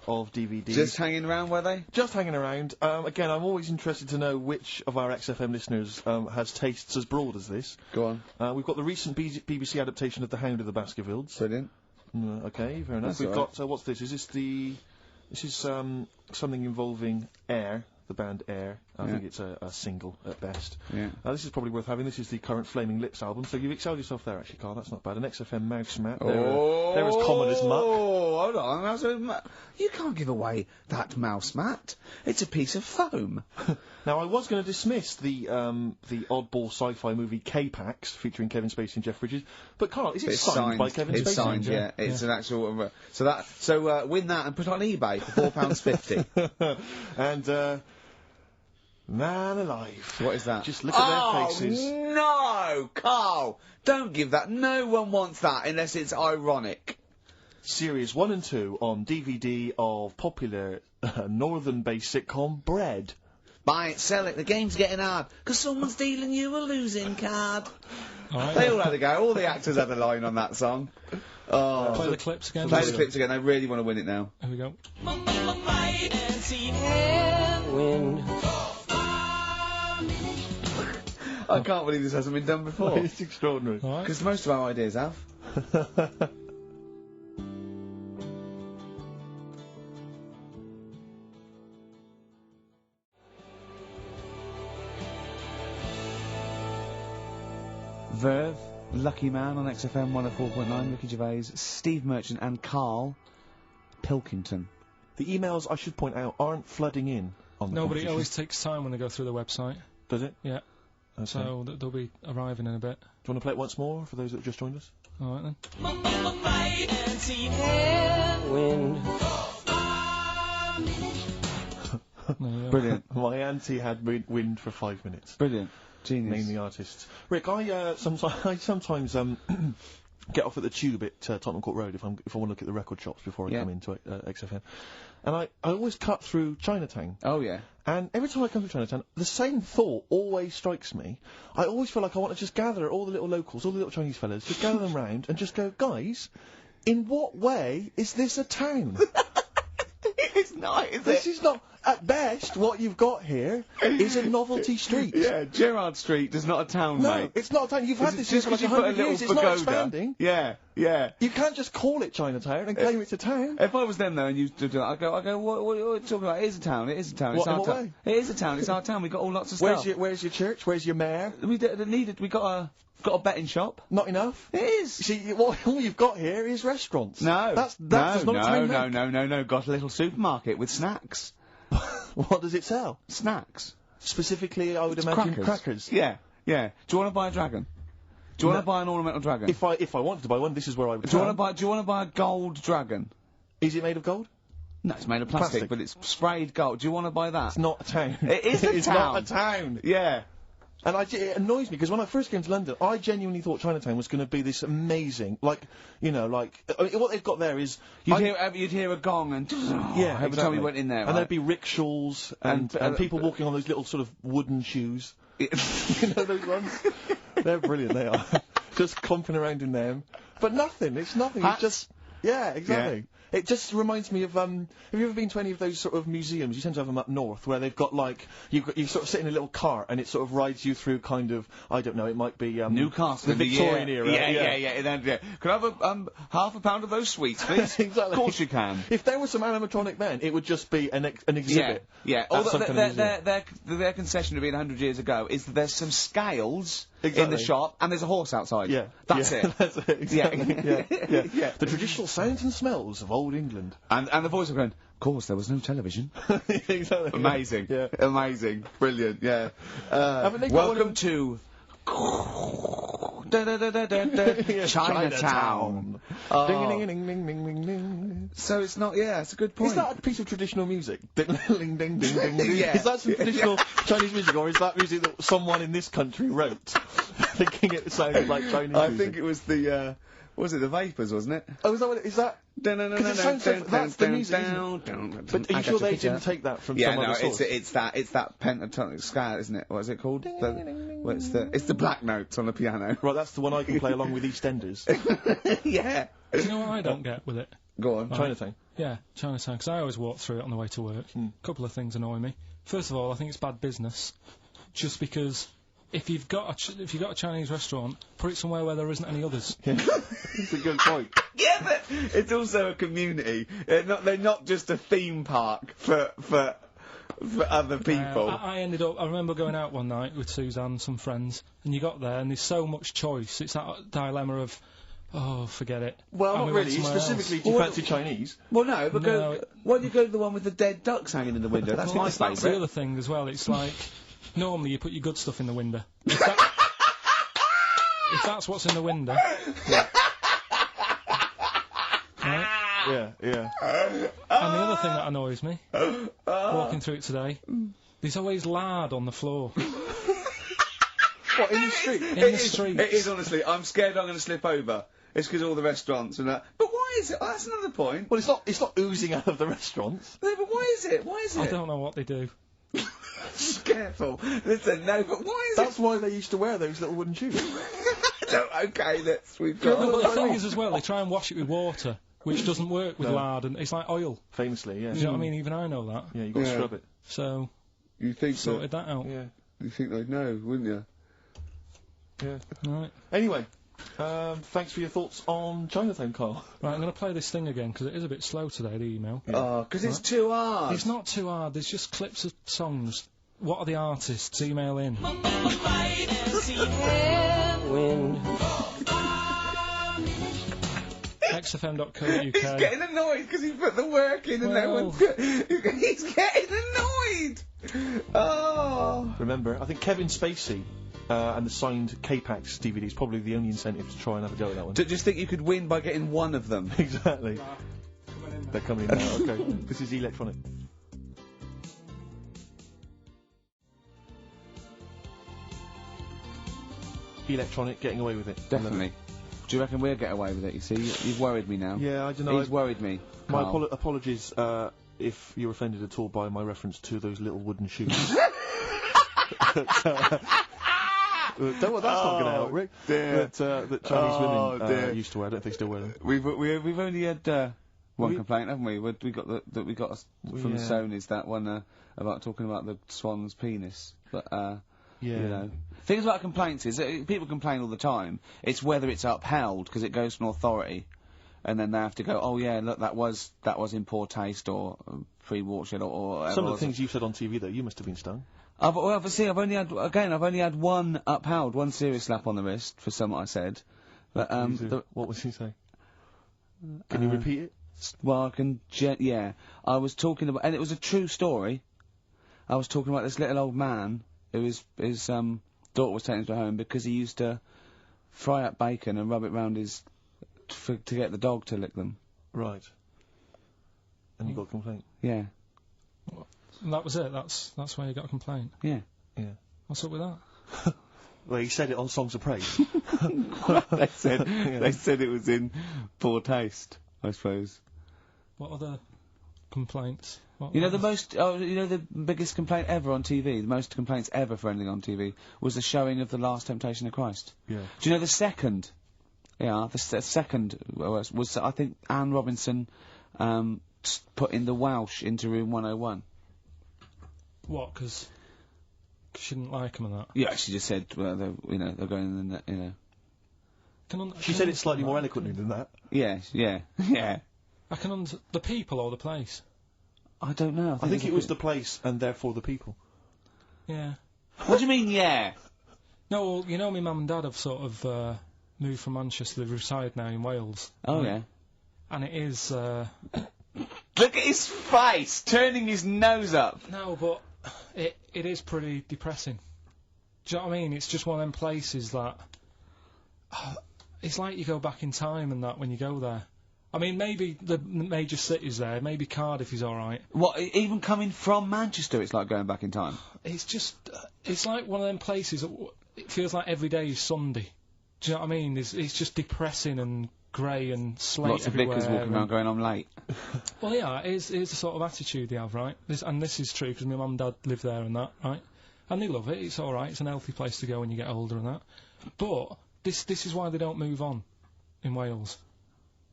of DVDs. Just hanging around, were they? Just hanging around. Again, I'm always interested to know which of our XFM listeners has tastes as broad as this. Go on. We've got the recent BBC adaptation of The Hound of the Baskervilles. Brilliant. Okay, fair enough. That's We've all right. got, what's this? Is this this is something involving Air, the band Air. I think it's a single at best. Yeah. This is probably worth having. This is the current Flaming Lips album, so you've excelled yourself there, actually, Carl. That's not bad. An XFM mouse mat. They're as common as muck. Oh, hold on. You can't give away that mouse mat. It's a piece of foam. Now, I was going to dismiss the oddball sci-fi movie K-Pax, featuring Kevin Spacey and Jeff Bridges, but Carl, is it signed by Kevin Spacey? It's signed, yeah. It's an actual... So win that and put it on eBay for £4.50. And, man alive. What is that? Just look at their faces. No, Carl! Don't give that. No one wants that unless it's ironic. Series 1 and 2 on DVD of popular northern-based sitcom Bread. Buy it, sell it. The game's getting hard because someone's dealing you a losing card. All right. They all had a go. All the actors had a line on that song. Oh, Play the clips again. Play the clips again. They really want to win it now. Here we go. Wind. I can't believe this hasn't been done before. It's extraordinary. Because most of our ideas have. Verve, Lucky Man on XFM 104.9, Ricky Gervais, Steve Merchant and Carl Pilkington. The emails, I should point out, aren't flooding in on the No, but it competition. always takes time when they go through the website. Does it? Yeah. Okay. So they'll be arriving in a bit. Do you want to play it once more for those that have just joined us? All right then. Wind. Brilliant. My auntie had wind for 5 minutes. Brilliant. Genius. Name the artists. Rick, I sometimes get off at the Tube at Tottenham Court Road if I want to look at the record shops before I come into XFM, and I always cut through Chinatown. Oh yeah. And every time I come to Chinatown, the same thought always strikes me. I always feel like I want to just gather all the little locals, all the little Chinese fellas, just gather them round and just go, guys, in what way is this a town? It's not, is This is not, at best, what you've got here is a novelty street. Yeah, Gerrard Street is not a town, No, mate. it's not a town. You've had this Just for like 'cause you put a 100 little years. It's not pagoda. expanding. Yeah, yeah. You can't just call it Chinatown and claim it's a town. If I was them though and you do that, I go, what are you talking about? It is a town, it is a town, it's What, in our what town. way? It is a town, it's our town, we got all lots of Where's stuff. your church? Where's your mayor? We got a betting shop. Not enough? It is. See, all you've got here is restaurants. No. That does not a town make. No. Got a little supermarket with snacks. What does it sell? Snacks. Specifically, I would imagine crackers. Yeah, yeah. Do you want to buy a dragon? Do you want to buy an ornamental dragon? If I wanted to buy one, this is where I would. Do you want to buy a gold dragon? Is it made of gold? No, it's made of plastic, but it's sprayed gold. Do you want to buy that? It's not a town. It is a It's town. not a town. Yeah. And it annoys me because when I first came to London, I genuinely thought Chinatown was going to be this amazing, what they've got there is You'd hear a gong and every time you went in there, and there'd be rickshaws and people walking on those little sort of wooden shoes. You know those ones? They're brilliant. They are just clomping around in them, but nothing. It's nothing. Hats? It's just exactly. Yeah. It just reminds me of, have you ever been to any of those sort of museums? You tend to have them up north, where they've got you sort of sit in a little cart and it sort of rides you through kind of, I don't know, it might be, Newcastle, the Victorian era. Yeah. Can I have half a pound of those sweets, please? Exactly. Of course you can. If there was some animatronic then, it would just be an exhibit. Yeah. Although their concession to being 100 years ago is that there's some scales in the shop and there's a horse outside. Yeah. That's it. That's it. Exactly. Yeah. The traditional sounds and smells of old England. And the voice of going, of course, there was no television. Exactly. Amazing. Yeah. Amazing. Brilliant. Yeah. Haven't they got Welcome to Chinatown. Ding ding ding ding ding ding ding. So it's not. Yeah, it's a good point. Is that a piece of traditional music? Ding ding ding ding ding. Yeah. Is that some traditional Chinese music, or is that music that someone in this country wrote, thinking it sounded like Chinese music? I think it was the. Was it the Vapors, wasn't it? Oh, is that what? Is that? Because it sounds different. That's the music, isn't it? But are you sure they didn't take that from some other source? It's that pentatonic scale, isn't it? What is it called? It's the black notes on the piano. Right, that's the one I can play along with EastEnders. Yeah. Do you know what I don't get with it? Go on. Chinatown. Yeah, Chinatown, because I always walk through it on the way to work. A couple of things annoy me. First of all, I think it's bad business, just because if you've got a Chinese restaurant, put it somewhere where there isn't any others. That's a good point. Yeah, but it's also a community. They're not just a theme park for other people. I remember going out one night with Suzanne and some friends, and you got there and there's so much choice. It's that dilemma of, oh, forget it. Well, And not we went really. somewhere Specifically, else. do you fancy Chinese? Well, no, but why don't you go to the one with the dead ducks hanging in the window? That's my That's the favourite. other thing as well. It's like, normally you put your good stuff in the window. If that's what's in the window. Right? Yeah. And the other thing that annoys me, walking through it today, there's always lard on the floor. What, in the street? In the streets. It is, honestly. I'm scared I'm going to slip over. It's because all the restaurants and that. But why is it? Oh, that's another point. Well, it's not oozing out of the restaurants. No, but why is it? Why is it? I don't know what they do. Careful. Listen, no, but why is That's why they used to wear those little wooden shoes. Okay, we've No, got... but the thing is as well, they try and wash it with water, which doesn't work with lard, and it's like oil. Famously, yeah. Do you know what I mean? Even I know that. Yeah, you got to scrub it. So, You think sorted that out. Yeah. You think they'd know, wouldn't you? Yeah. Right. Anyway, thanks for your thoughts on Chinatown, Carl. Right, I'm going to play this thing again, because it is a bit slow today, the email. Oh, because it's too hard. It's not too hard, there's just clips of songs. What are the artists? Email in. xfm.co.uk. He's getting annoyed because he put the work in and no one's... He's getting annoyed! Oh! Remember, I think Kevin Spacey and the signed K-Pax DVD is probably the only incentive to try and have a go at that one. Just think you could win by getting one of them. Exactly. They're coming in now, okay. This is Electronic. Electronic, getting away with it. Definitely. Do you reckon we'll get away with it? You see, you've worried me now. Yeah, I don't know. He's worried me. My Carl. apologies if you're offended at all by my reference to those little wooden shoes. That's not going to help, Rick. Dear. That Chinese women used to wear. I don't know if they still wear them. We've only had one complaint, haven't we? We got from the Sonys, that one about talking about the swan's penis. But you know, things about complaints is people complain all the time. It's whether it's upheld because it goes to an authority, and then they have to go, oh yeah, look, that was in poor taste or pre-watershed or some of the things you've said on TV though, you must have been stung. Well, see, I've only had one upheld, one serious slap on the wrist for something I said. But what was he saying? Can you repeat it? Well, I can. Yeah, I was talking about, and it was a true story. I was talking about this little old man who his daughter was taken to home because he used to fry up bacon and rub it round his to get the dog to lick them. Right. And you got a complaint. Yeah. And that was it. That's why you got a complaint. Yeah. Yeah. What's up with that? Well, he said it on Songs of Praise. They said it was in poor taste, I suppose. What other complaints? You know the biggest complaint ever on TV, the most complaints ever for anything on TV, was the showing of The Last Temptation of Christ. Yeah. Do you know the second? Yeah, the second was I think Anne Robinson putting the Welsh into room 101. What? Because she didn't like him and that. Yeah, she just said, well, they're going in the, She said it slightly more eloquently than that. Yeah. I can the people or the place. I don't know. I think it was the place and therefore the people. Yeah. What do you mean, yeah? No, well, you know, my mum and dad have sort of moved from Manchester. They reside now in Wales. Oh yeah. And it is. Look at his face, turning his nose up. No, but it is pretty depressing. Do you know what I mean? It's just one of them places that it's like you go back in time and that when you go there. I mean, maybe the major cities there, maybe Cardiff is alright. What, even coming from Manchester, it's like going back in time? It's just, it's like one of them places, it feels like every day is Sunday. Do you know what I mean? It's just depressing and grey and slate Lots of everywhere. vicars walking around going, I'm late. Well, yeah, it's the sort of attitude they have, right? This is true because my mum and dad live there and that, right? And they love it. It's all right. It's an healthy place to go when you get older and that. But this is why they don't move on in Wales.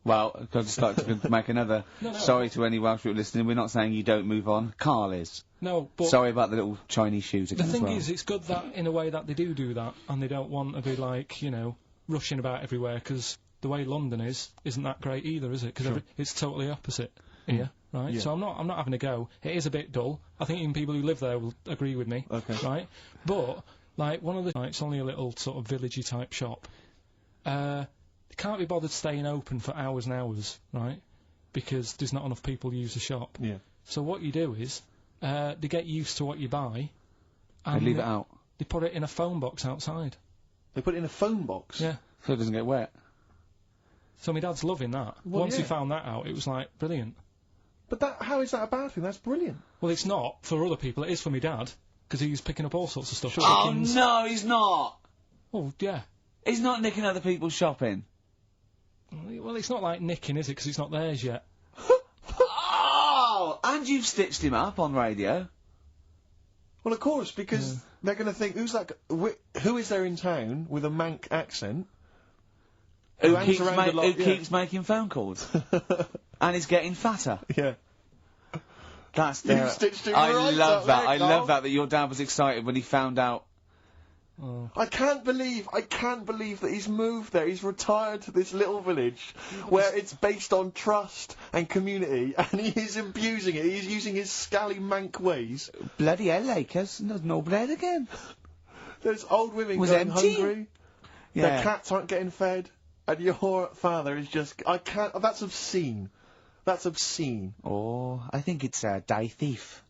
Well, I'd just like to make another sorry to any Welsh people listening. We're not saying you don't move on. Carl is. No, but sorry about the little Chinese shoes the again thing as well. is, it's good that in a way that they do that, and they don't want to be like, you know, rushing about everywhere because the way London isn't that great either, is it? Because it's totally opposite here, right? Yeah. So I'm not having a go. It is a bit dull. I think even people who live there will agree with me, right? But like one of the, it's only a little sort of villagey type shop. They can't be bothered staying open for hours and hours, right? Because there's not enough people use the shop. Yeah. So what you do is, they get used to what you buy, and They leave it out. They put it in a phone box outside. They put it in a phone box? Yeah. So it doesn't get wet. So my dad's loving that. Well, Once he yeah. found that out, it was like, brilliant. But how is that a bad thing? That's brilliant. Well, it's not for other people. It is for my dad, because he's picking up all sorts of stuff. Oh, Chickens. no, he's not. Oh, yeah. He's not nicking other people's shopping. Well, it's not like nicking, is it? Because it's not theirs yet. Oh, and you've stitched him up on radio. Well, of course, because they're going to think, who is there in town with a Manc accent? Who hangs keeps, around a lot, yeah. keeps making phone calls. And is getting fatter. Yeah. That's You've stitched him I right love up that. there, I Carl. love that your dad was excited when he found out. I can't believe that he's moved there. He's retired to this little village where it's based on trust and community, and he is abusing it. He's using his scally Manc ways. Bloody hell, Lakers. There's no bread again. There's old women Was going empty. hungry. Yeah. Their cats aren't getting fed, and your father is just. I can't. That's obscene. That's obscene. Oh, I think it's Die Thief.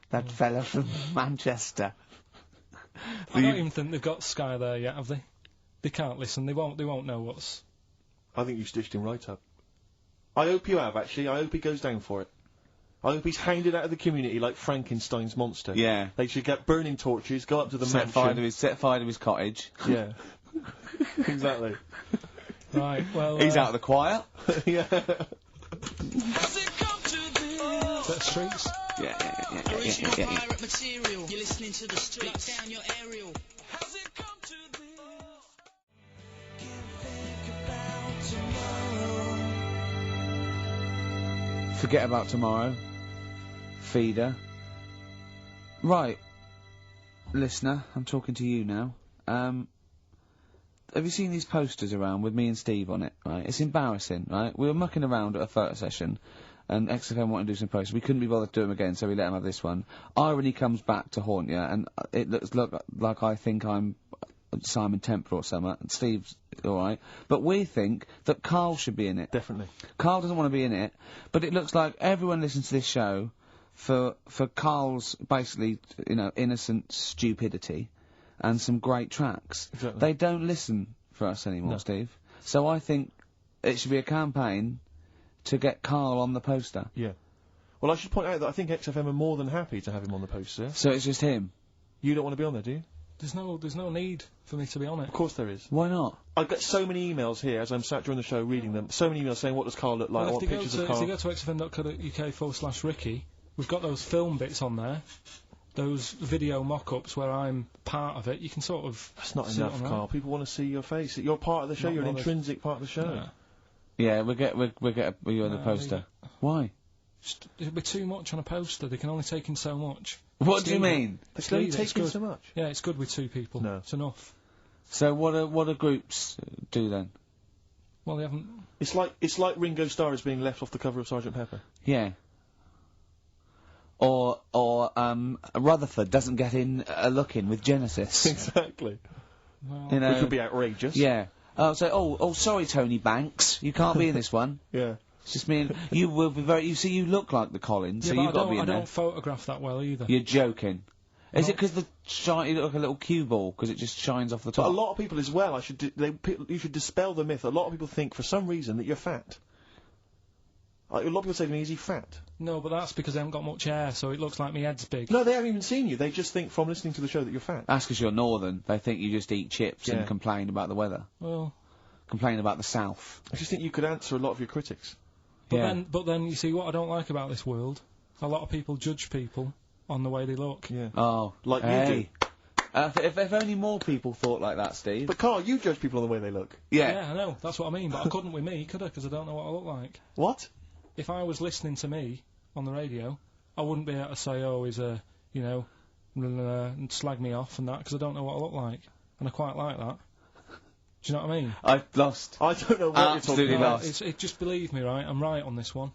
That fella from Manchester. I don't even think they've got Sky there yet, have they? They can't listen. They won't know what's. I think you stitched him right up. I hope you have, actually. I hope he goes down for it. I hope he's hounded out of the community like Frankenstein's monster. Yeah. They should get burning torches, go up to the Set mansion. fire to his cottage. Yeah. Exactly. Right, well. He's out of the choir. Yeah. Is that Streets? Yeah. Pirate material. You're listening to the streets. Lock down your aerial. How's it come to this? Forget about tomorrow. Feeder. Right. Listener, I'm talking to you now. Have you seen these posters around with me and Steve on it, right? It's embarrassing, right? We were mucking around at a photo session, and XFM wanted to do some posters. We couldn't be bothered to do them again, so we let him have this one. Irony comes back to haunt you, and it looks like I think I'm Simon Temper or something, and Steve's alright. But we think that Carl should be in it. Definitely. Carl doesn't want to be in it, but it looks like everyone listens to this show for Carl's, basically, you know, innocent stupidity and some great tracks. Exactly. They don't listen for us anymore, No. Steve. So I think it should be a campaign to get Carl on the poster. Yeah. Well, I should point out that I think XFM are more than happy to have him on the poster. So it's just him? You don't want to be on there, do you? There's no need for me to be on it. Of course there is. Why not? I get so many emails here as I'm sat during the show reading them. So many emails saying, what does Carl look like? I Well, want if pictures of they Carl. go to xfm.co.uk/Ricky, we've got those film bits on there. Those video mock-ups where I'm part of it. You can sort of. That's not see it enough, on there. Carl. People want to see your face. You're part of the show. Not You're an bothered. intrinsic part of the show. Yeah. Yeah, we'll get you on the poster. Why? Just, it'll be too much on a poster. They can only take in so much. What Just do you leave it. mean? They Just can only leave it, take it's in good. so much. Yeah, it's good with two people. No. It's enough. So what do groups do then? Well, they haven't. It's like Ringo Starr is being left off the cover of Sgt. Pepper. Yeah. Or Rutherford doesn't get in a look in with Genesis. Exactly. Well, You know. Which would be outrageous. Yeah. Oh, sorry, Tony Banks, you can't be in this one. Yeah. It's just me and you will be very. You see, you look like the Collins, yeah, so but you've got to be I in there. don't photograph that well either. You're joking. Is No. it because the you look like a little cue ball because it just shines off the But top? a lot of people as well, you should dispel the myth. A lot of people think for some reason that you're fat. A lot of people say to me, is he fat? No, but that's because I haven't got much hair, so it looks like my head's big. No, they haven't even seen you. They just think from listening to the show that you're fat. That's because you're northern. They think you just eat chips Yeah. and complain about the weather. Well, complain about the South. I just think you could answer a lot of your critics. But then you see what I don't like about this world. A lot of people judge people on the way they look. Yeah. Oh, Like you do. If only more people thought like that, Steve. But Carl, you judge people on the way they look. Yeah, I know. That's what I mean. But I couldn't with me, could I? Because I don't know what I look like. What? If I was listening to me on the radio, I wouldn't be able to say, "Oh, he's a," and slag me off and that, because I don't know what I look like, and I quite like that. Do you know what I mean? I've lost. I don't know what Absolutely you're talking lost. Just believe me, right? I'm right on this one.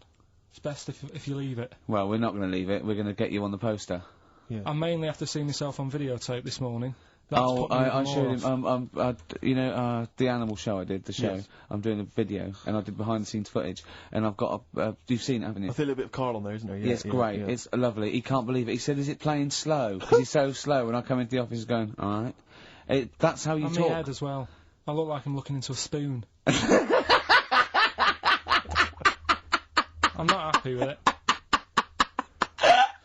It's best if you leave it. Well, we're not going to leave it. We're going to get you on the poster. Yeah. I mainly after seeing myself on videotape this morning. That's Oh, put me I even showed more him. off. The animal show I did, the show. Yes. I'm doing a video, and I did behind the scenes footage, and I've got you've seen it, haven't you? I feel a little bit of Carl on there, isn't there? Yeah, it's great. yeah. It's lovely. He can't believe it. He said, "Is it playing slow?" Because he's so slow. When I come into the office, he's going, "All right." That's how you And talk. my head as well. I look like I'm looking into a spoon. I'm not happy with it.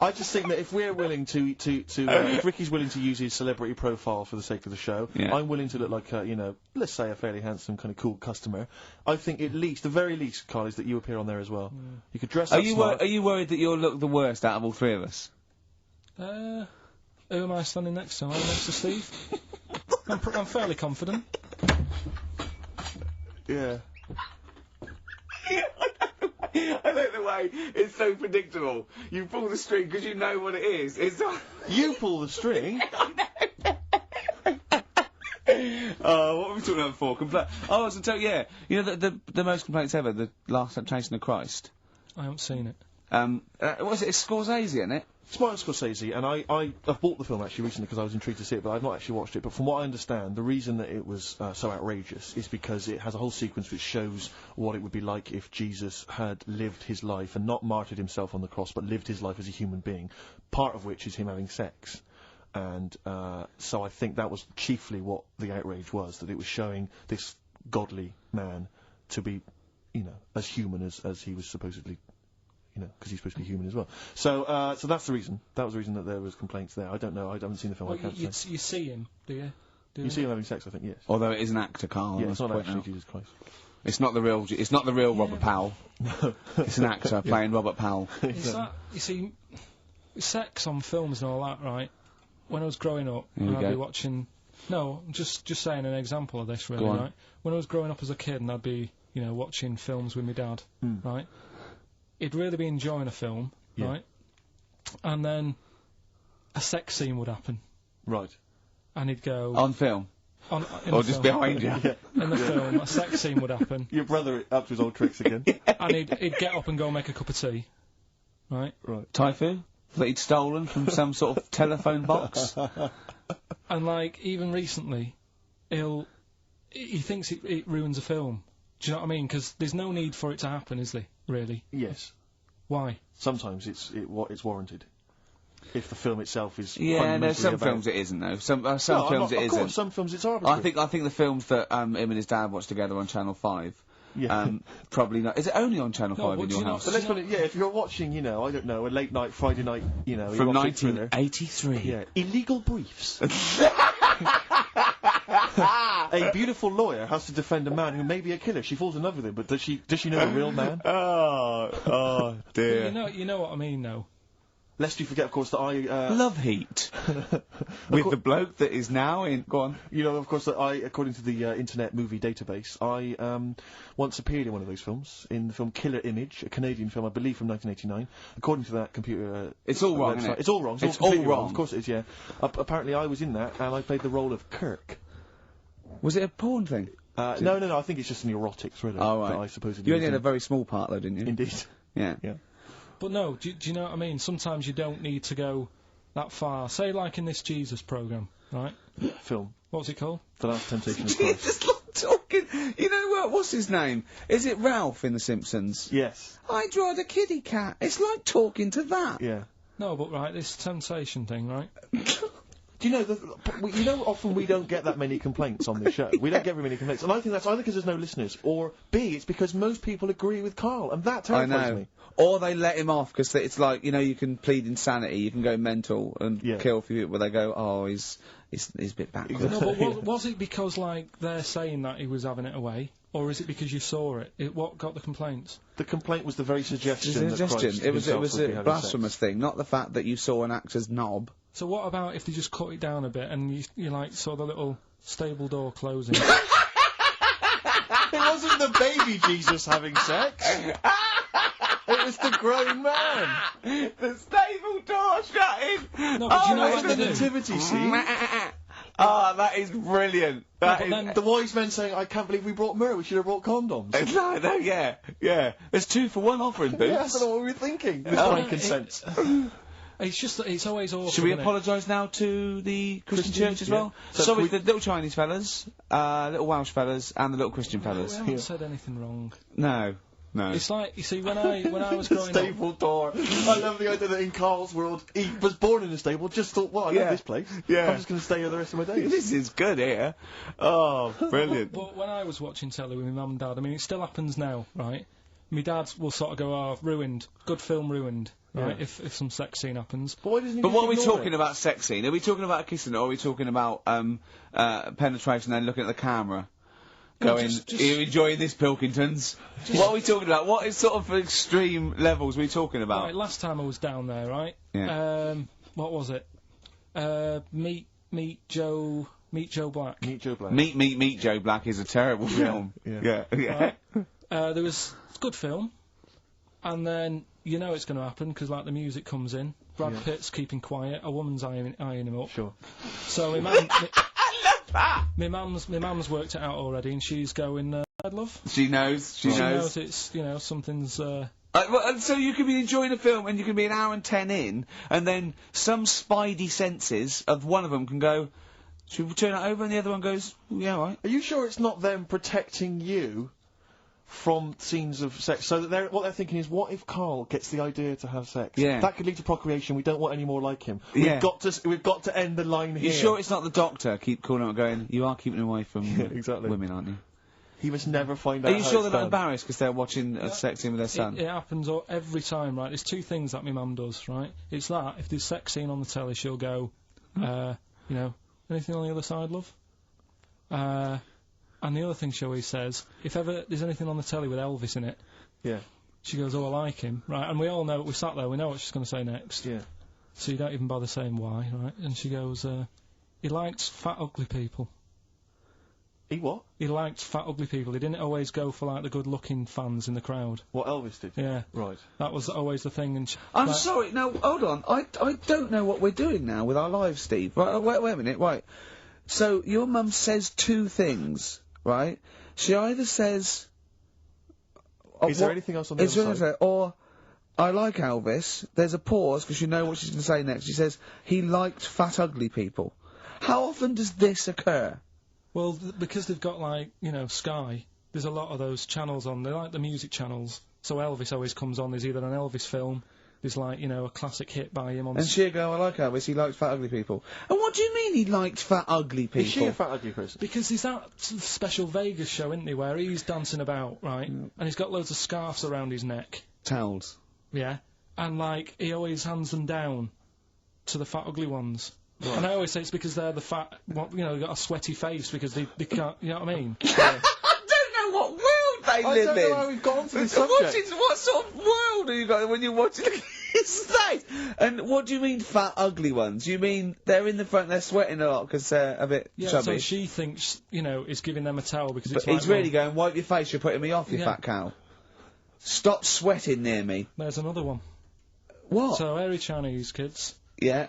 I just think that if we're willing to if Ricky's willing to use his celebrity profile for the sake of the show, Yeah. I'm willing to look like let's say a fairly handsome, kind of cool customer. I think the very least, Carl, is that you appear on there as well. You could dress Are up you smart. are you worried that you'll look the worst out of all three of us? Who am I standing next to? Am I next to Steve? I'm fairly confident. Yeah. I like the way it's so predictable. You pull the string because you know what it is. It's You pull the string. Oh, what were we talking about before? Oh, so yeah. You know the most complaints ever, the Last Temptation of Christ. I haven't seen it. What was it? It's Scorsese, isn't it? It's Martin Scorsese, and I've bought the film actually recently because I was intrigued to see it, but I've not actually watched it. But from what I understand, the reason that it was so outrageous is because it has a whole sequence which shows what it would be like if Jesus had lived his life and not martyred himself on the cross, but lived his life as a human being. Part of which is him having sex. And so I think that was chiefly what the outrage was, that it was showing this godly man to be, as human as he was supposedly. Because he's supposed to be human as well. So that's the reason. That was the reason that there was complaints there. I don't know. I haven't seen the film. Well, I can't say. you see him, do you? You see him having sex, I think. Yes. Although it is an actor, Carl. Yeah, I it's must not point actually out. Jesus Christ. It's not the real. It's not the real Robert Powell. No. It's an actor playing Robert Powell. Is that, you see, sex on films and all that, right? When I was growing up, Here and we I'd be go. watching. No, just saying an example of this, really, Go on. right? When I was growing up as a kid, and I'd be, watching films with my dad, right? He'd really be enjoying a film, Yeah. right? And then a sex scene would happen, Right. and he'd go On film. in Or the just film. behind you. In the film, a sex scene would happen, Your brother up to his old tricks again. and he'd get up and go make a cup of tea, right? Right. Typhoon that he'd stolen from some sort of telephone box. And like even recently, he thinks it ruins a film. Do you know what I mean? Because there's no need for it to happen, is there? Really? Yes. Why? Sometimes it's warranted. If the film itself is Yeah, no, some about- films it isn't though. Some No, films I'm it not- of isn't. course, some films it's arbitrary. I think the films that him and his dad watched together on Channel 5. Yeah. Probably not. Is it only on Channel No, 5 but in do your you know- house? But let's put it, if you're watching, I don't know, a late night, Friday night, From erotic thriller. 1983. Yeah, Illegal Briefs. A beautiful lawyer has to defend a man who may be a killer. She falls in love with him, but does she know a real man? Oh dear. But you know what I mean, though. Lest you forget, of course, that I... Love Heat. With the bloke that is now in... Go on. of course, that I, according to the Internet Movie Database, I once appeared in one of those films, in the film Killer Image, a Canadian film, I believe from 1989. According to that computer... It's all wrong, website. isn't it? It's all wrong. It's completely all wrong. Of course it is, yeah. Apparently I was in that, and I played the role of Kirk. Was it a porn thing? No, I think it's just an erotic thriller Oh, right. that I supposedly You only was had a in. very small part though, didn't you? Indeed. Yeah. Yeah. But no, do you know what I mean? Sometimes you don't need to go that far. Say like in this Jesus program, right? Film. What's it called? The Last Temptation of Christ. Just not talking. You know what? What's his name? Is it Ralph in The Simpsons? Yes. I draw the kitty cat. It's like talking to that. Yeah. No, but right, this temptation thing, right? Do you know, often we don't get that many complaints on this show. We don't get very many complaints. And I think that's either because there's no listeners, or B, it's because most people agree with Carl, and that I terrifies know. me. Or they let him off because it's like, you know, you can plead insanity, you can go mental and kill a few people, but they go, oh, he's a bit backward. No, but was it because, like, they're saying that he was having it away? Or is it because you saw it? What got the complaints? The complaint was the very suggestion. It was a that Christ It was himself would be a having blasphemous thing, not the fact that you saw an actor's knob. So what about if they just cut it down a bit and you like, saw the little stable door closing? It wasn't the baby Jesus having sex. It was the grown man. The stable door shutting. No, but you know what the they do? nativity scene. Ah, that is brilliant. The wise men saying, I can't believe we brought myrrh, we should have brought condoms. No, yeah. There's 2 for 1 offering, Boots. Yeah, I don't know what we were thinking. With frankincense. It's just that it's always awful. Should we isn't it? apologise now to the Christian church as well? So Sorry, the little Chinese fellas, little Welsh fellas, and the little Christian fellas. We haven't said anything wrong. No. It's like, you see, when I was growing up... Stable door. I love the idea that in Carl's world, he was born in a stable, just thought, well, I love this place. Yeah. I'm just going to stay here the rest of my days. This is good here. Oh, brilliant. But when I was watching telly with my mum and dad, I mean, it still happens now, right? My dad will sort of go, oh, ruined. Good film ruined. Right, if some sex scene happens. But why doesn't he But just what are we ignore talking it? about sex scene? Are we talking about kissing, or are we talking about penetration and looking at the camera? No, Going, just- are you enjoying this, Pilkingtons? What are we talking about? What is sort of extreme levels are we talking about? Right, last time I was down there, right? Yeah. What was it? Meet Joe Black. Meet Joe Black. Meet Joe Black is a terrible film. yeah. Right? There was it's a good film, and then you know it's going to happen because like the music comes in. Brad Pitt's keeping quiet. A woman's eyeing him up. Sure. So my mum. My mum's worked it out already, and she's going. I'd love. She knows. She knows. It's something's. And so you can be enjoying a film, and you can be an hour and 10 in, and then some spidey senses of one of them can go, should we turn it over? And the other one goes, yeah, all right. Are you sure it's not them protecting you from scenes of sex? So that what they're thinking is, what if Carl gets the idea to have sex? Yeah. That could lead to procreation. We don't want any more like him. Yeah. We've got to end the line here. You sure it's not the doctor? Keep calling out, going, you are keeping away from exactly. women, aren't you? He must never find out. Are you how sure it's they're not done. embarrassed because they're watching a sex scene with their son? It happens every time, right? There's 2 things that my mum does, right? It's that if there's sex scene on the telly, she'll go, anything on the other side, love? And the other thing she always says, if ever there's anything on the telly with Elvis in it, she goes, oh, I like him, right? And we all know, we sat there, we know what she's going to say next. Yeah. So you don't even bother saying why, right? And she goes, he likes fat, ugly people. He what? He liked fat, ugly people. He didn't always go for, like, the good-looking fans in the crowd. What Elvis did? Yeah. Right. That was always the thing. And I'm sorry, no, hold on. I don't know what we're doing now with our lives, Steve. Right, wait a minute, right. So, your mum says 2 things, right? She either says... Is there anything else on the is there other anything side? else? Or, I like Elvis. There's a pause, because you know what she's going to say next. She says, he liked fat, ugly people. How often does this occur? Well, because they've got, like, Sky, there's a lot of those channels on. They're like the music channels. So Elvis always comes on. There's either an Elvis film, there's, like, a classic hit by him on... And she'll go, I like Elvis, he likes fat, ugly people. And what do you mean he liked fat, ugly people? Is she a fat, ugly person? Because there's that special Vegas show, isn't he, where he's dancing about, right? And he's got loads of scarves around his neck. Towels. Yeah. And, like, he always hands them down to the fat, ugly ones. Right. And I always say it's because they're the fat, they've got a sweaty face because they can't, you know what I mean? I don't know what world they live in. I don't know how we've gone to this subject. What sort of world are you got when you're watching his face? And what do you mean fat, ugly ones? You mean they're in the front, they're sweating a lot because they're a bit chubby? So she thinks, is giving them a towel because it's But like... he's really going, wipe your face, you're putting me off, you fat cow. Stop sweating near me. There's another one. What? So, hairy Chinese kids. Yeah.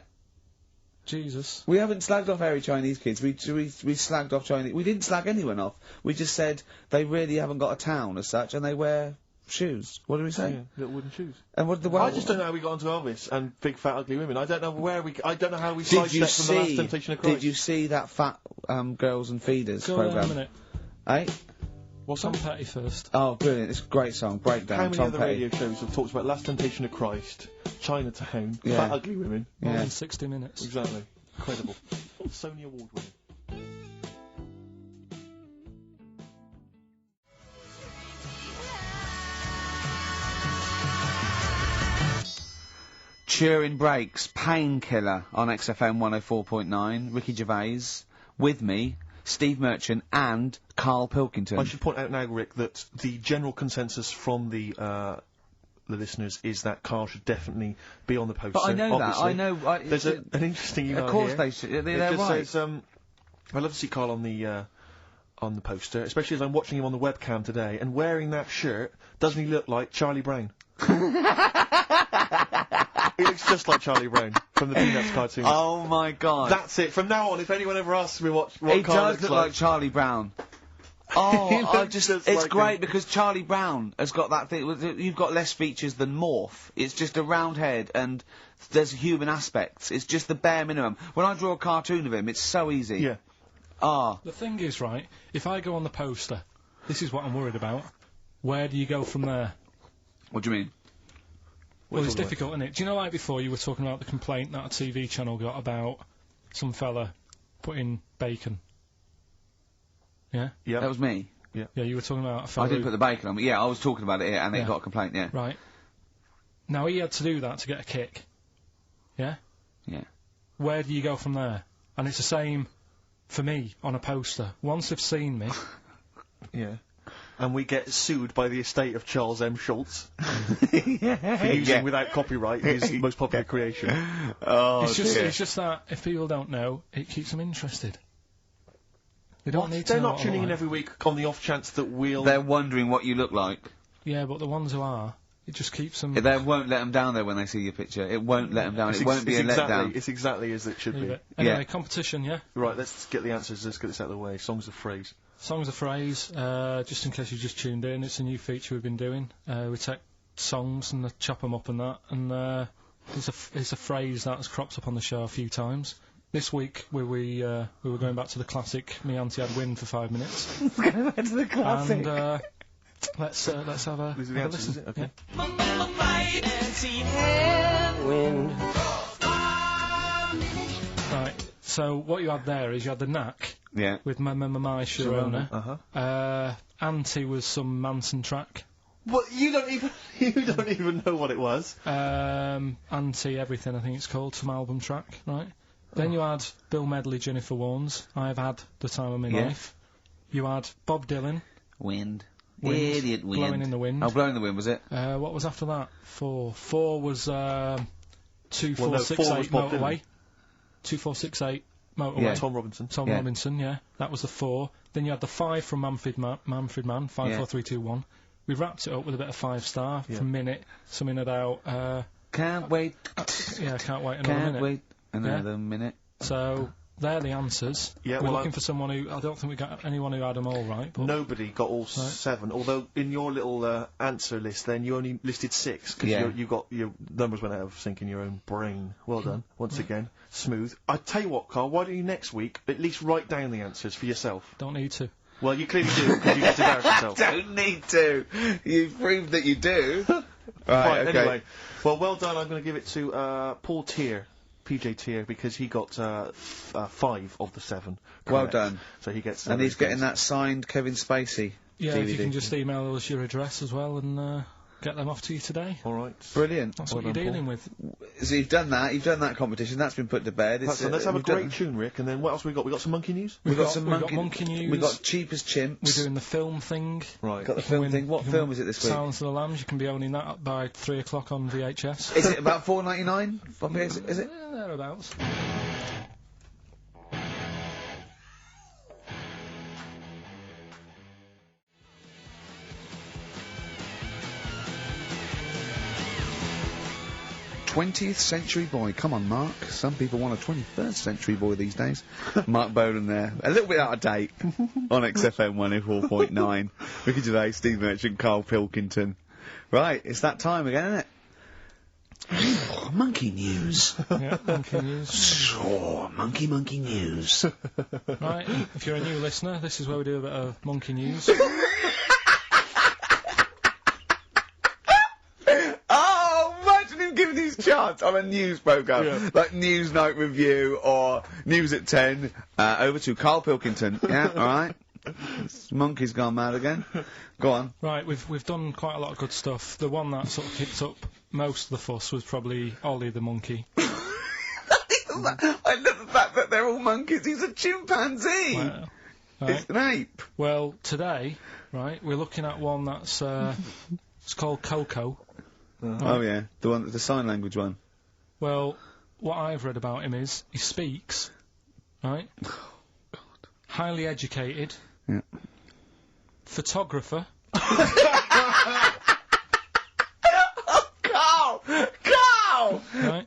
Jesus. We haven't slagged off hairy Chinese kids. We slagged off Chinese... We didn't slag anyone off. We just said they really haven't got a town as such, and they wear shoes. What did we say? Yeah, little wooden shoes. And what the I just don't know how we got onto Elvis and big fat ugly women. I don't know I don't know how we sidestepped from the Last Temptation of Christ. Did you see that fat Girls and Feeders Go programme? on a minute. Eh? What's Tom Petty first? Oh, brilliant! It's a great song. Breakdown. How many Tom other Petty. radio shows have talked about Last Temptation of Christ, Chinatown, Yeah. fat ugly women? More Yeah. than 60 minutes. Exactly. Incredible. Sony Award winner. Turin Breaks, Painkiller on XFM 104.9. Ricky Gervais, with me, Steve Merchant and Carl Pilkington. I should point out now, Rick, that the general consensus from the listeners is that Carl should definitely be on the poster. But I know obviously. that. I know. There's an interesting email Of course here. they should. It They're just right. says, I'd love to see Carl on the poster, especially as I'm watching him on the webcam today, and wearing that shirt, doesn't he look like Charlie Brown? He looks just like Charlie Brown from the Peanuts cartoon. Oh my god. That's it. From now on, if anyone ever asks me what He Carl does looks look like Charlie Brown. He Oh, I looks just, just it's like great him. because Charlie Brown has got that thing, you've got less features than Morph. It's just a round head and there's human aspects. It's just the bare minimum. When I draw a cartoon of him, it's so easy. Yeah. Ah. The thing is, right, if I go on the poster, this is what I'm worried about. Where do you go from there? What do you mean? Well, it's difficult, isn't it? Do you know, like before, you were talking about the complaint that a TV channel got about some fella putting bacon? Yeah? Yeah. That was me. Yeah. Yeah, you were talking about a fella I didn't who- put the bacon on, but yeah, I was talking about it here and Yeah. it got a complaint, yeah. Right. Now, he had to do that to get a kick. Yeah? Yeah. Where do you go from there? And it's the same for me on a poster. Once they've seen me... Yeah. And we get sued by the estate of Charles M. Schultz for using without copyright his most popular creation. Oh, it's just that if people don't know, it keeps them interested. They don't need to They're know not what I tuning in like. every week on the off chance that we'll... They're wondering what you look like. Yeah, but the ones who are, it just keeps them... They won't let them down there when they see your picture. It won't let them down. It's It won't be a letdown. It's exactly as it should Leave be. it. Anyway, Yeah. competition, yeah? Right, let's get the answers. Let's get this out of the way. Songs of phrase. Songs of phrase, just in case you just tuned in, it's a new feature we've been doing. We take songs and chop them up and that, and it's a phrase that has cropped up on the show a few times. This week we were going back to the classic "Me Auntie Had Wind" for 5 minutes. Going back to the classic. And let's have a, These are have the a answers, is listen. it? Okay. Right. So what you had there is you had the Knack Yeah. with My Sharona. Uh-huh. Auntie was some Manson track. What? You don't even know what it was. Auntie Everything, I think it's called, some album track, right? Then you had Bill Medley, Jennifer Warnes, I've Had the Time of My Yeah. Life. You had Bob Dylan, Wind. Wind, Idiot wind. Blowing in the Wind. Oh, Blowing in the Wind, was it? What was after that? Four was 2468 Well, no, 4 was Bob Motorway. Dylan. 2468 Motorway. Yeah. Tom Robinson. Tom Yeah. Robinson, yeah. That was the 4. Then you had the 5 from Manfred Mann, 5, Yeah. 4, 3, 2, 1. We wrapped it up with a bit of 5-star Yeah. for Minute, something about, Can't wait. yeah, can't wait another Can't minute. wait another minute. So, they're the answers. Yeah, We're well, looking for someone who, I don't think we got anyone who had them all right, but Nobody got all 7, although in your little answer list then you only listed 6, because Yeah. you got your numbers went out of sync in your own brain. Well done, once again. Smooth. I tell you what, Carl, why don't you next week at least write down the answers for yourself? don't need to. Well, you clearly do, because you just embarrassed yourself. Don't need to. You've proved that you do. Right, okay. anyway. Well done, I'm going to give it to Paul Tier. PJ Tier, because he got 5 of the 7. Well correct. done. So he gets. And he's getting that signed Kevin Spacey Yeah, DVD. if you can just email us your address as well and get them off to you today. All right. Brilliant. That's Well what you're done, dealing Paul. with. So you've done that competition, that's been put to bed. That's done. Let's have a we've done- great tune, Rick, and then what else we got? We got some monkey news? We've got some we've got monkey, monkey news. We've got Cheap as Chimps. We're doing the film thing. Right. Got the You can film win- thing. What you can film win is it this week? Silence of the Lambs. You can be owning that by 3 o'clock on VHS. Is it about $4.99? Is it? Thereabouts. th century boy. Come on, Mark. Some people want a 21st century boy these days. Mark Bowden there. A little bit out of date on XFM 104.9. Ricky Gervais, Steve Merchant, Carl Pilkington. Right, it's that time again, isn't it? Monkey news. Yeah, monkey news. Sure, monkey news. Right, if you're a new listener, this is where we do a bit of monkey news. Oh, imagine him giving his chart. chance on a news programme, like Newsnight Review or News at 10, over to Carl Pilkington. Yeah, alright. Monkey's gone mad again. Go on. Right, we've done quite a lot of good stuff. The one that sort of kicked up most of the fuss was probably Ollie the monkey. I love the fact that they're all monkeys. He's a chimpanzee. Well, It's an ape. Well, today, right, we're looking at one that's it's called Coco. Oh yeah, the sign language one. Well, what I've read about him is he speaks, right? Highly educated. Yeah. Photographer. Carl! Carl! Right.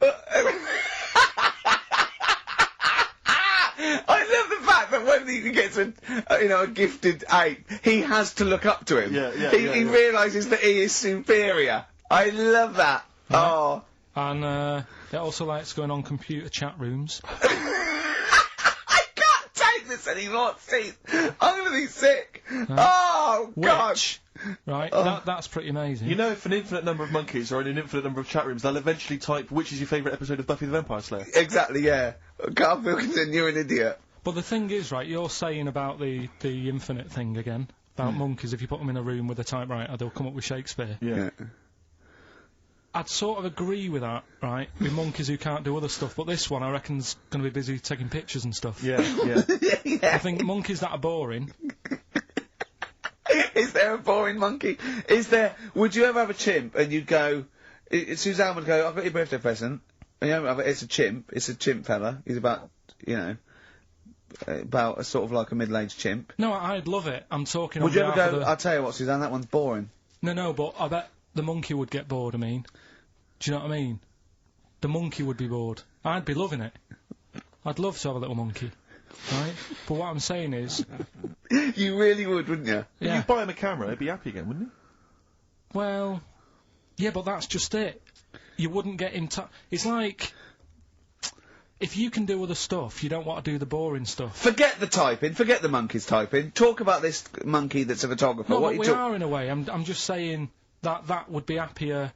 I love the fact that when he gets a gifted ape, he has to look up to him. He realises that he is superior. I love that. Right. Oh. And he also likes going on computer chat rooms. I can't take this anymore, Steve. I'm gonna be sick. Oh, gosh. Right, that's pretty amazing. You know, if an infinite number of monkeys are in an infinite number of chat rooms, they'll eventually type, which is your favourite episode of Buffy the Vampire Slayer? Exactly, yeah. Carl Pilkington, you're an idiot. But the thing is, right, you're saying about the infinite thing again, about monkeys, if you put them in a room with a typewriter, they'll come up with Shakespeare. Yeah. I'd sort of agree with that, right, with monkeys who can't do other stuff, but this one I reckon's going to be busy taking pictures and stuff. Yeah. I think monkeys that are boring... Is there a boring monkey? Would you ever have a chimp and you'd go, Suzanne would go, I've got your birthday present. And it's a chimp fella. He's about, about a sort of like a middle-aged chimp. No, I'd love it. I'm talking Would on you ever behalf go, of the... I'll tell you what, Suzanne, that one's boring. No, but I bet the monkey would get bored, I mean. Do you know what I mean? The monkey would be bored. I'd be loving it. I'd love to have a little monkey. Right? But what I'm saying is... You really would, wouldn't you? Yeah. If you buy him a camera, he'd be happy again, wouldn't he? Well... Yeah, but that's just it. You wouldn't get in touch... It's like... If you can do other stuff, you don't want to do the boring stuff. Forget the typing, forget the monkey's typing. Talk about this monkey that's a photographer. No, what but we are in a way. I'm just saying that would be happier...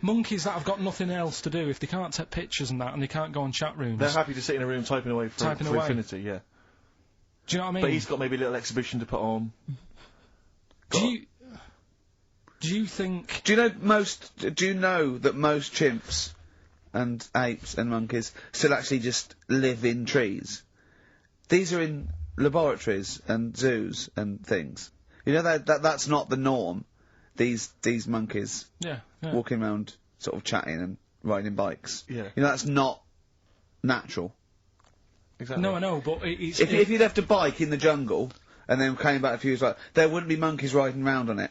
Monkeys that have got nothing else to do, if they can't take pictures and that, and they can't go on chat rooms... They're happy to sit in a room typing away for infinity, yeah. Do you know what I mean? But he's got maybe a little exhibition to put on. Do you think... Do you know that most chimps and apes and monkeys still actually just live in trees? These are in laboratories and zoos and things. You know that's not the norm. These monkeys walking around sort of chatting and riding bikes. Yeah. You know, that's not natural. Exactly. No, I know, but it's... If you left a bike in the jungle and then came back a few years later, there wouldn't be monkeys riding around on it.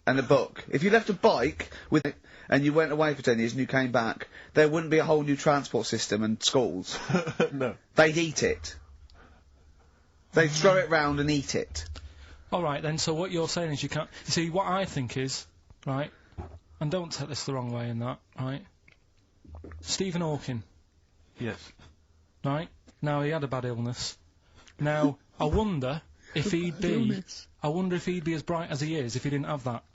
And a book. If you left a bike with it and you went away for 10 years and you came back, there wouldn't be a whole new transport system and schools. No. They'd eat it. They'd throw it round and eat it. All right, then, so what you're saying is you can't... You see, what I think is, right, and don't take this the wrong way in that, right, Stephen Hawking. Yes. Right? Now, he had a bad illness. Now, I wonder if he'd be... I wonder if he'd be as bright as he is if he didn't have that.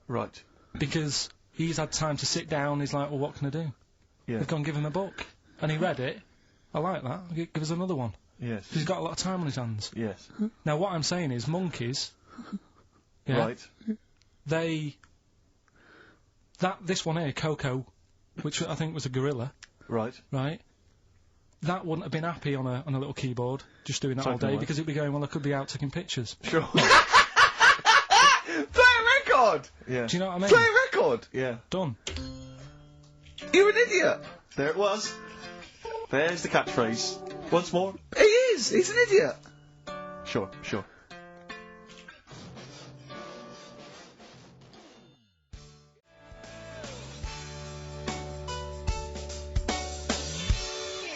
Right. Because he's had time to sit down, he's like, well, what can I do? Yeah. They've gone and give him a book. And he read it. I like that. Give us another one. Yes. He's got a lot of time on his hands. Yes. Now, what I'm saying is, monkeys... Yeah, Right. This one here, Coco, which I think was a gorilla... Right. Right? That wouldn't have been happy on a little keyboard, just doing that all Typing day, away. because it'd be going, well, I could be out taking pictures. Sure. Play a record! Yeah. Do you know what I mean? Play a record! Yeah. Done. You're an idiot! There it was. There's the catchphrase. Once more. He is! He's an idiot! Sure.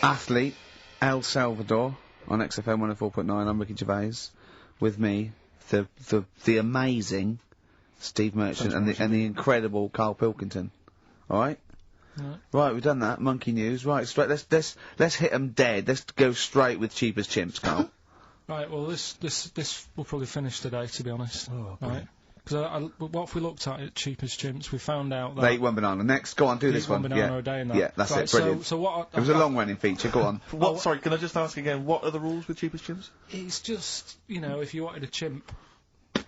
Athlete, El Salvador, on XFM 104.9, I'm Ricky Gervais, with me, the amazing Steve Merchant and the incredible Carl Pilkington. Alright? Right, we've done that, monkey news, right, straight, let's hit 'em dead, let's go straight with Cheap as Chimps, Carl. Right, well, this will probably finish today, to be honest. Oh, right? Because what if we looked at it cheap as chimps? We found out that They eat one banana. Next, go on, do They this eat one one. banana Yeah, a day and that. yeah, that's Right, it. Brilliant. so what It was a long-running feature. Go on. What? Sorry, can I just ask again? What are the rules with cheapest chimps? it's just, you know, if you wanted a chimp,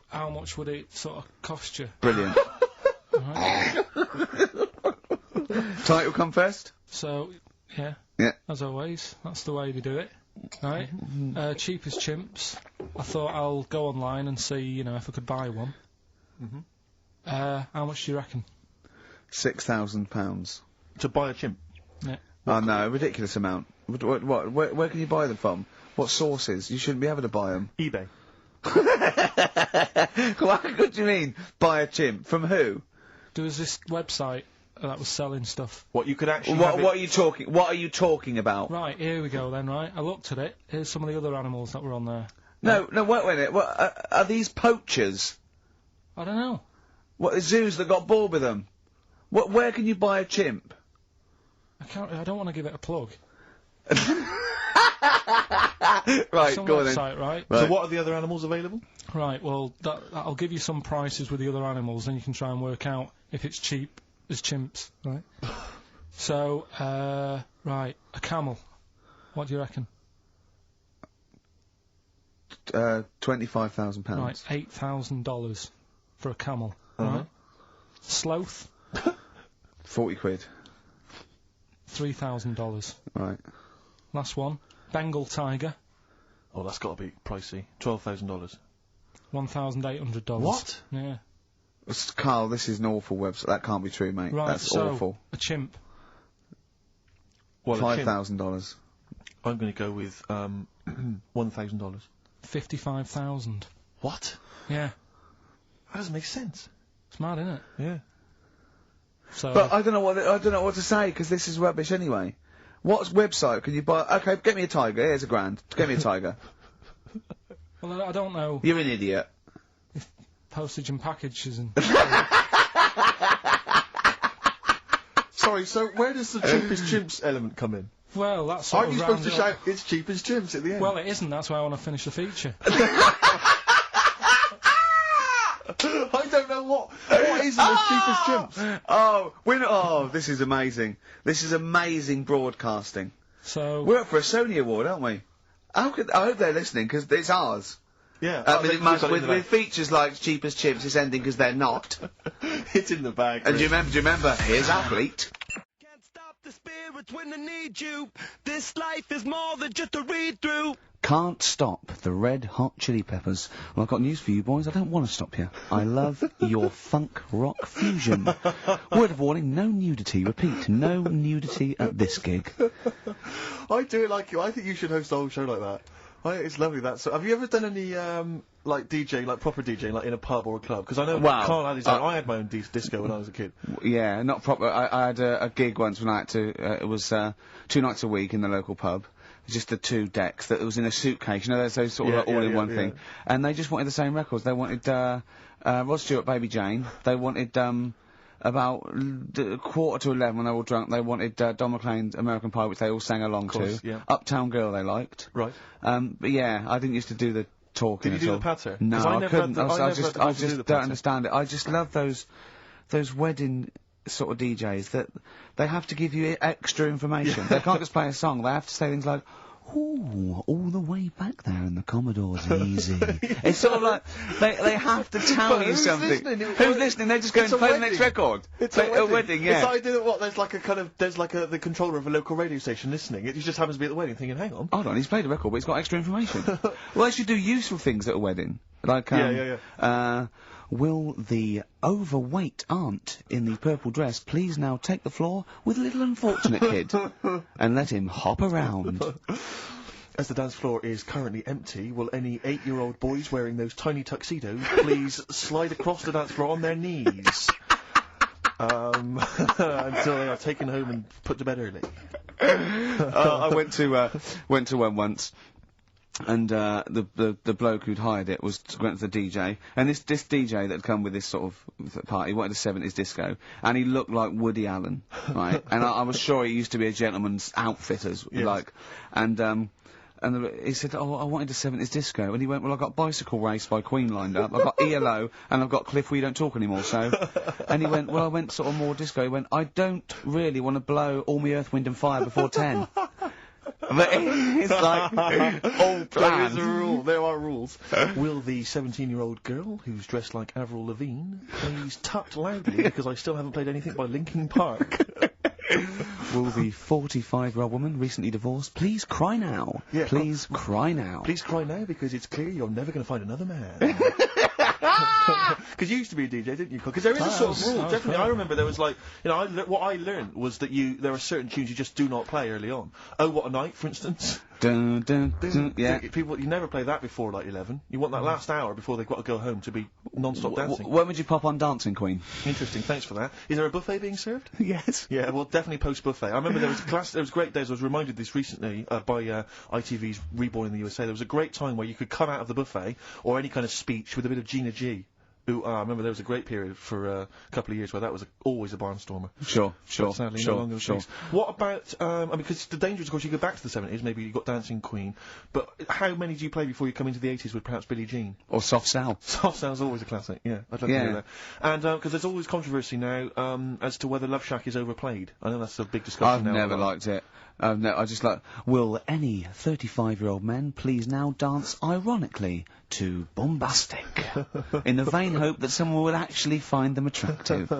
how much would it sort of cost you? Brilliant. Right? Title come first. So, yeah. Yeah. As always, that's the way they do it. Right? Cheapest chimps. I thought I'll go online and see, you know, if I could buy one. How much do you reckon? £6,000 to buy a chimp. Yeah. Oh no, ridiculous amount. Where can you buy them from? What sources? You shouldn't be able to buy them. eBay. What do you mean? Buy a chimp from who? There was this website that was selling stuff. What you could actually? What are you talking? What are you talking about? Right, here we go then. Right, I looked at it. Here's some of the other animals that were on there. No, wait a minute. What, are these poachers? I don't know. What, the zoos that got bored with them? Where can you buy a chimp? I don't want to give it a plug. Right, Some go on then. website, right? So what are the other animals available? Right, well, I'll give you some prices with the other animals, then you can try and work out if it's cheap as chimps, right? So, right, a camel. What do you reckon? £25,000. Right, $8,000 for a camel, right? Sloth, 40 quid. $3,000. Right. Last one, Bengal tiger. Oh, that's got to be pricey. $12,000. $1,800. What? Yeah. Carl, this is an awful website. That can't be true, mate. Right, That's so awful. a chimp. Well, $5,000. I'm going to go with $1,000. 55,000. What? Yeah. That doesn't make sense. It's mad, isn't it? Yeah. So. But I don't know what to say because this is rubbish anyway. What website can you buy? Okay, get me a tiger. Here's £1,000. Get me a tiger. Well, I don't know. You're an idiot. Postage and packages and. Sorry, so where does the cheapest chimps element come in? Well, that's sort Aren't of you supposed to rounded shout up. it's cheapest chimps at the end? Well, it isn't. That's why I want to finish the feature. I don't know what is the cheapest chimps. Oh, this is amazing. This is amazing broadcasting. So we're up for a Sony Award, aren't we? I hope they're listening because it's ours. Yeah. With features like cheapest chips, it's ending because they're not. It's in the bag. And do you remember? Here's Athlete. When I need you, this life is more than just a read through. Can't stop the Red Hot Chili Peppers. Well, I've got news for you boys. I don't want to stop you. I love your funk rock fusion. Word of warning, no nudity. Repeat, no nudity at this gig. I do it like you. I think you should host a whole show like that. It's lovely that. So, have you ever done any like DJ, like proper DJ, like in a pub or a club? Because I know Carl had his own. I had my own disco when I was a kid. Yeah, not proper. I had a gig once when I had to. It was 2 nights a week in the local pub. Just the 2 decks that it was in a suitcase. You know, there's those sort of like all-in-one thing. And they just wanted the same records. They wanted Rod Stewart, Baby Jane. They wanted about 11:15 when they were all drunk. They wanted Don McLean's American Pie, which they all sang along to. Yeah. Uptown Girl they liked. Right. But yeah, I didn't used to do the talking. Did you do at all. the patter? No, 'Cause I couldn't. I just don't don't understand it. I just love those wedding sort of DJs that they have to give you extra information. They can't just play a song. They have to say things like, "Ooh, all the way back there in the Commodore's easy." It's sort of like they have to tell you something. Who's listening? They're just going to play the next record. It's a wedding, yeah. It's like there's like the controller of a local radio station listening. It just happens to be at the wedding, thinking, "Hang on, hold on, he's played a record, but he's got extra information." Well, they should do useful things at a wedding, like will the overweight aunt in the purple dress please now take the floor with little unfortunate kid and let him hop around? As the dance floor is currently empty, will any 8-year-old boys wearing those tiny tuxedos please slide across the dance floor on their knees until they are taken home and put to bed early? I went to one once. And the bloke who'd hired it went to the DJ, and this DJ that had come with this sort of party wanted a 70s disco, and he looked like Woody Allen, right? And I was sure he used to be a gentleman's outfitters, like, and And he said, oh, I wanted a 70s disco. And he went, well, I've got Bicycle Race by Queen lined up. I've got ELO, and I've got Cliff We Don't Talk Anymore, so... And he went, well, I went sort of more disco. He went, I don't really want to blow all my Earth, Wind and Fire before 10. But it's like, all planned. There is a rule. There are rules. Will the 17-year-old girl who's dressed like Avril Lavigne please tut loudly because I still haven't played anything by Linkin Park? Will the 45-year-old woman recently divorced please cry now? Yeah, please cry now. Please cry now because it's clear you're never going to find another man. Because you used to be a DJ, didn't you? Because there is a sort of rule. Definitely, I remember there was like, you know, what I learned was that there are certain tunes you just do not play early on. Oh, What a Night, for instance. Dun, dun, dun, yeah. People, you never play that before like 11. You want that last hour before they've got to go home to be non-stop dancing. When would you pop on Dancing Queen? Interesting, thanks for that. Is there a buffet being served? Yes. Yeah, well, definitely post-buffet. I remember there was great days. I was reminded this recently by ITV's Reborn in the USA. There was a great time where you could come out of the buffet or any kind of speech with a bit of Gina G. Who, I remember there was a great period for a couple of years where that was always a barnstormer. Sure. But sadly, no longer the case. What about, I mean, because the danger is, of course, you go back to the 70s, maybe you got Dancing Queen, but how many do you play before you come into the 80s with perhaps Billie Jean? Or Soft Cell. Soft Cell's always a classic, yeah. I'd love to hear that. And, because there's always controversy now, as to whether Love Shack is overplayed. I know that's a big discussion now. I've never liked it. No, I just like, will any 35-year-old men please now dance ironically to Bombastic, in the vain hope that someone would actually find them attractive.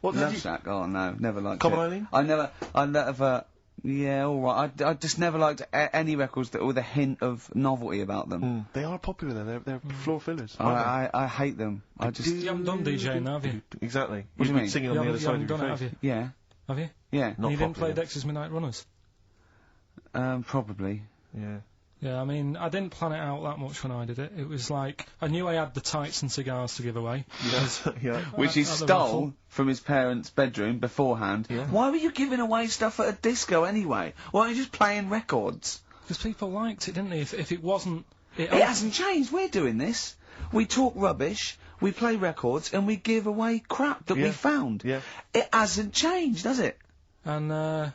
Love Shack, oh no, never liked Come it. on, Eileen? I never, yeah, alright, I just never liked any records that with a hint of novelty about them. They are popular, they're floor fillers. I hate them. I just... You haven't done DJing, have you? Exactly. What do you mean? Singing on the other side of your face. Have you? Yeah. Have you? Yeah. Not you didn't play popular. Dexter's Midnight Runners? Probably. Yeah. Yeah, I mean, I didn't plan it out that much when I did it. It was like, I knew I had the tights and cigars to give away. Yes, yeah. Which he stole from his parents' bedroom beforehand. Yeah. Why were you giving away stuff at a disco anyway? Why weren't you just playing records? Because people liked it, didn't they? If it wasn't... It hasn't changed. We're doing this. We talk rubbish, we play records, and we give away crap that we found. Yeah. It hasn't changed, has it? And,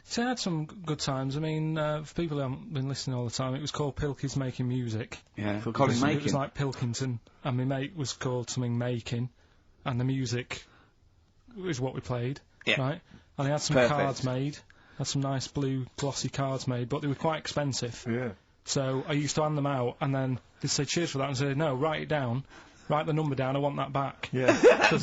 so I had some good times. I mean, for people who haven't been listening all the time, it was called Pilkins Making Music. Yeah, Colin Making. It was like Pilkington, and my mate was called something Making, and the music was what we played, right? And they had some cards made, had some nice blue glossy cards made, but they were quite expensive. Yeah. So I used to hand them out, and then they'd say cheers for that, and say, no, write it down. Write the number down, I want that back. Yeah.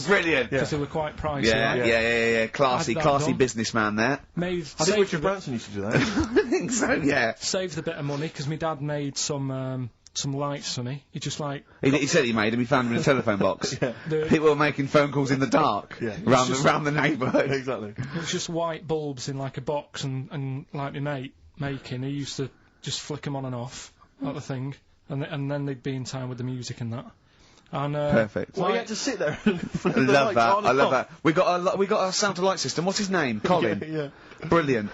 Brilliant. Because they were quite pricey. Yeah, right? yeah. Classy businessman there. I think Richard Branson used to do that. I think so, yeah. Saved a bit of money, because my dad made some lights for me. He just like... He said he made them, he found them in a telephone box. People were making phone calls in the dark. Round the neighbourhood. Exactly. It was just white bulbs in like a box, and like my mate making, he used to just flick them on and off, like the thing, and then they'd be in time with the music and that. And, perfect. Well, you had to sit there and I love that. I love that. We got our sound to light system. What's his name? Colin. Yeah. Brilliant.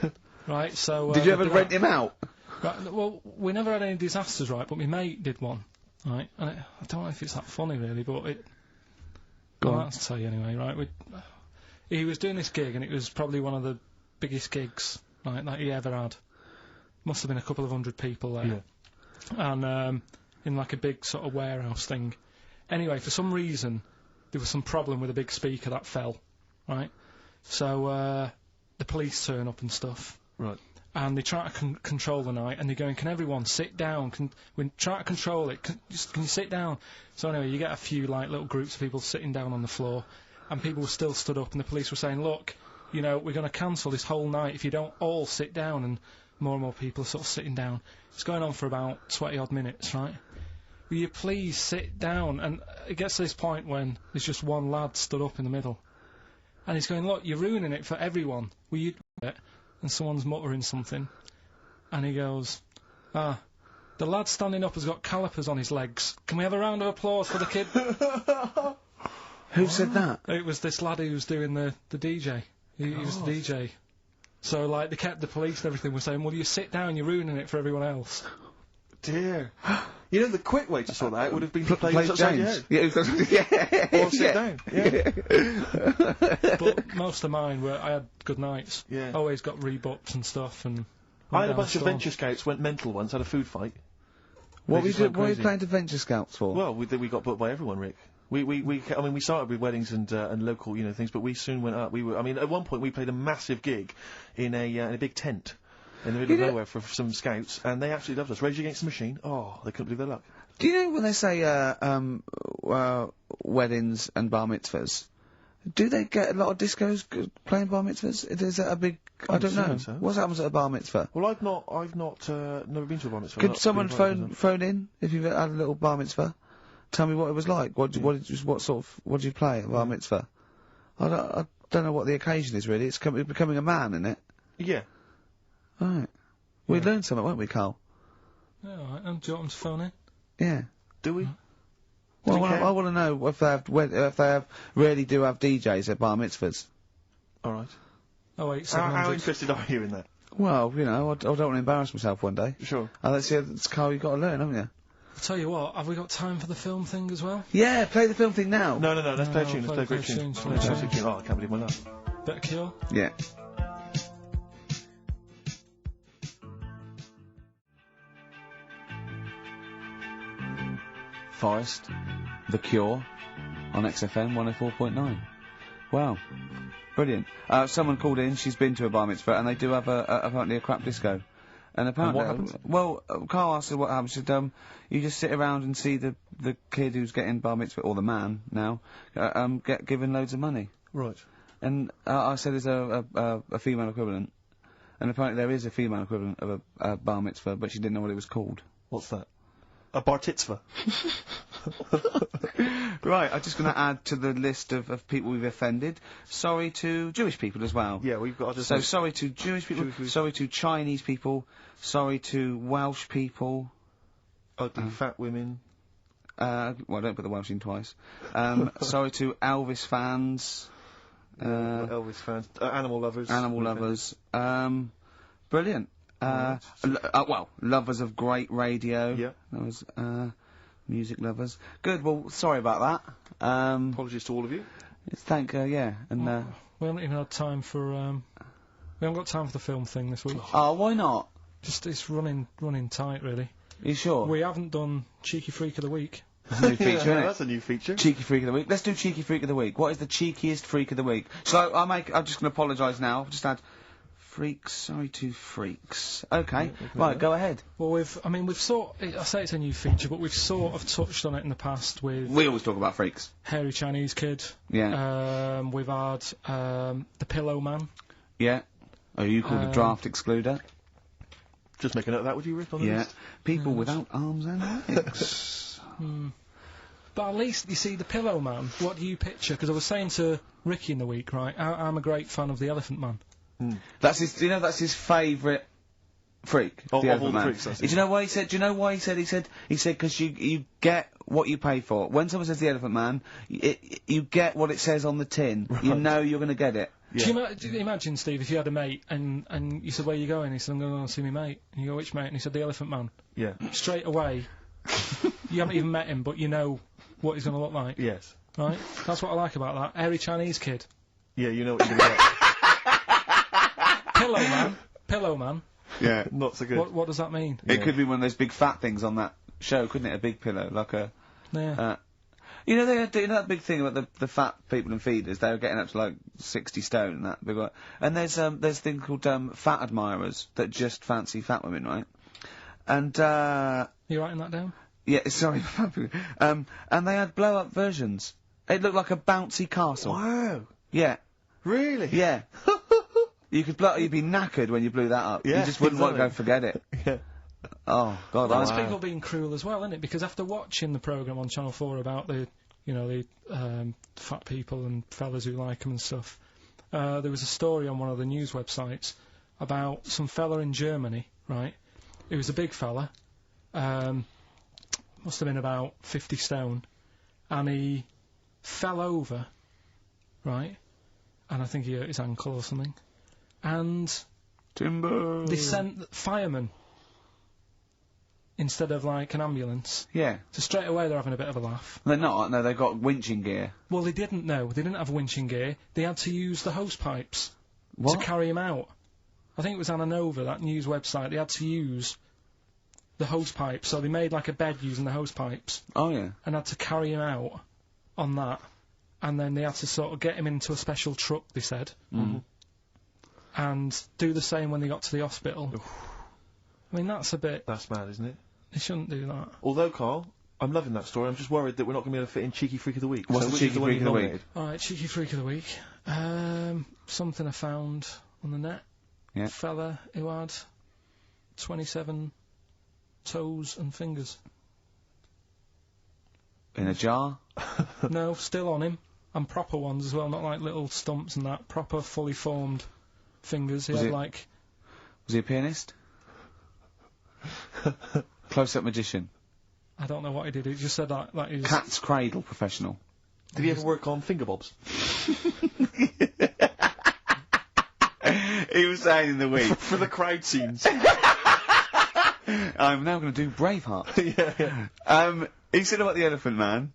Right. So. Did you ever rent him out? Right, well, we never had any disasters, right? But my mate did one, right? And I don't know if it's that funny, really, but it. Go on. I'll tell you anyway, right? He was doing this gig, and it was probably one of the biggest gigs, right, that he ever had. Must have been a couple of hundred people there, and in like a big sort of warehouse thing. Anyway, for some reason, there was some problem with a big speaker that fell, right? So, the police turn up and stuff. Right. And they try to control the night, and they're going, can everyone sit down? We try to control it. Can you sit down? So anyway, you get a few, like, little groups of people sitting down on the floor, and people were still stood up, and the police were saying, look, you know, we're going to cancel this whole night if you don't all sit down, and more people are sort of sitting down. It's going on for about 20-odd minutes, right? Will you please sit down? And it gets to this point when there's just one lad stood up in the middle. And he's going, look, you're ruining it for everyone. Will you do it? And someone's muttering something. And he goes, the lad standing up has got calipers on his legs. Can we have a round of applause for the kid? Who said that? It was this lad who was doing the DJ. He was the DJ. So, like, the police and everything were saying, well, you sit down, you're ruining it for everyone else. Dear. You know, the quick way to sort that out would have been to play James. Or sit down. Yeah. But most of mine were, I had good nights. Yeah. Always got rebooked and stuff, and I had a down bunch of storm. Venture Scouts went mental once, had a food fight. What They were just you went what were you crazy. playing to Venture Scouts for? Well, we got booked by everyone, Rick. I mean, we started with weddings and local, things, but we soon went up. I mean, at one point we played a massive gig in a big tent in the middle of nowhere for some scouts, and they absolutely loved us. Rage Against the Machine. Oh, they couldn't believe their luck. Do you know when they say weddings and bar mitzvahs? Do they get a lot of discos playing bar mitzvahs? Is that a big? I don't know. assuming so. What happens at a bar mitzvah? Well, I've not never been to a bar mitzvah. Could Not someone been invited to phone in if you've had a little bar mitzvah? Tell me what it was like. What did you play at a bar mitzvah? I don't know what the occasion is really. It's becoming a man, isn't it? Yeah. Right. We learned something, won't we, Carl? Yeah, all right. Do you want them to phone in? Yeah. Do we? Well, Do we care? I want to know if they really do have DJs at bar mitzvahs. All right. Oh wait, How interested are you in that? Well, I don't want to embarrass myself one day. Sure. Let's see, it's Carl, you've got to learn, haven't you? I'll tell you what, have we got time for the film thing as well? Yeah, play the film thing now. No, let's play a tune. play Let's play a a great tune. tune, Fantastic tune. Oh, I can't believe my luck. Better Cure? Yeah. Forest, The Cure, on XFM 104.9. Wow. Brilliant. Someone called in, she's been to a bar mitzvah, and they do have apparently a crap disco. And apparently, what happens? Well, Carl asked her what happens. She said, you just sit around and see the kid who's getting bar mitzvah, or the man now, get given loads of money. Right. And I said, is there a female equivalent? And apparently there is a female equivalent of a bar mitzvah, but she didn't know what it was called. What's that? A bar titzvah. Right, I'm just going to add to the list of people we've offended. Sorry to Jewish people as well. Yeah, we've got. So sorry to Jewish people, sorry to Chinese people, sorry to Welsh people. Ugly fat women. Well, don't put the Welsh in twice. Sorry to Elvis fans. Elvis fans. Animal lovers. Animal lovers. Brilliant. Well, lovers of great radio. Yeah. That was, music lovers. Good, well, sorry about that. Apologies to all of you. Yeah, and, We haven't even had time for, we haven't got time for the film thing this week. Oh, why not? Just, it's running tight, really. You sure? We haven't done Cheeky Freak of the Week. That's a new feature, isn't it? That's a new feature. Cheeky Freak of the Week. Let's do Cheeky Freak of the Week. What is the cheekiest freak of the week? So I'm just going to apologise now. I've just had freaks. Sorry to freaks. Okay, right, go ahead. Well, I say it's a new feature, but we've sort of touched on it in the past with We always talk about freaks. Hairy Chinese Kid. Yeah. We've had the Pillow Man. Yeah. Oh, you called a draft excluder. Just make a note of that, would you, Rick, on the Yeah. list? People without arms and legs. But at least, you see, the Pillow Man, what do you picture? Because I was saying to Ricky in the week, right, I'm a great fan of the Elephant Man. That's his. That's his favourite freak. Of the all Elephant the Man. freaks, that's Do you know why he said? Do you know why he said? He said because you get what you pay for. When someone says the Elephant Man, you get what it says on the tin. Right. You know you're going to get it. Yeah. Do you imagine, Steve, if you had a mate and you said, where are you going? He said, I'm going to go and see my mate. And you go, which mate? And he said, the Elephant Man. Yeah. Straight away, you haven't even met him, but you know what he's going to look like. Yes. Right? That's what I like about that. Hairy Chinese Kid. Yeah, you know what you're going to get. Pillow Man. Yeah. Not so good. What does that mean? It could be one of those big fat things on that show, couldn't it? A big pillow, like a. Yeah. You know they had that big thing about the fat people in feeders. They were getting up to like 60 stone and that big one. And there's a thing called fat admirers that just fancy fat women, right? And You writing that down? yeah, sorry, and they had blow up versions. It looked like a bouncy castle. Wow. Yeah. Really? Yeah. You'd be knackered when you blew that up. Yeah, You just wouldn't want to go and forget it. Yeah. Oh God. Well, that's people being cruel as well, isn't it? Because after watching the programme on Channel 4 about the fat people and fellas who like them and stuff, there was a story on one of the news websites about some fella in Germany, right? It was a big fella, must have been about 50 stone, and he fell over, right? And I think he hurt his ankle or something. And Timber. they sent firemen instead of like an ambulance. Yeah. So straight away they're having a bit of a laugh. They're not. No, they've got winching gear. Well, they didn't know. They didn't have winching gear. They had to use the hose pipes to carry him out. I think it was Anna Nova, that news website. They had to use the hose pipes, so they made like a bed using the hose pipes. Oh yeah. And had to carry him out on that, and then they had to sort of get him into a special truck. They said, and do the same when they got to the hospital. I mean, that's a bit. That's mad, isn't it? They shouldn't do that. Although, Carl, I'm loving that story. I'm just worried that we're not going to be able to fit in Cheeky Freak of the Week. What's So the which Cheeky is the one Freak you of the week? nominated? Alright, Cheeky Freak of the Week. Something I found on the net. Yeah. Fella who had 27 toes and fingers. In a jar? No, still on him. And proper ones as well, not like little stumps and that. Proper, fully formed fingers. He Was had it- like... Was he a pianist? Close-up magician. I don't know what he did. He just said that he was... Cat's cradle professional. Did he ever work on finger bobs? He was saying in the week. For the crowd scenes. I'm now going to do Braveheart. He said about the Elephant Man.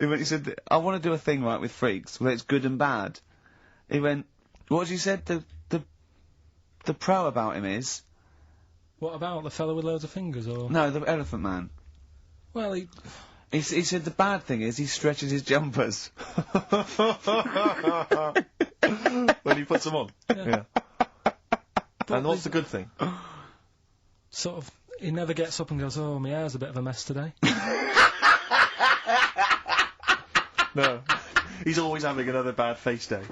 He said, I want to do a thing right with freaks, where it's good and bad. He went, what did you said? The pro about him is? What about the fella with loads of fingers, or...? No, the Elephant Man. Well, he said the bad thing is he stretches his jumpers. When he puts them on. Yeah. And what's the good thing? Sort of... He never gets up and goes, oh, my hair's a bit of a mess today. No. He's always having another bad face day.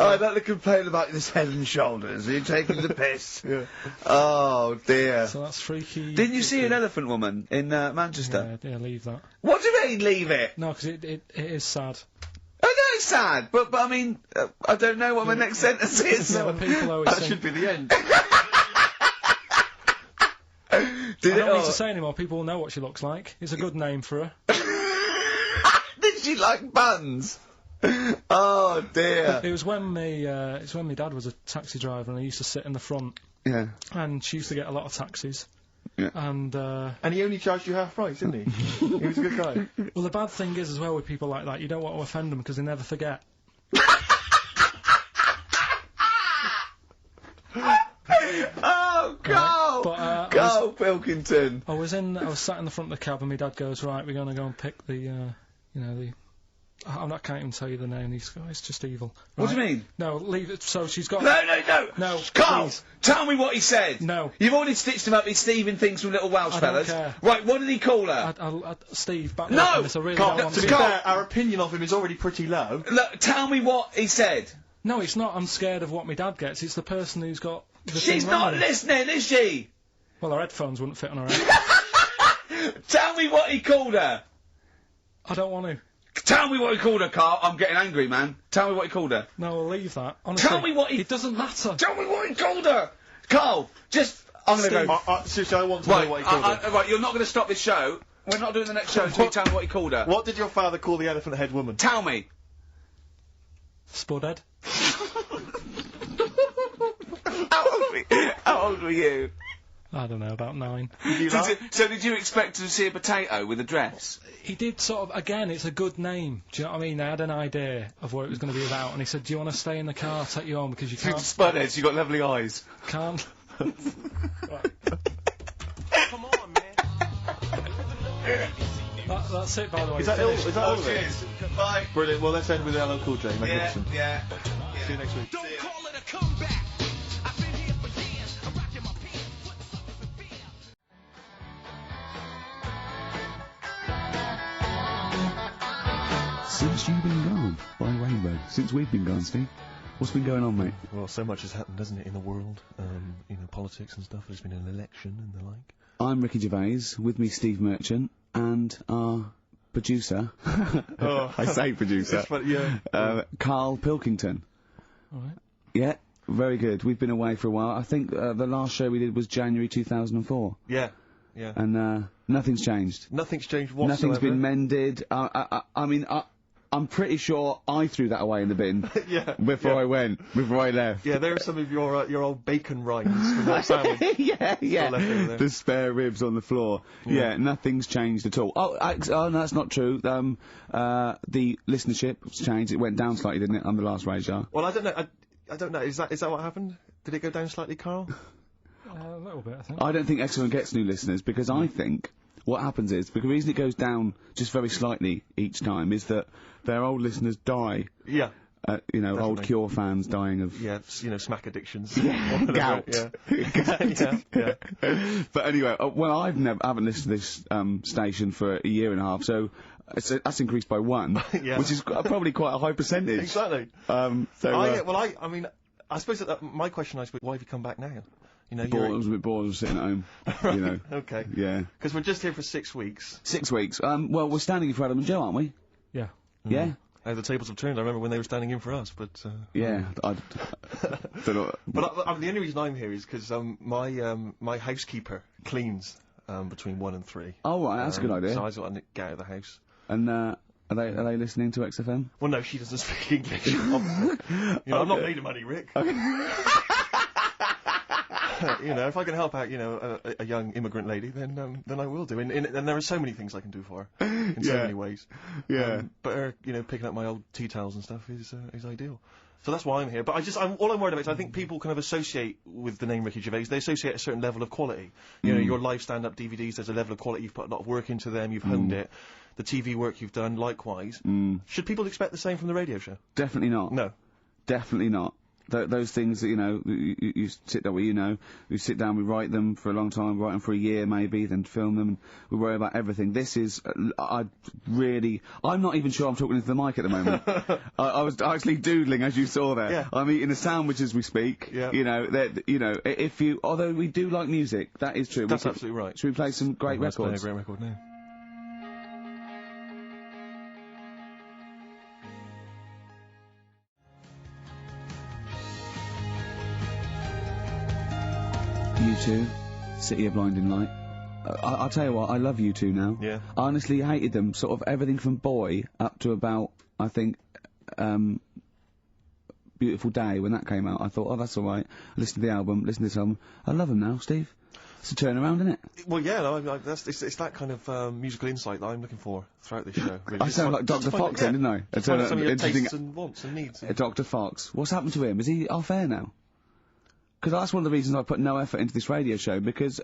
I'd like to complain about this head and shoulders. Are you taking the piss? Yeah. Oh, dear. So that's freaky. Didn't you see an elephant woman in Manchester? Yeah, leave that. What do you mean, leave it? No, because it is sad. I know it's sad, but I mean, I don't know what my next sentence is. No, people always That think... should be the end. I don't need to say anymore. People will know what she looks like. It's a good name for her. Did she like buns? Oh dear. It was when my dad was a taxi driver and I used to sit in the front. Yeah. And she used to get a lot of taxis. Yeah. And he only charged you half price, didn't he? He was a good guy. Well, the bad thing is as well with people like that, you don't want to offend them because they never forget. Oh, go! But, go, Pilkington! I was sat in the front of the cab and my dad goes, right, we're going to go and pick the. I can't even tell you the name. He's it's just evil. What do you Right? mean? No, leave it. So she's got. No, Carl, please. tell me what he said. No. You've already stitched him up with Stephen things from Little Welsh I don't Fellas. care. Right, what did he call her? Steve, back No! me up on this. I really Carl, don't want to be to. fair, our opinion of him is already pretty low. Look, tell me what he said. No, it's not. I'm scared of what my dad gets. It's the person who's got. The She's thing not wrong. listening, is she? Well, her headphones wouldn't fit on her head. Tell me what he called her. I don't want to. Tell me what he called her, Carl. I'm getting angry, man. Tell me what he called her. No, I'll leave that. Honestly, Tell me what he... It doesn't matter. Tell me what he called her. Carl, just... I'm going to go... Seriously, I want to know what he called her. Right, you're not going to stop this show. We're not doing the next show until you tell me what he called her. What did your father call the elephant head woman? Tell me. Spudhead. How old were you? I don't know, about 9. So did you expect to see a potato with a dress? He did sort of, again, it's a good name. Do you know what I mean? They had an idea of what it was going to be about, and he said, do you want to stay in the car, I'll take you home, because you can't... Spudheads, you got lovely eyes. Can't. Come on, man. That's it, by the way. Is that all? Finished. Is that all of it? Cheers. Bye. Brilliant. Well, let's end with LL Cool J. Magnificent. Yeah. See you next week. Don't call it a comeback. I've been here for years. I'm rocking my pants. What's up with the beer? Since you've been gone, by Rainbow. Since we've been gone, Steve. What's been going on, mate? Well, so much has happened, hasn't it, in the world? Politics and stuff. There's been an election and the like. I'm Ricky Gervais, with me Steve Merchant, and our producer. Oh. I say producer. It's funny, yeah. Carl Pilkington. Alright. Yeah, very good. We've been away for a while. I think the last show we did was January 2004. Yeah. And nothing's changed. Nothing's changed whatsoever. Nothing's been mended. I mean, I'm pretty sure I threw that away in the bin before I left. Yeah, there are some of your old bacon rinds from that sandwich. yeah. Still left over there. The spare ribs on the floor. Yeah, nothing's changed at all. Oh, no, that's not true. The listenership's changed. It went down slightly, didn't it, on the last Radio? Well, I don't know. I don't know. Is that what happened? Did it go down slightly, Carl? A little bit, I think. I don't think XFM gets new listeners because I think what happens is, because the reason it goes down just very slightly each time is that their old listeners die. Yeah. Old Cure fans dying of... Yeah, smack addictions. Gout. Yeah. But anyway, I haven't listened to this station for a year and a half, so that's increased by 1, which is probably quite a high percentage. Exactly. I mean, I suppose that my question is, why have you come back now? I was a bit bored of sitting at home. Right, okay. Yeah. Because we're just here for 6 weeks. 6 weeks. Well, we're standing in for Adam and Joe, aren't we? Yeah. Yeah. The tables have turned. I remember when they were standing in for us, but... Yeah, I don't know. But the only reason I'm here is because my housekeeper cleans between 1 and 3. Oh, right, that's a good idea. So I just want to get out of the house. And, are they listening to XFM? Well, no, she doesn't speak English. I'm not made of money, Rick. If I can help out, a young immigrant lady, then I will do. And there are so many things I can do for her in so many ways. Yeah. But her, picking up my old tea towels and stuff is ideal. So that's why I'm here. But all I'm worried about is I think people kind of associate with the name Ricky Gervais. They associate a certain level of quality. Your live stand-up DVDs, there's a level of quality. You've put a lot of work into them. You've honed it. The TV work you've done, likewise. Should people expect the same from the radio show? Definitely not. No. Definitely not. Those things that, you sit there, we sit down, we write them for a long time, write them for a year maybe, then film them, and we worry about everything. This is, I'm not even sure I'm talking into the mic at the moment. I was actually doodling, as you saw there. Yeah. I'm eating a sandwich as we speak. Yeah. Although we do like music, that is true. That's absolutely right. Should we play some great Let's play a records? great record now. U2, City of Blinding Light. I'll tell you what, I love U2 now. Yeah. I honestly hated them, sort of everything from Boy up to about, I think, Beautiful Day, when that came out. I thought, oh, that's alright. I listened to the album, I love them now, Steve. It's a turnaround, isn't it? Well, yeah, it's that kind of musical insight that I'm looking for throughout this show. Really. I sound like Dr. Fox then, didn't I? Some of your tastes and wants and needs. Dr. Fox. What's happened to him? Is he off air now? Because that's one of the reasons I put no effort into this radio show, because,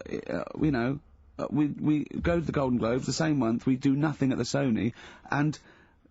we go to the Golden Globes the same month, we do nothing at the Sony, and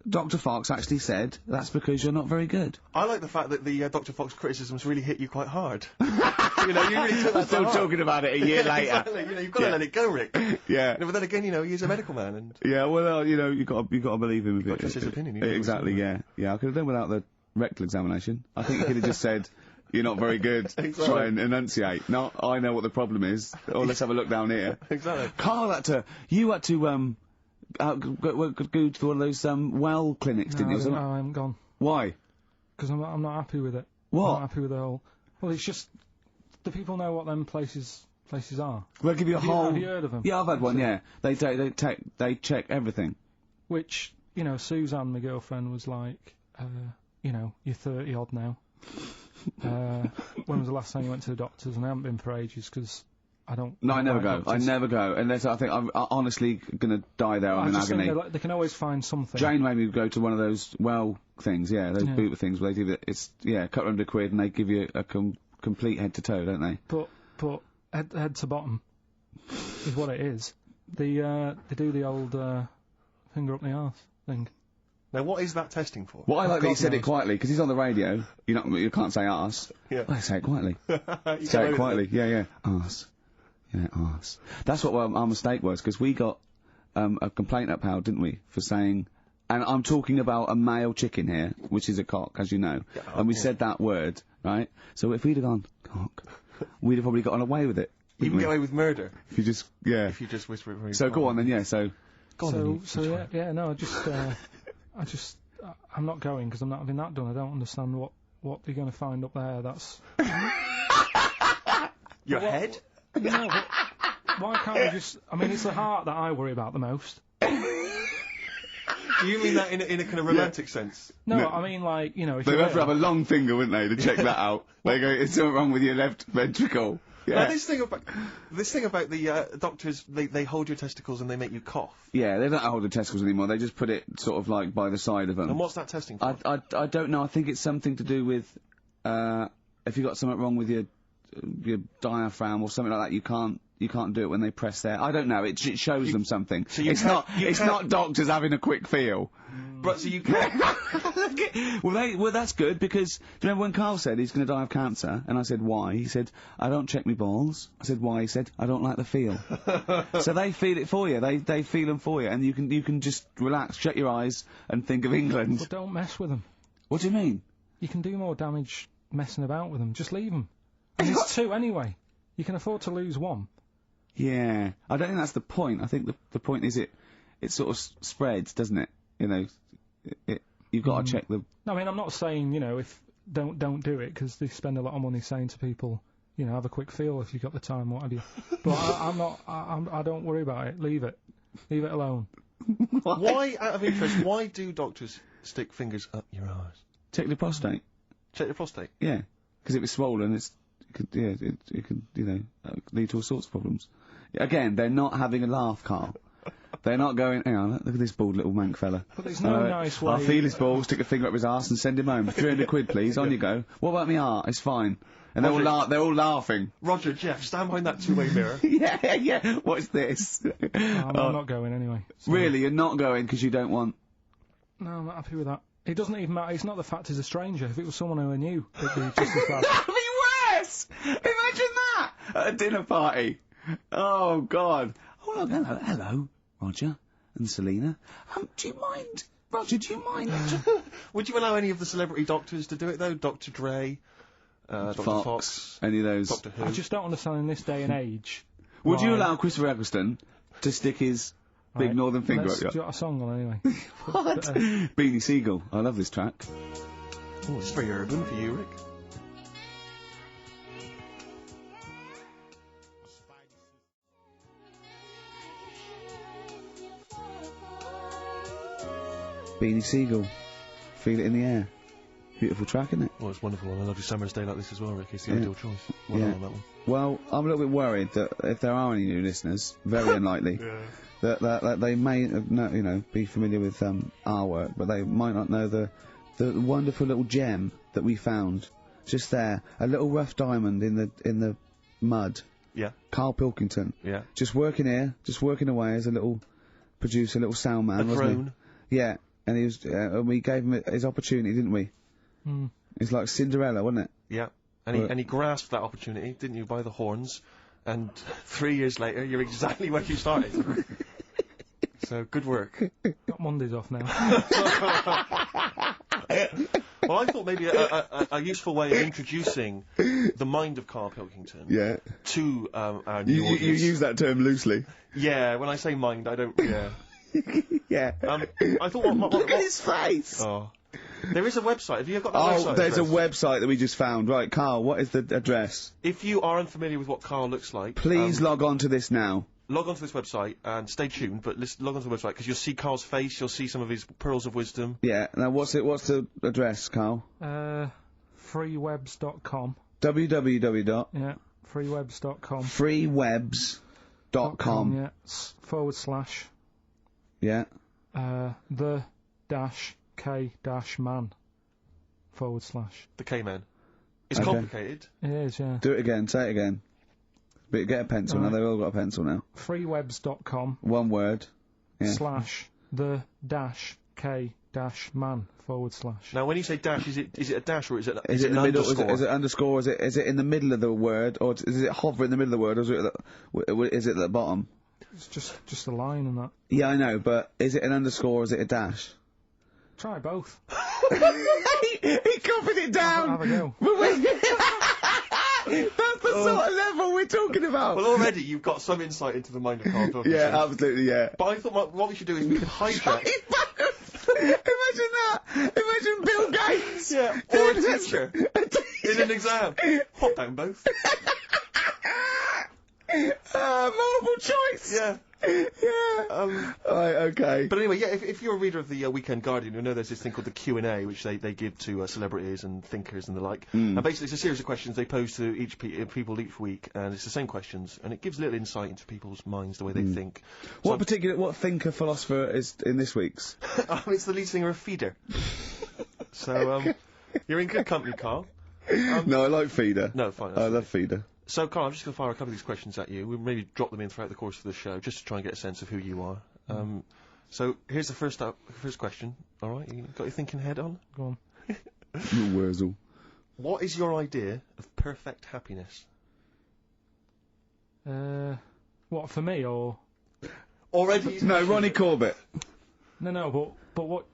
Dr. Fox actually said, that's because you're not very good. I like the fact that the Dr. Fox criticisms really hit you quite hard. You really took that Still to heart. talking about it a year later. Exactly, you've got to let it go, Rick. Yeah. But then again, he's a medical man, and... Yeah, well, you got to believe him a bit. Trust his opinion. Exactly, yeah. Yeah, I could have done without the rectal examination. I think he could have just said... You're not very good. Exactly. Try and enunciate. No, I know what the problem is. Or let's have a look down here. Exactly. Carl had to go to one of those well clinics, didn't you? No, I haven't gone. Why? Because I'm not happy with it. What? I'm not happy with the whole. Well, it's just the people know what them places are. They'll give you a whole. Have you heard of them? Yeah, I've had one. Yeah, they check everything. Which Suzanne, my girlfriend, was like, you're 30 odd now. When was the last time you went to the doctors? And I haven't been for ages because I don't. No, I never go. Doctors. I never go unless I think I'm honestly gonna die there. I'm in agony. They can always find something. Jane made me go to one of those things. Yeah, those boot things where they do that. It's couple £100 and they give you a complete head to toe, don't they? But head to bottom is what it is. They do the old finger up the arse thing. Now, what is that testing for? Well, I like that he said it quietly, because he's on the radio. You can't say arse. Yeah. Well, say it quietly. Say it quietly. Yeah. Arse. Yeah, arse. That's what our mistake was, because we got a complaint upheld, didn't we, for saying... And I'm talking about a male chicken here, which is a cock, as you know. Yeah, and we said that word, right? So if we'd have gone, cock, we'd have probably gotten away with it. You can get away with murder. If you just, If you just whisper it very So go on then, so... I'm not going because I'm not having that done. I don't understand what they're going to find up there. That's your head. No, but why can't we just? I mean, it's the heart that I worry about the most. Do you mean that in a kind of romantic sense? No, I mean, like, you know, if They'd you're have to have a ill- long finger, wouldn't they, to check that out? They go, "Is something wrong with your left ventricle?" Now, Yeah. this thing about the doctors, they hold your testicles and they make you cough. Yeah, they don't hold the testicles anymore. They just put it sort of like by the side of them. And what's that testing for? I don't know. I think it's something to do with if you got something wrong with your diaphragm or something like that. You can't do it when they press there. I don't know. It shows them something. So you it's can't- not. you It's can't- not doctors having a quick feel. But so you can't. Well, that's good because do you remember when Carl said he's going to die of cancer, and I said why? He said I don't check my balls. I said why? He said I don't like the feel. So they feel it for you. They feel them for you, and you can just relax, shut your eyes, and think of England. Well, don't mess with them. What do you mean? You can do more damage messing about with them. Just leave them. And there's two anyway. You can afford to lose one. Yeah, I don't think that's the point. I think the point is it sort of spreads, doesn't it? You know, you've got to check the. No, I mean, I'm not saying, you know, if don't do it, because they spend a lot of money saying to people, you know, have a quick feel if you've got the time, what have you. But I don't worry about it. Leave it alone. Why, out of interest, why do doctors stick fingers up your arse? Check the prostate. Check the prostate? Yeah, because if it's swollen, it could you know lead to all sorts of problems. Again, they're not having a laugh, Carl. They're not going, hang on, look at this bald little mank fella. But there's no nice way. I'll feel his balls, stick a finger up his arse and send him home. 300 quid, please, on you go. What about me art? It's fine. And they're all laughing. Roger, Jeff, stand behind that two-way mirror. yeah, what's this? I'm not going anyway. So. Really, you're not going because you don't want... No, I'm not happy with that. It doesn't even matter. It's not the fact he's a stranger. If it was someone who I knew, it'd be just as bad. That'd be worse! Imagine that! At a dinner party. Oh, God. Oh, look, hello, Roger and Selena. Do you mind... Roger, do you mind... Would you allow any of the celebrity doctors to do it, though? Dr. Dre, Dr. Fox, any of those... Doctor Who? I just don't understand in this day and age. Would you allow Christopher Eccleston to stick his big northern finger up Do your... you got a song on anyway? What? Beanie Siegel. I love this track. Oh, it's very urban for you, Rick. Beanie Siegel. Feel it in the air. Beautiful track, isn't it? Well, it's wonderful on a lovely summer's day like this as well, Rick. It's the ideal choice. Well done on that one. Well, I'm a little bit worried that if there are any new listeners, very unlikely, that they may be familiar with our work, but they might not know the wonderful little gem that we found just there, a little rough diamond in the mud. Yeah. Carl Pilkington. Yeah. Just working here, just working away as a little producer, a little sound man, A wasn't crone. he? Yeah. And he was, and we gave him his opportunity, didn't we? Mm. It's like Cinderella, wasn't it? Yeah. And he grasped that opportunity, didn't you, by the horns? And 3 years later, you're exactly where you started. So, good work. Got Mondays off now. Well, I thought maybe a useful way of introducing the mind of Carl Pilkington to our new audience. You use that term loosely. Yeah, when I say mind, I don't... Yeah. Yeah. I thought... Look at his face! Oh. There is a website. Have you got that website? Oh, there's address? a website that we just found. Right, Carl, what is the address? If you are unfamiliar with what Carl looks like... Please log on to this now. Log on to this website and stay tuned, but log on to the website because you'll see Carl's face, you'll see some of his pearls of wisdom. Yeah, now what's the address, Carl? Freewebs.com. www. Yeah, freewebs.com. Freewebs.com. Yeah, / Yeah. the K-man / The K-man. It's Okay. complicated. It is, yeah. Do it again, say it again. But get a pencil now, Right. they've all got a pencil now. Freewebs.com One word. Yeah. / the K-man / Now, when you say dash, is it a dash or is it Is it in the an middle? underscore? Is it underscore? Is it in the middle of the word, or does it hover in the middle of the word, or is it at the bottom? It's just a line and that. Yeah, I know, but is it an underscore or is it a dash? Try both. He copied it down! Have a go. That's the sort of level we're talking about! Well, already you've got some insight into the mind of Carl Pilkington. Yeah, absolutely, yeah. But I thought what we should do is we could hijack... Imagine that! Imagine Bill Gates! Yeah, or a teacher in an exam. Pop down both. Multiple choice! Yeah. Right, okay. But anyway, yeah, if you're a reader of the Weekend Guardian, you'll know there's this thing called the Q&A, which they give to celebrities and thinkers and the like. And basically it's a series of questions they pose to each people each week, and it's the same questions, and it gives little insight into people's minds, the way they think. What thinker philosopher is in this week's? It's the lead singer of Feeder. So, you're in good company, Carl. No, I like Feeder. No, fine. I love Feeder. So, Carl, I'm just going to fire a couple of these questions at you. We'll maybe drop them in throughout the course of the show, just to try and get a sense of who you are. So, here's the first question. All right, you got your thinking head on? Go on. Wurzel. What is your idea of perfect happiness? What, for me, or...? Already? No, Ronnie Corbett. No, but what...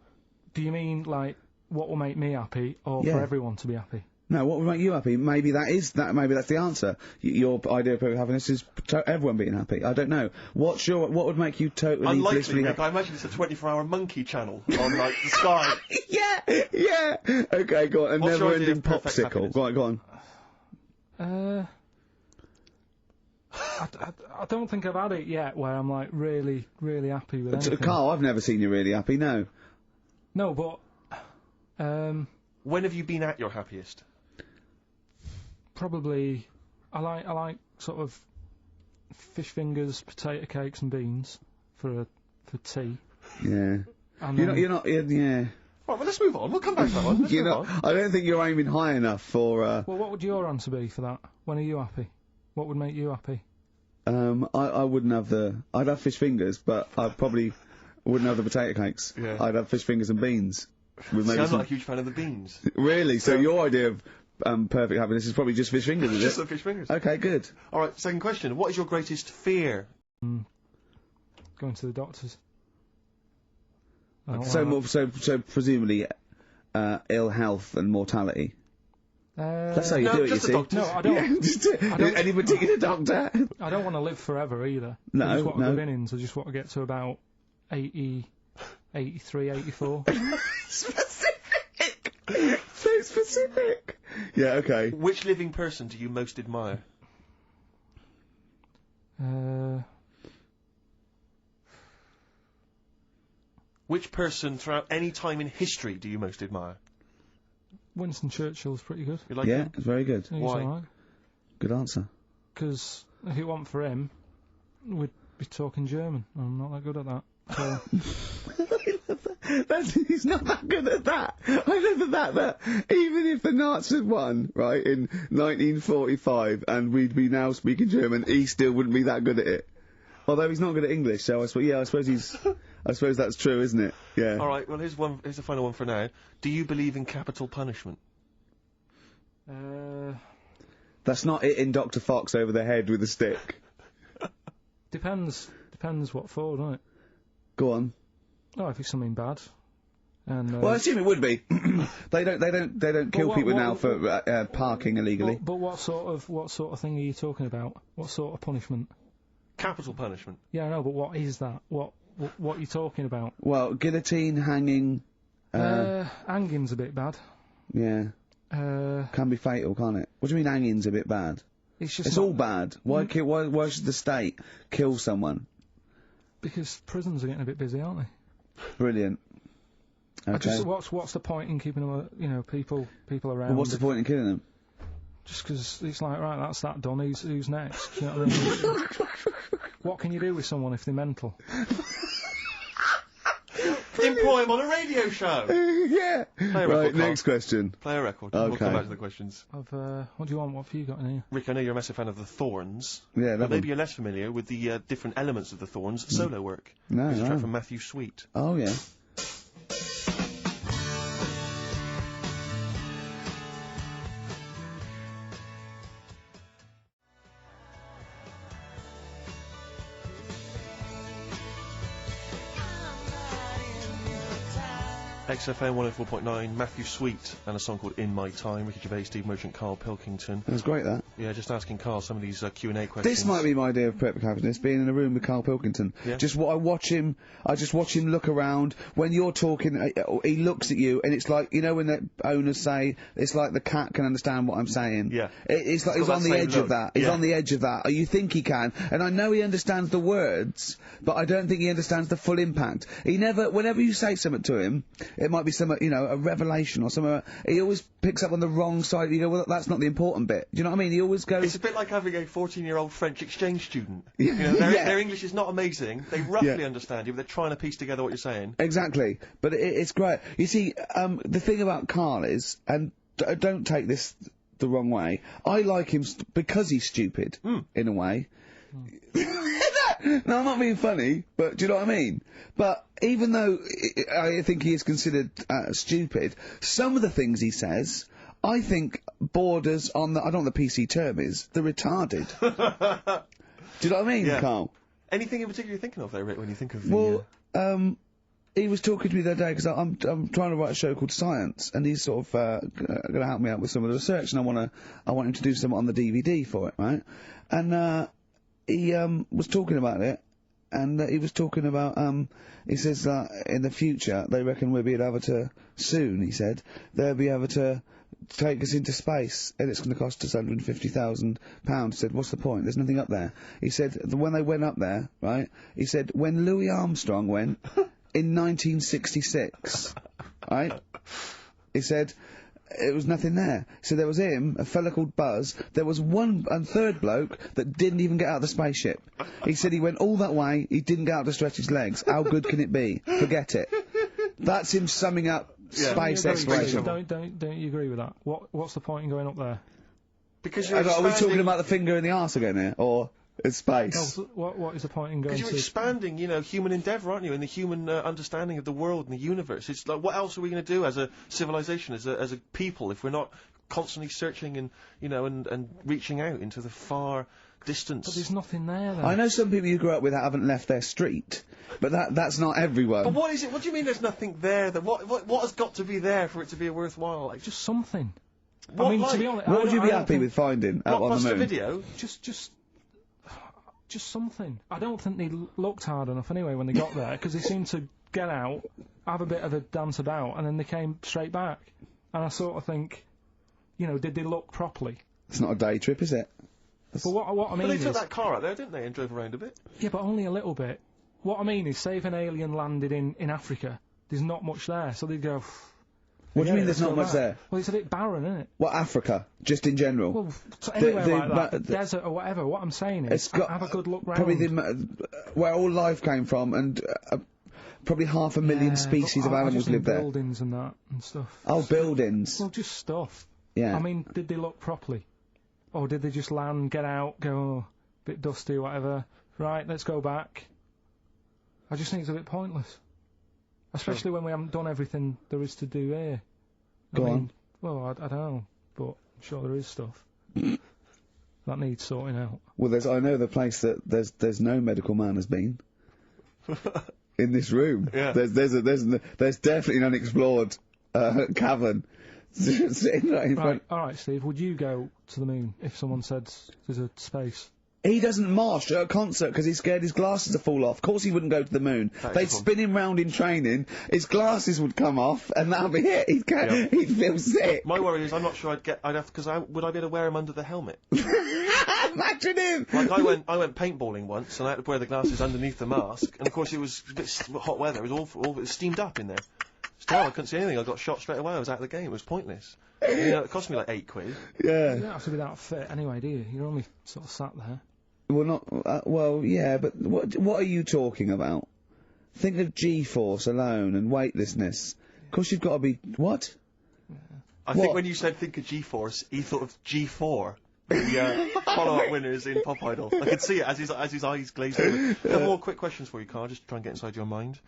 Do you mean, like, what will make me happy, or Yeah. for everyone to be happy? No, what would make you happy? Maybe maybe that's the answer. Your idea of perfect happiness is everyone being happy. I don't know. What would make you totally Unlikely, blissfully Rick. happy? I imagine it's a 24-hour monkey channel on, like, the Sky. Yeah. Okay, go on. A What's your idea never-ending of perfect popsicle. happiness? Go on. I don't think I've had it yet where I'm, like, really, really happy with anything. Carl, I've never seen you really happy. No. No, but... When have you been at your happiest? Probably... I like sort of fish fingers, potato cakes and beans for tea. Yeah. And You're not. Yeah. Right, well, let's move on. We'll come back to that one. Let's move on. I don't think you're aiming high enough for. Well, what would your answer be for that? When are you happy? What would make you happy? I wouldn't have I'd have fish fingers, but I probably wouldn't have the potato cakes. Yeah. I'd have fish fingers and beans. With See, maybe I'm some... not a huge fan of the beans. Really? So your idea of perfect happiness is probably just fish fingers, is Just it? the fish fingers. Okay, good. All right, second question. What is your greatest fear? Going to the doctors. So presumably, ill health and mortality. That's how you do it, you just the see. doctors. No, I don't. Any particular doctor? I don't want to live forever either. No, I just want no. good innings. I just want to get to about 80, 83, 84. Specific! So specific! Yeah, okay. Which living person do you most admire? Which person throughout any time in history do you most admire? Winston Churchill's pretty good. You like Yeah, him? it's very good. He's Why? alright. Good answer. Because if it weren't for him, we'd be talking German. I'm not that good at that. So He's not that good at that. I love that even if the Nazis had won, right, in 1945, and we'd be now speaking German, he still wouldn't be that good at it. Although he's not good at English, so I suppose that's true, isn't it? Yeah. All right. Well, here's the final one for now. Do you believe in capital punishment? That's not it in Dr. Fox over the head with a stick. depends what for, doesn't it? Go on. Oh, if it's something bad. And Well, I assume it would be. They don't kill what- people what- now for parking illegally. But what sort of thing are you talking about? What sort of punishment? Capital punishment. Yeah, I know, but what is that? What are you talking about? Well, guillotine, hanging. Hanging's a bit bad. Yeah. Can be fatal, can't it? What do you mean hanging's a bit bad? It's just It's all bad. Why should the state kill someone? because prisons are getting a bit busy, aren't they? Brilliant. Okay. What's the point in keeping them, people around? Well, what's the point in killing them? Just because it's like, right, that's that done. Who's next? You know what I mean? What can you do with someone if they're mental? Employ him on a radio show. Yeah. Play a Right, record, next question. Play a record. Okay. We'll come back to the questions. What do you want? What have you got in here? Rick, I know you're a massive fan of the Thorns. Yeah, but maybe you're less familiar with the different elements of the Thorns' solo work. No, This is a track no. from Matthew Sweet. Oh, yeah. XFM 104.9, Matthew Sweet, and a song called In My Time, Ricky Gervais, Steve Merchant, Carl Pilkington. It was great, that. Yeah, just asking Carl some of these Q&A questions. This might be my idea of perfect happiness, being in a room with Carl Pilkington. Yeah. Just what I just watch him look around. When you're talking, he looks at you, and it's like, you know when the owners say, it's like the cat can understand what I'm saying. Yeah. It's like It's he's got on that the same edge look. of that. He's Yeah. on the edge of that. Or you think he can. And I know he understands the words, but I don't think he understands the full impact. He never, whenever you say something to him, it might be some, you know, a revelation or something, he always picks up on the wrong side. You go, well, that's not the important bit. Do you know what I mean? He always goes... It's a bit like having a 14-year-old French exchange student. You know, their English is not amazing. They roughly understand you, but they're trying to piece together what you're saying. Exactly, but it's great. You see, the thing about Carl is, and don't take this the wrong way, I like him because he's stupid, in a way. No, I'm not being funny, but do you know what I mean? But even though I think he is considered stupid, some of the things he says, I think borders on the, I don't know what the PC term is, the retarded. Do you know what I mean, Yeah. Carl? Anything in particular you're thinking of there, Rick, when you think of Well, he was talking to me the other day because I'm trying to write a show called Science, and he's sort of going to help me out with some of the research, and I want him to do something on the DVD for it, right? And he was talking about it, and he was talking about he says that in the future they reckon we'll be able to soon. He said they'll be able to take us into space, and it's going to cost us £150,000. He said, what's the point? There's nothing up there. He said when they went up there, right? He said when Louis Armstrong went. In 1966, right? He said it was nothing there. So there was him, a fella called Buzz. There was one and third bloke that didn't even get out of the spaceship. He said he went all that way. He didn't get out to stretch his legs. How good can it be? Forget it. That's him summing up space exploration. Don't you agree with that? What's the point in going up there? Because Are we talking about the finger in the arse again here, or? It's space. No, so what is the point in going Because you're expanding, you know, human endeavour, aren't you, and the human understanding of the world and the universe. It's like, what else are we going to do as a civilization, as a people, if we're not constantly searching and, you know, and reaching out into the far distance? But there's nothing there, then. I know some people you grew up with that haven't left their street, but that's not everyone. But what is it? What do you mean there's nothing there? What has got to be there for it to be a worthwhile? Like, just something. What, I mean, like? to be honest, What would you be happy with finding up on the moon? Video? Just something. I don't think they looked hard enough anyway when they got there, because they seemed to get out, have a bit of a dance about, and then they came straight back. And I sort of think, you know, did they look properly? It's not a day trip, is it? But what I mean But they is... took that car out there, didn't they, and drove around a bit? Yeah, but only a little bit. What I mean is, say if an alien landed in Africa, there's not much there, so they'd go... What do you mean let's there's not go much back. there? Well, it's a bit barren, isn't it? What, Africa? Just in general? Well, anywhere like that, desert or whatever. What I'm saying is, It's got have a good look round. probably where all life came from, and probably 500,000 species of I animals just mean live there. buildings and that and stuff. Oh, buildings. Well, just stuff. Yeah. I mean, did they look properly? Or did they just land, get out, go, oh, bit dusty, whatever, right, let's go back? I just think it's a bit pointless. Especially when we haven't done everything there is to do here. Go on. Well, I don't know, but I'm sure there is stuff that needs sorting out. Well, I know the place that there's no medical man has been in this room. Yeah. There's definitely an unexplored cavern sitting right in front. All right, Steve. Would you go to the moon if someone said there's a space? He doesn't mosh at a concert because he's scared his glasses to fall off. Of course he wouldn't go to the moon. They'd spin him round in training, his glasses would come off, and that'd be it. He'd feel sick. My worry is I'm not sure would I be able to wear him under the helmet? Imagine him! Like I went paintballing once, and I had to wear the glasses underneath the mask, and of course it was a bit hot weather, it was awful, it was steamed up in there. It's terrible, I couldn't see anything, I got shot straight away, I was out of the game, it was pointless. You know, it cost me like £8. Yeah. You don't have to be that fit anyway, do you? You're only sort of sat there. Well, not well, yeah, but what are you talking about? Think of G-force alone and weightlessness. Of course, you've got to be what? I think when you said think of G-force, he thought of G4. The follow-up winners in Pop Idol. I could see it as his eyes glazed over. A couple more quick questions for you, Carl, just to try and get inside your mind.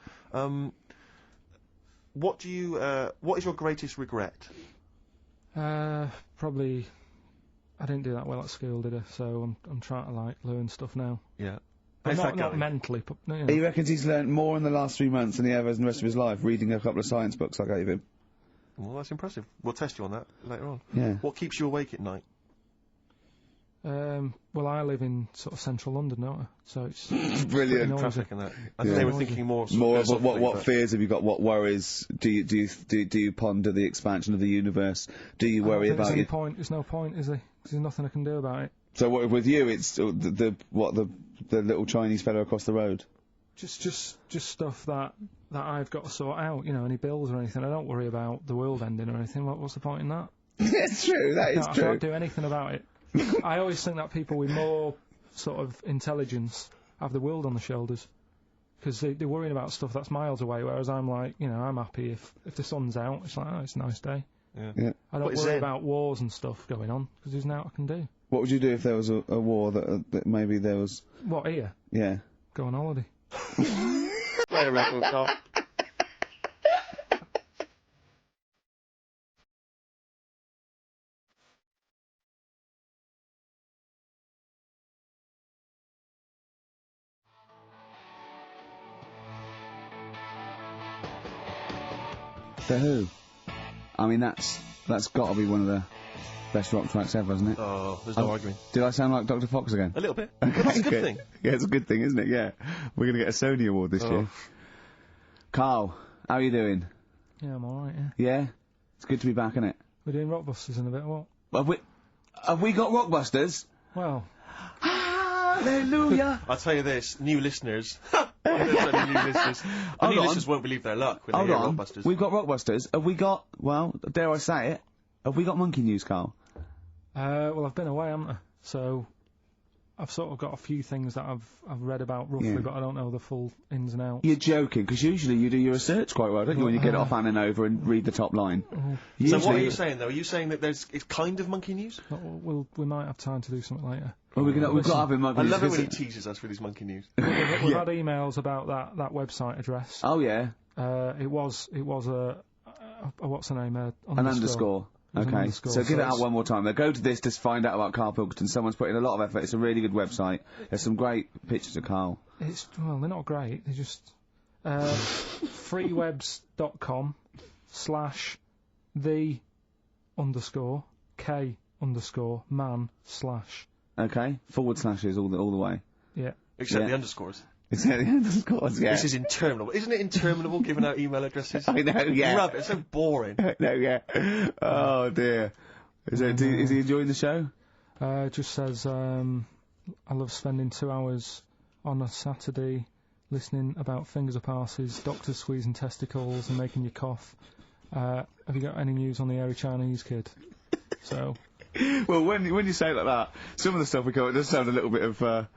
What is your greatest regret? Probably, I didn't do that well at school, did I? So I'm trying to like learn stuff now. Yeah. But How's that not going? mentally. But, you know. He reckons he's learnt more in the last 3 months than he ever has in the rest of his life, reading a couple of science books I gave him. Well, that's impressive. We'll test you on that later on. Yeah. What keeps you awake at night? Well, I live in sort of central London, don't I? So it's Brilliant. pretty noisy. Traffic and that. I Yeah. think they were thinking more. More of philosophically, what but- fears have you got? What worries do you ponder the expansion of the universe? Do you worry There's about no it? point. There's no point, is there? 'Cause there's nothing I can do about it. So what, with you, it's the little Chinese fellow across the road. Just stuff that I've got to sort out. You know, any bills or anything. I don't worry about the world ending or anything. What's the point in that? It's true. That is I true. can't do anything about it. I always think that people with more sort of intelligence have the world on their shoulders. Because they're worrying about stuff that's miles away, whereas I'm like, you know, I'm happy if the sun's out. It's like, oh, it's a nice day. Yeah. I don't worry about wars and stuff going on, because there's nothing I can do. What would you do if there was a war that maybe there was? What, here? Yeah. Go on holiday. Play a record, Carl. The Who. I mean, that's got to be one of the best rock tracks ever, isn't it? Oh, there's no arguing. Did I sound like Dr. Fox again? A little bit. But that's a good thing. Yeah, it's a good thing, isn't it? Yeah. We're going to get a Sony award this year. Carl, how are you doing? Yeah, I'm alright, yeah. Yeah? It's good to be back, isn't it? We're doing Rockbusters in a bit, what? Have we got Rockbusters? Well. Hallelujah! I'll tell you this, new listeners. There's only new listeners. The new listeners won't believe their luck when they hear Rockbusters. We've got Rockbusters. Have we got, well, dare I say it, have we got Monkey News, Carl? Well, I've been away, haven't I? So I've sort of got a few things that I've read about roughly, Yeah. but I don't know the full ins and outs. You're joking, because usually you do your research quite well, don't you, when you get it off Anna Nova and read the top line? So what are you saying, though? Are you saying that it's kind of Monkey News? We might have time to do something later. Well, we've got to have him Monkey I News. love it when he because teases us with his Monkey News. We've had emails about that website address. Oh, yeah. It was a what's the name? An underscore. It was an Okay, underscore, so give it it's- out one more time. Now go to this to find out about Carl Pilkington. Someone's put in a lot of effort. It's a really good website. There's some great pictures of Carl. Well, they're not great. They're just freewebs.com/the_k_man/ Okay, forward slashes all the way. Yeah. Except Yeah. the underscores. Except the underscores, yeah. This is interminable. Isn't it interminable giving out email addresses? I know, yeah. Rubbish, it's so boring. No, yeah. Oh dear. Is he enjoying the show? Just says, I love spending 2 hours on a Saturday listening about fingers of arses, doctors squeezing testicles and making you cough. Have you got any news on the airy Chinese kid? So. Well, when you say it like that, some of the stuff we go, it does sound a little bit of,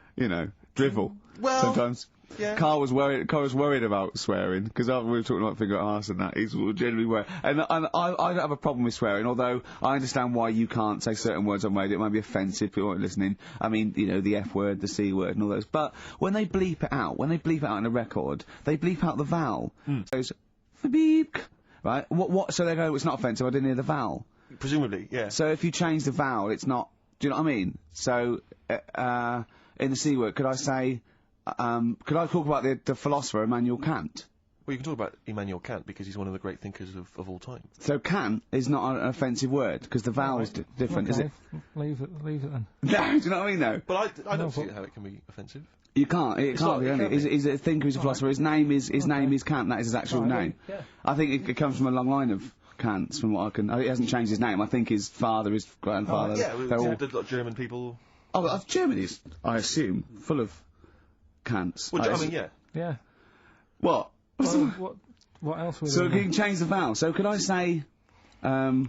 drivel. Well, sometimes. yeah. Carl was worried about swearing, because after we were talking about finger at arse and that, he's generally worried. And I don't have a problem with swearing, although I understand why you can't say certain words on radio. It might be offensive, people aren't listening. I mean, the F word, the C word and all those. But when they bleep it out in a record, they bleep out the vowel. So it's beep, right? What, so they go, it's not offensive, I didn't hear the vowel. Presumably, yeah. So if you change the vowel, it's not, do you know what I mean? So, in the C word, could I say, could I talk about the philosopher Immanuel Kant? Well, you can talk about Immanuel Kant because he's one of the great thinkers of all time. So Kant is not an offensive word, because the vowel is different, is it? Leave it then. No, do you know what I mean, though? But I don't see how it can be offensive. You can't. It can't be. Only. He's a thinker. He's a philosopher. His name is Kant. That is his actual name. Yeah. I think it comes from a long line of Kants. From what I can, he hasn't changed his name. I think his father, his grandfather. They're all. There's a lot of German people. Oh, Germany's, I assume, full of Kants. Well, I mean, yeah. Yeah. What? What else? So you can change the vowel. So could I say? Probably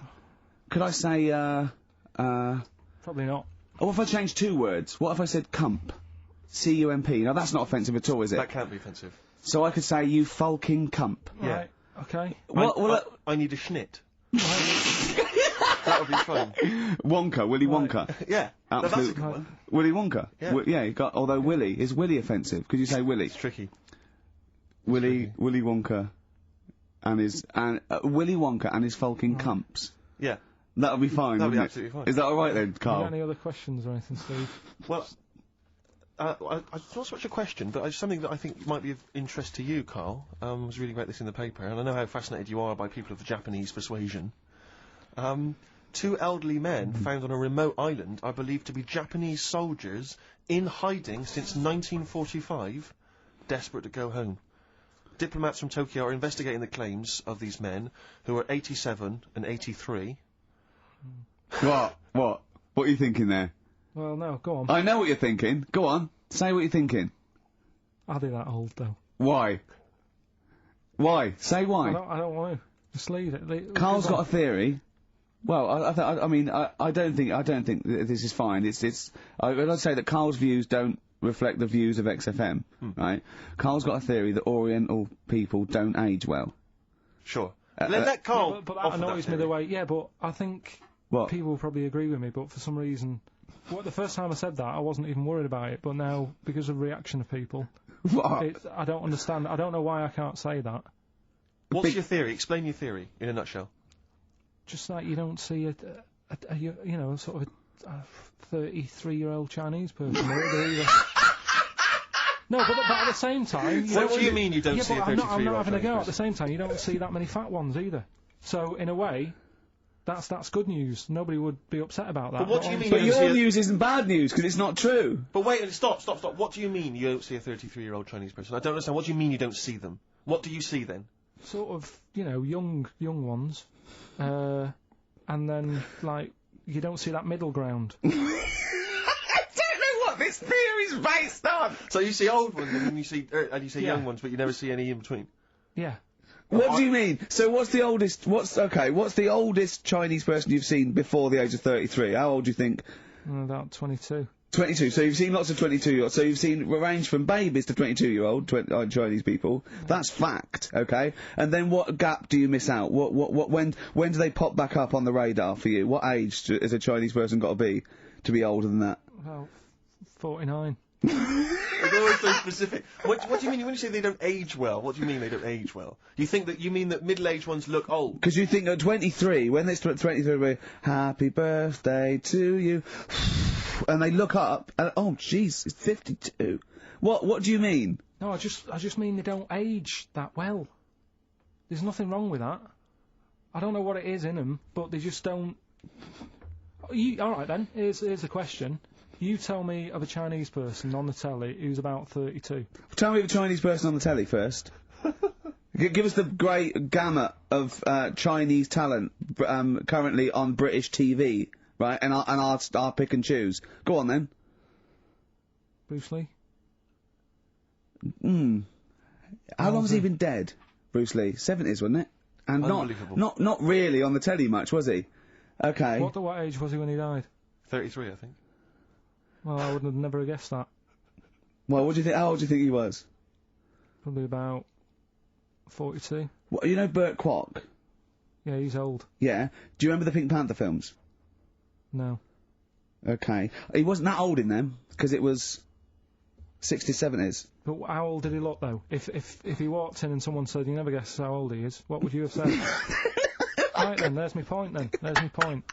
not. What if I changed 2 words? What if I said cump? C-U-M-P. Now that's not offensive at all, is it? That can't be offensive. So I could say, you fulking cump. Yeah. Right. Okay. I need a schnit. That would be fun. Wonka, Willy Wonka. Yeah. Absolute. That's a good one. Willy Wonka. Yeah. You got. Although Willy is Willy offensive? Could you say Willy? It's tricky. Willy Wonka, and his Willy Wonka and his fulking cumps. Yeah. That would be fine. That'd be wouldn't absolutely it? fine. Is that all right then, You Carl? got any other questions or anything, Steve? Well, it's not so much a question, but something that I think might be of interest to you, Carl. I was reading about this in the paper, and I know how fascinated you are by people of the Japanese persuasion. 2 elderly men found on a remote island are believed to be Japanese soldiers in hiding since 1945, desperate to go home. Diplomats from Tokyo are investigating the claims of these men, who are 87 and 83. What? What are you thinking there? Well, no, go on. I know what you're thinking. Go on. Say what you're thinking. Are they that old, though? Why? Why? Say why. I don't want to. Just leave it. Carl's got a theory. Well, I mean, I don't think that this is fine. I'd say that Carl's views don't reflect the views of XFM, right? Carl's got a theory that Oriental people don't age well. Sure. Let Carl. But that annoys me the way. Yeah, but I think What? people will probably agree with me. But for some reason, the first time I said that, I wasn't even worried about it. But now, because of the reaction of people, I don't understand. I don't know why I can't say that. What's your theory? Explain your theory in a nutshell. Just like you don't see a sort of a 33-year-old Chinese person. No, but at the same time... What do you mean you don't see a 33-year-old I'm not having a go. Chinese At the same time, you don't see that many fat ones either. So, in a way, that's good news. Nobody would be upset about that. But what do you mean? But your news isn't bad news, because it's not true. But wait, stop. What do you mean you don't see a 33-year-old Chinese person? I don't understand. What do you mean you don't see them? What do you see then? Sort of, young ones. And then, like, you don't see that middle ground. I don't know what this theory's based on. So you see old ones and you see young ones, but you never see any in between. Yeah. What do you mean? So what's the oldest Chinese person you've seen before the age of 33? How old do you think? About 22. 22. So you've seen lots of 22-year-olds. So you've seen range from babies to 22-year-old Chinese people. That's fact, okay? And then what gap do you miss out? When do they pop back up on the radar for you? What age has a Chinese person got to be older than that? Well, 49. It's always so specific. What do you mean when you say they don't age well? What do you mean they don't age well? You mean that middle-aged ones look old? Because you think at 23, when it's 23, we're happy birthday to you, and they look up, and oh jeez, it's 52. What do you mean? No, I just mean they don't age that well. There's nothing wrong with that. I don't know what it is in them, but they just don't. All right then. Here's a question. You tell me of a Chinese person on the telly who's about 32. Tell me of a Chinese person on the telly first. Give us the great gamut of Chinese talent currently on British TV, right? And I'll pick and choose. Go on then. Bruce Lee. How long has he been dead, Bruce Lee? 70s, wasn't it? And not really on the telly much, was he? Okay. What age was he when he died? 33, I think. Well, I would have never guessed that. Well, what do you think? How old do you think he was? Probably about 42. What, you know Burt Kwok? Yeah, he's old. Yeah. Do you remember the Pink Panther films? No. Okay. He wasn't that old in them, because it was 60s, 70s. But how old did he look, though? If he walked in and someone said, you never guess how old he is, what would you have said? Right then, there's my point then. There's my point.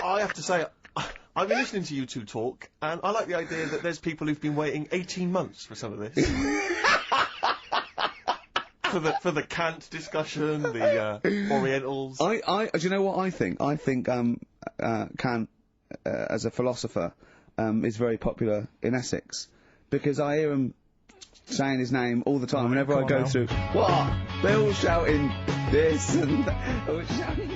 I have to say, I've been listening to you two talk, and I like the idea that there's people who've been waiting 18 months for some of this. for the Kant discussion, the Orientals. Do you know what I think? I think Kant, as a philosopher, is very popular in Essex, because I hear him saying his name all the time whenever I go through. What? They're all shouting this and that. All shouting.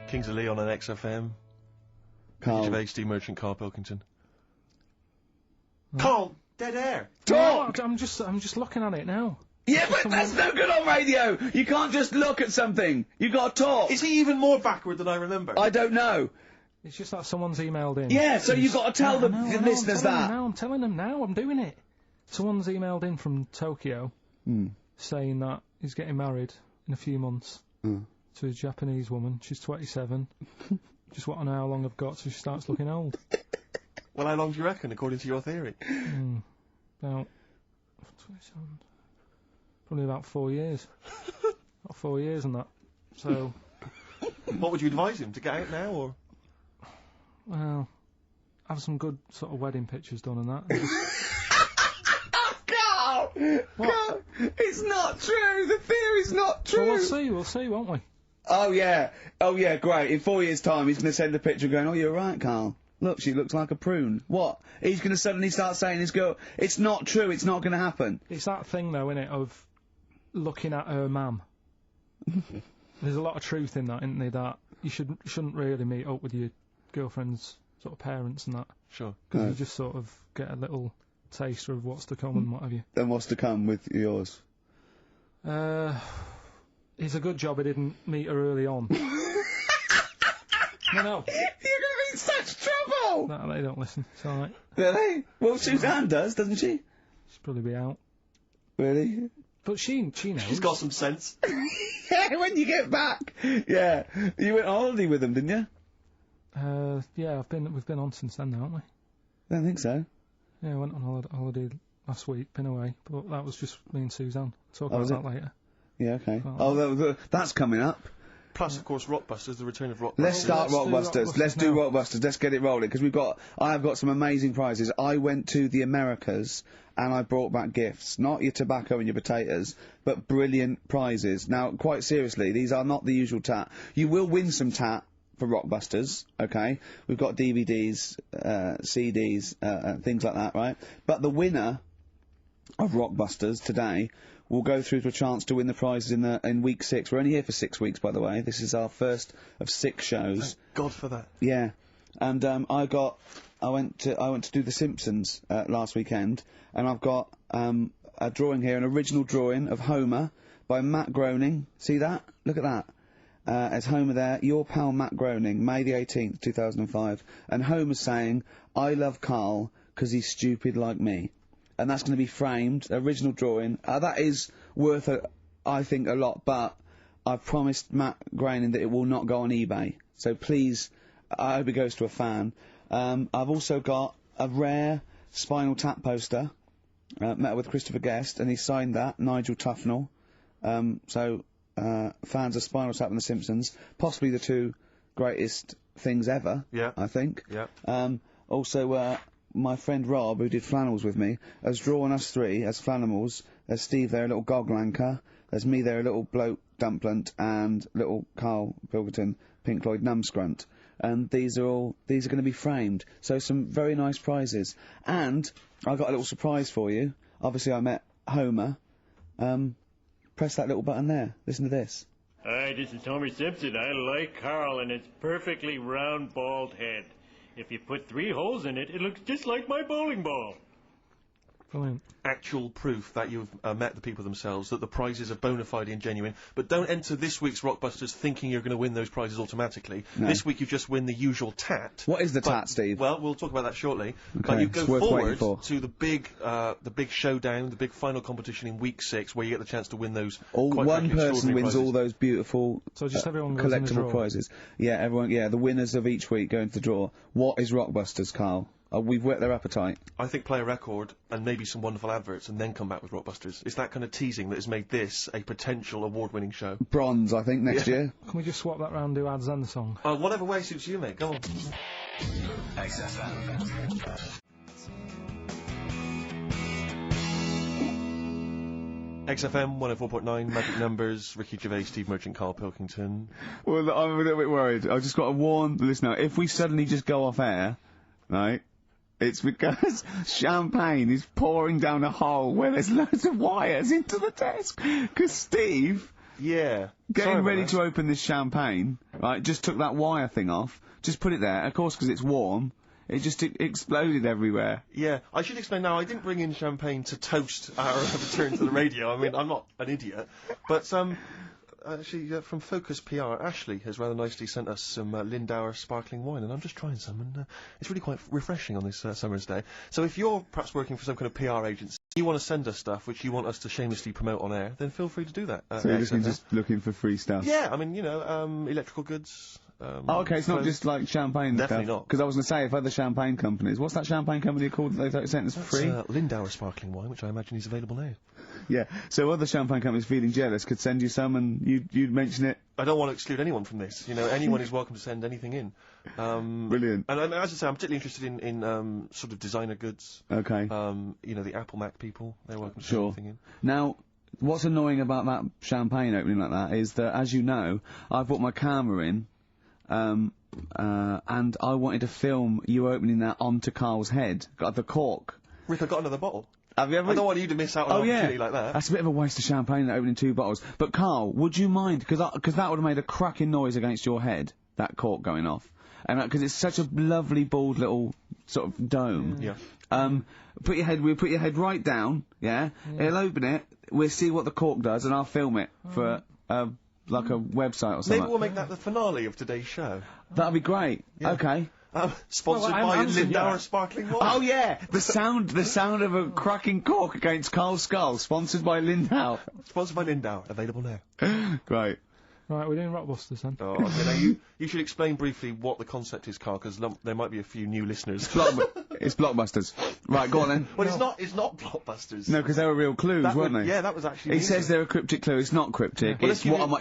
Kings of Leon on XFM. Carl. Gervais, Steve Merchant, Carl Pilkington. Carl, dead air. Talk. No, I'm just looking at it now. Yeah, but that's no good on radio. You can't just look at something. You got to talk. Is he even more backward than I remember? I don't know. It's just that someone's emailed in. Yeah, so you got to tell the listeners that. I'm telling them now. I'm doing it. Someone's emailed in from Tokyo saying that he's getting married in a few months to a Japanese woman. She's 27. Just want to know how long I've got so she starts looking old. Well, how long do you reckon, according to your theory? About 27. Probably about 4 years. About 4 years and that. So What would you advise him, to get out now, or...? Well, have some good sort of wedding pictures done and that. Carl! Carl! It's not true! The theory's not true! Well, we'll see, won't we? Oh yeah, great. In 4 years' time, he's going to send a picture going, oh, you're right, Carl. Look, she looks like a prune. What? He's going to suddenly start saying his girl... It's not true, it's not going to happen. It's that thing, though, innit, of looking at her mum. There's a lot of truth in that, isn't there, that you shouldn't really meet up with your girlfriend's sort of parents and that. Sure. Because you just sort of get a little taster of what's to come and what have you. Then what's to come with yours? It's a good job I didn't meet her early on. No. You're going to be in such trouble! No, they don't listen. It's alright. Really? Well, Suzanne does, doesn't she? She'll probably be out. Really? But she knows. She's got some sense. Yeah, when you get back. Yeah. You went on holiday with them, didn't you? Yeah, we've been on since then, haven't we? I don't think so. Yeah, I went on holiday last week, been away, but that was just me and Suzanne. Talk Oh, about was that it? later. Yeah, okay. Oh. That's coming up. Plus, of course, Rockbusters, the return of Rockbusters. Let's start Rockbusters. Let's do Rockbusters. Let's get it rolling, because I have got some amazing prizes. I went to the Americas, and I brought back gifts. Not your tobacco and your potatoes, but brilliant prizes. Now, quite seriously, these are not the usual tat. You will win some tat for Rockbusters, okay? We've got DVDs, CDs, things like that, right? But the winner of Rockbusters today will go through to a chance to win the prizes in week 6. We're only here for 6 weeks, by the way. This is our first of 6 shows. Thank God for that. Yeah, and I went to do The Simpsons last weekend, and I've got a drawing here, an original drawing of Homer by Matt Groening. See that? Look at that. As Homer there, your pal Matt Groening, May the 18th, 2005, and Homer's saying, "I love Carl 'cause he's stupid like me." And that's going to be framed, original drawing. That is worth, I think, a lot, but I've promised Matt Groening that it will not go on eBay. So please, I hope it goes to a fan. I've also got a rare Spinal Tap poster, met with Christopher Guest, and he signed that, Nigel Tufnell. Fans of Spinal Tap and The Simpsons, possibly the 2 greatest things ever, I think. Yeah. Also, my friend Rob, who did flannels with me, has drawn us 3 as flannels. There's Steve there, a little goglanker. There's me there, a little bloke dumplant, and little Carl Pilkington, Pink Floyd numbscrunt. And these are going to be framed. So some very nice prizes. And I got a little surprise for you. Obviously, I met Homer. Press that little button there. Listen to this. Hi, this is Homer Simpson. I like Carl and its perfectly round, bald head. If you put 3 holes in it, it looks just like my bowling ball. Brilliant. Actual proof that you've met the people themselves, that the prizes are bona fide and genuine. But don't enter this week's Rockbusters thinking you're going to win those prizes automatically. No. This week you just win the usual tat. What is the tat, Steve? Well, we'll talk about that shortly. Okay, But you it's go worth waiting forward for. to the big showdown, the big final competition in week 6, where you get the chance to win those. Quite One frankly, person extraordinary wins prizes. all those beautiful So just everyone goes in the collectible draw. prizes. Yeah, everyone. Yeah, the winners of each week go into the draw. What is Rockbusters, Carl? We've whet their appetite. I think play a record and maybe some wonderful adverts and then come back with Rockbusters. It's that kind of teasing that has made this a potential award-winning show. Bronze, I think, next year. Can we just swap that round and do ads and the song? Whatever way suits you, mate. Go on. XFM 104.9, Magic Numbers, Ricky Gervais, Steve Merchant, Carl Pilkington. Well, I'm a little bit worried. I've just got to warn the listener. If we suddenly just go off air, right, it's because champagne is pouring down a hole where there's loads of wires into the desk. Because Steve, Sorry getting about ready that. to open this champagne, right, just took that wire thing off, just put it there. Of course, because it's warm, it just exploded everywhere. Yeah, I should explain now, I didn't bring in champagne to toast our return to the radio. I mean, I'm not an idiot. But, actually, from Focus PR, Ashley has rather nicely sent us some Lindauer sparkling wine, and I'm just trying some, and it's really quite refreshing on this summer's day. So if you're perhaps working for some kind of PR agency, you want to send us stuff which you want us to shamelessly promote on air, then feel free to do that. So you're just looking for free stuff. Yeah, I mean, electrical goods, Oh, okay, it's not just like champagne Definitely stuff. not. Because I was going to say, if other champagne companies... What's that champagne company called that they sent us free? Lindauer sparkling wine, which I imagine is available now. Yeah, so other champagne companies feeling jealous could send you some and you'd mention it. I don't want to exclude anyone from this. You know, anyone is welcome to send anything in. Brilliant. And as I say, I'm particularly interested in sort of designer goods. Okay. You know, the Apple Mac people, they're welcome to Sure. send anything in. Now, what's annoying about that champagne opening like that is that, as you know, I've brought my camera in, and I wanted to film you opening that onto Carl's head. Got the cork. Rick, I got another bottle. Have you ever? I don't want you to miss out on an opportunity like that. That's a bit of a waste of champagne opening 2 bottles. But Carl, would you mind? Because that would have made a cracking noise against your head. That cork going off, and because it's such a lovely bald little sort of dome. Yeah. We'll put your head right down. Yeah. He'll open it. We'll see what the cork does, and I'll film it for like a website or something. Maybe we'll make that the finale of today's show. That'd be great. Yeah. Okay. Sponsored by Lindauer Sparkling Wine. Oh yeah, the sound of a cracking cork against Carl's skull, sponsored by Lindauer. Sponsored by Lindauer, available now. Great. Right, we're doing Rockbusters then. Oh, okay, now you should explain briefly what the concept is, Carl, because there might be a few new listeners. It's Blockbusters. Right, go on then. Well, it's not Blockbusters. No, because they were real clues, weren't they? Yeah, that was actually. He says they're a cryptic clue. It's not cryptic. Well,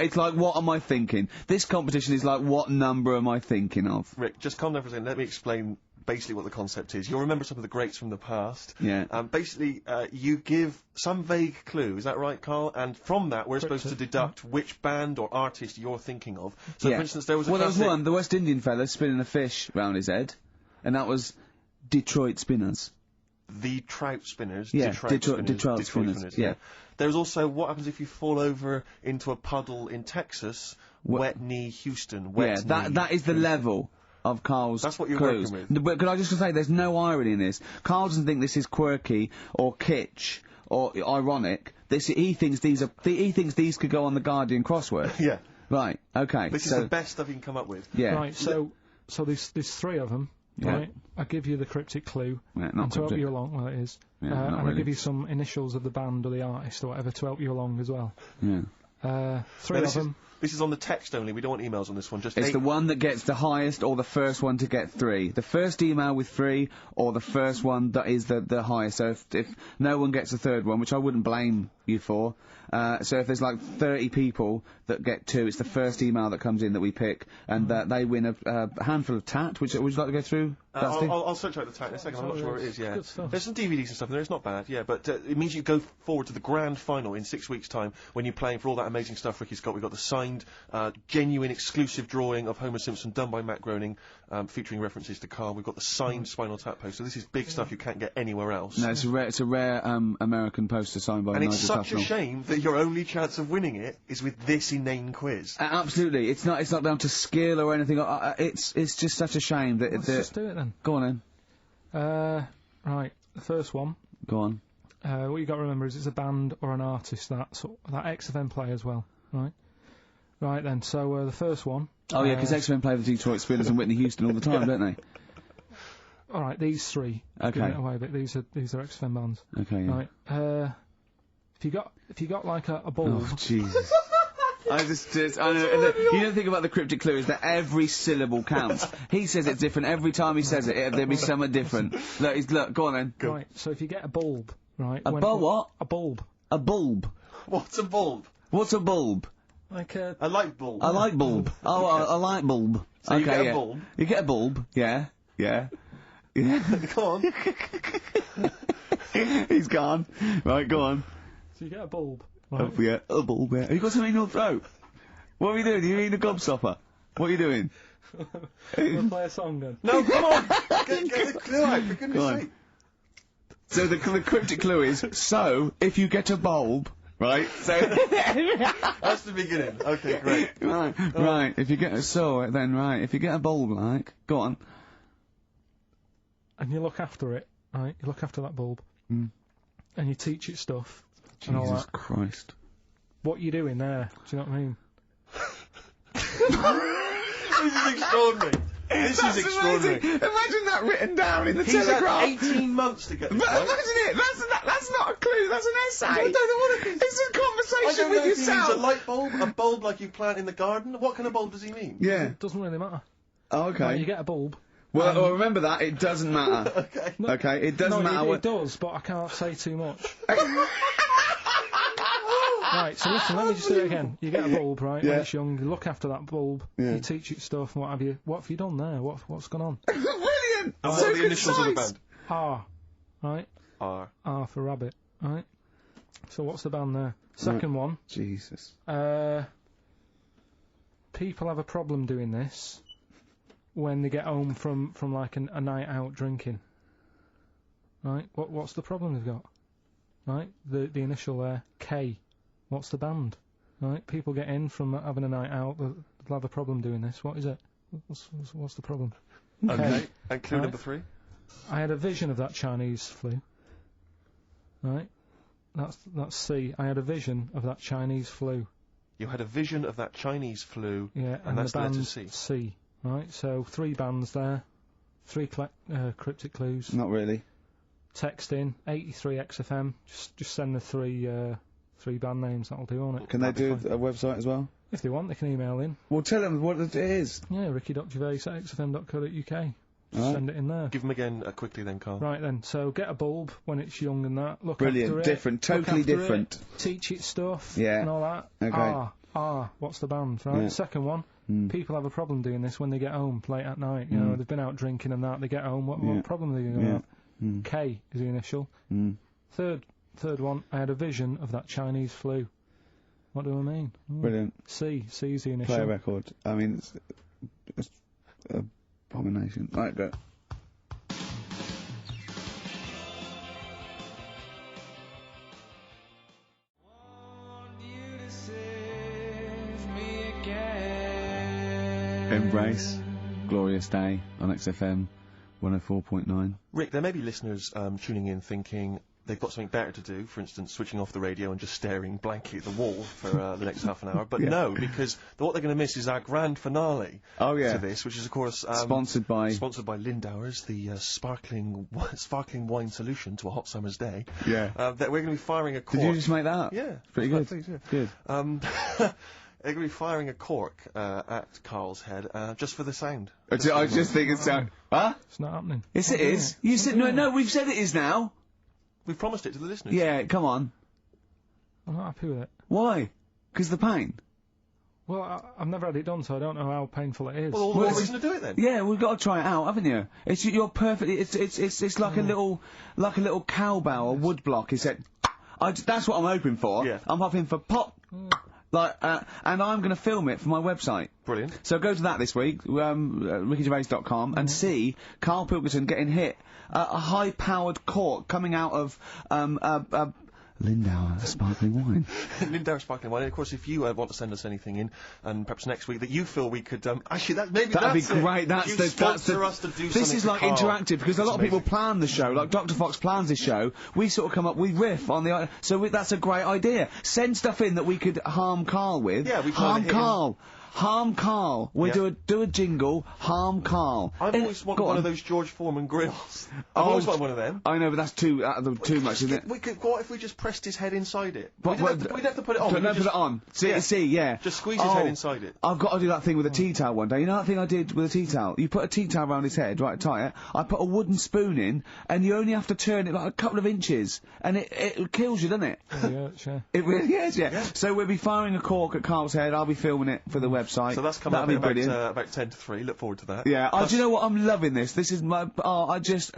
It's like what am I thinking? This competition is like what number am I thinking of? Rick, just calm down for a second. Let me explain basically what the concept is. You'll remember some of the greats from the past. Yeah. Basically, you give some vague clue. Is that right, Carl? And from that, we're supposed to deduct which band or artist you're thinking of. So, for instance, there was a there was one, the West Indian fella spinning a fish round his head, and that was Detroit Spinners. The Trout Spinners. Yeah, Detroit Spinners. Yeah. There's also what happens if you fall over into a puddle in Texas. Wet knee Houston. Wet knee. That is the level of Carl's That's what you're clues. working with. But could I just say, there's no irony in this. Carl doesn't think this is quirky or kitsch or ironic. He thinks these could go on the Guardian crossword. Yeah. Right. Okay. This is the best stuff you can come up with. Yeah. Right. So there's 3 of them. Yeah. Right. I give you the cryptic clue. Yeah, not and to help cryptic. you along, well, it is. Yeah, not and really. I give you some initials of the band or the artist or whatever to help you along as well. Yeah. 3 of them. This is on the text only. We don't want emails on this one. Just It's the one that gets the highest or the first one to get 3. The first email with 3 or the first one that is the highest. So if no one gets the third one, which I wouldn't blame you for, so if there's like 30 people that get 2, it's the first email that comes in that we pick, and they win a handful of tat. Would you like to go through? I'll search out the tat in a second. I'm not sure where it is. Yeah, there's some DVDs and stuff in there. It's not bad. Yeah, but it means you go forward to the grand final in 6 weeks' time when you're playing for all that amazing stuff Ricky's got. We've got the signed, genuine, exclusive drawing of Homer Simpson done by Matt Groening, featuring references to Carl. We've got the signed Spinal Tap poster. So this is big stuff you can't get anywhere else. No, it's a rare American poster signed by and Nigel it's such Tufnell. a shame that your only chance of winning it is with this inane quiz. Absolutely, it's not down to skill or anything. It's just such a shame that. Let's just do it then. Go on then. Right, the first one. Go on. What you got to remember is it's a band or an artist that XFM play as well, right? Right then, so the first one. Oh yeah, because XFM play the Detroit Spinners and Whitney Houston all the time, don't they? All right, these 3. Okay. Giving it away, but these are XFM bands. Okay. Yeah. Right. If you got like a bulb. Oh Jesus. I know. You don't think about the cryptic clue is that every syllable counts. He says it's different every time he says it. There'll be something different. Look, go on then. Go. Right. So if you get a bulb, right? What? A bulb. A bulb. What's a bulb? What's a bulb? Like a. I like bulb. I like bulb. Oh, a light bulb. So you okay, get a bulb. You get a bulb. Yeah. Yeah. Go on. He's gone. Right, go on. So you get a bulb. Right. Oh, yeah, a bulb. Yeah. Have you got something in your throat? What are you doing? Are you eating a gobstopper? What are you doing? We'll play a song then. No, come on. Get the clue out, for goodness sake. So the cryptic clue is, so, if you get a bulb, right, so... That's the beginning. Okay, great. Right, if you get if you get a bulb, like, go on. And you look after it, right, you look after that bulb, and you teach it stuff. Jesus Christ. What you doing there? Do you know what I mean? This is extraordinary. This That's is extraordinary. amazing. Imagine that written down in the He's Telegraph. had 18 months to get this But right. imagine it. That's not a clue. That's an essay. I don't know what it is. It's a I conversation don't with know if he means yourself. a light bulb, a bulb like you plant in the garden. What kind of bulb does he mean? Yeah. It doesn't really matter. Oh, okay. Like, you get a bulb. Well, remember that. It doesn't matter. Okay. It doesn't matter. It does, but I can't say too much. Right, so listen, let me just do it again. You get a bulb, right, when Yeah. it's young, you look after that bulb, Yeah. you teach it stuff, and what have you. What have you done there? What's gone on? Brilliant. And So what are the initials of the concise. band? R, right? R. R for rabbit, right? So what's the band there? Second one, Jesus. people have a problem doing this when they get home from like a night out drinking. Right? What's the problem they've got? Right? The initial there, K. What's the band? Right? People get in from having a night out, they'll have a problem doing this. What is it? What's the problem? Okay. And clue Right. number 3? I had a vision of that Chinese flu. Right? That's C. I had a vision of that Chinese flu. You had a vision of that Chinese flu, Yeah, and that's the the band letter C. Right? So 3 bands there. 3 cryptic clues. Not really. Text in 83 XFM. Just send the 3 band names. That'll do, won't it? Can they do a website as well? If they want, they can email in. Well, tell them what it is. Yeah, ricky.gervais@xfm.co.uk. Just Right. send it in there. Give them again quickly then, Carl. Right then, so get a bulb when it's young and that. Look Brilliant, after it. different, look totally after different. It, teach it stuff. Yeah. And all that. Okay. What's the band? Right. Yeah. Second one. People have a problem doing this when they get home late at night. You know, they've been out drinking and that. They get home. What problem are they going to have? K is the initial. Third one. I had a vision of that Chinese flu. What do I mean? Brilliant. C is the initial. Play a record. I mean, it's abomination. Right, go. Embrace. Glorious Day on XFM 104.9. Rick, there may be listeners tuning in thinking they've got something better to do, for instance, switching off the radio and just staring blankly at the wall for the next half an hour. But no, because what they're going to miss is our grand finale to this, which is, of course... sponsored by Lindauer's, the sparkling wine solution to a hot summer's day. Yeah. That we're going to be firing a cork. Did you just make that up? Yeah. Pretty good. Please, yeah. Good. They're going to be firing a cork at Carl's head just for the sound. I just think it's sound. Huh? It's not happening. Yes, it is. You said no. We've said it is now. We've promised it to the listeners. Yeah, come on. I'm not happy with it. Why? Because the pain. Well, I've never had it done, so I don't know how painful it is. Well, all the more reason to do it then. Yeah, we've got to try it out, haven't you? You're perfect. It's like a little cowbell or wood block. It's that's what I'm hoping for. Yeah. I'm hoping for pop. And I'm going to film it for my website. Brilliant. So go to that this week, rickygervais.com, and see Carl Pilkington getting hit a high-powered cork coming out of Lindauer sparkling wine. Lindauer sparkling wine. And of course, if you want to send us anything in, and perhaps next week that you feel we could actually that'd be great. That's the sponsor us to do This something is for like Carl. interactive because a lot of people plan the show. Like Dr. Fox plans his show. We sort of come up, we riff on the that's a great idea. Send stuff in that we could harm Carl with. Yeah, we harm Carl. Harm Carl. We do a jingle. Harm Carl. I've always wanted one of those George Foreman grills. I've always wanted one of them. I know, but that's too much, isn't it? We could. What if we just pressed his head inside it? But we'd have to put it on. Don't put it on. See, yeah. Just squeeze his head inside it. I've got to do that thing with a tea towel one day. You know that thing I did with a tea towel? You put a tea towel around his head, right, tie it. I put a wooden spoon in, and you only have to turn it like a couple of inches, and it kills you, doesn't it? Yeah, sure. It really is, yeah. So we'll be firing a cork at Carl's head. I'll be filming it for the website. So that's coming up That'll be about brilliant. About 10 to 3. Look forward to that. Yeah. Do you know what? I'm loving this. This is my. Just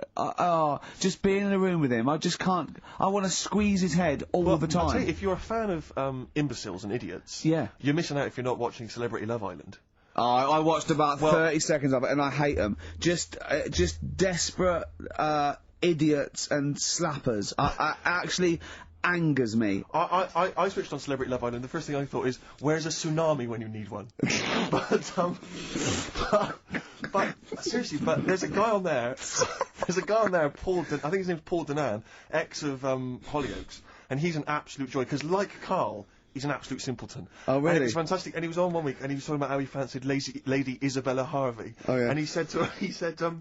being in a room with him. I just can't. I want to squeeze his head all the time. I'll tell you, if you're a fan of imbeciles and idiots, you're missing out if you're not watching Celebrity Love Island. I watched about 30 seconds of it, and I hate them. Just desperate idiots and slappers. I actually angers me. I switched on Celebrity Love Island. The first thing I thought is, where's a tsunami when you need one? but seriously, there's a guy on there. There's a guy on there, I think his name's Paul Danan, ex of Hollyoaks, and he's an absolute joy because, like Carl, he's an absolute simpleton. Oh, really? And it was fantastic. And he was on one week, and he was talking about how he fancied Lady Isabella Harvey. Oh, yeah. And he said to her,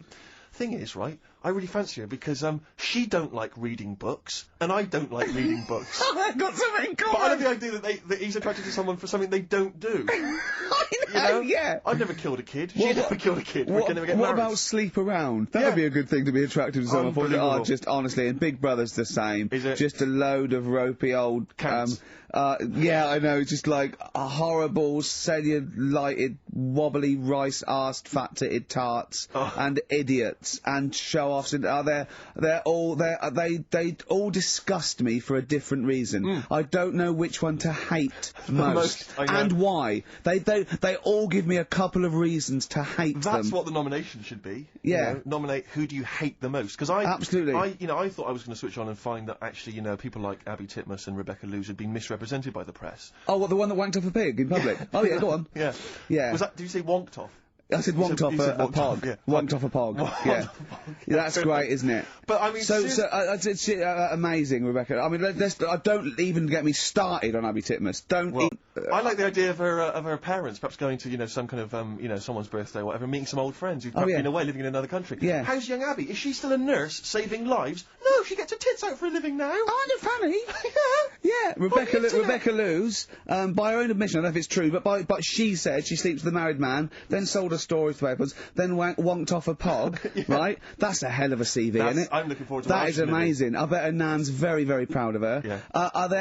thing is, right, I really fancy her because she don't like reading books and I don't like reading books. I've got something in common. But I love the idea that he's attracted to someone for something they don't do. I know, yeah. I've never killed a kid. She's never killed a kid. We can never get What married. about sleep around? That would be a good thing to be attracted to someone for. Unbelievable. Oh, just honestly, and Big Brother's the same. Is it? Just a load of ropey old cats. Yeah, I know, just like a horrible, cellulited, wobbly, rice-arsed, fat-titted tarts and idiots and show-offs. And they all disgust me for a different reason. I don't know which one to hate most I know. and why. They all give me a couple of reasons to hate them. That's what the nomination should be. Yeah. You know, nominate who do you hate the most? Because Absolutely. I thought I was going to switch on and find that actually, people like Abby Titmus and Rebecca Lewis had been misrepresented by the press. Oh, what, the one that wanked off a pig in public? Oh, yeah, go on. Yeah. Yeah. Was that? Did you say wonked off? I said wonked off a pog. Yeah. Wonked off a pog. Yeah. Yeah, that's great, isn't it? But I mean, it's amazing, Rebecca. I mean, don't even get me started on Abby Titmus. I like the idea of her parents perhaps going to some kind of someone's birthday or whatever, meeting some old friends who've perhaps been away living in another country. Yeah. How's young Abby? Is she still a nurse saving lives? No, she gets her tits out for a living now. Aren't you funny? Yeah. Rebecca Lewis, by her own admission, I don't know if it's true, but she said she sleeps with a married man, then sold her stories to papers, then wonked off a pog, right? That's a hell of a CV, isn't it? I'm looking forward to that. Is amazing. I bet her nan's very, very proud of her. Yeah.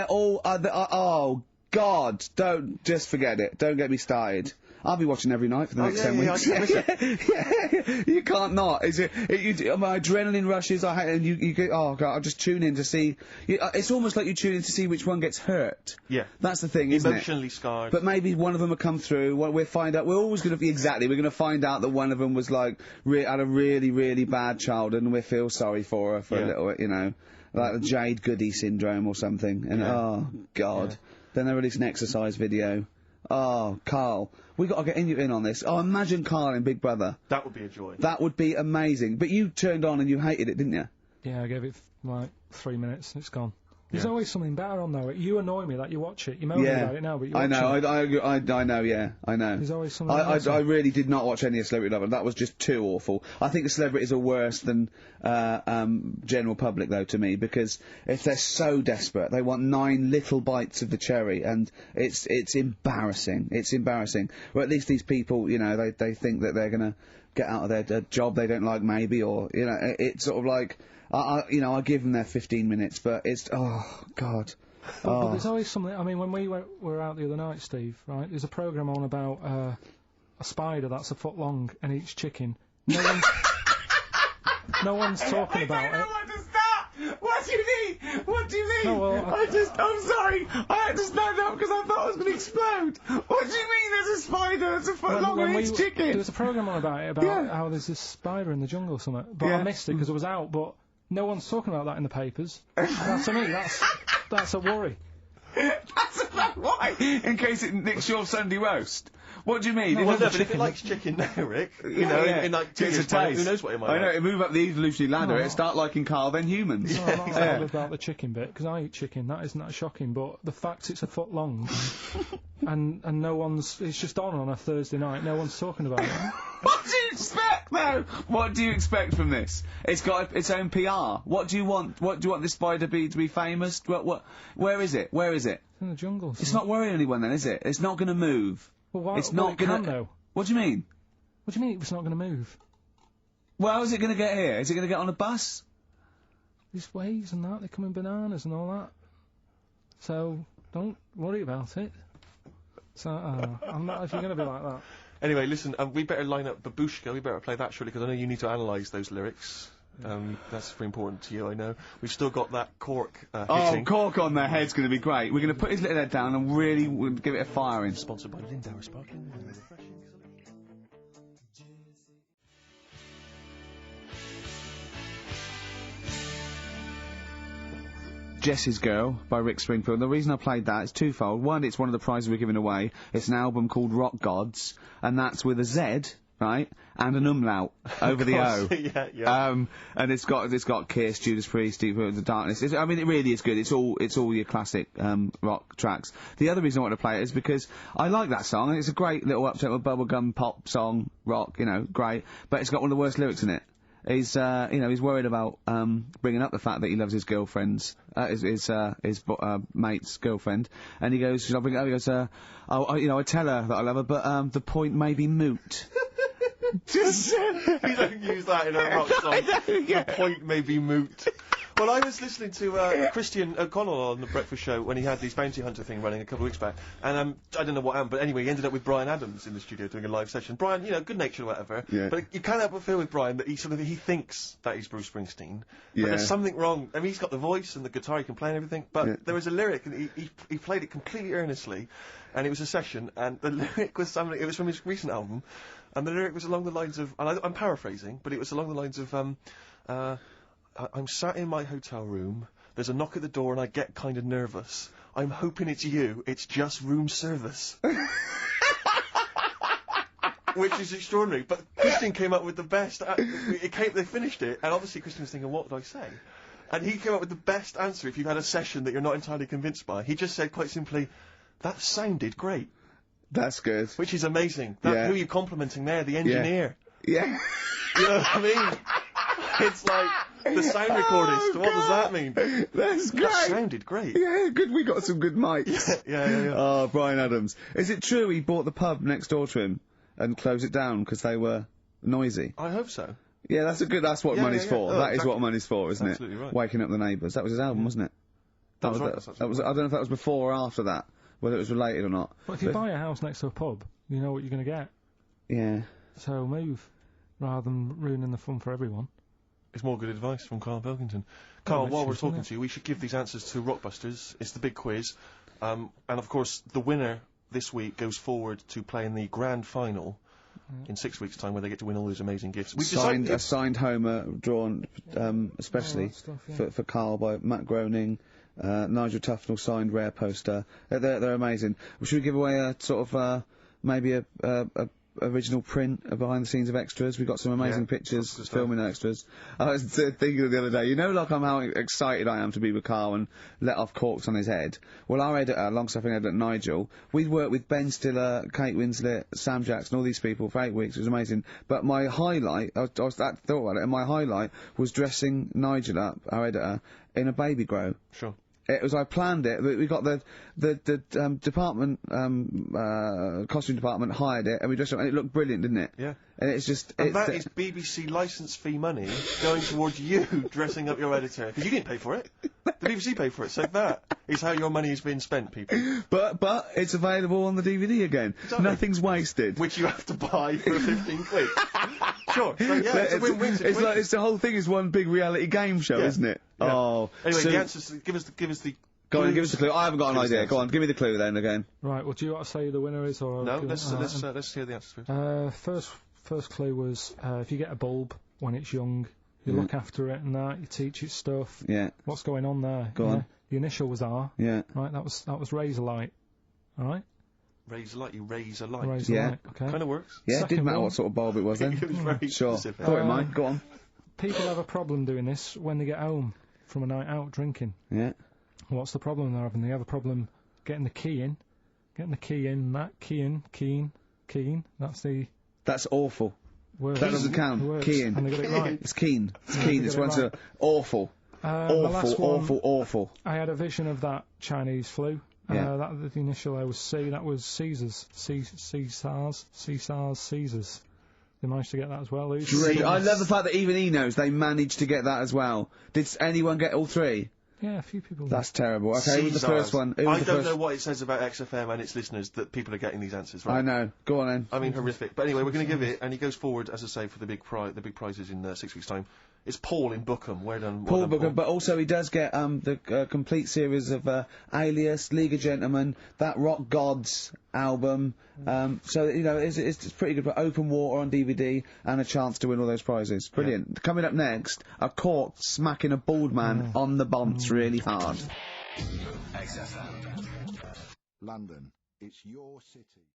Oh, God, don't, just forget it. Don't get me started. I'll be watching every night for the next 10 weeks. Yeah, you can't not. Is it? My adrenaline rushes. And you go. Oh God! I'll just tune in to see. It's almost like you tune in to see which one gets hurt. Yeah, that's the thing, isn't it? Emotionally scarred. But maybe one of them will come through. We'll find out. We're always going to be exactly. We're going to find out that one of them was like had a really, really bad childhood, and we feel sorry for her for a little, like the Jade Goody syndrome or something. And oh God! Then they release an exercise video. Oh, Carl, we got to get in on this. Oh, imagine Carl in Big Brother. That would be a joy. That would be amazing. But you turned on and you hated it, didn't you? Yeah, I gave it like 3 minutes and it's gone. There's always something better on though. You annoy me that you watch it. You moan about it now, but you watch I know. it. I know. Yeah, I know. There's always something. I really did not watch any of Celebrity Love. That was just too awful. I think the celebrities are worse than general public though to me, because if they're so desperate, they want 9 little bites of the cherry, and it's embarrassing. It's embarrassing. Or at least these people, they think that they're gonna get out of their job they don't like, maybe, or it's sort of like. I give them their 15 minutes, but it's, oh, God. But there's always something, I mean, when we were out the other night, Steve, right, there's a programme on about a spider that's a foot long and eats chicken. No one's talking about it. What do you mean? What do you mean? No, well, I'm sorry. I had to stand up because I thought I was going to explode. What do you mean there's a spider that's a foot long and eats chicken? There was a programme on about it, about how there's this spider in the jungle or something. But I missed it because I was out, but no one's talking about that in the papers. That's to me, that's a worry. That's about why? In case it nicks your Sunday roast. What do you mean? No, but if it likes chicken now, Rick, in like 2 years' time, who knows what it might I know, it move up the evolutionary ladder, it'll start liking Carl, then humans. No, I'm not bothered about the chicken bit, because I eat chicken, that isn't that shocking, but the fact it's a foot long, and no one's, it's just on a Thursday night, no one's talking about it. What do you expect, though? What do you expect from this? It's got its own PR. What do you want? What do you want this spider to be famous? Where is it? Where is it? It's in the jungle. It's not worrying anyone then, is it? It's not going to move. Well, why? It's not going to. What do you mean? What do you mean it's not going to move? Well, how's it going to get here? Is it going to get on a bus? There's waves and that. They come in bananas and all that. So don't worry about it. So I'm not. If you're going to be like that. Anyway, listen. We better line up Babushka. We better play that surely, because I know you need to analyse those lyrics. That's very important to you, I know. We've still got that Cork hitting. Cork on their head's going to be great. We're going to put his little head down and really give it a firing. Sponsored by Lindauer Sparkling Wine. Jessie's Girl by Rick Springfield. The reason I played that is twofold. One, it's one of the prizes we're giving away. It's an album called Rock Gods, and that's with a Z, right, and an umlaut over the O. Yeah. And it's got Kiss, Judas Priest, Deep Root of the Darkness. I mean, it really is good. It's all your classic rock tracks. The other reason I want to play it is because I like that song, and it's a great little up-tempo bubblegum pop song, rock, great. But it's got one of the worst lyrics in it. He's worried about bringing up the fact that he loves his girlfriend's his mate's girlfriend, and he goes, "Should I bring it up?" He goes, I tell her that I love her, but the point may be moot." Just you don't use that in a rock song. The point may be moot. Well, I was listening to Christian O'Connell on the Breakfast Show when he had this bounty hunter thing running a couple of weeks back, and I don't know what happened, but anyway, he ended up with Bryan Adams in the studio doing a live session. Bryan, good natured or whatever, but you can't help but feel with Bryan that he thinks that he's Bruce Springsteen, but there's something wrong. I mean, he's got the voice and the guitar, he can play and everything, but there was a lyric, and he played it completely earnestly, and it was a session, and the lyric was something. It was from his recent album, and the lyric was along the lines of, and I'm paraphrasing, but it was along the lines of, I'm sat in my hotel room, there's a knock at the door and I get kind of nervous. I'm hoping it's you, it's just room service. Which is extraordinary, but Christian came up with the best, they finished it, and obviously Christian was thinking, what did I say? And he came up with the best answer if you've had a session that you're not entirely convinced by. He just said quite simply, that sounded great. That's good. Which is amazing. Who are you complimenting there? The engineer. Yeah. You know what I mean? It's like the sound recordist. What does that mean? That's great. That sounded great. Yeah, good. We got some good mics. Yeah. Oh, Bryan Adams. Is it true he bought the pub next door to him and closed it down because they were noisy? I hope so. Yeah, that's what money's for. Oh, that is what money's for, isn't Absolutely it? Right. Waking up the neighbours. That was his album, wasn't it? That was right. That was. I don't know if that was before or after that. Whether it was related or not. But if you buy a house next to a pub, you know what you're going to get. Yeah. So move, rather than ruining the fun for everyone. It's more good advice from Carl Pilkington. Carl, while we're talking to you, we should give these answers to Rockbusters. It's the big quiz. And of course, the winner this week goes forward to play in the grand final in 6 weeks' time, where they get to win all those amazing gifts. A signed Homer drawn especially for Carl by Matt Groening. Nigel Tufnell signed rare poster. They're amazing. Should we give away a sort of maybe a original print behind the scenes of extras? We got some amazing pictures filming extras. I was thinking the other day, how excited I am to be with Carl and let off corks on his head. Well, our editor, long-suffering editor Nigel, we'd worked with Ben Stiller, Kate Winslet, Sam Jackson, all these people for 8 weeks. It was amazing. But my highlight, I thought about it, and my highlight was dressing Nigel up, our editor, in a baby grow. Sure. It was, I planned it, we got the department, costume department hired it, and we dressed it up, and it looked brilliant, didn't it? Yeah. And it's just... And that is BBC licence fee money going towards you dressing up your editor, because you didn't pay for it. The BBC paid for it, so that is how your money has been spent, people. But it's available on the DVD again. Exactly. Nothing's wasted. Which you have to buy for 15 quid. Sure. So, yeah, it's a win-win situation. It's the whole thing is one big reality game show, isn't it? Yeah. Oh. Anyway, the answers, give us the... Go on, give us the clue. I haven't got an idea. Go on, give me the clue then again. Right, well, do you want to say who the winner is, or... No, let's hear the answers. First clue was, if you get a bulb when it's young, you look after it and that, you teach it stuff. Yeah. What's going on there? Go on. The initial was R. Yeah. Right, that was Razorlight. Alright? Razorlight, you raise a light. Razorlight, okay. Kind of works. Yeah, it didn't matter what sort of bulb it was then. It was very sure. specific. Thought it might. Go on. People have a problem doing this when they get home from a night out drinking. Yeah. What's the problem they're having? They have a problem getting the key in. Keying. That's awful. Works. That doesn't count. Keying. And they got it right. It's keen. It's keen. It's one's awful. Awful. I had a vision of that Chinese flu. Yeah. The initial I was C. That was Caesars. Caesars. They managed to get that as well. I love the fact that even he knows they managed to get that as well. Did anyone get all three? Yeah, a few people. That's terrible. Okay, who was the first one? I don't know what it says about XFM and its listeners that people are getting these answers right. I know. Go on then. I mean, horrific. But anyway, we're going to give it, and he goes forward, as I say, for the big prizes in 6 weeks' time. It's Paul in Bookham. Well done, Paul Bookham, but also he does get the complete series of Alias, League of Gentlemen, that Rock Gods album. So it's pretty good. But Open Water on DVD and a chance to win all those prizes. Brilliant. Yeah. Coming up next, a cork smacking a bald man on the bonds really hard. XFM. London, it's your city.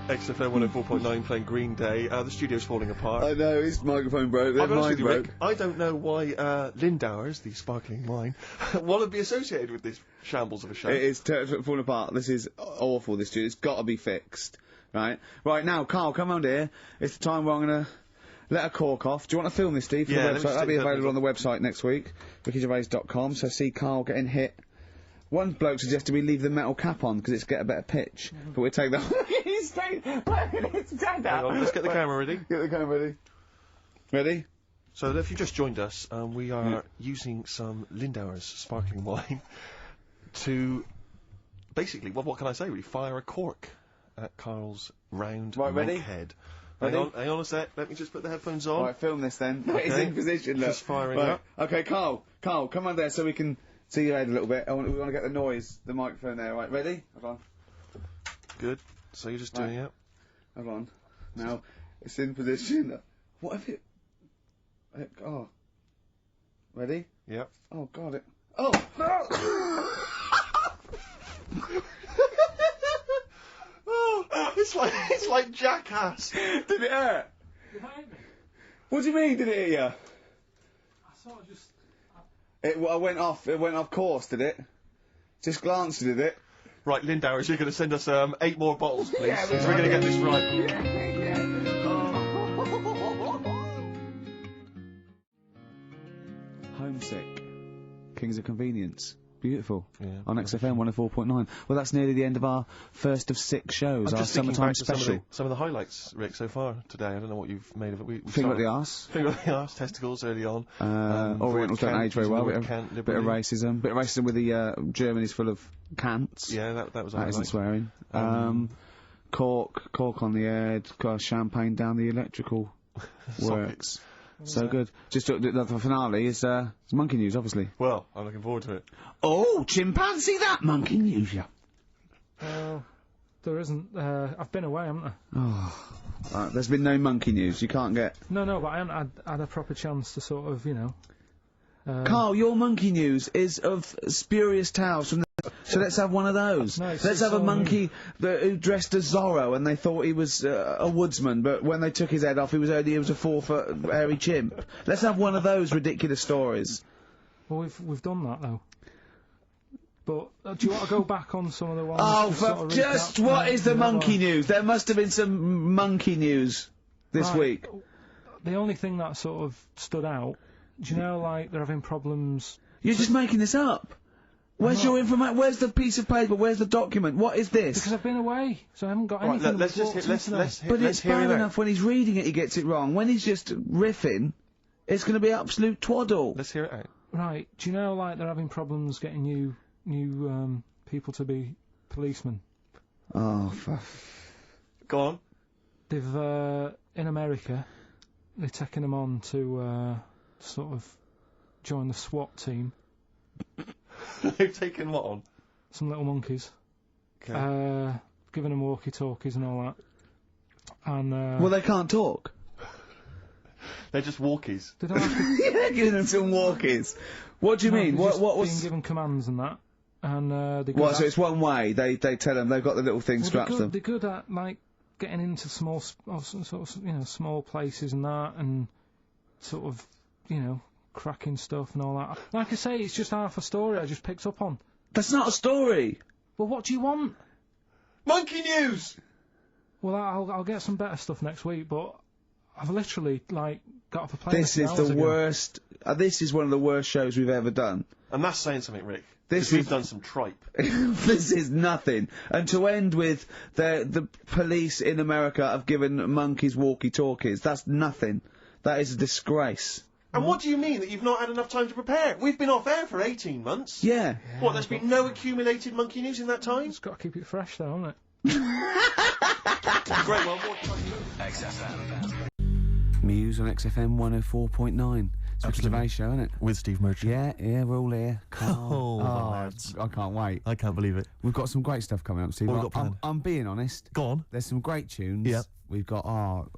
XFM 104.9 playing Green Day. The studio's falling apart. I know, his microphone broke. I'll be honest Mine with you, broke. Rick, I don't know why Lindauer's, the sparkling wine, want to be associated with this shambles of a show. It is falling apart. This is awful, this studio. It's got to be fixed. Right? Right, now, Carl, come round here. It's the time where I'm going to let a cork off. Do you want to film this, Steve, for Yeah, the let me website? just That'll be take that available on the website next week, rickygervais.com. So see Carl getting hit. One bloke suggested we leave the metal cap on because it's get a better pitch. But we'll take that. He's staying. Hang on, let's get the camera ready. Get the camera ready. Ready? So if you've just joined us, we are using some Lindauer's sparkling wine to basically, well, what can I say? We fire a cork at Carl's round ready? head. Ready? Hang on a sec. Let me just put the headphones on. Right, film this then. Okay. He's in position. Look. Just firing right. up. Okay, Carl, come on there so we can see your head a little bit. We want to get the noise, the microphone there. Right, ready? Hold on. Good. So you're just doing it. Hold on. Now it's in position. What have you? Oh. Ready? Yep. Oh God! Oh no! It's like Jackass. Did it hurt? Did that hit me? What do you mean? Did it hit you? I sort of just. It went off. It went off course. Did it? Just glanced at it. Right, Lindauer's, you're going to send us 8 more bottles, please. Yeah, so we're going to get this right. Homesick. Kings of Convenience. Beautiful. Yeah. On XFM 104.9. Well, that's nearly the end of our first of 6 shows, I'm our just thinking summertime back to special. some of the highlights, Rick, so far today. I don't know what you've made of it. We Finger up started- the arse. Finger up the arse, testicles early on. Orientals don't age very well. Bit of liberally. racism. Bit of racism with the Germany's full of cants. Yeah, that was That isn't highlight. swearing. Cork on the head, champagne down the electrical works. So good. Just the finale is monkey news, obviously. Well, I'm looking forward to it. Oh, chimpanzee, that monkey news, yeah. There isn't. I've been away, haven't I? Oh, there's been no monkey news. You can't get. No, but I haven't had a proper chance to sort of, Carl, your monkey news is of spurious tales from the. So let's have one of those. No, let's it's have a all monkey who dressed as Zorro, and they thought he was a woodsman, but when they took his head off, he was a 4-foot hairy chimp. Let's have one of those ridiculous stories. Well, we've done that though. But do you want to go back on some of the ones? Oh, to sort of just recap? what is the No, monkey well, news? There must have been some monkey news this Right. week. The only thing that sort of stood out, do you know, like they're having problems? You're just making this up. Where's your information? Where's the piece of paper? Where's the document? What is this? Because I've been away, so I haven't got Right, anything. let's that's just walked hit- let's- into let's them. hit- But it's hear bad him out. enough when he's reading it, he gets it wrong. When he's just riffing, it's going to be absolute twaddle. Let's hear it out. Right, do you know, like they're having problems getting new people to be policemen? Oh, Go on. They've in America, they're taking them on to sort of join the SWAT team. They've taken what on? Some little monkeys. Okay. Giving them walkie-talkies and all that. And well, they can't talk. They're just walkies. they don't have to, Yeah, giving them some walkies. What do you no, mean? they're What just was? being given commands and that? And they go. What? So it's one way. They tell them they've got the little thing strapped to them. They're good at like getting into small, sort of, small places and that, and sort of, cracking stuff and all that. Like I say, it's just half a story I just picked up on. That's not a story. Well, what do you want? Monkey news. Well, I'll get some better stuff next week, but I've literally got off a plane. This a few is hours the ago. worst. This is one of the worst shows we've ever done. And that's saying something, Rick. This 'Cause we've is- done some tripe. This is nothing. And to end with the police in America have given monkeys walkie-talkies. That's nothing. That is a disgrace. And what do you mean that you've not had enough time to prepare? We've been off air for 18 months. Yeah. What, there's been no accumulated monkey news in that time? It's got to keep it fresh, though, hasn't it? Great, well, what XFM. Muse on XFM 104.9. It's Ricky Gervais show, isn't it? With Steve Merchant. Yeah, we're all here. Oh, lads. I can't wait. I can't believe it. We've got some great stuff coming up, Steve. What have we got planned? I'm being honest. Go on. There's some great tunes. Yep. We've got,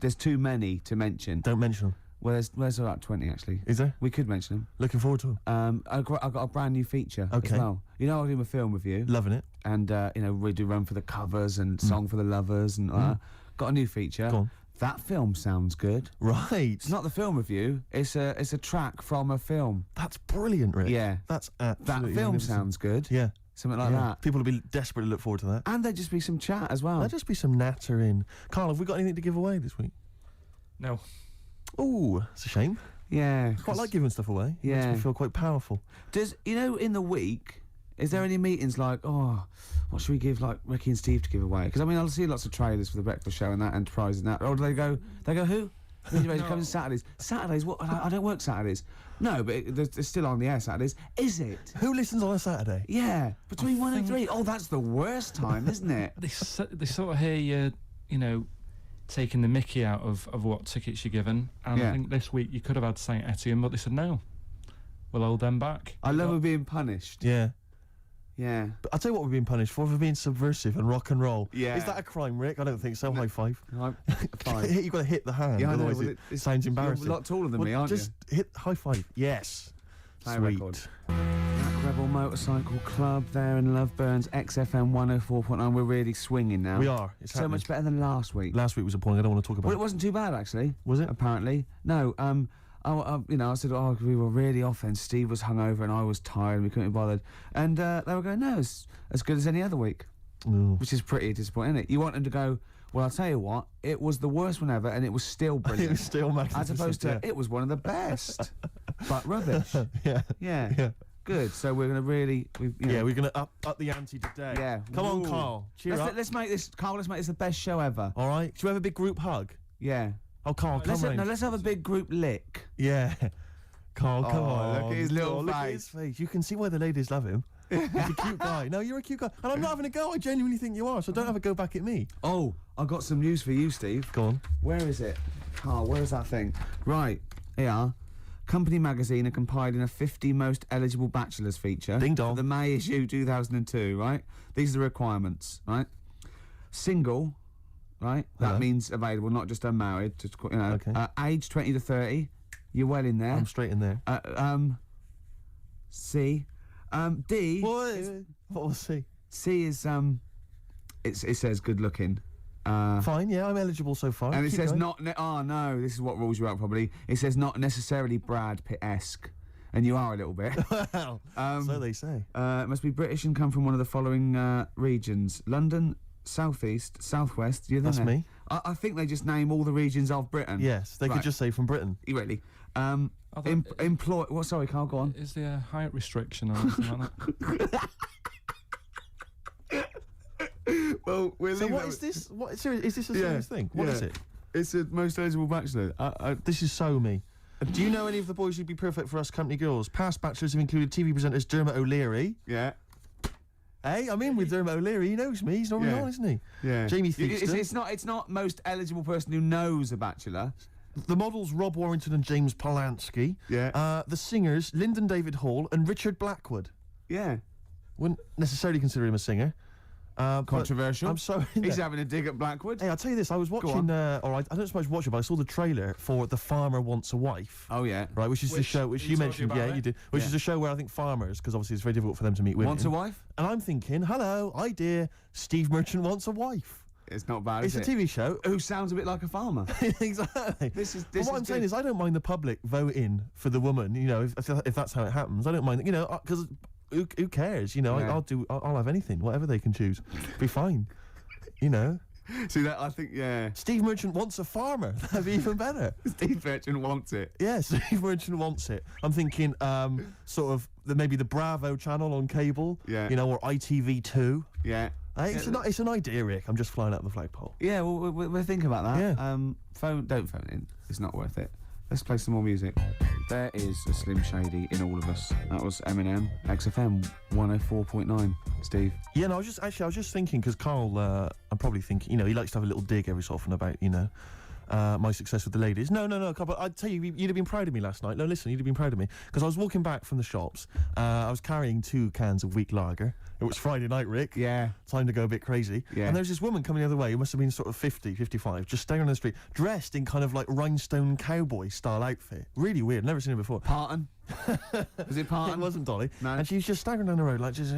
there's too many to mention. Don't mention them. Well, there's about 20 actually. Is there? We could mention them. Looking forward to them. I've got a brand new feature Okay. as well. You know, I do a film with you. Loving it. And, you know, we do Run for the Covers and Song for the Lovers and got a new feature. Go on. That film sounds good. Right. It's not the film review. It's a track from a film. That's brilliant, Rick. Yeah. That's That absolutely film magnificent. sounds good. Yeah. Something like that. People will be desperate to look forward to that. And there'd just be some chat as well. There'll just be some natter in. Carl, have we got anything to give away this week? No. Ooh, it's a shame. Yeah. I quite like giving stuff away. It Yeah. makes me feel quite powerful. Does, you know, in the week, is there any meetings like, oh, what should we give, like, Ricky and Steve to give away? Because, I mean, I'll see lots of trailers for the Breakfast Show and that, Enterprise and that. Or do they go, who? Anyway, no. Comes Saturdays. Saturdays? What? I don't work Saturdays. No, but they're still on the air Saturdays. Is it? Who listens on a Saturday? Yeah, between 1 and 3. Oh, that's the worst time, isn't it? They sort of hear you know, taking the mickey out of what tickets you're given. And Yeah. I think this week you could have had St Etienne, but they said no. We'll hold them back. I love them being punished. Yeah. Yeah. But I'll tell you what we're being punished for being subversive and rock and roll. Yeah. Is that a crime, Rick? I don't think so. High five. Five. You've got to hit the hand. Yeah, I know, otherwise well, it sounds embarrassing. You're a lot taller than me, aren't just hit high five. Yes. High Sweet. record. Black Rebel Motorcycle Club there in Loveburns, XFM 104.9. We're really swinging now. We are. It's so happening. much better than last week. Last week was appalling. I don't want to talk about Well, it. it wasn't too bad actually. Was it? Apparently, no. You know, I said, oh, we were really off then. Steve was hungover and I was tired and we couldn't be bothered. And they were going, no, it's as good as any other week. Ooh. Which is pretty disappointing, isn't it? You want them to go, well, I'll tell you what, it was the worst one ever and it was still brilliant. It was still magnificent. As opposed to, yeah. it was one of the best. But rubbish. Yeah. Yeah. Good. So we're going to really... we're going to up the ante today. Yeah. Come on, Ooh. Carl. Cheer up. Let's make this, Carl, let's make this the best show ever. All right. Should we have a big group hug? Yeah. Oh, Carl, come on. Let's have a big group lick. Yeah. Carl, come Oh, on. look at his little Look at face. his face. You can see why the ladies love him. He's a cute guy. No, you're a cute guy. And I'm not having a go. I genuinely think you are, so don't have a go back at me. Oh, I've got some news for you, Steve. Go on. Where is it? Carl, where is that thing? Right, here. Company Magazine are compiling a 50 most eligible bachelors feature. Ding dong. For the May issue 2002, right? These are the requirements, right? Single, right? That Hello. means available, not just unmarried. Just, you know, Okay. age 20 to 30. You're well in there. I'm straight in there. C. D. What was C? C is, it says good looking. Fine, yeah, I'm eligible so far. And it Keep says going. not... oh, no, this is what rules you out, probably. It says not necessarily Brad Pitt-esque. And you are a little bit. Well, so they say. It must be British and come from one of the following regions. London, South East, South West. You're That's there. me. I think they just name all the regions of Britain. Yes, they could just say from Britain. Really. Employ... Well, sorry, Carl, go on. Is there a height restriction or anything like that? Well, we're So what is this? What, seriously, is this a serious thing? What is it? It's the most eligible bachelor. This is so me. Do you know any of the boys who'd be perfect for us company girls? Past bachelors have included TV presenters Dermot O'Leary. Yeah. Hey, I'm in with Dermot O'Leary. He knows me. He's normally on, isn't he? Yeah. Jamie Theakston. It's not most eligible person who knows a bachelor. The models Rob Warrington and James Polanski. Yeah. The singers Lyndon David Hall and Richard Blackwood. Yeah. Wouldn't necessarily consider him a singer. Controversial. I'm sorry. He's having a dig at Blackwood. Hey, I'll tell you this. I was watching. I don't suppose watch it, but I saw the trailer for The Farmer Wants a Wife. Oh yeah. Right, which is the show which you mentioned. about Yeah, it? you did. Which Yeah. is a show where I think farmers, because obviously it's very difficult for them to meet women. Wants a wife? And I'm thinking, hello, idea. Steve Merchant wants a wife. It's not bad. It's is a it? TV show. Who sounds a bit like a farmer. Exactly. This is. But what I'm saying is, I don't mind the public voting for the woman. You know, if that's how it happens, I don't mind. You know, because who cares? You know, Yeah. I'll have anything, whatever they can choose. Be fine. You know. See that? I think Steve Merchant wants a farmer. That'd be even better. Steve Merchant wants it. Yeah, Steve Merchant wants it. I'm thinking, sort of maybe the Bravo channel on cable. Yeah. You know, or ITV2. Yeah. Hey, it's an idea, Rick. I'm just flying out the flagpole. Yeah. Well, we'll think about that. Yeah. Don't phone in. It's not worth it. Let's play some more music. There is a Slim Shady in all of us. That was Eminem, XFM 104.9. Steve. Yeah, no, I was just thinking, because Carl, I'm probably thinking, you know, he likes to have a little dig every so often about, you know, my success with the ladies. No, but I'd tell you, you'd have been proud of me last night. No, listen, you'd have been proud of me. Because I was walking back from the shops, I was carrying 2 cans of weak lager. It was Friday night, Rick. Yeah. Time to go a bit crazy. Yeah. And there's this woman coming the other way, who must have been sort of 50, 55, just staring on the street, dressed in kind of like rhinestone cowboy style outfit. Really weird, never seen it before. Parton? Was it Parton? It wasn't Dolly. No. And she was just staggering down the road, like, just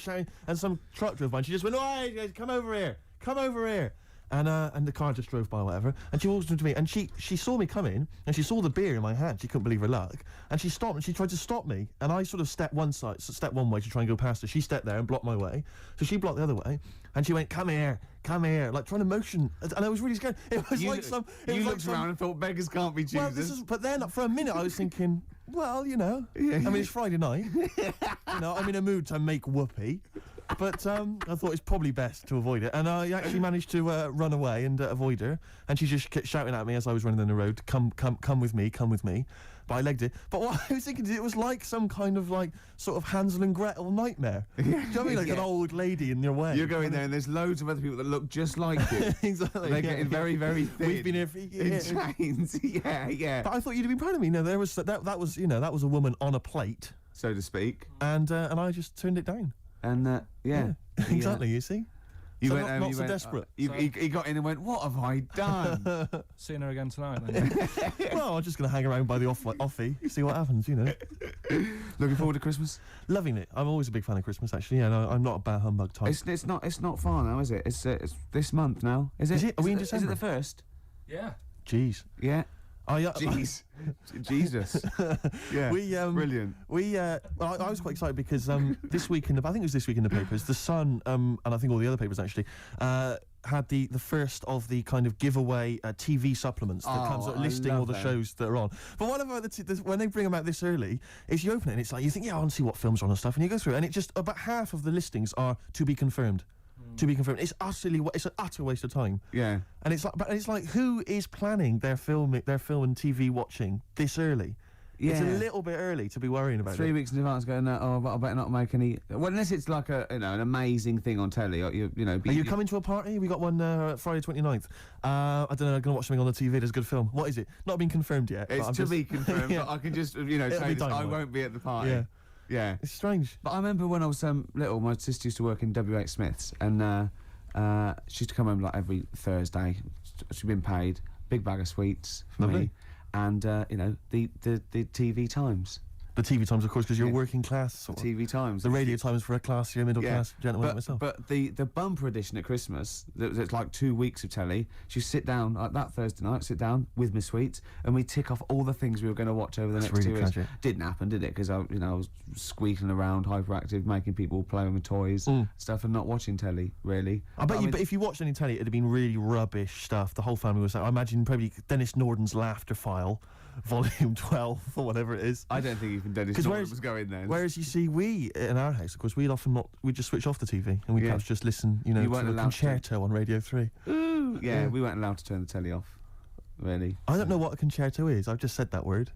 shouting, and some truck drove by, and she just went, "Oh, come over here, come over here." And the car just drove by, whatever, and she walked into me, and she saw me coming, and she saw the beer in my hand. She couldn't believe her luck, and she stopped, and she tried to stop me, and I sort of stepped one way to try and go past her. She stepped there and blocked my way, so she blocked the other way, and she went, come here, like trying to motion, and I was really scared. It was like some. You looked around and thought beggars can't be choosers. Well, but then for a minute I was thinking, well, you know, I mean it's Friday night, you know, I'm in a mood to make whoopee. But I thought it's probably best to avoid it, and I actually managed to run away and avoid her. And she just kept shouting at me as I was running down the road, "Come with me, come with me." But I legged it. But what I was thinking is, it was like some kind of like sort of Hansel and Gretel nightmare. Do you know what I mean? Like an old lady in your way. You're going there, and there's loads of other people that look just like you. Exactly. They're getting very, very thin. We've been here for years. In chains. Yeah. But I thought you'd be proud of me. No, there was that was that was a woman on a plate, so to speak, and I just turned it down. And yeah. Exactly. You see, you so went not so desperate. He got in and went, "What have I done?" Seeing her again tonight. Then. Well, I'm just going to hang around by the offie, see what happens. You know. Looking forward to Christmas. Loving it. I'm always a big fan of Christmas. Actually, yeah. No, I'm not a bah humbug type. It's not far now, is it? It's this month now. Is it? Is it? Are we in December? Is it the 1st? Yeah. Jeez. Yeah. Oh yeah. Jeez. Jesus. Yeah. Brilliant. Well, I was quite excited because this week I think it was this week in the papers, The Sun and I think all the other papers actually had the first of the kind of giveaway TV supplements that comes out listing all the shows that are on. But what about when they bring them out this early, is you open it and it's like you think, yeah, I want to see what films are on and stuff, and you go through it and it just about half of the listings are to be confirmed. To be confirmed. It's it's an utter waste of time. Yeah. And it's like who is planning their film and TV watching this early? Yeah. It's a little bit early to be worrying about 3 weeks in advance going, but I better not make any. Well, unless it's like an amazing thing on telly, or you know. Are you coming to a party? We got one Friday 29th. I don't know. I'm gonna watch something on the TV. There's a good film. What is it? Not been confirmed yet. It's to be confirmed. Yeah. But I can just say this, I won't be at the party. Yeah. Yeah. It's strange. But I remember when I was little, my sister used to work in W.H. Smith's, and she used to come home like every Thursday. She'd been paid big bag of sweets for me, and the TV Times. The TV Times, of course, because you're working class. The TV Times. The radio Times for a classier middle class gentleman like myself. But the bumper edition at Christmas, it's like 2 weeks of telly. She sit down like that Thursday night, sit down with my sweets, and we tick off all the things we were going to watch over the next 2 weeks. Didn't happen, did it? Because I was squeaking around, hyperactive, making people play with my toys, stuff, and not watching telly really. But if you watched any telly, it'd have been really rubbish stuff. The whole family was. I imagine probably Dennis Norden's Laughter File. Volume 12 or whatever it is. I don't think even Dennis Norton was going there. Whereas you see, we in our house, of course, we'd just switch off the TV and we'd perhaps just listen, to the concerto on Radio 3. Ooh, yeah, we weren't allowed to turn the telly off. Really. I don't know what a concerto is. I've just said that word.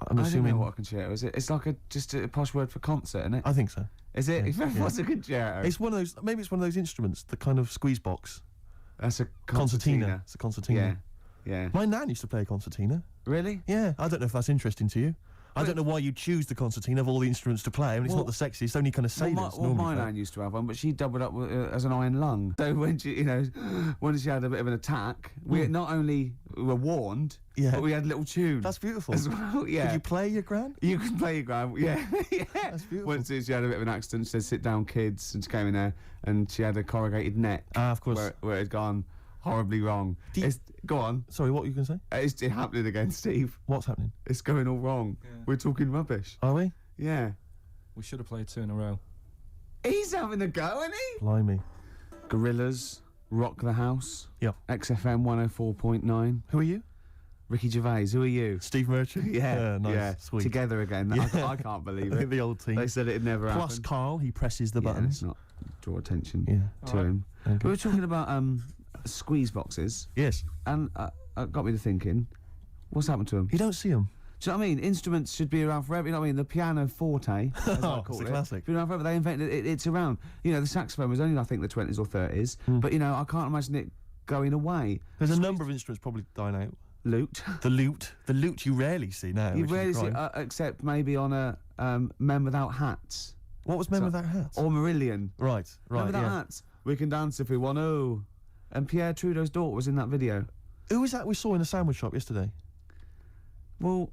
I'm assuming. I don't know what a concerto is. It's like just a posh word for concert, isn't it? I think so. Is it? Yeah. What's a concerto? It's one of those. Maybe it's one of those instruments, the kind of squeeze box. That's a concertina. It's a concertina. Yeah. My nan used to play a concertina. Really? Yeah. I don't know if that's interesting to you. I don't know why you choose the concertina of all the instruments to play. I mean, it's not the sexiest. It's only kind of sailors. My nan used to have one, but she doubled up as an iron lung. So when she, when she had a bit of an attack, we not only were warned, but we had little tunes. That's beautiful. As well, yeah. Could you play your gran? You can play your gran, yeah. Yeah. That's beautiful. Once she had a bit of an accident, she said, "Sit down, kids," and she came in there, and she had a corrugated neck. Of course. Where it had gone horribly wrong. Go on. Sorry, what were you going to say? It's happening again, Steve. What's happening? It's going all wrong. Yeah. We're talking rubbish. Are we? Yeah. We should have played 2 in a row. He's having a go, isn't he? Blimey. Gorillaz, Rock the House. Yeah. XFM 104.9. Who are you? Ricky Gervais. Who are you? Steve Merchant. Yeah. Nice. Yeah. Sweet. Together again. I can't believe it. The old team. They said it'd never happen. Plus Carl, he presses the buttons. Let's not draw attention to him. Okay. We were talking about squeeze boxes. Yes. And it got me to thinking, what's happened to them? You don't see them. Do you know what I mean? Instruments should be around forever. You know what I mean? The piano forte, as I call it's a it, classic. been around forever. They invented it. It's around. The saxophone was only, I think, the 20s or 30s. But I can't imagine it going away. There's a number of instruments probably dying out. Lute. The lute you rarely see now. You which is rarely a see, crime. except maybe on a Men Without Hats. What was Men Without Hats? Or Marillion. Right, Men Without yeah. Hats. We can dance if we want to. And Pierre Trudeau's daughter was in that video. Who was that we saw in the sandwich shop yesterday? Well,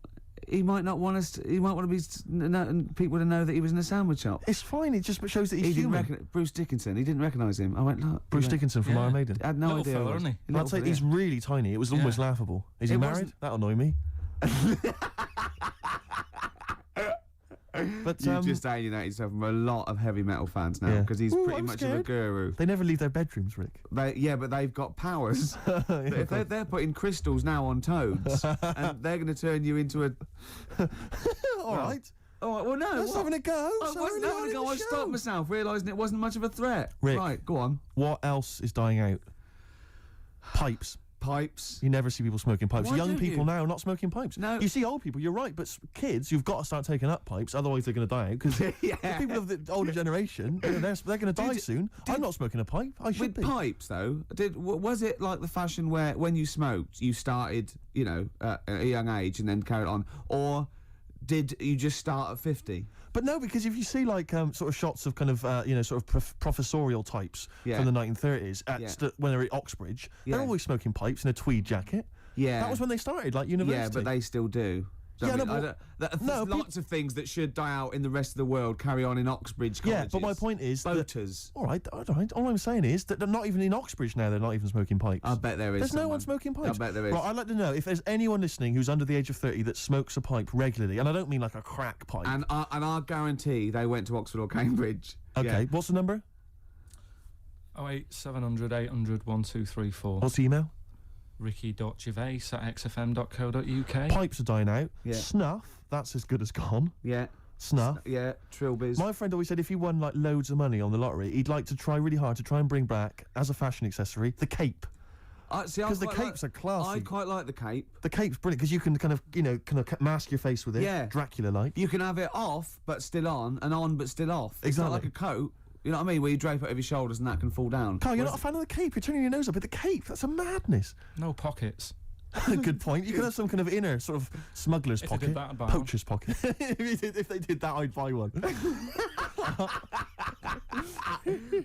he might not want us. He might want to be people to know that he was in a sandwich shop. It's fine. It just shows that he's he didn't human. Bruce Dickinson. He didn't recognise him. I went, look. Bruce Dickinson from Iron Maiden. I had no idea. Fella, isn't he? I'd say he's really tiny. It was almost laughable. Is he It married? wasn't- That'll annoy me. But You just alienate yourself from a lot of heavy metal fans now because he's pretty I'm much of a scared. guru. They never leave their bedrooms, Rick. But they've got powers. If they're putting crystals now on toads, and they're going to turn you into a. All right. All right. Well, no. Let's having a go. I wasn't having a go. I stopped myself, realising it wasn't much of a threat. Rick. Right. Go on. What else is dying out? Pipes. Pipes. You never see people smoking pipes. Why Young don't people you? now are not smoking pipes. No. You see old people, you're right, but kids, you've got to start taking up pipes, otherwise they're going to die out. Because the people of the older generation, they're going to die soon. I'm not smoking a pipe. I should With be. pipes, though, was it like the fashion where when you smoked, you started, at a young age and then carried on, or did you just start at 50? But no, because if you see like sort of shots of kind of sort of professorial types Yeah. from the 1930s when they were at Oxbridge, Yeah. they're always smoking pipes in a tweed jacket. Yeah. That was when they started, like university. Yeah, but they still do. So, Yeah, I mean, no, there's no, lots of things that should die out in the rest of the world carry on in Oxbridge colleges. Yeah, but my point is Boaters. All right. All I'm saying is that they're not even in Oxbridge now. They're not even smoking pipes. I bet there is. There's no someone. one smoking pipes. I bet there is. Right, I'd like to know if there's anyone listening who's under the age of 30 that smokes a pipe regularly, and I don't mean like a crack pipe. And I guarantee they went to Oxford or Cambridge. Okay, Yeah. what's the number? 08700 800 1234. What's the email? ricky.gervais@xfm.co.uk. Pipes are dying out. Yeah. Snuff, that's as good as gone. Yeah. Snuff. Yeah, Trilbies. My friend always said if he won like loads of money on the lottery, he'd like to try really hard to try and bring back, as a fashion accessory, the cape. Because the capes are classy. I quite like the cape. The cape's brilliant because you can kind of mask your face with it. Yeah. Dracula-like. You can have it off but still on, and on but still off. It's not Exactly. like a coat. You know what I mean? Where you drape it over your shoulders and that can fall down. Carl, you're not a fan of the cape. You're turning your nose up at the cape. That's a madness. No pockets. Good point. You could have some kind of inner sort of smuggler's If they pocket, did that, I'd buy one. poacher's pocket. If they did that, I'd buy one.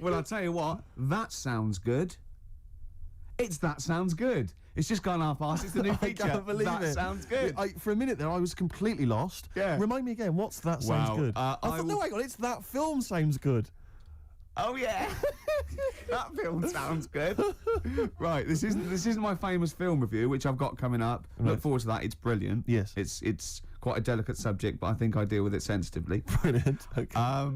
Well, I'll tell you what. That sounds good. That sounds good. It's just gone half past. It's the new I feature. can't believe that it. sounds good. For a minute there, I was completely lost. Yeah. Remind me again. What's that sounds Wow. good? I no, hang on. It's that film sounds good. Oh yeah, that film sounds good. Right, this isn't my famous film review, which I've got coming up. Right. Look forward to that. It's brilliant. Yes. It's quite a delicate subject, but I think I deal with it sensitively. Brilliant. Okay.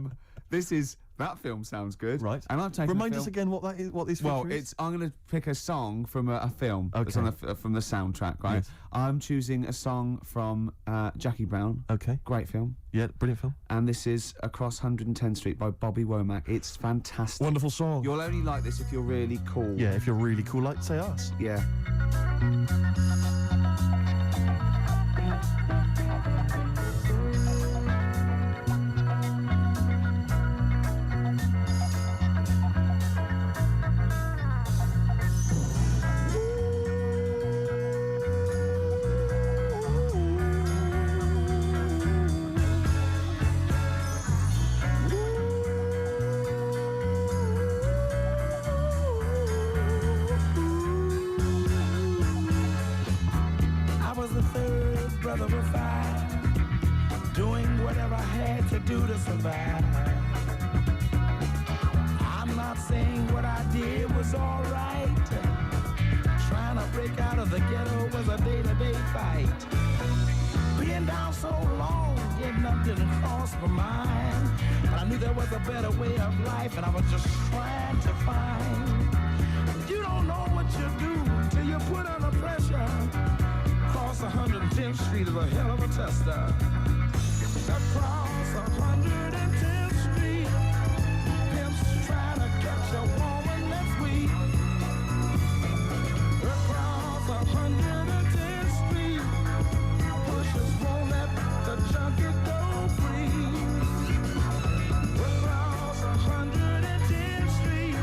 This is that film sounds good. Right. And I've taken. Remind a us film- again what that is. What this Well, feature is? I'm going to pick a song from a film that's Okay. on from the soundtrack, right? Yes. I'm choosing a song from Jackie Brown. Okay. Great film. Yeah, brilliant film. And this is Across 110th Street by Bobby Womack. It's fantastic. Wonderful song. You'll only like this if you're really cool. Yeah, if you're really cool, like say us. Yeah. I was the third brother of five, doing whatever I had to do to survive. I'm not saying what I did was alright. Trying to break out of the ghetto was a day-to-day fight. Being down so long, getting up didn't cross my mind. But I knew there was a better way of life, and I was just trying to find. You don't know what you do till you put under pressure. Across 110th Street is a hell of a tester. Across 110th Street, pimps trying to catch a woman that's weak. Across 110th Street, pushers won't let the junkie go free. Across 110th Street,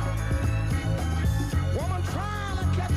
woman trying to catch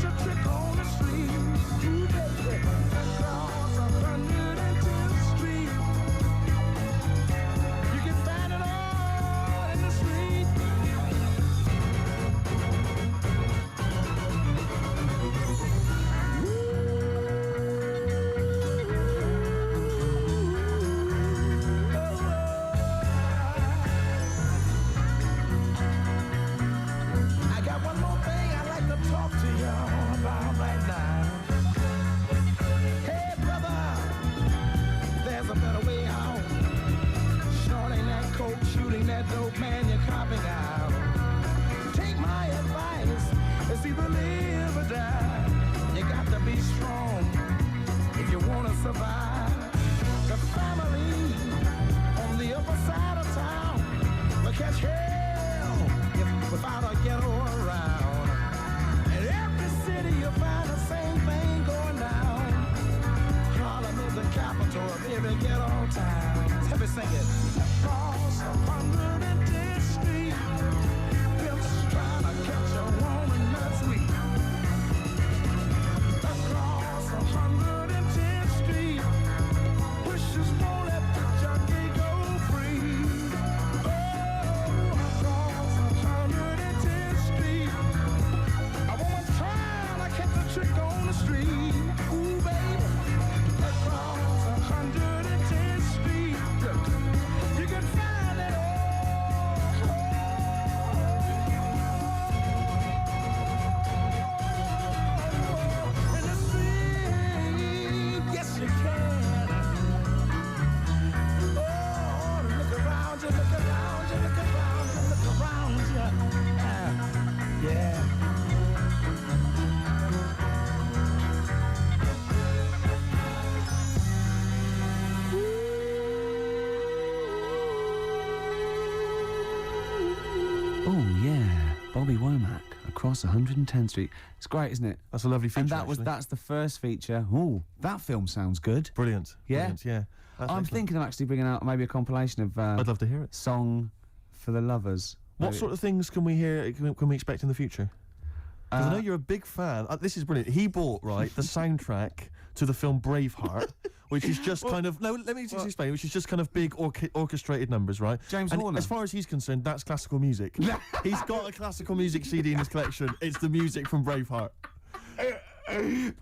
Oh yeah, Bobby Womack across 110th Street. It's great, isn't it? That's a lovely feature. And actually. that's the first feature. Ooh, that film sounds good. Brilliant. Yeah, Brilliant, yeah. That's I'm excellent. thinking of actually bringing out maybe a compilation of. I'd love to hear it. Song for the lovers. What Maybe. sort of things can we hear? Can we expect in the future? Because I know you're a big fan. This is brilliant. He bought the soundtrack to the film Braveheart, which is just kind of let me just explain. Which is just kind of big orchestrated numbers, right? James and Horner. as far as he's concerned, that's classical music. He's got a classical music CD in his collection. It's the music from Braveheart.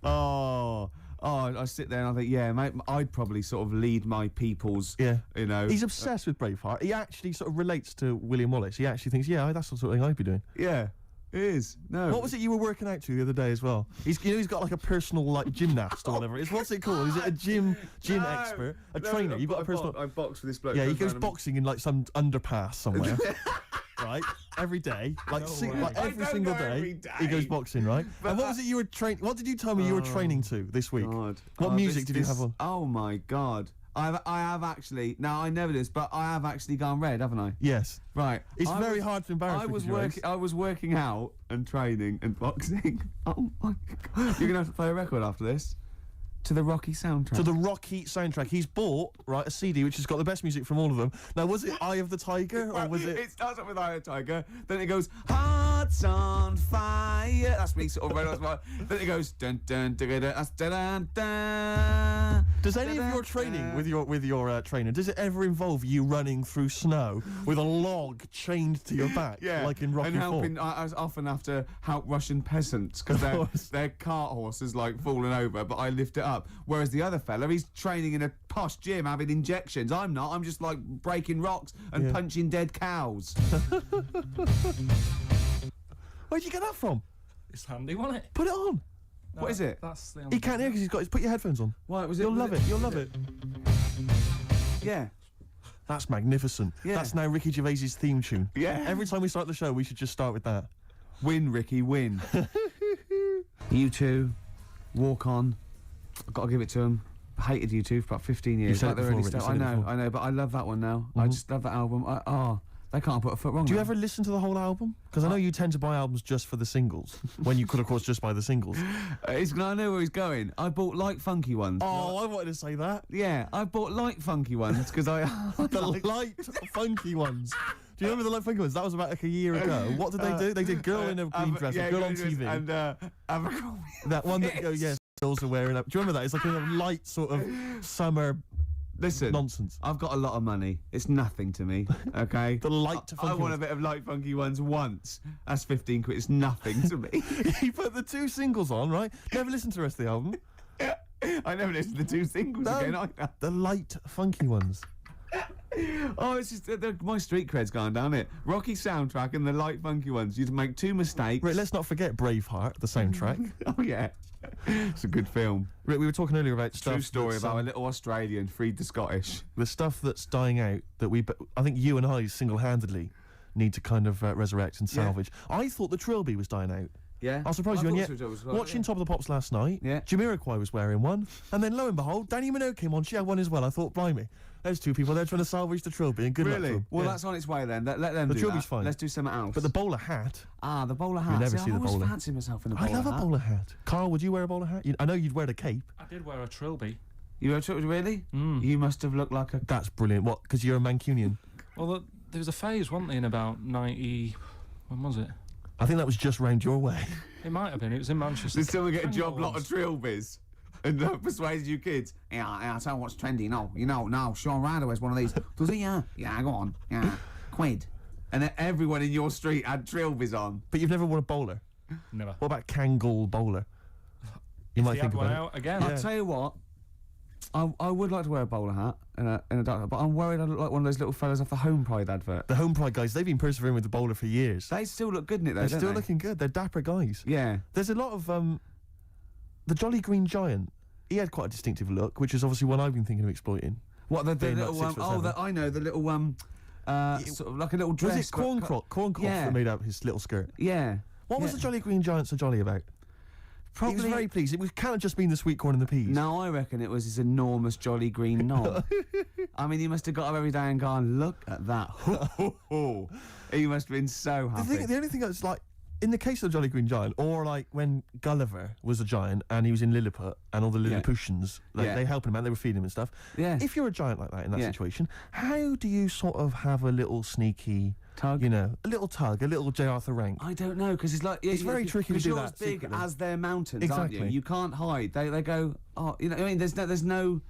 Oh, I sit there and I think, yeah, mate, I'd probably sort of lead my people's, you know. He's obsessed with Braveheart. He actually sort of relates to William Wallace. He actually thinks, yeah, that's the sort of thing I'd be doing. Yeah, it is. No. What was it you were working out to the other day as well? He's got like a personal like gymnast or whatever it is. What's it called? Is it a gym expert? A trainer? You've got a personal. I box with this bloke. Yeah, he goes boxing in like some underpass somewhere. Right, every day, like every single day, he goes boxing, right? And what was it you were training? What did you tell me you were training to this week? What music did you have on? Oh my God! I have actually. Now I never this, but I have actually gone red, haven't I? Yes. Right. It's very hard to embarrass. I was working out and training and boxing. Oh my God! You're gonna have to play a record after this. To the Rocky soundtrack. To the Rocky soundtrack. He's bought, a CD which has got the best music from all of them. Now, was it Eye of the Tiger, or was it... It starts off with Eye of the Tiger, then it goes, Hearts on Fire. That's me sort of right on. Then it goes, dun dun dun dun dun dun dun. Does any of your training with your trainer, does it ever involve you running through snow with a log chained to your back, like in Rocky and helping, IV? I often have to help Russian peasants because their cart horse is like falling over, but I lift it up. Whereas the other fella, he's training in a posh gym having injections. I'm not. I'm just like breaking rocks and punching dead cows. Where'd you get that from? It's handy, wasn't it? Put it on. No, what is it? That's the he can't hear because put your headphones on. Why was it? You'll love it. You'll love it. Yeah. That's magnificent. Yeah. That's now Ricky Gervais's theme tune. Yeah. Every time we start the show, we should just start with that. Win, Ricky, win. U2, Walk On. I've got to give it to him. I hated U2 for about 15 years. You've said it the before, early Rick, stuff. you've said it I know, but I love that one now. I just love that album. They can't put a foot wrong. Do you now. ever listen to the whole album? Because I know you tend to buy albums just for the singles, when you could, of course, just buy the singles. I know where he's going. I bought light funky ones. Oh, I wanted to say that. Yeah, I bought light funky ones because I... The light funky ones. Do you remember the light funky ones? That was about like a year ago. What did they do? They did Girl in a Green Dress, Girl on TV. And Abercrombie. That one that, girls are wearing up. Do you remember that? It's like a light sort of summer... Listen, nonsense. I've got a lot of money. It's nothing to me, okay? The light funky I want ones. a bit of light funky ones once. That's 15 quid. It's nothing to me. You put the two singles on, right? Never listened to the rest of the album. I never listened to the two singles again either. The light funky ones. Oh, it's just my street cred's gone down it. Rocky soundtrack and the light funky ones. You'd make two mistakes. Right, let's not forget Braveheart, the soundtrack. Oh yeah, it's a good film. Rick, we were talking earlier about stuff. True story about a little Australian freed the Scottish. The stuff that's dying out that I think you and I single-handedly need to kind of resurrect and salvage. I thought the Trilby was dying out. Yeah. I'll surprise you, and yet, watching Top of the Pops last night, Jamiroquai was wearing one, and then lo and behold, Danny Minogue came on, she had one as well. I thought, blimey, there's two people there trying to salvage the Trilby, and good luck to them. Well, that's on its way then. Let them the do Trilby's that. fine. Let's do something else. But the bowler hat... Ah, the bowler hat. You never see the I bowler. always fancy myself in a bowler hat. I love a bowler hat. Carl, would you wear a bowler hat? I know you'd wear the cape. I did wear a Trilby. You wear a Trilby, really? You must have looked like a... That's brilliant. What, because you're a Mancunian? Well, there was a phase, wasn't there, in about 90... When was it? I think that was just round your way. It might have been. It was in Manchester. Did someone get a job lot of Trilbys? And persuaded you kids? Yeah, I'll tell you what's trendy. No, Sean Ryder wears one of these. Does he? Yeah, go on. Yeah, quid. And then everyone in your street had Trilbys on. But you've never worn a bowler? Never. What about Kangol bowler? You might think about it. Again. I'll tell you what. I would like to wear a bowler hat in a dark, but I'm worried I look like one of those little fellas off the Home Pride advert. The Home Pride guys, they've been persevering with the bowler for years. They still look good in it though, They're still looking good. They're dapper guys. Yeah. There's a lot of the Jolly Green Giant. He had quite a distinctive look, which is obviously one I've been thinking of exploiting. What the little I know the little sort of like a little dress. Was it Corncroft that made up his little skirt? Yeah. What was the Jolly Green Giant so jolly about? He was very pleased. It can't have just been the sweet corn and the peas. No, I reckon it was his enormous jolly green knob. I mean, he must have got up every day and gone, look at that. He must have been so happy. The only thing that's like, in the case of the Jolly Green Giant, or like when Gulliver was a giant and he was in Lilliput and all the Lilliputians, they helped him out, they were feeding him and stuff. Yeah. If you're a giant like that in that situation, how do you sort of have a little sneaky tug? You know, a little tug, a little J. Arthur Rank. I don't know, because it's like... it's very tricky to do that. Because you're as big as their mountains, exactly. aren't you? You can't hide. They go, oh, you know, I mean, there's no...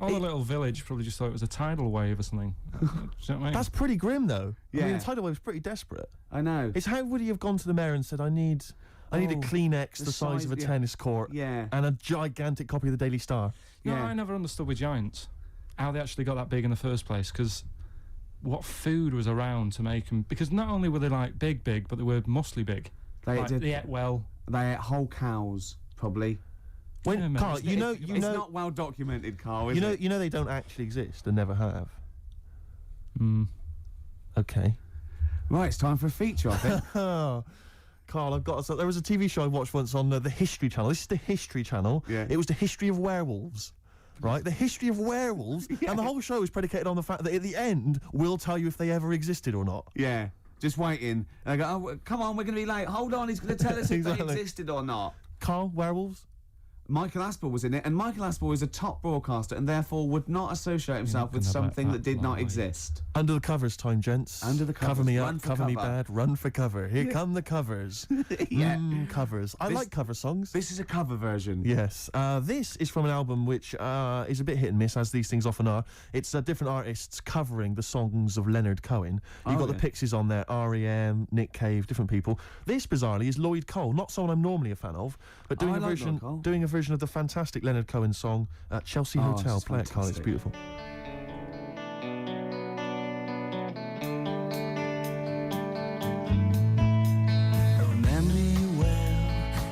All the little village probably just thought it was a tidal wave or something. Do you know what I mean? That's pretty grim, though. Yeah. I mean, the tidal wave was pretty desperate. I know. It's how would he have gone to the mayor and said, I need a Kleenex the size of a tennis court and a gigantic copy of the Daily Star. No, I never understood with giants how they actually got that big in the first place, because what food was around to make them... Because not only were they, like, big, but they were mostly big. They ate well. They ate whole cows, probably. When, Carl, it's not well documented, Carl. You know they don't actually exist and never have. Okay. Right, it's time for a feature, I think. Carl, I've got. There was a TV show I watched once on the History Channel. This is the History Channel. Yeah. It was the history of werewolves. Right, the history of werewolves, and the whole show is predicated on the fact that at the end we'll tell you if they ever existed or not. Yeah. Just waiting. And I go, oh, come on, we're going to be late. Hold on, he's going to tell us if they Exactly. existed or not. Carl, werewolves? Michael Aspel was in it, and Michael Aspel is a top broadcaster and therefore would not associate himself with something that did not exist. Under the covers time, gents. Under the covers. Cover me Run up, for cover me cover. bad, run for cover. Here come the covers. Covers. I like cover songs. This is a cover version. Yes. This is from an album which is a bit hit and miss, as these things often are. It's different artists covering the songs of Leonard Cohen. You've got the Pixies on there, R.E.M., Nick Cave, different people. This, bizarrely, is Lloyd Cole, not someone I'm normally a fan of, but doing a version of the fantastic Leonard Cohen song, Chelsea Hotel. Play it, Carl, it's beautiful. I remember you well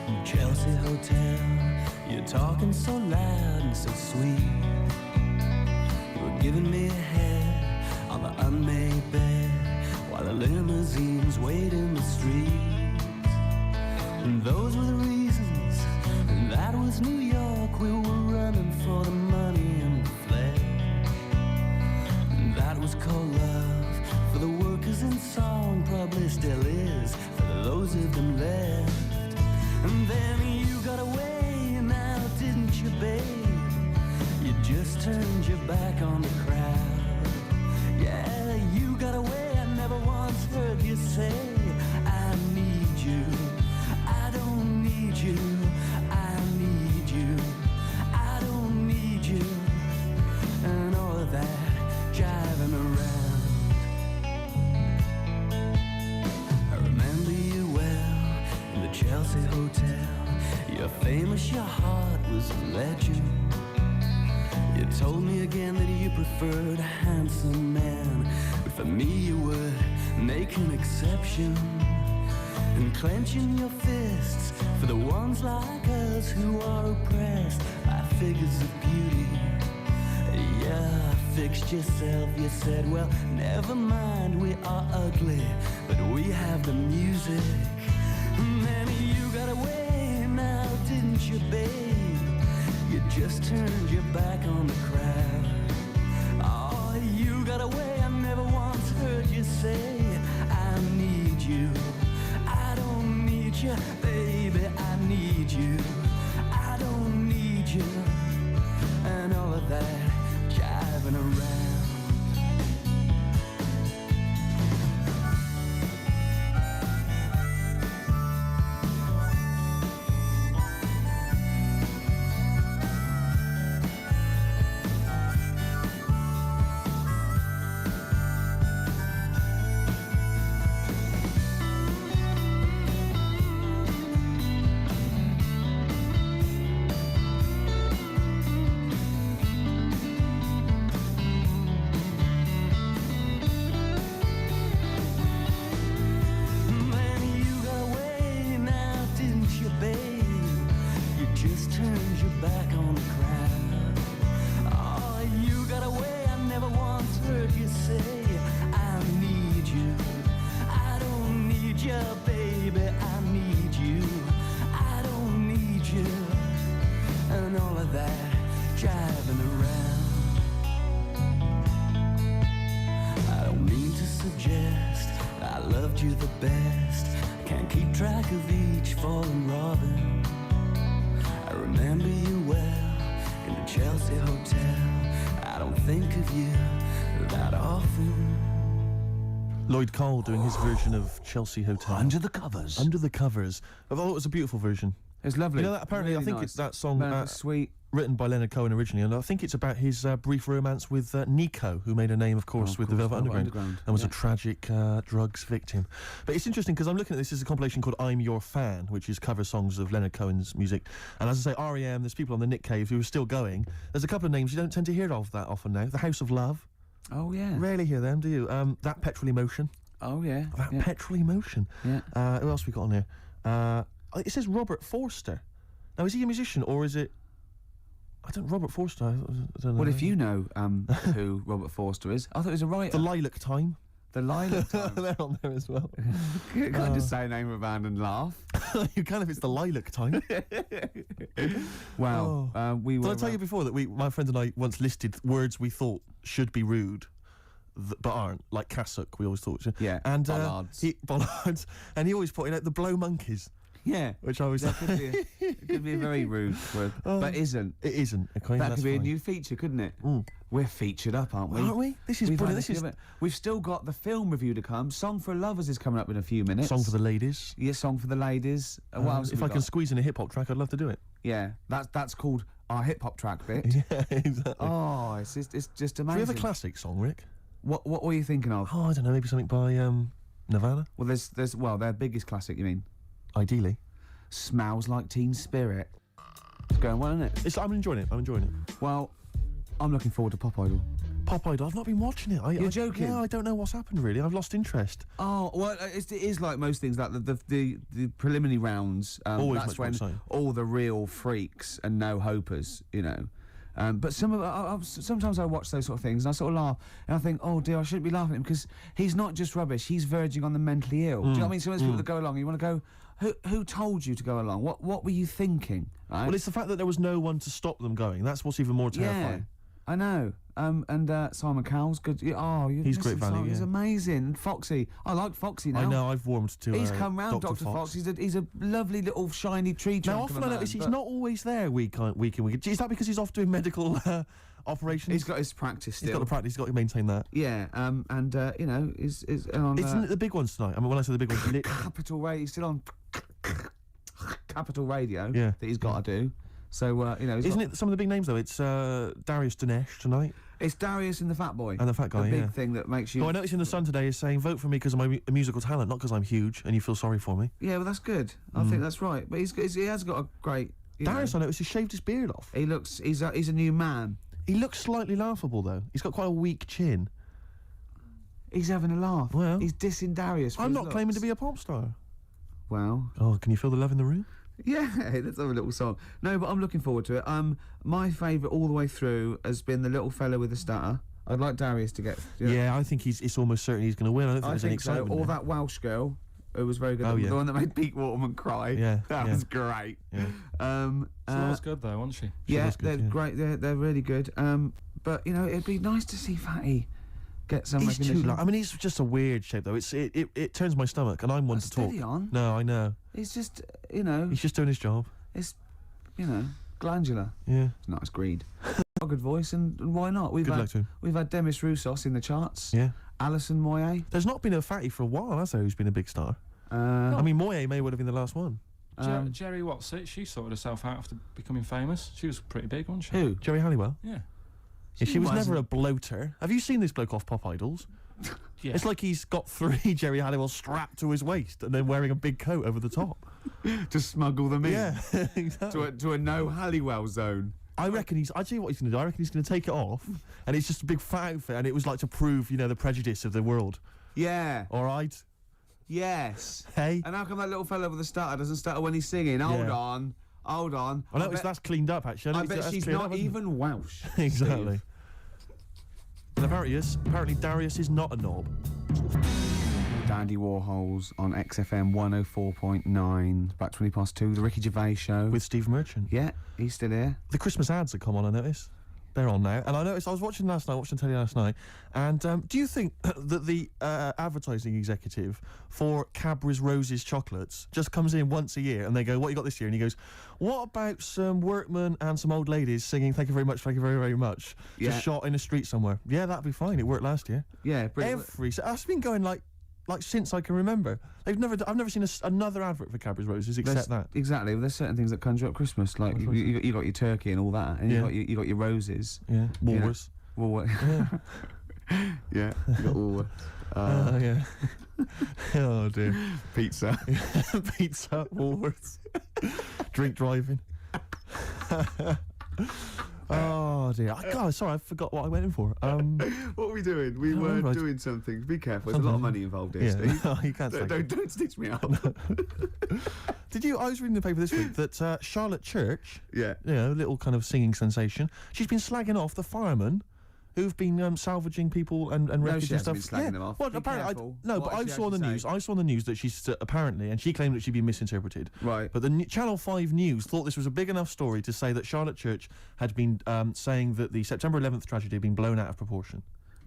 in Chelsea Hotel. You're talking so loud and so sweet. You were giving me a head on the unmade bed while the limousines wait in the streets. And those were the reasons, and that was New York. We were running for the money and the flag. And that was called love for the workers in song, probably still is for those of them left. And then you got away, now didn't you, babe? You just turned your back on the crowd. Yeah, you got away, I never once heard you say, I need you, I don't need you, I need you, I don't need you, and all of that jiving around. I remember you well in the Chelsea Hotel. You're famous, your heart was a legend. You told me again that you preferred a handsome man, but for me you would make an exception. And clenching your fists for the ones like us who are oppressed by figures of beauty. Yeah, fixed yourself, you said, well, never mind, we are ugly, but we have the music. And then you got away, now didn't you, babe? You just turned your back on the crowd. Oh, you got away, I never once heard you say, I need you, I don't need you, baby, I need you, I don't need you, and all of that jiving around. loved you the best. Can't keep track of each fallen robin. I remember you well in the Chelsea hotel. I don't think of you that often. Lloyd Cole doing his version of Chelsea Hotel. Under the Covers. Under the Covers. I thought it was a beautiful version. It's lovely. You know that apparently Really I think nice. it's that song sweet. written by Leonard Cohen originally, and I think it's about his brief romance with Nico, who made a name, of course, with the Velvet Underground, and was a tragic drugs victim. But it's interesting because I'm looking at this as a compilation called I'm Your Fan, which is cover songs of Leonard Cohen's music. And as I say, R.E.M., there's people on the Nick Cave who are still going. There's a couple of names you don't tend to hear of that often now. The House of Love. Oh, yeah. Rarely hear them, do you? That Petrol Emotion. Oh, yeah. That Petrol Emotion. Yeah. Who else we got on here? It says Robert Forster. Now, is he a musician or is it... Robert Forster. I don't know. Well, if you know who Robert Forster is, I thought he was a writer. The Lilac Time. The Lilac Time. They're on there as well. You can't just say a name of a band and laugh. You can if it's the Lilac Time. Wow. We were... Did I tell you before that my friend and I once listed words we thought should be rude, but aren't, like cassock, we always thought. Yeah, and bollards. Bollards. And he always pointed out the blow monkeys. Yeah. Which I was That could be a very rude word, but isn't. It isn't. Okay, that that's could be a fine. new feature, couldn't it? We're featured up, aren't we? Aren't we? This is We've brilliant. had We've still got the film review to come. Song for Lovers is coming up in a few minutes. Song for the ladies. Yeah, Song for the ladies. What else have if we I got? can squeeze in a hip hop track, I'd love to do it. Yeah, that's called our hip hop track bit. Yeah, exactly. Oh, it's just Do amazing. we have a classic song, Rick? What were you thinking of? Oh, I don't know. Maybe something by Nirvana. Well, there's their biggest classic. You mean? Ideally. Smells Like Teen Spirit. It's going well, isn't it? I'm enjoying it. Well, I'm looking forward to Pop Idol. Pop Idol. I've not been watching it. You're joking? Yeah, I don't know what's happened really. I've lost interest. Oh well, it is like most things. Like the preliminary rounds. Always that's much more when exciting. all the real freaks and no hopers, you know. But sometimes I watch those sort of things and I sort of laugh and I think, oh dear, I shouldn't be laughing at him because he's not just rubbish. He's verging on the mentally ill. Do you know what I mean? So there's people that go along. And you want to go. Who told you to go along? What were you thinking? Right? Well, it's the fact that there was no one to stop them going. That's what's even more terrifying. Yeah, I know. And Simon Cowell's good. He's great value. Simon, He's yeah. amazing. And Foxy, I like Foxy now. I know. I've warmed to. He's come round, Dr. Fox. He's a lovely little shiny tree trunk. Now, often I notice he's not always there week in, week in. Is that because he's off doing medical operations? He's got his practice still. He's got the practice. He's got to maintain that. Yeah. And you know, is on. Isn't it the big ones tonight? I mean, when I say the big ones, Capital Radio. He's still on Capital Radio. Yeah. That he's got to do. So you know, isn't it some of the big names though? It's Darius Dinesh tonight. It's Darius and the Fat Boy. And the Fat Guy. The big yeah. thing that makes you. Oh, I noticed in the Sun today is saying vote for me because of my musical talent, not because I'm huge and you feel sorry for me. Yeah, well that's good. I think that's right. But he has got a great. Darius, I noticed, he shaved his beard off. He looks. He's a new man. He looks slightly laughable though. He's got quite a weak chin. He's having a laugh. Well, he's dissing Darius. For I'm his not looks. claiming to be a pop star. Well. Oh, can you feel the love in the room? Yeah, let's have a little song. No, but I'm looking forward to it. My favourite all the way through has been the little fella with the stutter. I'd like Darius to get. Yeah, I think it's almost certain he's going to win. I don't think there's any excitement. Or there. that Welsh girl who was very good. Oh, yeah. The one that made Pete Waterman cry. Yeah, that was great. Yeah. She was good though, wasn't she? Yeah, they're great. They're really good. But you know, it'd be nice to see Fatty get some He's recognition. too. I mean, he's just a weird shape though. It turns my stomach, and I'm one to talk. Steady on. No, I know. He's just, you know. He's just doing his job. It's, you know, glandular. Yeah. It's not as greed. A good voice, and why not? We've Good had luck to him. We've had Demis Roussos in the charts. Yeah. Alison Moyet. There's not been a fatty for a while, has there? Who's been a big star? I mean, Moyet may well have been the last one. Jerry Watts, she sorted herself out after becoming famous. She was pretty big, wasn't she? Who? Jerry Halliwell? Yeah. Yeah, she was never a bloater. Have you seen this bloke off Pop Idols? Yeah. It's like he's got 3 Jerry Halliwell strapped to his waist and then wearing a big coat over the top. To smuggle them in. Yeah, exactly. To a no Halliwell zone. I reckon I tell you what he's going to do. I reckon he's going to take it off, and it's just a big fat outfit, and it was like to prove, you know, the prejudice of the world. Yeah. All right. Yes. Hey. And how come that little fella with the stutter doesn't stutter when he's singing? Hold on. I noticed that's cleaned up, actually. I bet she's not even Welsh. Exactly. And apparently Darius is not a knob. Dandy Warhols on XFM 104.9. About 20 past 2. The Ricky Gervais Show. With Steve Merchant. Yeah, he's still here. The Christmas ads that come on, I noticed. They're on now. And I noticed, I was watching telly last night, and do you think that the advertising executive for Cadbury's Roses chocolates just comes in once a year and they go, what you got this year? And he goes, what about some workmen and some old ladies singing thank you very much, very much, just shot in a street somewhere? Yeah, that'd be fine. It worked last year. Yeah, that's been going like since I can remember. I've never seen another advert for Cadbury's Roses except that. Exactly. Well, there's certain things that conjure up Christmas, like you got your turkey and all that, and you got your roses. Yeah. Woolworths. Yeah. You got Woolworths. Yeah. Oh dear. Pizza. Pizza. Woolworths. Drink driving. Oh dear! God, sorry, I forgot what I went in for. What were we doing? We were doing something. Be careful. There's a lot of money involved here, Steve. No, you can't. Don't stitch me up. I was reading the paper this week that Charlotte Church, a little kind of singing sensation, she's been slagging off the firemen who've been salvaging people and wreckage and stuff. Been slagging them off. Well, apparently, I saw on the news. I saw on the news that she's apparently, and she claimed that she'd been misinterpreted. Right. But the Channel 5 News thought this was a big enough story to say that Charlotte Church had been saying that the September 11th tragedy had been blown out of proportion.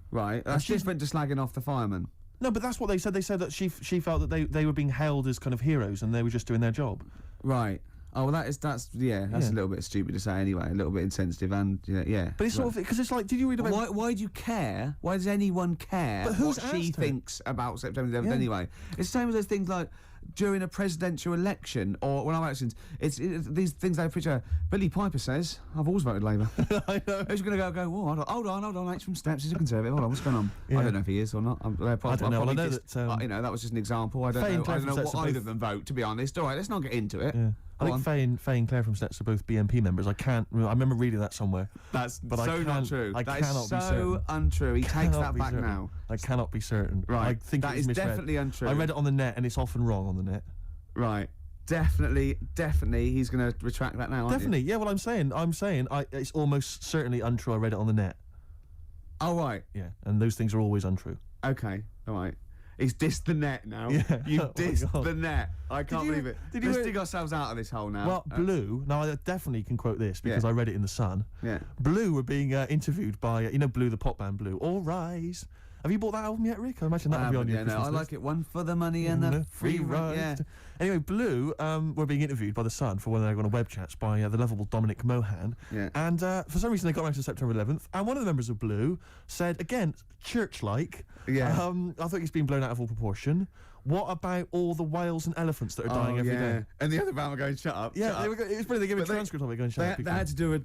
Right. That's different to slagging off the firemen. No, but that's what they said. They said that she felt that they were being hailed as kind of heroes and they were just doing their job. Right. Oh, well, that's a little bit stupid to say anyway, a little bit insensitive, and yeah. But it's sort of because it's like, did you read about? Why do you care? Why does anyone care what she thinks about September 11th anyway? It's the same as those things like during a presidential election or when I'm elections. It's these things they picture. Billy Piper says, "I've always voted Labour." I know. Who's going to go? Oh, hold on. H from Steps is a Conservative. Hold on, what's going on? I don't know if he is or not. I don't know. I know that that was just an example. I don't know what either of them vote. To be honest, all right, let's not get into it. Yeah. I think Faye and Claire from Steps are both BNP members. I remember reading that somewhere. That's but not true. I that cannot is be certain. So untrue. He takes that back now. I cannot be certain. Right. I think that it is misread. Definitely untrue. I read it on the net, and it's often wrong on the net. Right. Definitely. He's going to retract that now. Definitely. Yeah. Well, I'm saying, it's almost certainly untrue. I read it on the net. Oh right. Yeah. And those things are always untrue. Okay. All right. He's dissed the net now. Yeah. You've dissed the net. I can't believe it. Let's dig ourselves out of this hole now. Well, Blue, now I definitely can quote this because I read it in The Sun. Yeah. Blue were being interviewed by, Blue, the pop band Blue. All Rise. Have you bought that album yet, Rick? I imagine that would be on your Christmas I list. like it. One for the money and a free ride. Yeah. Anyway, Blue were being interviewed by The Sun for one of their web chats by the lovable Dominic Mohan. Yeah. And for some reason they got around to September 11th, and one of the members of Blue said, again, church-like, I think it's been blown out of all proportion. What about all the whales and elephants that are dying every day? And the other band were going, shut up. Yeah, it was brilliant. They gave a transcript of it going, shut up. They had to do a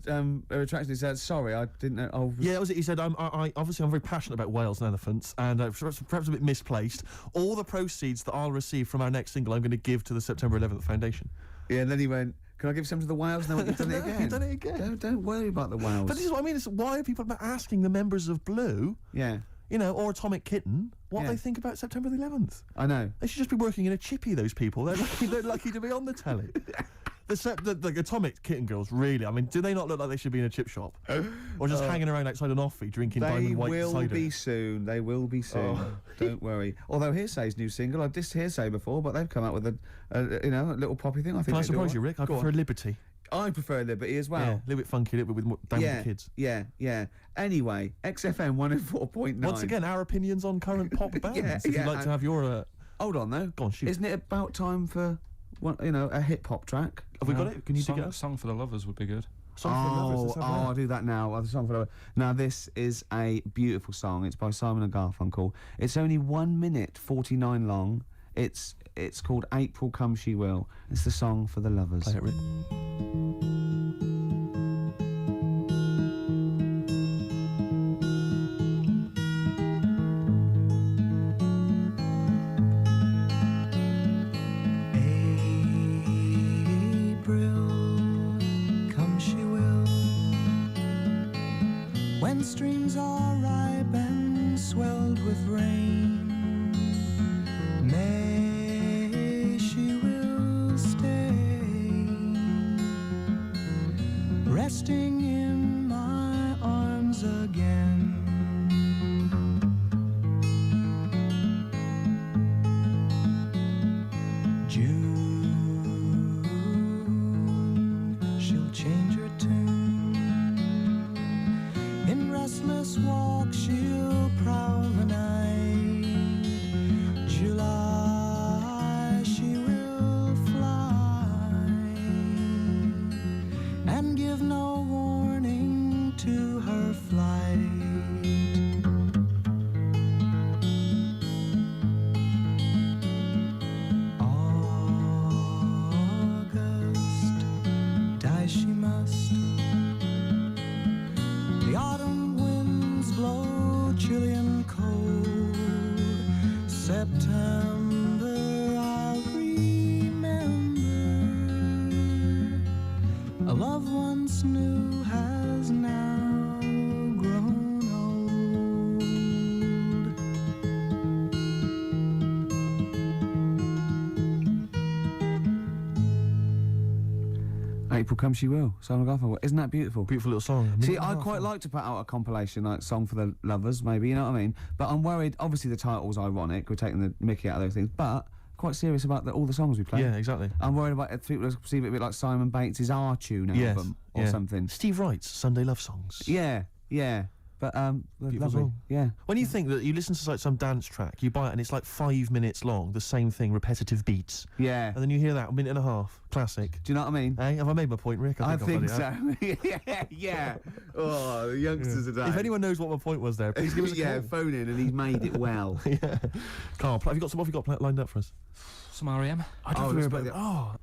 retraction. He said, sorry, I didn't know. Yeah, that was it. He said, obviously I'm very passionate about whales and elephants, and perhaps a bit misplaced. All the proceeds that I'll receive from our next single, I'm going to give to the September 11th Foundation. Yeah, and then he went, can I give some to the whales? No, you've done it again. You've done it again. Don't worry about the whales. But this is what I mean. Why are people asking the members of Blue? Yeah. Or Atomic Kitten, what they think about September the 11th. I know. They should just be working in a chippy, those people. They're lucky to be on the telly. The Atomic Kitten girls, really, I mean, do they not look like they should be in a chip shop? Or just hanging around outside an offie drinking Diamond White cider? They will be soon. They will be soon. Don't worry. Although Hearsay's new single, I've dissed Hearsay before, but they've come out with a little poppy thing. I think. Can I surprise you, Rick? I prefer Liberty. I prefer Liberty as well. Yeah, a little bit funky, a little bit down with the kids. Yeah. Anyway, XFM 104.9. Once again, our opinions on current pop bands. If you'd like to have your... Hold on, though. Go on, shoot. Isn't it about time for, a hip-hop track? Have we got it? Can you dig it up? Song for the Lovers would be good. Song for the Lovers. I'll do that now. The Song for the Lovers. Now, this is a beautiful song. It's by Simon & Garfunkel. It's only 1 minute 49 long. It's called April Come She Will. It's the song for the lovers. Play it, Rick. When streams are ripe and swelled with rain, May she will stay. April Come She Will, Simon Garfunkel. Isn't that beautiful? Beautiful little song. See, I'd quite like to put out a compilation, like Song for the Lovers, maybe, you know what I mean? But I'm worried, obviously the title's ironic, we're taking the mickey out of those things, but quite serious about all the songs we play. Yeah, exactly. I'm worried about if people perceive it a bit like Simon Bates' R-Tune album or something. Steve Wright's Sunday Love Songs. Yeah, yeah. But, Beautiful lovely. song. Yeah. When you think that you listen to like some dance track, you buy it and it's like 5 minutes long, the same thing, repetitive beats. Yeah. And then you hear that, a minute and a half. Classic. Do you know what I mean? Hey, have I made my point, Rick? I think I've done so. yeah. Oh, the youngsters today. If anyone knows what my point was there, please give us a yeah, call. phone in and he's made it well. Yeah. Carl, have you got what have you got lined up for us? Some R.E.M. I don't hear about the...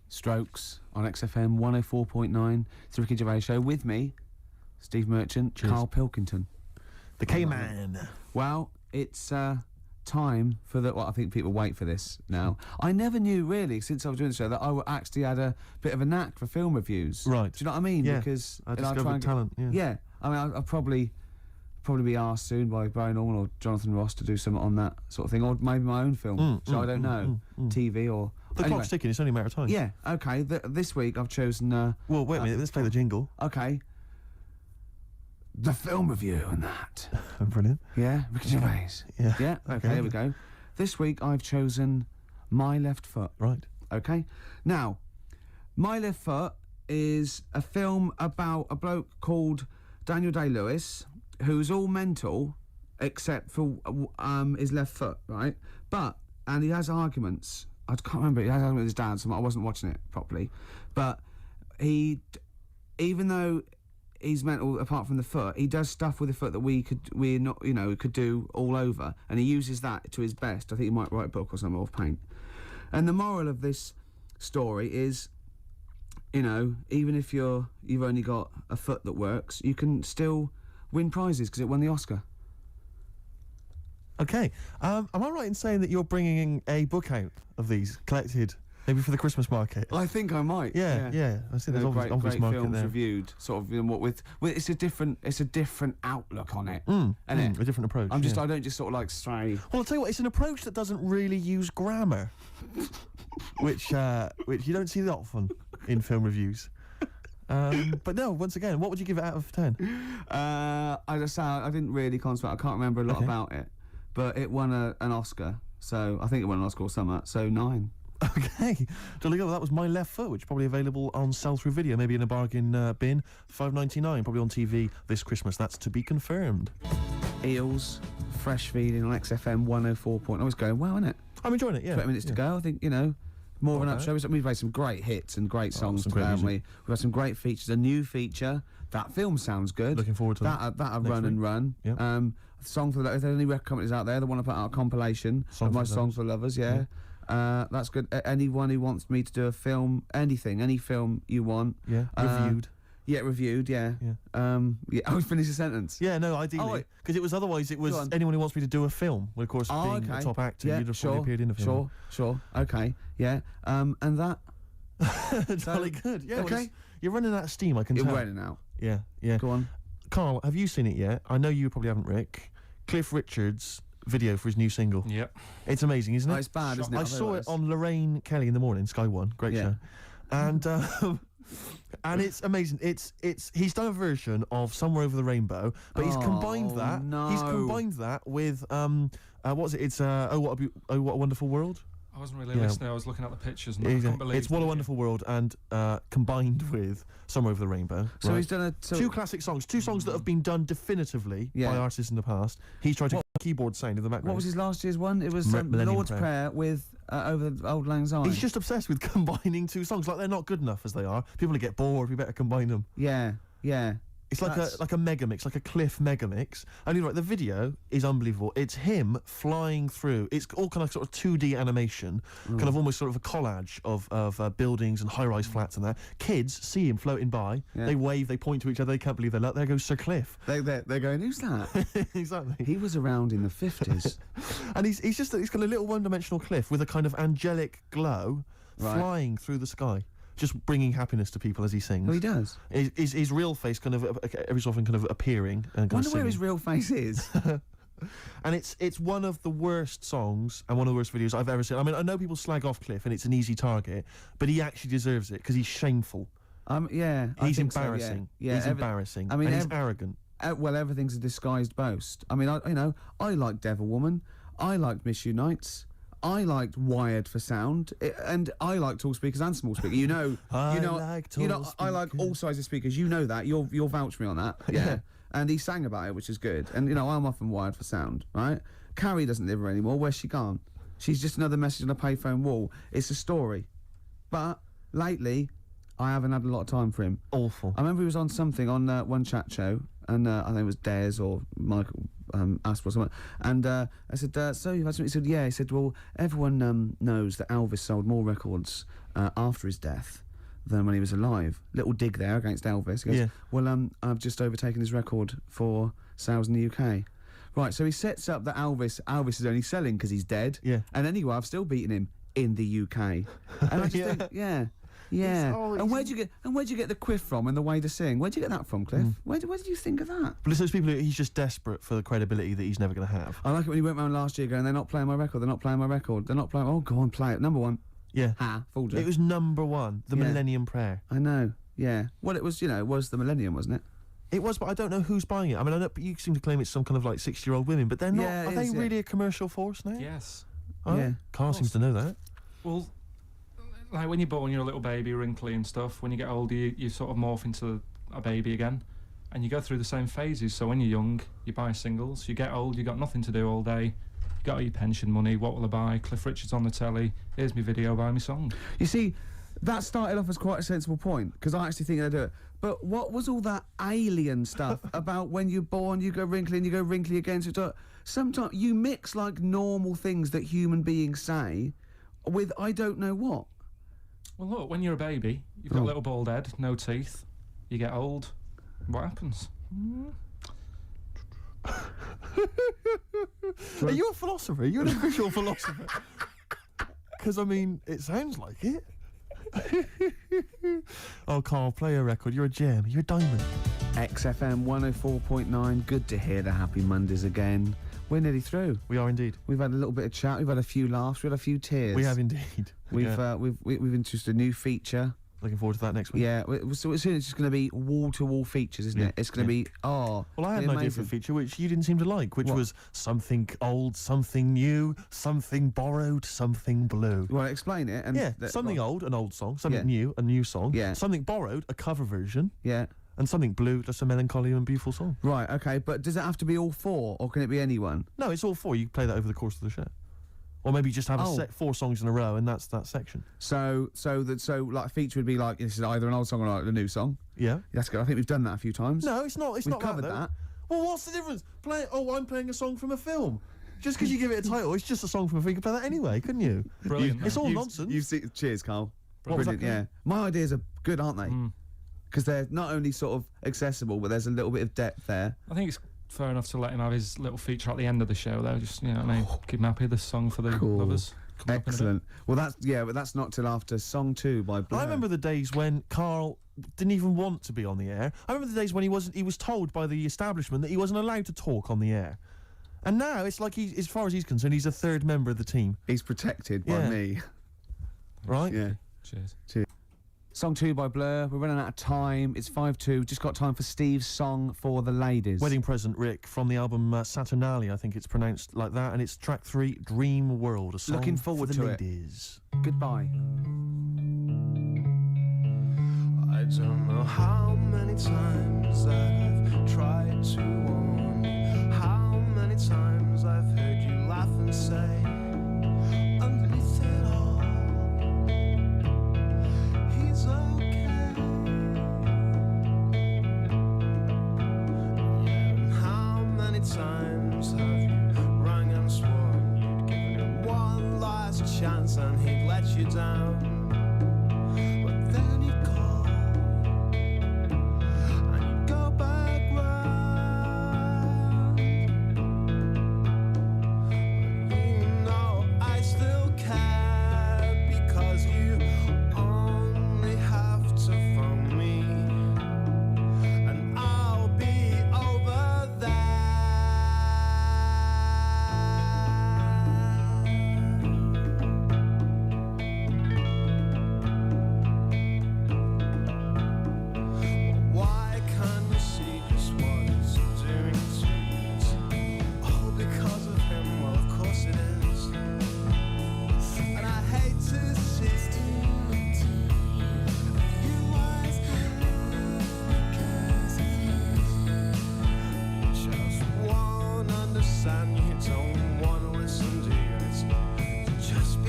Strokes on XFM 104.9. It's the Ricky Gervais Show with me, Steve Merchant, Carl Pilkington. The K-Man. Well, it's time for the... Well, I think people wait for this now. I never knew, really, since I was doing the show, that I actually had a bit of a knack for film reviews. Right. Do you know what I mean? Yeah. Because I discovered talent, yeah. Yeah. I mean, I'll probably be asked soon by Brian Norman or Jonathan Ross to do something on that sort of thing, or maybe my own film. So I don't know. TV or... The clock's ticking, it's only a matter of time. Yeah, okay. This week I've chosen... well, wait a minute, let's play the jingle. Okay. The film review and that. Brilliant. Yeah, Ricky Gervais. Yeah. Yeah, okay, here we go. This week I've chosen My Left Foot. Right. Okay. Now, My Left Foot is a film about a bloke called Daniel Day-Lewis, who's all mental except for his left foot, right? And he has arguments. I can't remember. He has arguments with his dad, so I wasn't watching it properly. But even though he's mental apart from the foot, he does stuff with the foot that we could do all over, and he uses that to his best. I think he might write a book or something of paint. And the moral of this story is, even if you've only got a foot that works, you can still win prizes because it won the Oscar. Okay. Am I right in saying that you're bringing a book out of these collected, maybe for the Christmas market? I think I might. Yeah. I see there's obvious great market films there. reviewed, sort of. What with it's a different outlook on it, a different approach. I don't just sort of like stray. Well, I'll tell you what, it's an approach that doesn't really use grammar, which you don't see that often in film reviews. But no, once again, what would you give it out of 10? I didn't really concentrate. I can't remember a lot about it, but it won an Oscar. So I think it won an Oscar or something. So 9. Okay, jolly good. That was My Left Foot, which is probably available on sell-through video, maybe in a bargain bin, $5.99, probably on TV this Christmas. That's to be confirmed. Eels, fresh feeding on XFM 104. It's going well, isn't it? I'm enjoying it. Yeah. 20 minutes to go. I think more of an up show. We've played some great hits and great songs today, haven't we? We've had some great features. A new feature. That film sounds good. Looking forward to that. That'll run and run. Yep. Song for the... If there's any record companies out there that want to put out a compilation of my songs for lovers, that's good. Anyone who wants me to do a film, any film you want. Yeah, reviewed. Yeah, reviewed, yeah. I would finish a sentence. Yeah, no, ideally. Because otherwise it was anyone who wants me to do a film. Well, of course, being a top actor, you'd have probably appeared in a film. Sure, okay, yeah. And that... Jolly good, yeah. Okay. Well, you're running out of steam, I can tell. You're running out. Yeah. Go on. Carl, have you seen it yet? I know you probably haven't, Rick. Cliff Richard's video for his new single. Yep. It's amazing, isn't it? It's bad, isn't it? I saw it on Lorraine Kelly in the morning, Sky One. Great show. And and it's amazing. He's done a version of Somewhere Over the Rainbow, but he's combined that. No. He's combined that with what was it? It's Oh What a Wonderful World. I wasn't really listening. I was looking at the pictures. And I couldn't believe it's What a Wonderful World, and combined with Somewhere Over the Rainbow. So he's done two classic songs, two songs that have been done definitively by artists in the past. He's tried to get keyboard sound in the background. What was his last year's one? It was Lord's Prayer with Over the Old Lang Syne. He's just obsessed with combining two songs. Like, they're not good enough as they are. People will get bored. We better combine them. Yeah. It's like a mega mix, like a Cliff mega mix. And the video is unbelievable. It's him flying through. It's all kind of sort of 2D animation, kind of almost sort of a collage of buildings and high-rise flats and that. Kids see him floating by. Yeah. They wave. They point to each other. They can't believe they're there goes Sir Cliff. They're going, who's that? Exactly. He was around in the 50s. And he's got a little one-dimensional Cliff with a kind of angelic glow flying through the sky. Just bringing happiness to people as he sings. Well, he does. His real face kind of every so often kind of appearing and kind wonder of where his real face is. And it's one of the worst songs and one of the worst videos I've ever seen. I mean, I know people slag off Cliff and it's an easy target, but he actually deserves it because he's shameful. Yeah. I He's think so, yeah. embarrassing. Yeah, He's embarrassing. I mean, and he's arrogant. Well, everything's a disguised boast. I mean, I liked Devil Woman. I liked Miss Unites. I liked Wired for Sound, and I like tall speakers and small speakers. I like all sizes of speakers. You know that. You'll vouch me on that. Yeah. And he sang about it, which is good. And I'm often Wired for Sound, right? Carrie doesn't live here anymore. Where's she gone? She's just another message on a payphone wall. It's a story. But lately, I haven't had a lot of time for him. Awful. I remember he was on something on one chat show, and I think it was Des or Michael Asper or something. And I said, so you've had something? He said, yeah. He said, well, everyone knows that Elvis sold more records after his death than when he was alive. Little dig there against Elvis. He goes, Yeah. well, I've just overtaken his record for sales in the UK. Right, so he sets up that Elvis is only selling because he's dead. Yeah. And anyway, I've still beaten him in the UK. And I just think, yeah. And where'd you get the quiff from and the way to sing? Where'd you get that from, Cliff? Where did you think of that? But it's those people he's just desperate for the credibility that he's never going to have. I like it when he went round last year going, they're not playing my record, they're not playing my record, they're not playing. Oh, go on, play it. Number one. Yeah. Fooled you. It was number one, the Millennium Prayer. I know. Yeah. Well, it was the Millennium, wasn't it? It was, but I don't know who's buying it. I mean, I know, but you seem to claim it's some kind of like 60-year-old women, but they're not. Yeah, Are they really a commercial force now? Yes. Oh, Yeah. Carl seems to know that. Well, like when you're born, you're a little baby, wrinkly and stuff. When you get older, you sort of morph into a baby again, and you go through the same phases. So when you're young, you buy singles. You get old, you got nothing to do all day. You got all your pension money. What will I buy? Cliff Richard's on the telly. Here's my video. Buy me song. You see, that started off as quite a sensible point, because I actually think they do it. But what was all that alien stuff about when you're born, you go wrinkly and you go wrinkly again? So sometimes you mix like normal things that human beings say with I don't know what. Well, look, when you're a baby, you've got a little bald head, no teeth. You get old. What happens? Are you a philosopher? Are you an official philosopher? Because, I mean, it sounds like it. Oh, Carl, play a record. You're a gem. You're a diamond. XFM 104.9. Good to hear the Happy Mondays again. We're nearly through. We are indeed. We've had a little bit of chat. We've had a few laughs. We've had a few tears. We have indeed. We've introduced a new feature. Looking forward to that next week. Yeah, so it's just going to be wall-to-wall features, isn't it? It's going to be, Well, I had an idea for a feature which you didn't seem to like, which was something old, something new, something borrowed, something blue. You want to explain it? And something old, an old song, something new, a new song, something borrowed, a cover version, and something blue, just a melancholy and beautiful song. Right, okay, but does it have to be all four, or can it be any one? No, it's all four. You can play that over the course of the show. Or maybe just have four songs in a row, and that's that section. So like a feature would be like this is either an old song or like a new song. Yeah, that's good. I think we've done that a few times. No, it's not. We've covered that. Well, what's the difference? I'm playing a song from a film. Just because you give it a title, it's just a song from a film. You could play that anyway, couldn't you? Brilliant. It's all nonsense. You've seen. Cheers, Carl. Brilliant. Yeah, my ideas are good, aren't they? Because they're not only sort of accessible, but there's a little bit of depth there. I think it's fair enough to let him have his little feature at the end of the show, though. Just, what I mean, keep him happy. This song for the lovers. Excellent. Well, but that's not till after song 2 by Blur. I remember the days when Carl didn't even want to be on the air. I remember the days when he was told by the establishment that he wasn't allowed to talk on the air. And now it's like as far as he's concerned, he's a third member of the team. He's protected by me. Right? Yeah. Cheers. Song 2 by Blur. We're running out of time. It's 5-2. Just got time for Steve's song for the ladies. Wedding Present, Rick, from the album Saturnalia, I think it's pronounced like that, and it's track 3, Dream World, a song Looking forward for the to ladies. Goodbye. I don't know how many times I've tried to warn you, how many times I've heard you laugh and say, underneath it all, he's okay. Yeah, and how many times have you rang and sworn you'd given him one last chance and he'd let you down? But then he'd call and you'd go back round. But you know I still care because you only have to phone me and I'll be over there.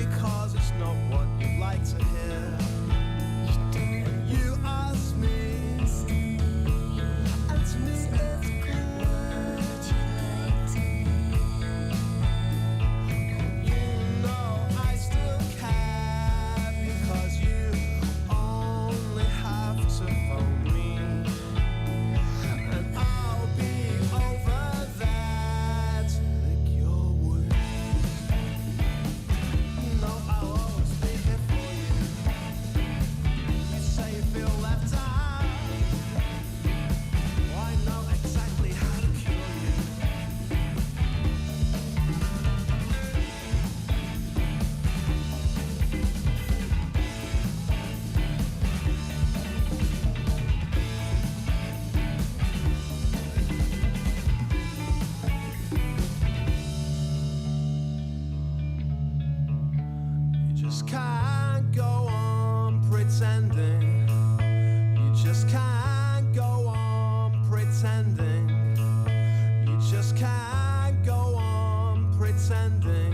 because it's not what you like to hear. When you ask me, and to me it's good. You know I still care because you only have to phone me, and I'll be over there to lick your wounds. You know I'll always be here for you. You say you feel left out. Well, I know exactly how to cure you. You just can't go on pretending. You just can't go on pretending. You just can't go on pretending.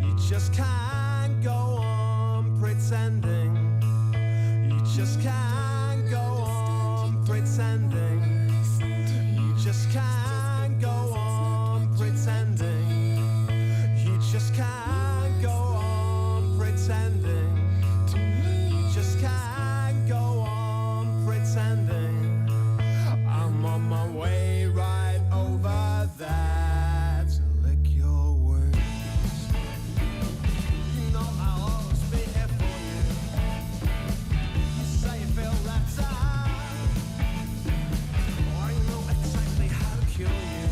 You just can't go on pretending. You just can't go on pretending. You just can't go on pretending. You just can't go on pretending. You just can't go on pretending. I'm on my way right over there to lick your wounds. You know I'll always be here for you. You say you feel left out. Oh, I know exactly how to cure you.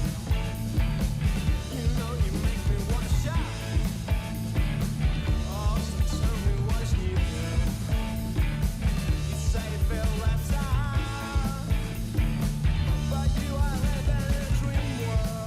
You know you make me wanna shout. Oh, so tell me what's new, girl. You say you feel left out, but you are living in a dream world.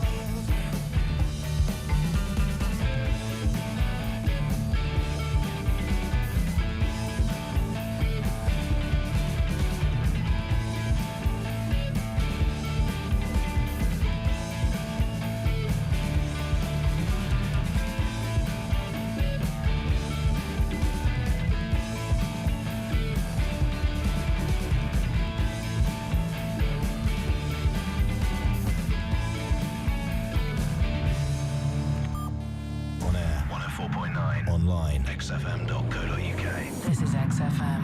On air, 104.9. Online, xfm.co.uk. This is XFM.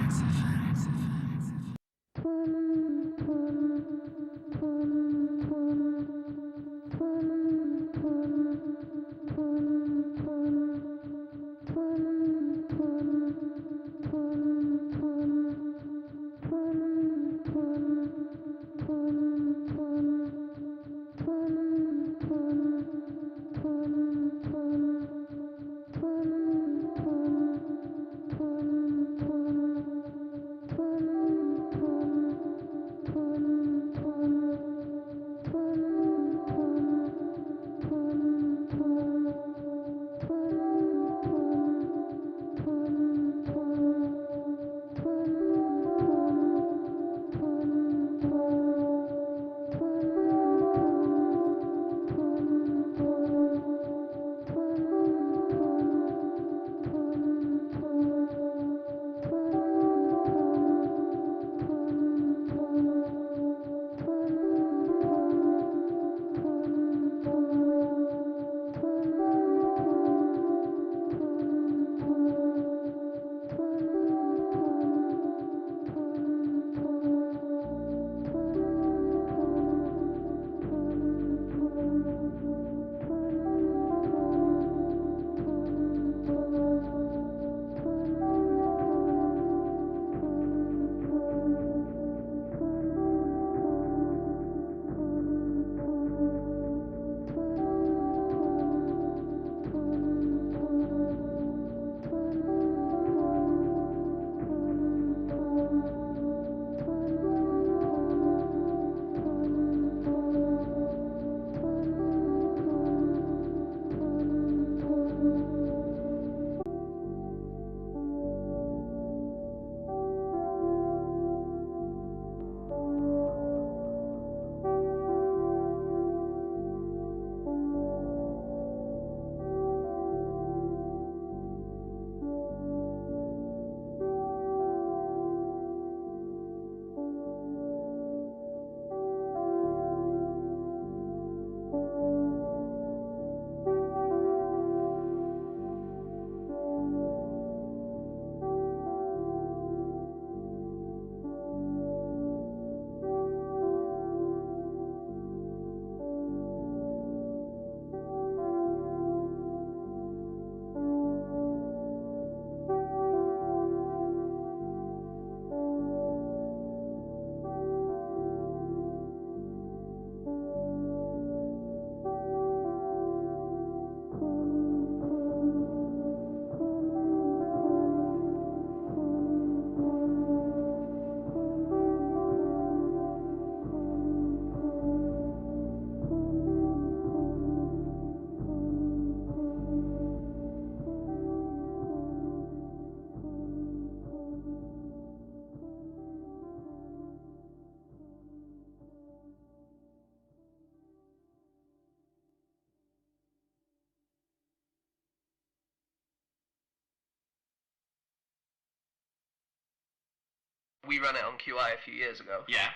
We ran it on QI a few years ago. Yeah.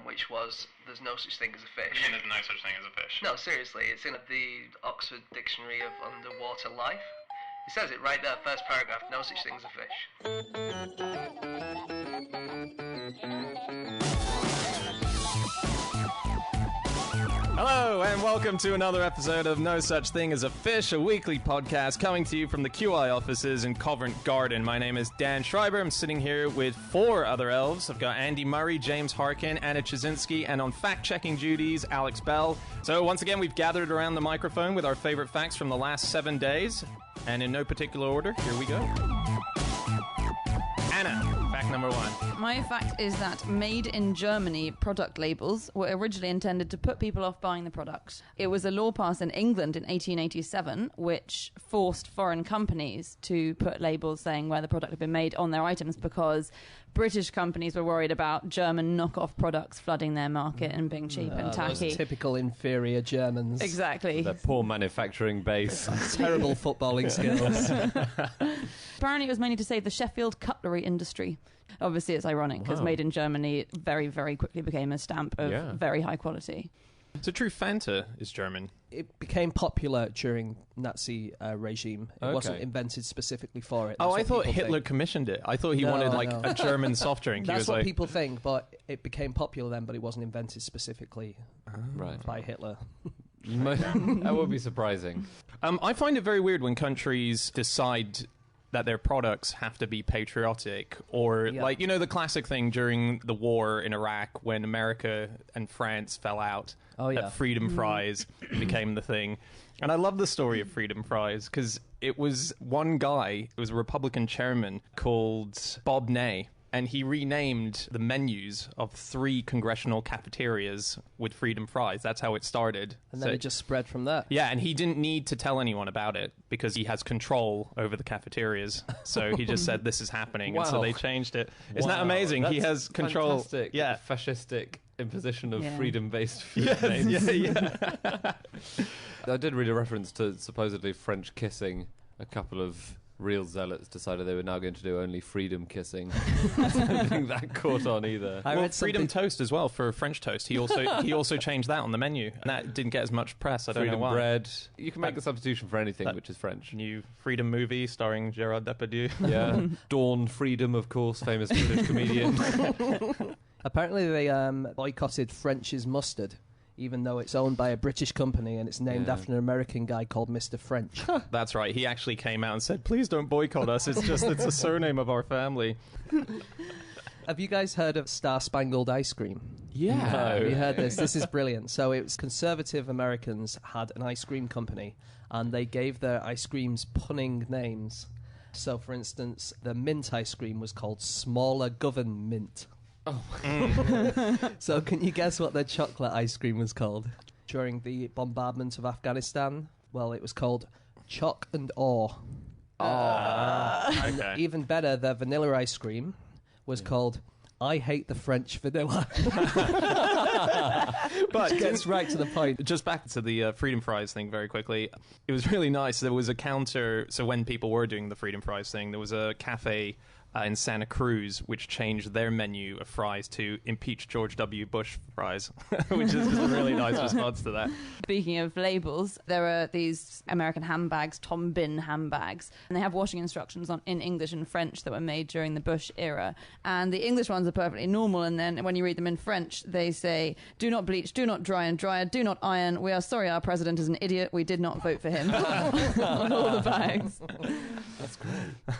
Which was, there's no such thing as a fish. Yeah, there's no such thing as a fish. No, seriously, it's in the Oxford Dictionary of Underwater Life. It says it right there, first paragraph, no such thing as a Hello, and welcome to another episode of No Such Thing as a Fish, a weekly podcast coming to you from the QI offices in Covent Garden. My name is Dan Schreiber. I'm sitting here with 4 other elves. I've got Andy Murray, James Harkin, Anna Chazinski, and on fact-checking duties, Alex Bell. So once again, we've gathered around the microphone with our favorite facts from the last 7 days. And in no particular order, here we go. Anna, fact number 1. My fact is that made in Germany product labels were originally intended to put people off buying the product. It was a law passed in England in 1887 which forced foreign companies to put labels saying where the product had been made on their items because British companies were worried about German knockoff products flooding their market and being cheap and tacky. Those typical inferior Germans. Exactly. Their poor manufacturing base. Terrible footballing skills. Apparently it was mainly to save the Sheffield cutlery industry. Obviously it's ironic because made in Germany very, very quickly became a stamp of very high quality. So true Fanta is German. It became popular during Nazi regime. It wasn't invented specifically for it. Oh, I thought Hitler commissioned it. I thought he wanted a German soft drink. That's what people think, but it became popular then, but it wasn't invented specifically by Hitler. That would be surprising. I find it very weird when countries decide that their products have to be patriotic or like, you know, the classic thing during the war in Iraq when America and France fell out. That Freedom Fries became the thing. And I love the story of Freedom Fries because it was one guy, it was a Republican chairman called Bob Ney, and he renamed the menus of 3 congressional cafeterias with Freedom Fries. That's how it started. And then it just spread from there. Yeah, and he didn't need to tell anyone about it because he has control over the cafeterias. So he just said, this is happening. And so they changed it. Isn't that amazing? That's he has control. Fantastic. Yeah. Fascistic imposition of freedom-based food Yes, names. yeah. I did read a reference to supposedly French kissing. A couple of real zealots decided they were now going to do only freedom kissing. I don't think that caught on either. Well, Freedom Toast as well for French toast. He also changed that on the menu, and that didn't get as much press. I don't know why. Bread. You can make a substitution for anything which is French. New Freedom movie starring Gerard Depardieu. Yeah. Dawn Freedom, of course, famous British comedian. Apparently they boycotted French's mustard, even though it's owned by a British company and it's named after an American guy called Mr. French. That's right. He actually came out and said, please don't boycott us. It's a surname of our family. Have you guys heard of Star Spangled Ice Cream? Yeah. No. Have you heard this? This is brilliant. So it was conservative Americans had an ice cream company and they gave their ice creams punning names. So, for instance, the mint ice cream was called Smaller Government. Oh. So can you guess what their chocolate ice cream was called? During the bombardment of Afghanistan, well, it was called Choc and Awe. Okay. Even better, their vanilla ice cream was called I Hate the French Vanilla. But it gets right to the point. Just back to the Freedom Fries thing very quickly. It was really nice. There was a counter. So when people were doing the Freedom Fries thing, there was a cafe in Santa Cruz, which changed their menu of fries to impeach George W. Bush fries, which is just a really nice response to that. Speaking of labels, there are these American handbags, Tom Bin handbags, and they have washing instructions in English and French that were made during the Bush era. And the English ones are perfectly normal, and then when you read them in French, they say, do not bleach, do not dry and dryer, do not iron, we are sorry our president is an idiot, we did not vote for him. On all the bags. That's great.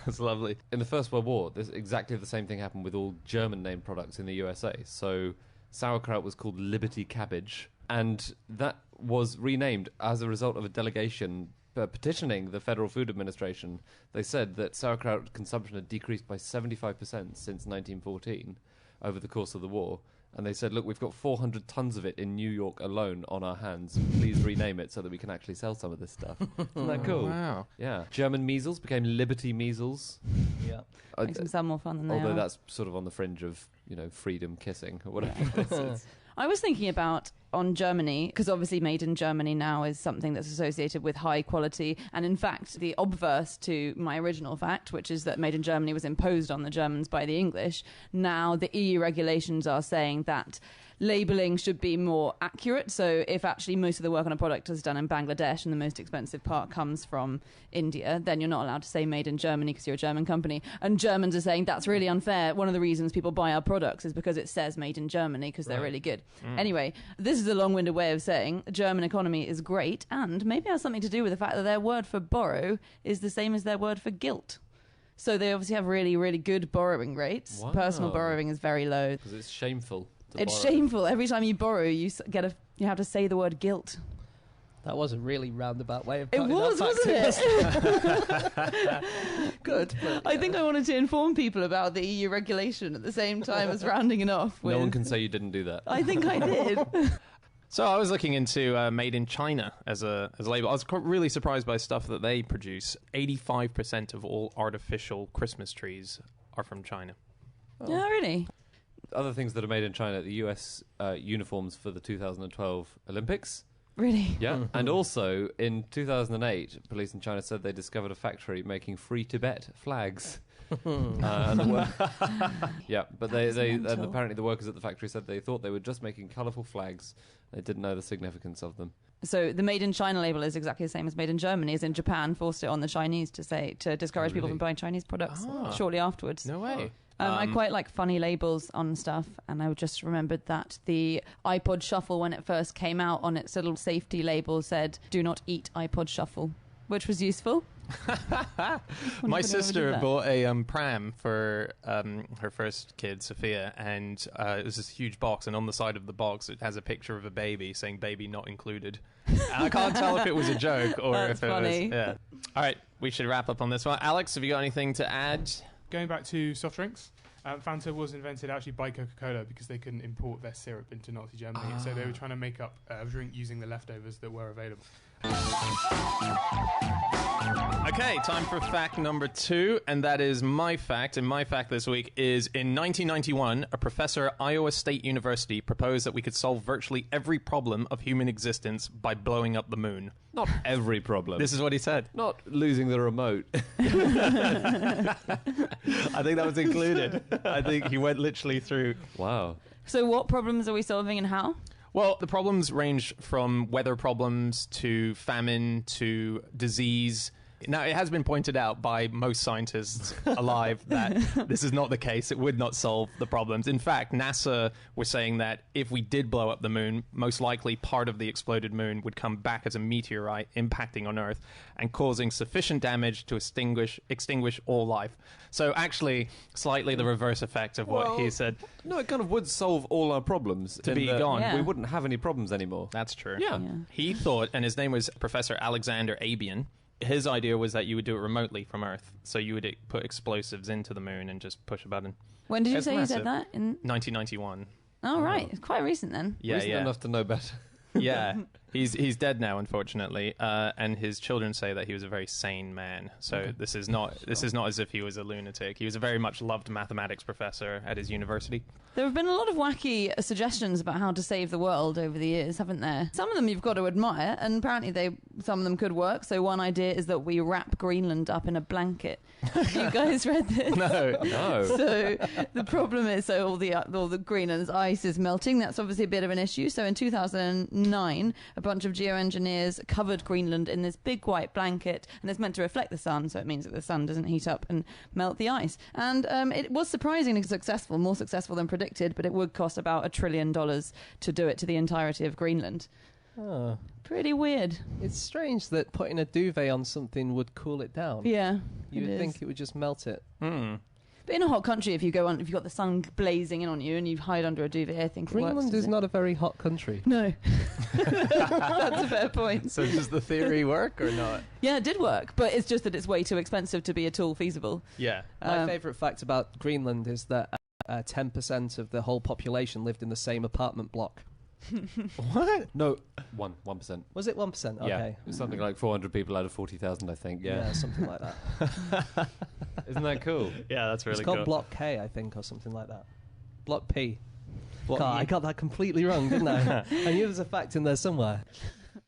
That's lovely. In the First World War, exactly the same thing happened with all German-named products in the USA. So sauerkraut was called Liberty Cabbage, and that was renamed as a result of a delegation petitioning the Federal Food Administration. They said that sauerkraut consumption had decreased by 75% since 1914 over the course of the war. And they said, look, we've got 400 tons of it in New York alone on our hands. Please rename it so that we can actually sell some of this stuff. Isn't that cool? Wow. Yeah. German measles became Liberty measles. Yeah. Makes them sound more fun than they Although are. that's sort of on the fringe of, freedom kissing or whatever it is. I was thinking about on Germany, because obviously made in Germany now is something that's associated with high quality. And in fact, the obverse to my original fact, which is that made in Germany was imposed on the Germans by the English, now the EU regulations are saying that labelling should be more accurate. So if actually most of the work on a product is done in Bangladesh and the most expensive part comes from India, then you're not allowed to say made in Germany because you're a German company. And Germans are saying that's really unfair. One of the reasons people buy our products is because it says made in Germany because they're really good. Anyway, this is a long-winded way of saying the German economy is great, and maybe has something to do with the fact that their word for borrow is the same as their word for guilt. So they obviously have really, really good borrowing rates. Wow. Personal borrowing is very low. Because it's shameful. It's borrow. shameful. Every time you borrow, you have to say the word guilt. That was a really roundabout way of It putting was, that wasn't it? Good. But, I think I wanted to inform people about the EU regulation at the same time as rounding it off. No one can say you didn't do that. I think I did. So I was looking into Made in China as a label. I was really surprised by stuff that they produce. 85% of all artificial Christmas trees are from China. Oh, really? Other things that are made in China, the US uniforms for the 2012 Olympics. Really? Yeah. And also, in 2008, police in China said they discovered a factory making Free Tibet flags. Yeah, but and apparently the workers at the factory said they thought they were just making colourful flags. They didn't know the significance of them. So the Made in China label is exactly the same as Made in Germany, as in Japan forced it on the Chinese to discourage people from buying Chinese products shortly afterwards. No way. I quite like funny labels on stuff, and I just remembered that the iPod Shuffle, when it first came out, on its little safety label said, "Do not eat iPod Shuffle," which was useful. My sister bought a pram for her first kid, Sophia, and it was this huge box, and on the side of the box it has a picture of a baby saying "baby not included." And I can't tell if it was a joke or That's if it funny. was. Yeah. All right, we should wrap up on this one. Alex, have you got anything to add? Going back to soft drinks, Fanta was invented actually by Coca-Cola because they couldn't import their syrup into Nazi Germany, so they were trying to make up a drink using the leftovers that were available. Okay, time for fact number 2, and that is my fact. And my fact this week is, in 1991, a professor at Iowa State University proposed that we could solve virtually every problem of human existence by blowing up the moon. Not every problem. This is what he said. Not losing the remote. I think that was included. I think he went literally through. Wow. So what problems are we solving and how? Well, the problems range from weather problems to famine to disease. Now, it has been pointed out by most scientists alive that this is not the case. It would not solve the problems. In fact, NASA was saying that if we did blow up the moon, most likely part of the exploded moon would come back as a meteorite impacting on Earth and causing sufficient damage to extinguish all life. So actually, slightly the reverse effect of what he said. No, it kind of would solve all our problems. To be gone. Yeah. We wouldn't have any problems anymore. That's true. Yeah. He thought, and his name was Professor Alexander Abian, his idea was that you would do it remotely from Earth. So you would put explosives into the moon and just push a button. When did you It's say massive. you said that? In 1991. Oh, right. It's quite recent then. Yeah, Recent yeah. enough to know better. Yeah, he's dead now, unfortunately, and his children say that he was a very sane man. So this is not as if he was a lunatic. He was a very much loved mathematics professor at his university. There have been a lot of wacky suggestions about how to save the world over the years, haven't there? Some of them you've got to admire, and apparently some of them could work. So one idea is that we wrap Greenland up in a blanket. Have you guys read this? No. So the problem is, all the Greenland's ice is melting. That's obviously a bit of an issue. So in 2009, a bunch of geoengineers covered Greenland in this big white blanket, and it's meant to reflect the sun, so it means that the sun doesn't heat up and melt the ice. And it was surprisingly successful, more successful than predicted, but it would cost about $1 trillion to do it to the entirety of Greenland. Oh. Pretty weird. It's strange that putting a duvet on something would cool it down. Yeah, You it would is. think it would just melt it. But in a hot country, if you've got the sun blazing in on you and you hide under a duvet, I think it works. Greenland is not a very hot country. No. That's a fair point. So does the theory work or not? Yeah, it did work, but it's just that it's way too expensive to be at all feasible. Yeah. My favourite fact about Greenland is that 10% of the whole population lived in the same apartment block. What? No, 1%. Was it 1%? Okay. Yeah, it was something like 400 people out of 40,000, I think. Yeah, something like that. Isn't that cool? Yeah, that's really It's called cool. Block K, I think, or something like that. Block P. God, I got that completely wrong, didn't I? I knew there was a fact in there somewhere.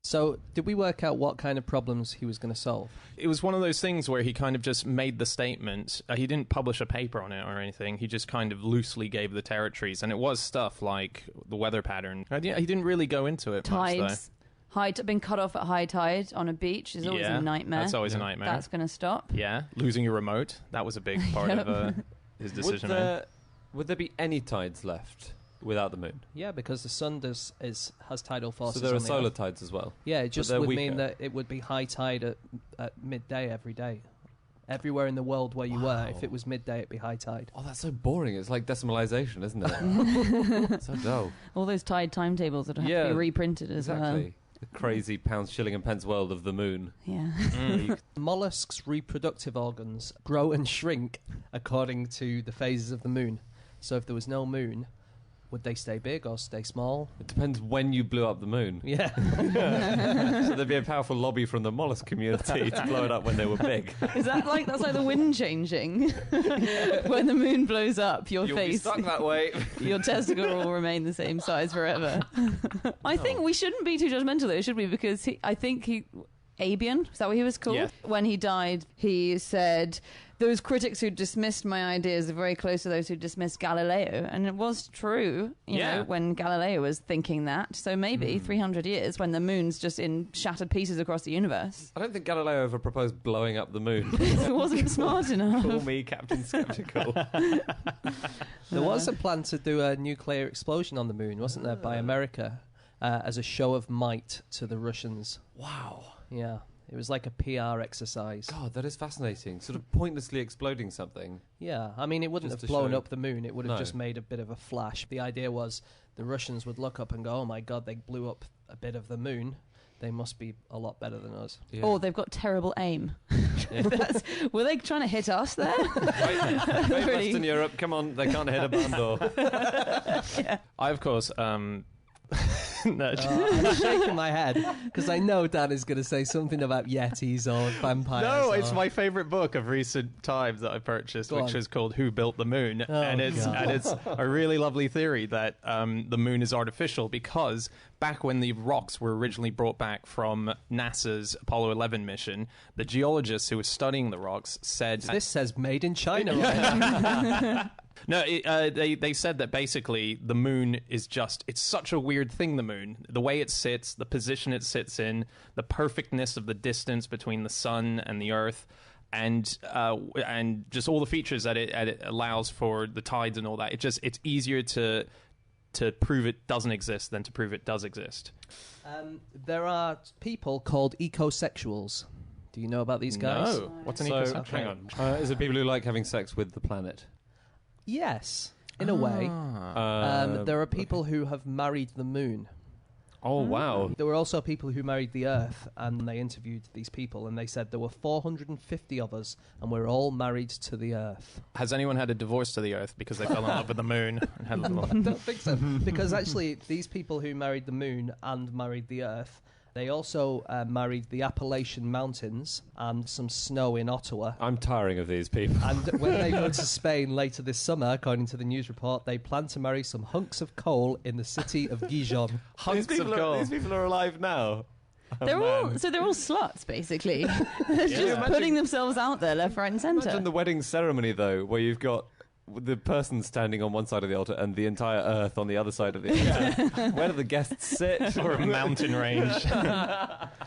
So, did we work out what kind of problems he was going to solve? It was one of those things where he kind of just made the statement. He didn't publish a paper on it or anything. He just kind of loosely gave the territories. And it was stuff like the weather pattern. He didn't really go into it much, Tides. Being cut off at high tide on a beach is always a nightmare. That's always a nightmare. That's going to stop. Yeah. Losing your remote. That was a big part of his decision. Would there be any tides left without the moon? Yeah, because the sun has tidal forces. So there are on the solar Earth. tides as well? Yeah, it just But would they're mean weaker. that it would be high tide at midday every day. Everywhere in the world where you were, if it was midday, it'd be high tide. Oh, that's so boring. It's like decimalisation, isn't it? So dull. All those tide timetables that have to be reprinted as exactly. The crazy pounds, shilling and pence world of the moon. Yeah. Mollusks' reproductive organs grow and shrink according to the phases of the moon. So if there was no moon, would they stay big or stay small? It depends when you blew up the moon. Yeah. So there'd be a powerful lobby from the mollusk community to blow it up when they were big. Is that like that's like the wind changing? When the moon blows up, your You'll face, be stuck that way. your testicle will remain the same size forever. I think we shouldn't be too judgmental though, should we? Because Abian, is that what he was called? Yeah. When he died, he said, those critics who dismissed my ideas are very close to those who dismissed Galileo. And it was true, you know, when Galileo was thinking that. So maybe 300 years, when the moon's just in shattered pieces across the universe. I don't think Galileo ever proposed blowing up the moon. It wasn't smart enough. Call me Captain Skeptical. There was a plan to do a nuclear explosion on the moon, wasn't there, by America, as a show of might to the Russians. Wow. Yeah. It was like a PR exercise. God, that is fascinating. Sort of pointlessly exploding something. Yeah, I mean, it wouldn't Just have to blown show- up the moon. It would have just made a bit of a flash. The idea was the Russians would look up and go, oh my God, they blew up a bit of the moon. They must be a lot better than us. Yeah. Or they've got terrible aim. Were they trying to hit us there? Right, Western Europe, come on, they can't hit a barn door. I, of course... I'm shaking my head because I know Dan is going to say something about yetis or vampires. No, it's my favourite book of recent times that I purchased, which is called Who Built the Moon? And it's a really lovely theory that the moon is artificial because back when the rocks were originally brought back from NASA's Apollo 11 mission, the geologists who were studying the rocks said... This says made in China, right? No, they said that basically the moon is it's such a weird thing, the moon. The way it sits, the position it sits in, the perfectness of the distance between the sun and the earth, and just all the features that it allows for the tides and all that. It's easier to prove it doesn't exist than to prove it does exist. There are people called ecosexuals. Do you know about these guys? No. What's an So, ecosexual? hang on. Is it people who like having sex with the planet? Yes, in a way. There are people who have married the moon. Oh, wow. There were also people who married the Earth, and they interviewed these people, and they said there were 450 of us, and we're all married to the Earth. Has anyone had a divorce to the Earth because they fell in love with the moon? And had a little... I don't think so, because actually these people who married the moon and married the Earth, they also married the Appalachian Mountains and some snow in Ottawa. I'm tiring of these people. And when they go to Spain later this summer, according to the news report, they plan to marry some hunks of coal in the city of Dijon. These people are alive now. They're all sluts, basically. They're just putting themselves out there left, right and centre. Imagine the wedding ceremony, though, where you've got the person standing on one side of the altar and the entire earth on the other side of the altar. Where do the guests sit? Or a mountain range.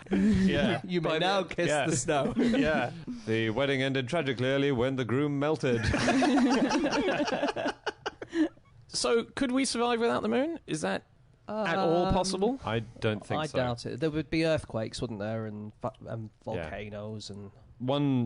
Yeah. You may now kiss the snow. Yeah. The wedding ended tragically early when the groom melted. So, could we survive without the moon? Is that at all possible? I don't think I so. doubt it. There would be earthquakes, wouldn't there, and volcanoes and... One